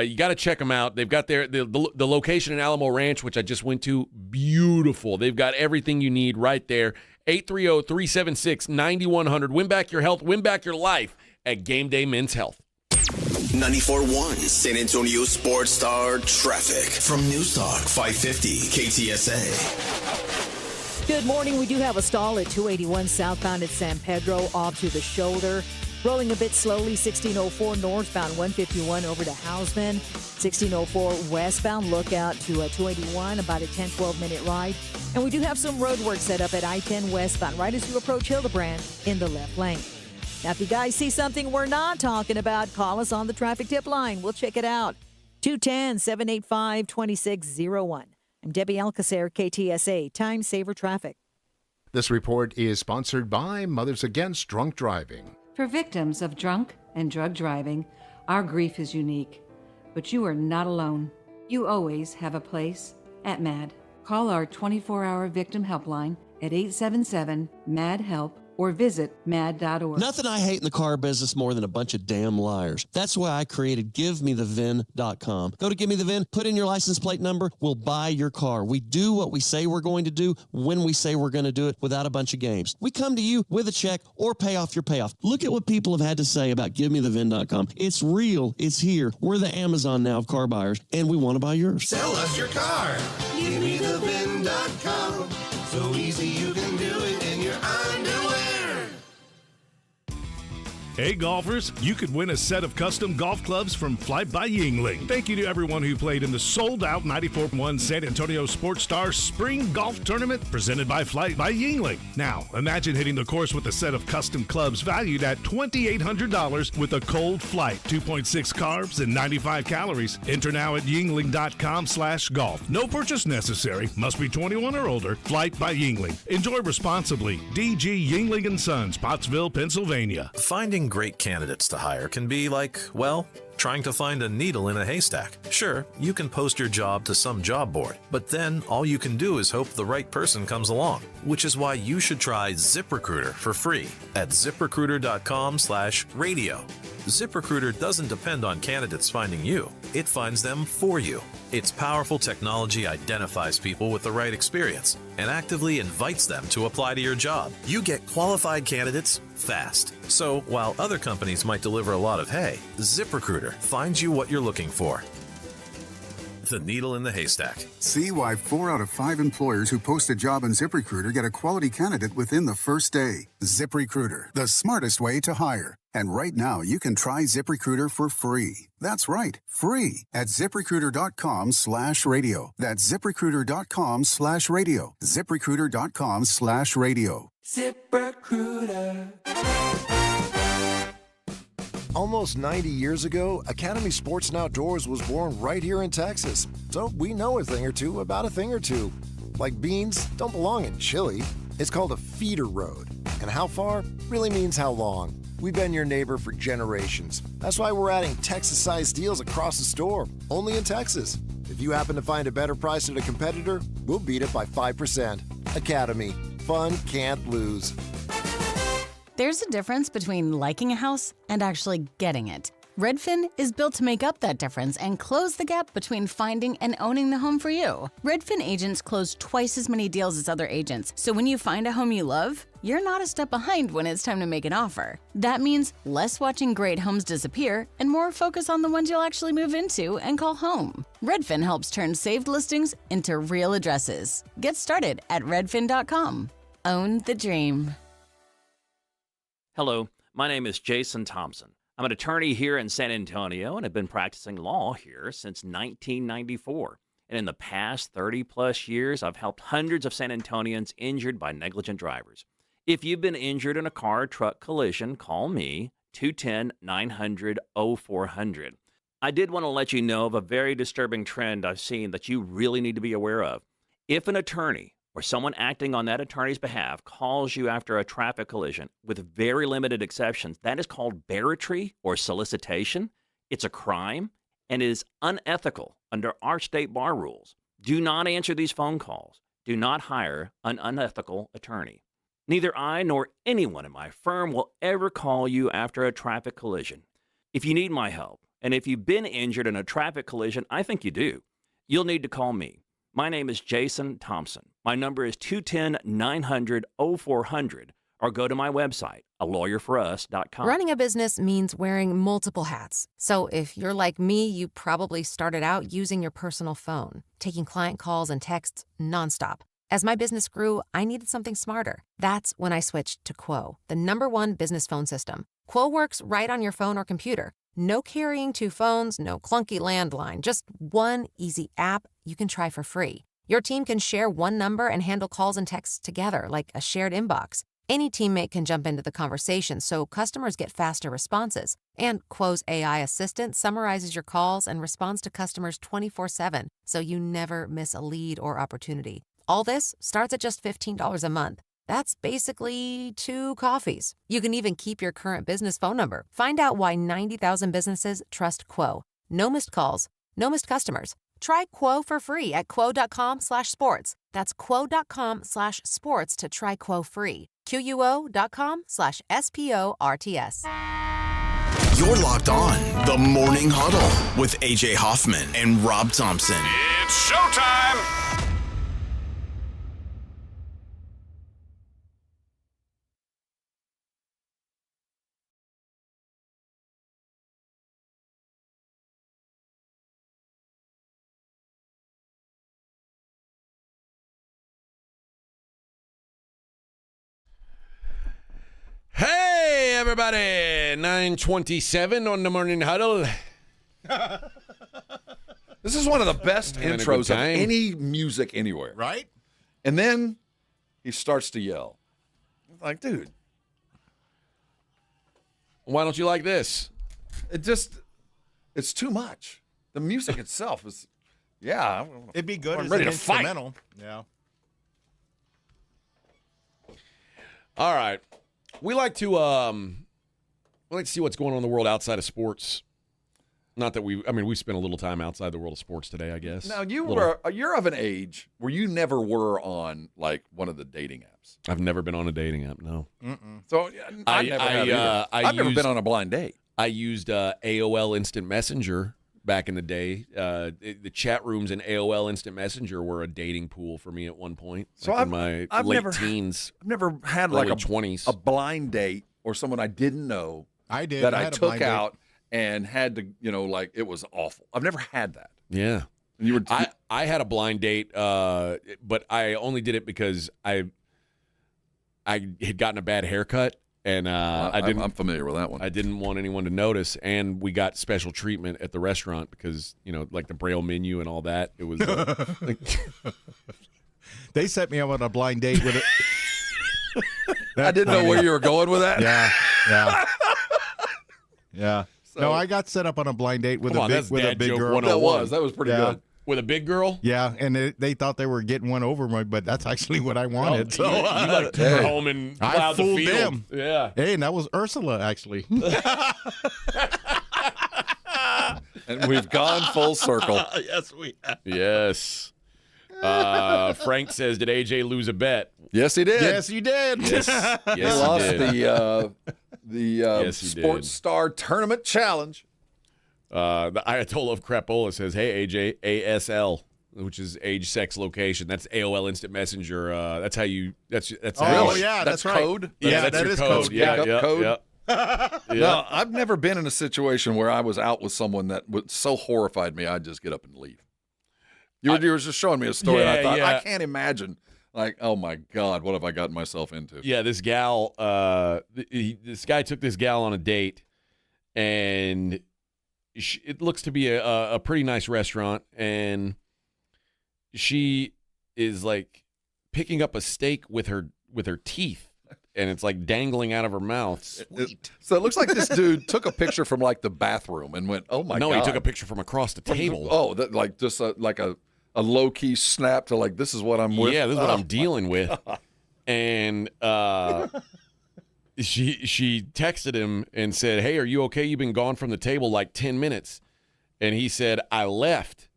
You got to check them out. They've got the location in Alamo Ranch, which I just went to. Beautiful. They've got everything you need right there. 830-376-9100. Win back your health. Win back your life at Game Day Men's Health. 94.1 San Antonio Sports Star Traffic from News Talk 550 KTSA. Good morning. We do have a stall at 281 southbound at San Pedro off to the shoulder. Rolling a bit slowly, 1604 northbound, 151 over to Houseman. 1604 westbound, lookout to 281, about a 10-12 minute ride. And we do have some road work set up at I-10 westbound, right as you approach Hildebrand in the left lane. Now, if you guys see something we're not talking about, call us on the traffic tip line. We'll check it out. 210-785-2601. I'm Debbie Alcacer, KTSA, Time Saver Traffic. This report is sponsored by Mothers Against Drunk Driving. For victims of drunk and drug driving, our grief is unique. But you are not alone. You always have a place at MAD. Call our 24-hour victim helpline at 877-MAD-HELP or visit mad.org. Nothing I hate in the car business more than a bunch of damn liars. That's why I created GiveMeTheVIN.com. Go to Give Me the VIN, put in your license plate number, we'll buy your car. We do what we say we're going to do when we say we're going to do it without a bunch of games. We come to you with a check or pay off your payoff. Look at what people have had to say about GiveMeTheVIN.com. It's real. It's here. We're the Amazon now of car buyers, and we want to buy yours. Sell us your car. GiveMeTheVIN.com. So easy you can do it in your underwear. Hey golfers, you could win a set of custom golf clubs from Flight by Yingling. Thank you to everyone who played in the sold-out 94.1 San Antonio Sports Star Spring Golf Tournament presented by Flight by Yingling. Now, imagine hitting the course with a set of custom clubs valued at $2,800 with a cold flight, 2.6 carbs and 95 calories. Enter now at yingling.com/golf. No purchase necessary. Must be 21 or older. Flight by Yingling. Enjoy responsibly. DG Yingling & Sons, Pottsville, Pennsylvania. Finding Finding great candidates to hire can be like, well, trying to find a needle in a haystack. Sure, you can post your job to some job board, but then all you can do is hope the right person comes along, which is why you should try ZipRecruiter for free at ZipRecruiter.com/radio. ZipRecruiter doesn't depend on candidates finding you. It finds them for you. Its powerful technology identifies people with the right experience and actively invites them to apply to your job. You get qualified candidates fast. So while other companies might deliver a lot of hay, ZipRecruiter finds you what you're looking for. The needle in the haystack. See why 4 out of 5 employers who post a job on ZipRecruiter get a quality candidate within the first day. ZipRecruiter, the smartest way to hire. And right now, you can try ZipRecruiter for free. That's right, free at ZipRecruiter.com/radio. That's ZipRecruiter.com/radio. ZipRecruiter.com/radio. ZipRecruiter. Almost 90 years ago, Academy Sports and Outdoors was born right here in Texas. So we know a thing or two about a thing or two. Like beans don't belong in chili. It's called a feeder road. And how far really means how long. We've been your neighbor for generations. That's why we're adding Texas-sized deals across the store, only in Texas. If you happen to find a better price at a competitor, we'll beat it by 5%. Academy. Fun can't lose. There's a difference between liking a house and actually getting it. Redfin is built to make up that difference and close the gap between finding and owning the home for you. Redfin agents close twice as many deals as other agents, so when you find a home you love, you're not a step behind when it's time to make an offer. That means less watching great homes disappear and more focus on the ones you'll actually move into and call home. Redfin helps turn saved listings into real addresses. Get started at redfin.com. Own the dream. Hello, my name is Jason Thompson. I'm an attorney here in San Antonio and have been practicing law here since 1994. And in the past 30-plus years, I've helped hundreds of San Antonians injured by negligent drivers. If you've been injured in a car-truck collision, call me, 210-900-0400. I did want to let you know of a very disturbing trend I've seen that you really need to be aware of. If an attorney or someone acting on that attorney's behalf calls you after a traffic collision, with very limited exceptions, that is called barratry or solicitation. It's a crime and is unethical under our state bar rules. Do not answer these phone calls. Do not hire an unethical attorney. Neither I nor anyone in my firm will ever call you after a traffic collision. If you need my help, and if you've been injured in a traffic collision, I think you do, you'll need to call me. My name is Jason Thompson. My number is 210-900-0400, or go to my website, alawyerforus.com. Running a business means wearing multiple hats. So if you're like me, you probably started out using your personal phone, taking client calls and texts nonstop. As my business grew, I needed something smarter. That's when I switched to Quo, the #1 business phone system. Quo works right on your phone or computer. No carrying 2 phones, no clunky landline, just one easy app you can try for free. Your team can share one number and handle calls and texts together like a shared inbox. Any teammate can jump into the conversation so customers get faster responses. And Quo's AI assistant summarizes your calls and responds to customers 24/7, so you never miss a lead or opportunity. All this starts at just $15 a month. That's basically 2 coffees. You can even keep your current business phone number. Find out why 90,000 businesses trust Quo. No missed calls, no missed customers. Try Quo for free at quo.com/sports. That's quo.com/sports to try Quo free. QUO.com/SPORTS. You're locked on The Morning Huddle with AJ Hoffman and Rob Thompson. It's showtime! Hey, everybody. 9:27 on the Morning Huddle. This is one of the best Having a good intros of time. any music anywhere. Right? And then he starts to yell. Like, dude. Why don't you like this? It's too much. The music itself is, yeah. It'd be good I'm as ready an to fight. instrumental. Yeah. All right. We like to let's see what's going on in the world outside of sports. Not that we spent a little time outside the world of sports today, I guess. Now, you're of an age where you never were on, like, one of the dating apps. I've never been on a dating app, no. So I've never been on a blind date. I used AOL Instant Messenger back in the day. The chat rooms in AOL Instant Messenger were a dating pool for me at one point. So in my late teens. I've never had early like 20s. a blind date or someone I didn't know. I did. That I I had a took blind date. out and had to, like it was awful. I've never had that. Yeah. And you were I had a blind date, but I only did it because I had gotten a bad haircut. And I'm familiar with that one. I didn't want anyone to notice, and we got special treatment at the restaurant because like the Braille menu and all that. It was. They set me up on a blind date with it. I didn't know where you were going with that. Yeah. So, No, I got set up on a blind date with that's a dad big joke girl. 101. That was pretty good. With a big girl? Yeah, and they thought they were getting one over me, but that's actually what I wanted. You like took her home and I plowed the fooled field. them. Yeah. Hey, and that was Ursula, actually. And we've gone full circle. Yes, we have. Yes. Frank says, did AJ lose a bet? Yes, he did. Yes, you did. Yes, he lost the Yes, he Sports did. Star Tournament Challenge. The Ayatollah of Crapola says, hey, AJ, ASL, which is age, sex, location. That's AOL Instant Messenger. That's how you – that's Oh, yeah, that's right. code? Yeah, that that's your is code. code. Yeah, Pickup code? Yeah. No, I've never been in a situation where I was out with someone that so horrified me I'd just get up and leave. You were just showing me a story, and I thought, I can't imagine. Like, oh, my God, what have I gotten myself into? Yeah, this gal, this guy took this gal on a date, and it looks to be a pretty nice restaurant, and she is like picking up a steak with her teeth, and it's like dangling out of her mouth. Sweet. So it looks like this dude took a picture from like the bathroom and went, "Oh my God!" No, he took a picture from across the table. Oh, like just like a low key snap to like, this is what I'm with. Yeah, this is what I'm dealing with. And she texted him and said, "Hey, are you okay? You've been gone from the table like 10 minutes." And he said, "I left."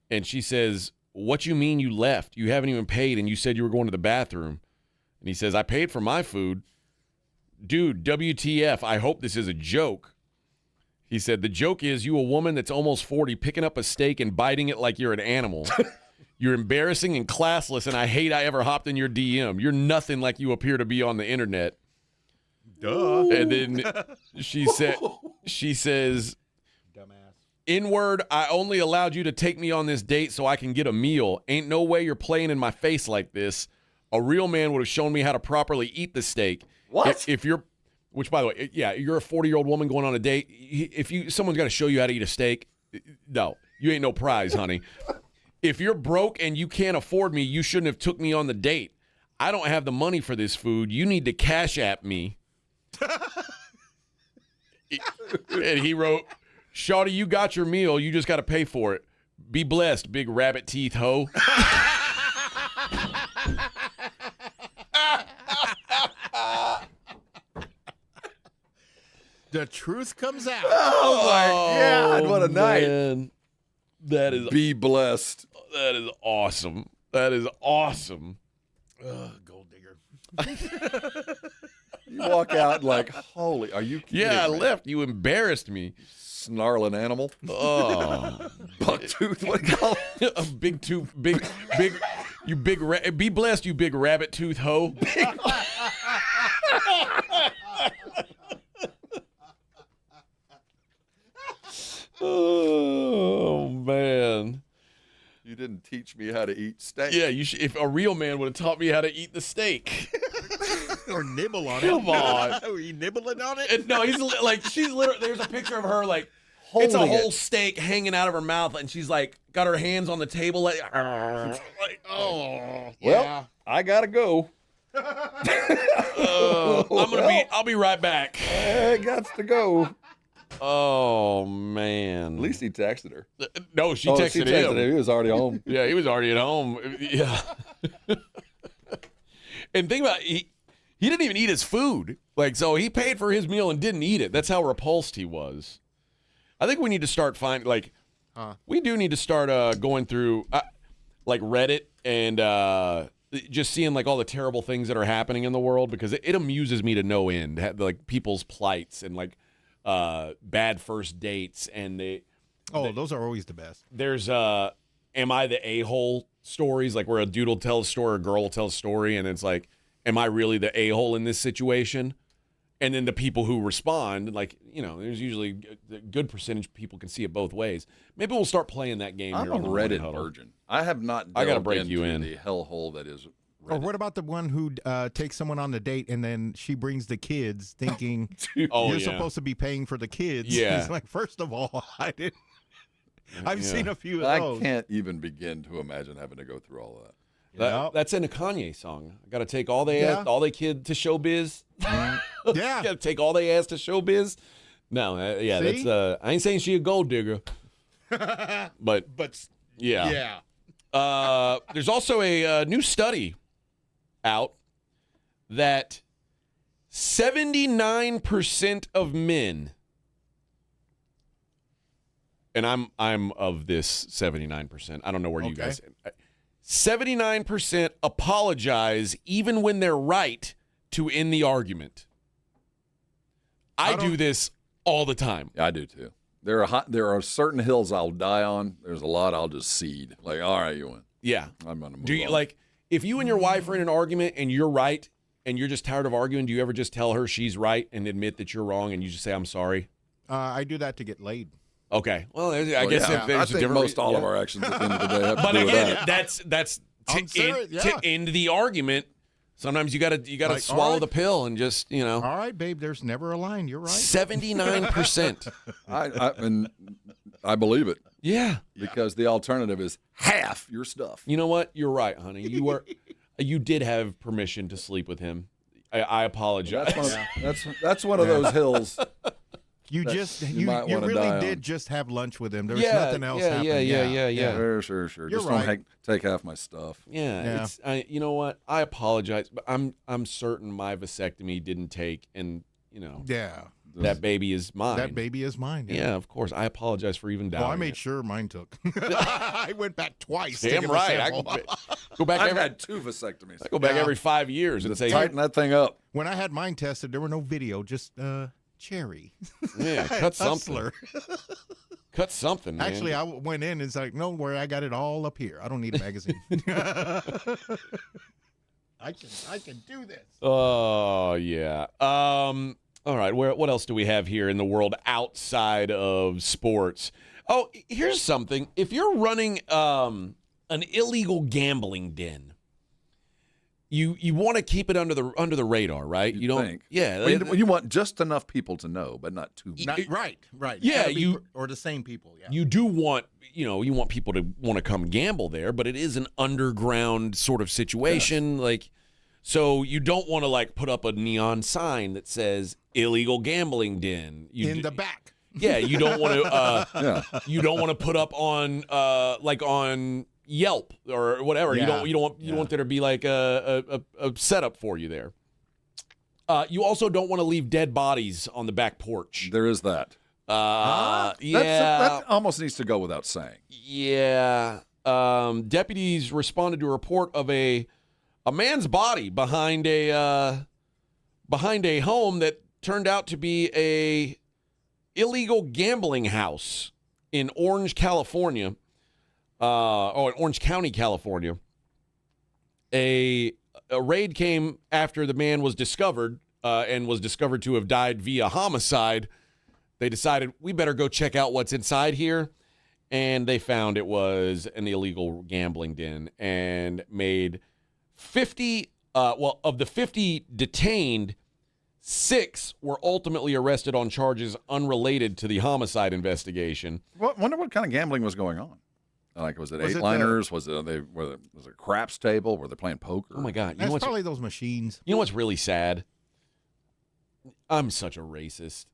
And she says, "What you mean you left? You haven't even paid, and you said you were going to the bathroom." And he says, "I paid for my food." Dude, WTF, I hope this is a joke. He said, "The joke is you a woman that's almost 40 picking up a steak and biting it like you're an animal. You're embarrassing and classless, and I hate I ever hopped in your DM. You're nothing like you appear to be on the internet." Duh. And then she says, "N-word, I only allowed you to take me on this date so I can get a meal. Ain't no way you're playing in my face like this. A real man would have shown me how to properly eat the steak." What? If you're, which by the way, yeah, you're a 40-year-old woman going on a date. Someone's got to show you how to eat a steak. No, you ain't no prize, honey. If you're broke and you can't afford me, you shouldn't have took me on the date. I don't have the money for this food. You need to Cash App me. And he wrote, "Shawty, you got your meal. You just got to pay for it. Be blessed, big rabbit teeth hoe." The truth comes out. Oh my God, what a night. Man. That is Be blessed. That is awesome. That is awesome. Gold digger. You walk out like, holy, are you kidding Yeah, I me? left. You embarrassed me. Snarling animal. Oh. Bucktooth, what do you call it? A big tooth, big, you big, be blessed, you big rabbit tooth hoe. Oh, man. You didn't teach me how to eat steak. Yeah, you should, if a real man would have taught me how to eat the steak. Or nibble on it. Come on. Were you nibbling on it? And no, he's like, she's literally, there's a picture of her like, Holding it's a whole it. steak hanging out of her mouth, and she's like, got her hands on the table, like Well, Yeah. I gotta go. I'll be right back. I got to go. Oh man. At least he texted her. No, she texted him. He was already home. Yeah, he was already at home. Yeah. And think about it, he didn't even eat his food. Like, so he paid for his meal and didn't eat it. That's how repulsed he was. I think we need to start finding, like, we do need to start going through, like, Reddit and just seeing, like, all the terrible things that are happening in the world, because it amuses me to no end, like, people's plights and, like, bad first dates. And those are always the best. There's am I the a-hole stories, like, where a dude will tell a story, or a girl will tell a story, and it's like, am I really the a-hole in this situation? And then the people who respond, like, you know, there's usually a good percentage of people can see it both ways. Maybe we'll start playing that game I'm here a on the Reddit Huddle. virgin. I have not I gotta delved break you into in. the hellhole that is Reddit. Or what about the one who takes someone on the date and then she brings the kids thinking you're supposed to be paying for the kids? Yeah. He's like, first of all, I didn't. I've seen a few of those. I can't even begin to imagine having to go through all of that. That's in a Kanye song. I got to take all they kid to showbiz. Yeah. Got to take all they ass to showbiz. No, See? that's I ain't saying she a gold digger. but yeah. There's also a new study out that 79% of men, and I'm of this 79%. I don't know where you guys. 79% apologize even when they're right to end the argument. I do this all the time. Yeah, I do too. There are certain hills I'll die on. There's a lot I'll just cede. Like, all right, you win. Yeah. I'm gonna move Do you on. like if you and your wife are in an argument and you're right and you're just tired of arguing? Do you ever just tell her she's right and admit that you're wrong and you just say I'm sorry? I do that to get laid. Okay. Well, I guess if there's I a think different most all of our actions at the end of the day have to But do with again, that. that's I'm serious, to end the argument. Sometimes you gotta Like, swallow all right. the pill and just All right, babe, there's never a line. You're right. 79%. I believe it. Yeah. Because the alternative is half your stuff. You know what? You're right, honey. You did have permission to sleep with him. I apologize. That's one of those hills. You might wanna really die did on. just have lunch with him. There was nothing else happening. Sure. You're Just right. don't take half my stuff. Yeah. You know what? I apologize, but I'm certain my vasectomy didn't take, and that baby is mine. That baby is mine. Yeah, of course. I apologize for even doubting. Well, I made sure mine took. I went back twice. Damn to give right. A I sample. go back. I've had 2 vasectomies. I go back every 5 years and say, tighten that thing up. When I had mine tested, there were no video, just cherry. Yeah, cut something. Hustler. Cut something, man. Actually, I went in and it's like, no, where I got it all up here. I don't need a magazine. I can do this. Oh yeah. All right. What else do we have here in the world outside of sports? Oh, here's something. If you're running an illegal gambling den, you want to keep it under the radar, right? You don't think. Yeah. Well, you want just enough people to know, but not too many. Right. Yeah, or the same people. Yeah. You do want, you want people to want to come gamble there, but it is an underground sort of situation. Yes. Like, so you don't want to like put up a neon sign that says illegal gambling den in the back. Yeah, you don't want to. You don't want to put up on like on Yelp or whatever. Yeah. You don't want there to be like a setup for you there. You also don't want to leave dead bodies on the back porch. There is that. Yeah, that almost needs to go without saying. Yeah. Deputies responded to a report of a man's body behind a home that turned out to be a illegal gambling house in Orange, California. In Orange County, California. A raid came after the man was discovered and was discovered to have died via homicide. They decided we better go check out what's inside here. And they found it was an illegal gambling den and made 50, of the 50 detained, 6 were ultimately arrested on charges unrelated to the homicide investigation. Wonder what kind of gambling was going on. Like, was it 8-liners? Was it a craps table? Were they playing poker? Oh my God! That's probably those machines. You know what's really sad? I'm such a racist.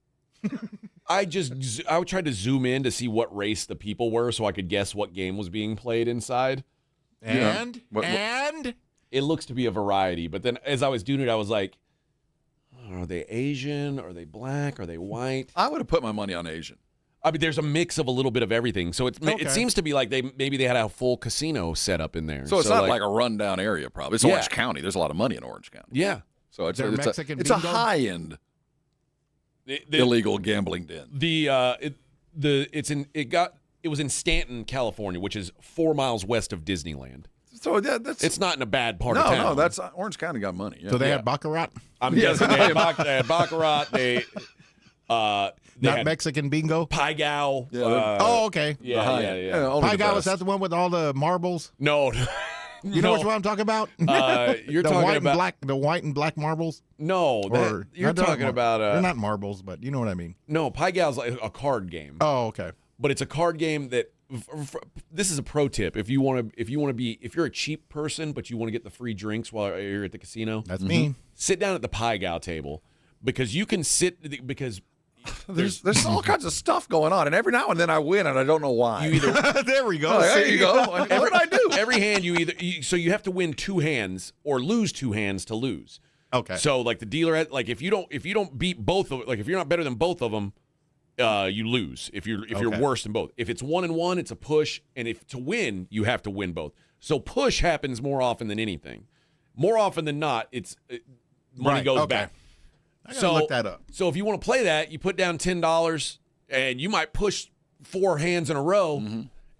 I tried to zoom in to see what race the people were so I could guess what game was being played inside. And it looks to be a variety. But then as I was doing it, I was like, Are they Asian? Are they black? Are they white? I would have put my money on Asian. I mean, there's a mix of a little bit of everything. So it seems to be like maybe they had a full casino set up in there. So it's not like a rundown area, probably. It's Orange County. There's a lot of money in Orange County. Yeah. So it's a high-end illegal gambling den. It was in Stanton, California, which is 4 miles west of Disneyland. So it's not in a bad part of town. No, that's Orange County got money. Yeah. So they had baccarat. I'm guessing they had baccarat. They not Mexican bingo. Pai Gow. Okay. Yeah. Pai Gow, is that the one with all the marbles? No. You know which one I'm talking about? You're talking about the white and black marbles. No, you're talking about. They're not marbles, but you know what I mean. No, Pai Gow's like a card game. Oh, okay. But it's a card game that. This is a pro tip. If you're a cheap person but you want to get the free drinks while you're at the casino, that's me. Sit down at the Pai Gow table because you can sit because. There's all kinds of stuff going on, and every now and then I win, and I don't know why. There we go. There you go. What did I do? Every hand so you have to win 2 hands or lose 2 hands to lose. Okay. So like the dealer, like if you don't beat both of, like if you're not better than both of them, you lose. If you're worse than both. If it's 1-1, it's a push, and if to win, you have to win both. So push happens more often than anything. More often than not, money goes back. I gotta look that up. So if you want to play that, you put down $10, and you might push 4 hands in a row,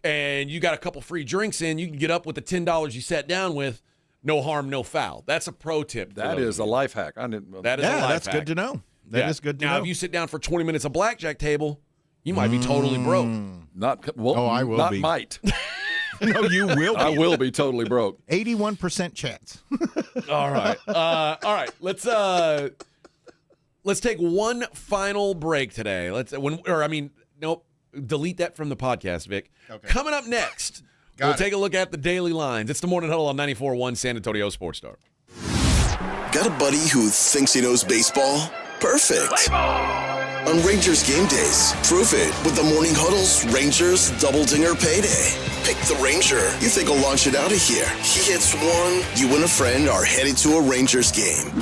and you got a couple free drinks in. You can get up with the $10 you sat down with, no harm, no foul. That's a pro tip. That is a life hack. That is a life that's hack. good to know. That is good to know. Now, if you sit down for 20 minutes at blackjack table, you might be totally broke. I will be. Might. No, you will be. I will be totally broke. 81% chance. All right. All right. Let's take one final break today. Nope. Delete that from the podcast, Vic. Okay. Coming up next, we'll take a look at the daily lines. It's the Morning Huddle on 94.1 San Antonio Sports Star. Got a buddy who thinks he knows baseball? Perfect. On Rangers game days, prove it with the Morning Huddle's Rangers Double Dinger Payday. Pick the Ranger you think will launch it out of here. He hits 1, you and a friend are headed to a Rangers game.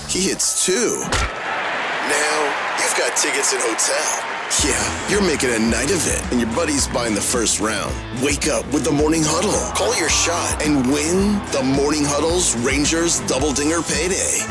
He hits 2. Now, you've got tickets and hotel. Yeah, you're making a night of it, and your buddy's buying the first round. Wake up with the Morning Huddle. Call your shot and win the Morning Huddle's Rangers Double Dinger Payday.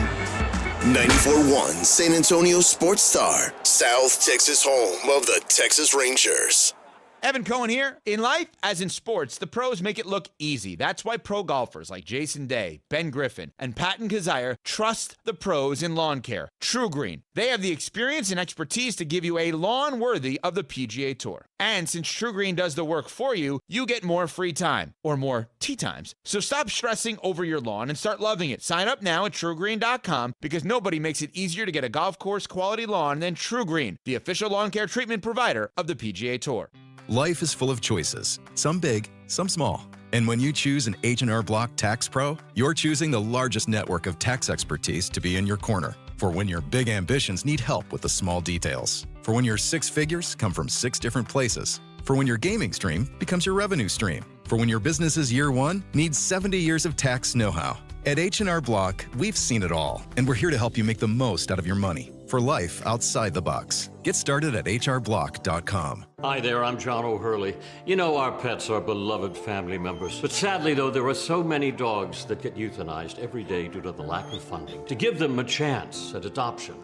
94.1 San Antonio Sports Star, South Texas home of the Texas Rangers. Evan Cohen here. In life, as in sports, the pros make it look easy. That's why pro golfers like Jason Day, Ben Griffin, and Patton Kazire trust the pros in lawn care. True Green. They have the experience and expertise to give you a lawn worthy of the PGA Tour. And since True Green does the work for you, you get more free time, or more tee times. So stop stressing over your lawn and start loving it. Sign up now at TrueGreen.com because nobody makes it easier to get a golf course quality lawn than True Green, the official lawn care treatment provider of the PGA Tour. Life is full of choices, some big, some small. And when you choose an H&R Block Tax Pro, you're choosing the largest network of tax expertise to be in your corner. For when your big ambitions need help with the small details. For when your 6 figures come from 6 different places. For when your gaming stream becomes your revenue stream. For when your business's year 1 needs 70 years of tax know-how. At H&R Block, we've seen it all, and we're here to help you make the most out of your money for life outside the box. Get started at hrblock.com. Hi there, I'm John O'Hurley. You know our pets are beloved family members. But sadly, though, there are so many dogs that get euthanized every day due to the lack of funding. To give them a chance at adoption,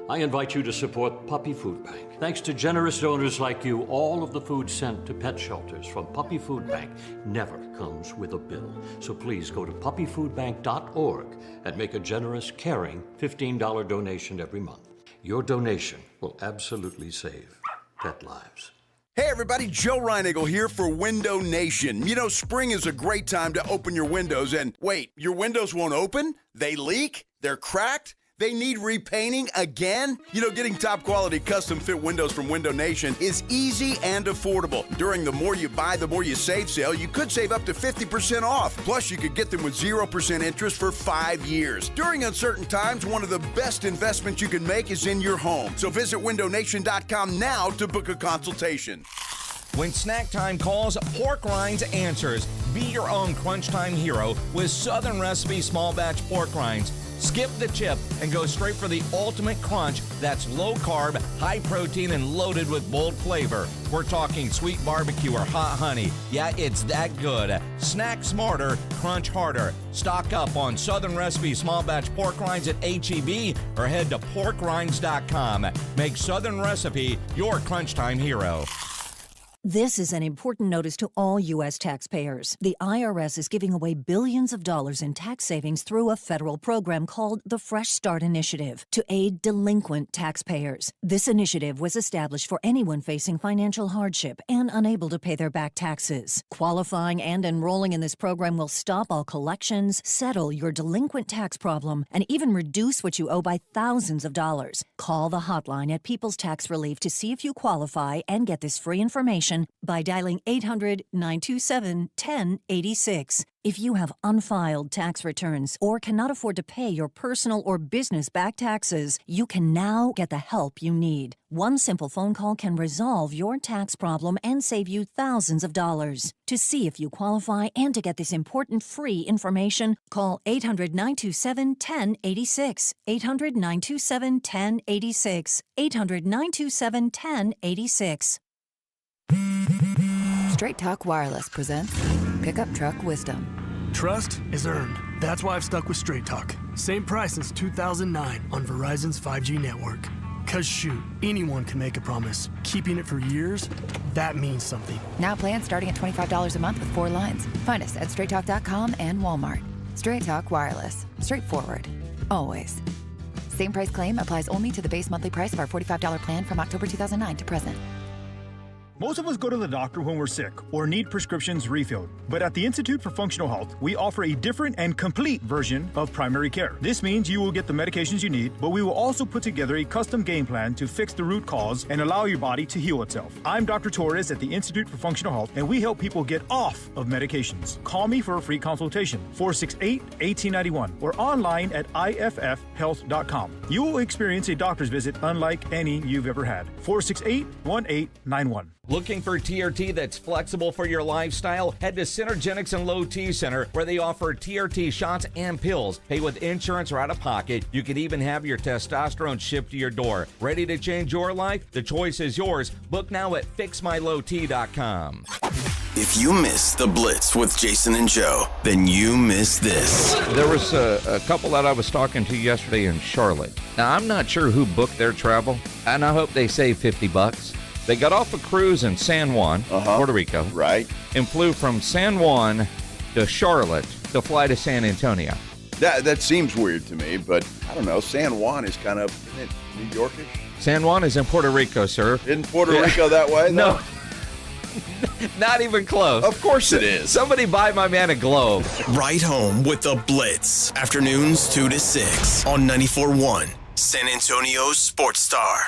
I invite you to support Puppy Food Bank. Thanks to generous donors like you, all of the food sent to pet shelters from Puppy Food Bank never comes with a bill. So please go to puppyfoodbank.org and make a generous, caring $15 donation every month. Your donation will absolutely save pet lives. Hey everybody, Joe Reinigle here for Window Nation. You know, spring is a great time to open your windows and wait, your windows won't open? They leak? They're cracked? They need repainting again? You know, getting top quality custom fit windows from Window Nation is easy and affordable. During the More You Buy, the More You Save sale, you could save up to 50% off. Plus, you could get them with 0% interest for 5 years. During uncertain times, one of the best investments you can make is in your home. So visit windownation.com now to book a consultation. When snack time calls, Pork Rinds answers. Be your own crunch time hero with Southern Recipe small batch pork rinds. Skip the chip and go straight for the ultimate crunch that's low carb, high protein, and loaded with bold flavor. We're talking sweet barbecue or hot honey. Yeah, it's that good. Snack smarter, crunch harder. Stock up on Southern Recipe small batch pork rinds at H-E-B or head to porkrinds.com. Make Southern Recipe your crunch time hero. This is an important notice to all U.S. taxpayers. The IRS is giving away billions of dollars in tax savings through a federal program called the Fresh Start Initiative to aid delinquent taxpayers. This initiative was established for anyone facing financial hardship and unable to pay their back taxes. Qualifying and enrolling in this program will stop all collections, settle your delinquent tax problem, and even reduce what you owe by thousands of dollars. Call the hotline at People's Tax Relief to see if you qualify and get this free information by dialing 800-927-1086. If you have unfiled tax returns or cannot afford to pay your personal or business back taxes, you can now get the help you need. One simple phone call can resolve your tax problem and save you thousands of dollars. To see if you qualify and to get this important free information, call 800-927-1086. 800-927-1086. 800-927-1086. Straight Talk Wireless presents Pickup Truck Wisdom. Trust is earned. That's why I've stuck with Straight Talk. Same price since 2009 on Verizon's 5G network. Cause shoot, anyone can make a promise. Keeping it for years, that means something. Now plans starting at $25 a month with 4 lines. Find us at straighttalk.com and Walmart. Straight Talk Wireless. Straightforward. Always. Same price claim applies only to the base monthly price of our $45 plan from October 2009 to present. Most of us go to the doctor when we're sick or need prescriptions refilled. But at the Institute for Functional Health, we offer a different and complete version of primary care. This means you will get the medications you need, but we will also put together a custom game plan to fix the root cause and allow your body to heal itself. I'm Dr. Torres at the Institute for Functional Health, and we help people get off of medications. Call me for a free consultation, 468-1891, or online at iffhealth.com. You will experience a doctor's visit unlike any you've ever had. 468-1891. Looking for TRT that's flexible for your lifestyle? Head to Synergenics and Low T Center, where they offer TRT shots and pills. Pay with insurance or out of pocket. You can even have your testosterone shipped to your door. Ready to change your life? The choice is yours. Book now at fixmylowt.com. If you missed the Blitz with Jason and Joe, then you missed this. There was a couple that I was talking to yesterday in Charlotte. Now, I'm not sure who booked their travel, and I hope they save $50. They got off a cruise in San Juan, Puerto Rico. Right. And flew from San Juan to Charlotte to fly to San Antonio. That seems weird to me, but I don't know. San Juan is kind of, isn't it New Yorkish? San Juan is in Puerto Rico, sir. Isn't Puerto Rico that way, though? No. Not even close. Of course it is. Somebody buy my man a globe. Right home with the Blitz. Afternoons 2 to 6 on 94.1 San Antonio's Sports Star.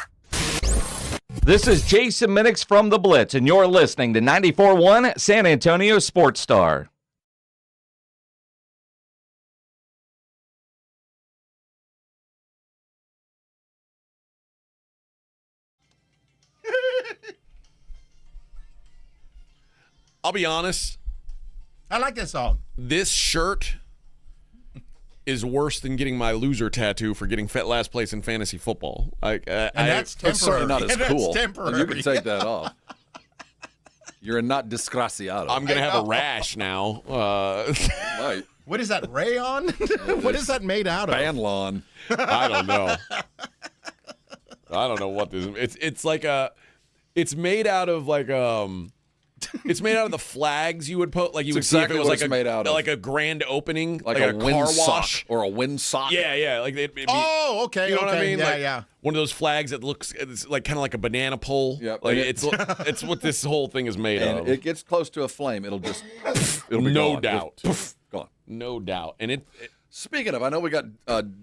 This is Jason Minix from The Blitz, and you're listening to 94.1 San Antonio Sports Star. I'll be honest. I like this song. This shirt is worse than getting my loser tattoo for getting last place in fantasy football. That's temporary. It's certainly not as cool. Temporary. You can take that off. You're not disgraciado. I'm going to have a rash now. Right. What is that, rayon? What is that made out of? Banlon. I don't know. I don't know what this is. It's like it's made out of like it's made out of the flags you would put, like you would exactly see if it was like made out of. Like a grand opening, like a wind car sock wash or a windsock. Yeah, like it'd be, okay, you know what I mean? Yeah, like yeah. One of those flags that looks it's like kind of like a banana pole. Yep. Like it's what this whole thing is made and of. it gets close to a flame, it'll just it'll be no gone. doubt, Just, gone. No doubt. And Speaking of, I know we got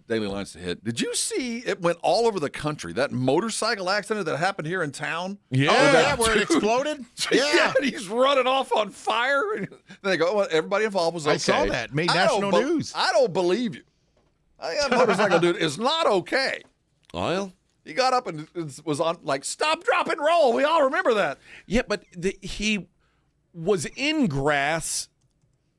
daily lines to hit. Did you see it went all over the country? That motorcycle accident that happened here in town? Yeah, where it exploded? Yeah, and he's running off on fire. And they go, well, everybody involved was okay. I saw that. Made national news. I don't believe you. I think that motorcycle dude is not okay. Well, he got up and was on, like, stop, drop, and roll. We all remember that. Yeah, but he was in grass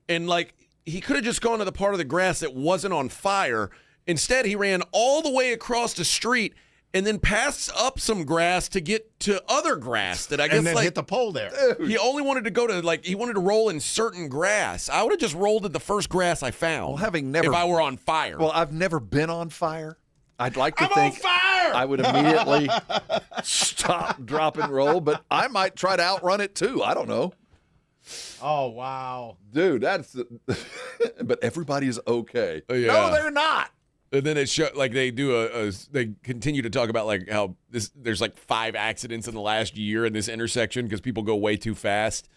and, like, he could have just gone to the part of the grass that wasn't on fire Instead, he ran all the way across the street and then passed up some grass to get to other grass that I guess and then like hit the pole there. he only wanted to go to he wanted to roll in certain grass. I would have just rolled in the first grass I found. Well, having never, if I were on fire. Well, I've never been on fire. I'd like to I'm think on fire! I would immediately stop, drop, and roll, but I might try to outrun it too. I don't know. Oh, wow. Dude, that's but everybody's okay. Yeah. No, they're not. And then it showed they do they continue to talk about how there's 5 accidents in the last year in this intersection because people go way too fast.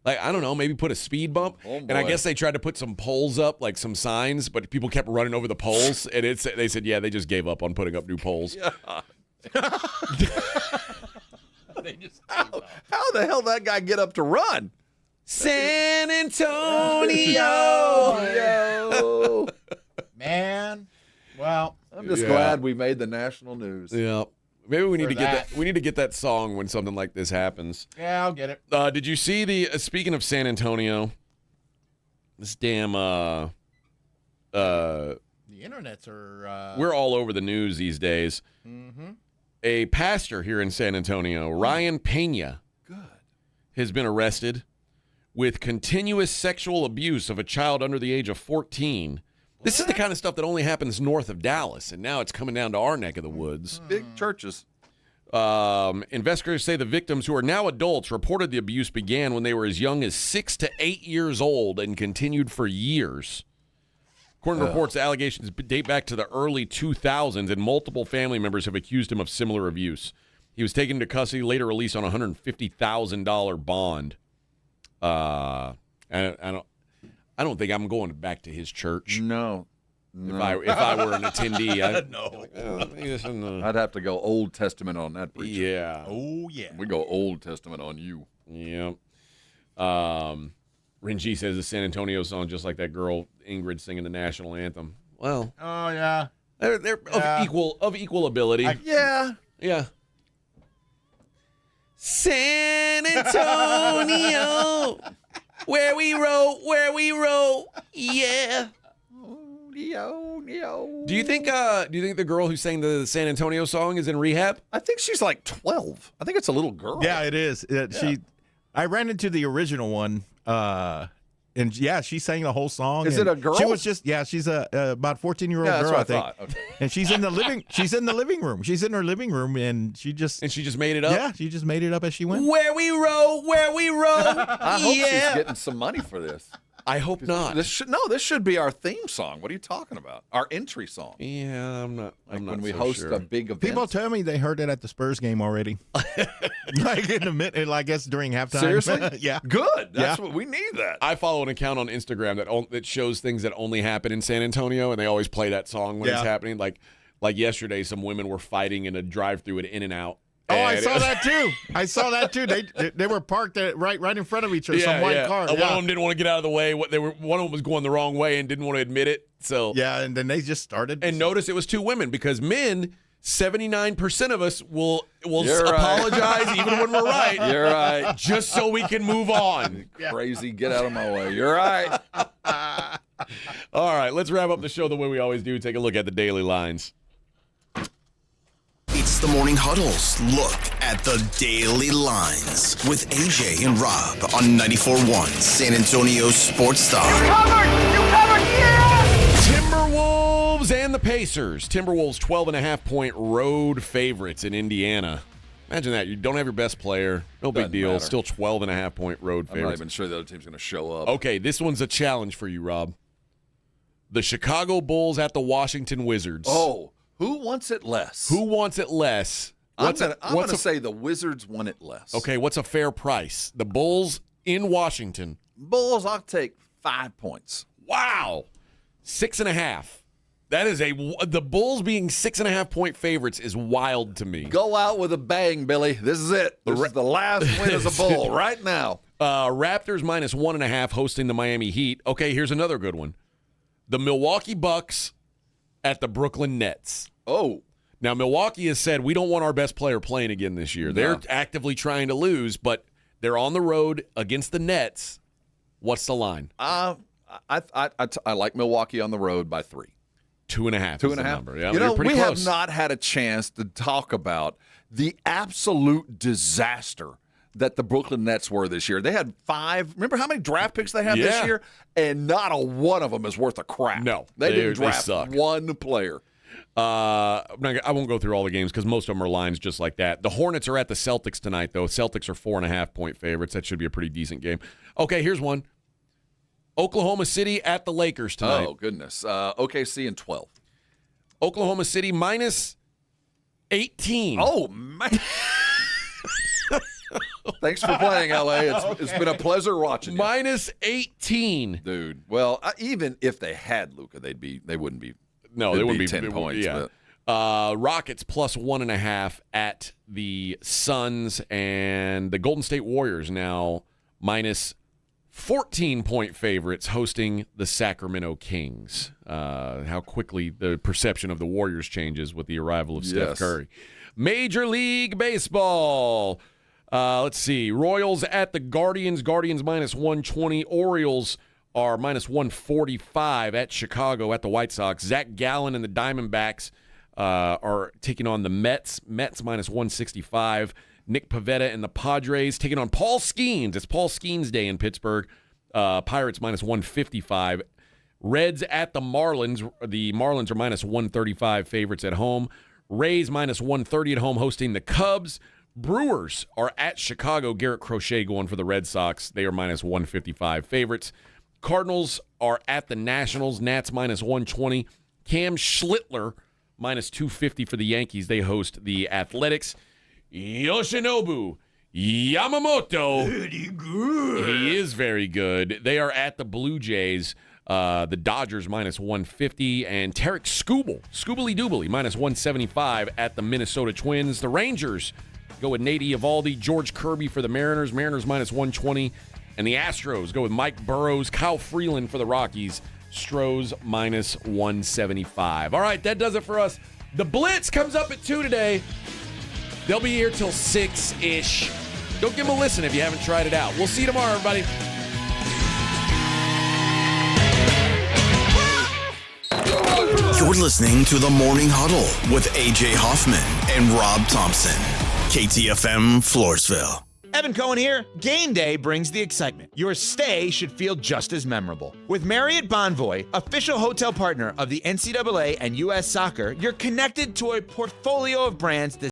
I don't know, maybe put a speed bump. Oh, and I guess they tried to put some poles up, some signs, but people kept running over the poles. And they said, yeah, they just gave up on putting up new poles. Yeah. They just how the hell did that guy get up to run? San Antonio. Man. Well, I'm just glad we made the national news. Yeah. Maybe we need For to get that. we need to get that song when something like this happens. Yeah, I'll get it. Did you see the speaking of San Antonio? This damn The internets are we're all over the news these days. Mm-hmm. A pastor here in San Antonio, Ryan Pena, has been arrested with continuous sexual abuse of a child under the age of 14. This is the kind of stuff that only happens north of Dallas, and now it's coming down to our neck of the woods. Big churches. Investigators say the victims, who are now adults, reported the abuse began when they were as young as 6 to 8 years old and continued for years. According to reports, the allegations date back to the early 2000s, and multiple family members have accused him of similar abuse. He was taken into custody, later released on a $150,000 bond. I don't think I'm going back to his church. No. If I were an attendee, I'd have to go Old Testament on that preacher. Yeah. Oh, yeah. We go Old Testament on you. Yeah. Renji says the San Antonio song, just like that girl Ingrid singing the national anthem. Well, Oh, yeah. they're Yeah. of equal ability. Yeah. Yeah. San Antonio, where we roll, yeah. Do you think the girl who sang the San Antonio song is in rehab? I think she's like 12. I think it's a little girl. Yeah, it is. I ran into the original one, and she sang the whole song. Is it a girl? She was just she's a about 14-year-old Yeah, girl, that's what I I think. thought. Okay. And she's in the living room. She's in her living room, and she just made it up. Yeah, she just made it up as she went. Where we roll. I hope she's getting some money for this. I hope not. This should be our theme song. What are you talking about? Our entry song. Yeah, I'm not when we so host sure. a big event. People tell me they heard it at the Spurs game already. Like in the mid, I guess during halftime. Seriously? Yeah. Good. That's what we need. That. I follow an account on Instagram that shows things that only happen in San Antonio, and they always play that song when it's happening. Like yesterday, some women were fighting in a drive-through at In-N-Out. Oh, I saw that too. They were parked right in front of each other. Some white car. One of them didn't want to get out of the way. One of them was going the wrong way and didn't want to admit it. So and then they just started. And notice it was 2 women, because men, 79% of us will You're apologize right. even when we're right. You're right. Just so we can move on. Crazy. Get out of my way. You're right. All right, let's wrap up the show the way we always do. Take a look at the daily lines. It's the Morning Huddle's look at the daily lines with AJ and Rob on 94.1 San Antonio Sports Star. You covered, yeah! Timberwolves and the Pacers. Timberwolves 12.5-point road favorites in Indiana. Imagine that. You don't have your best player. No big Doesn't deal. matter. Still 12.5-point road I'm not favorites. even sure the other team's going to show up. Okay, this one's a challenge for you, Rob. The Chicago Bulls at the Washington Wizards. Oh, who wants it less? Who wants it less? I'm going to say the Wizards want it less. Okay, what's a fair price? The Bulls in Washington. Bulls, I'll take 5 points. Wow. 6.5. That is the Bulls being 6.5-point favorites is wild to me. Go out with a bang, Billy. This is it. This is the last win as a Bull right now. Raptors -1.5 hosting the Miami Heat. Okay, here's another good one. The Milwaukee Bucks at the Brooklyn Nets. Oh. Now, Milwaukee has said, we don't want our best player playing again this year. No. They're actively trying to lose, but they're on the road against the Nets. What's the line? I like Milwaukee on the road by 3. 2.5. 2.5. Number. Yeah, you know, pretty we close. have not had a chance to talk about the absolute disaster that the Brooklyn Nets were this year. They had 5. Remember how many draft picks they had this year? And not a one of them is worth a crap. No. They didn't draft suck. one player. I won't go through all the games because most of them are lines just like that. The Hornets are at the Celtics tonight, though. Celtics are 4.5-point favorites. That should be a pretty decent game. Okay, here's one. Oklahoma City at the Lakers tonight. Oh, goodness. OKC in 12. Oklahoma City minus 18. Oh, man. Thanks for playing, LA. It's been a pleasure watching you. Minus 18. Dude. Well, even if they had Luka, they wouldn't be. No, they wouldn't be 10 points. Yeah. Rockets plus 1.5 at the Suns, and the Golden State Warriors now minus 14-point favorites hosting the Sacramento Kings. How quickly the perception of the Warriors changes with the arrival of Steph Curry. Major League Baseball. Let's see. Royals at the Guardians. Guardians minus 120. Orioles are minus 145 at Chicago at the White Sox. Zach Gallen and the Diamondbacks are taking on the Mets. Mets minus 165. Nick Pivetta and the Padres taking on Paul Skeens. It's Paul Skeens Day in Pittsburgh. Pirates minus 155. Reds at the Marlins. The Marlins are minus 135 favorites at home. Rays minus 130 at home hosting the Cubs. Brewers are at Chicago. Garrett Crochet going for the Red Sox. They are minus 155 favorites. Cardinals are at the Nationals. Nats minus 120. Cam Schlittler minus 250 for the Yankees. They host the Athletics. Yoshinobu Yamamoto. Pretty good. He is very good. They are at the Blue Jays. The Dodgers minus 150. And Tarek Scoobly Doobly, minus 175 at the Minnesota Twins. The Rangers go with Nate Eovaldi. George Kirby for the Mariners. Mariners minus 120. And the Astros go with Mike Burrows. Kyle Freeland for the Rockies. Stros minus 175. All right, that does it for us. The Blitz comes up at 2 today. They'll be here till 6-ish. Go give them a listen if you haven't tried it out. We'll see you tomorrow, everybody. You're listening to The Morning Huddle with A.J. Hoffman and Rob Thompson. KTFM Floresville. Evan Cohen here. Game day brings the excitement. Your stay should feel just as memorable. With Marriott Bonvoy, official hotel partner of the NCAA and U.S. Soccer, you're connected to a portfolio of brands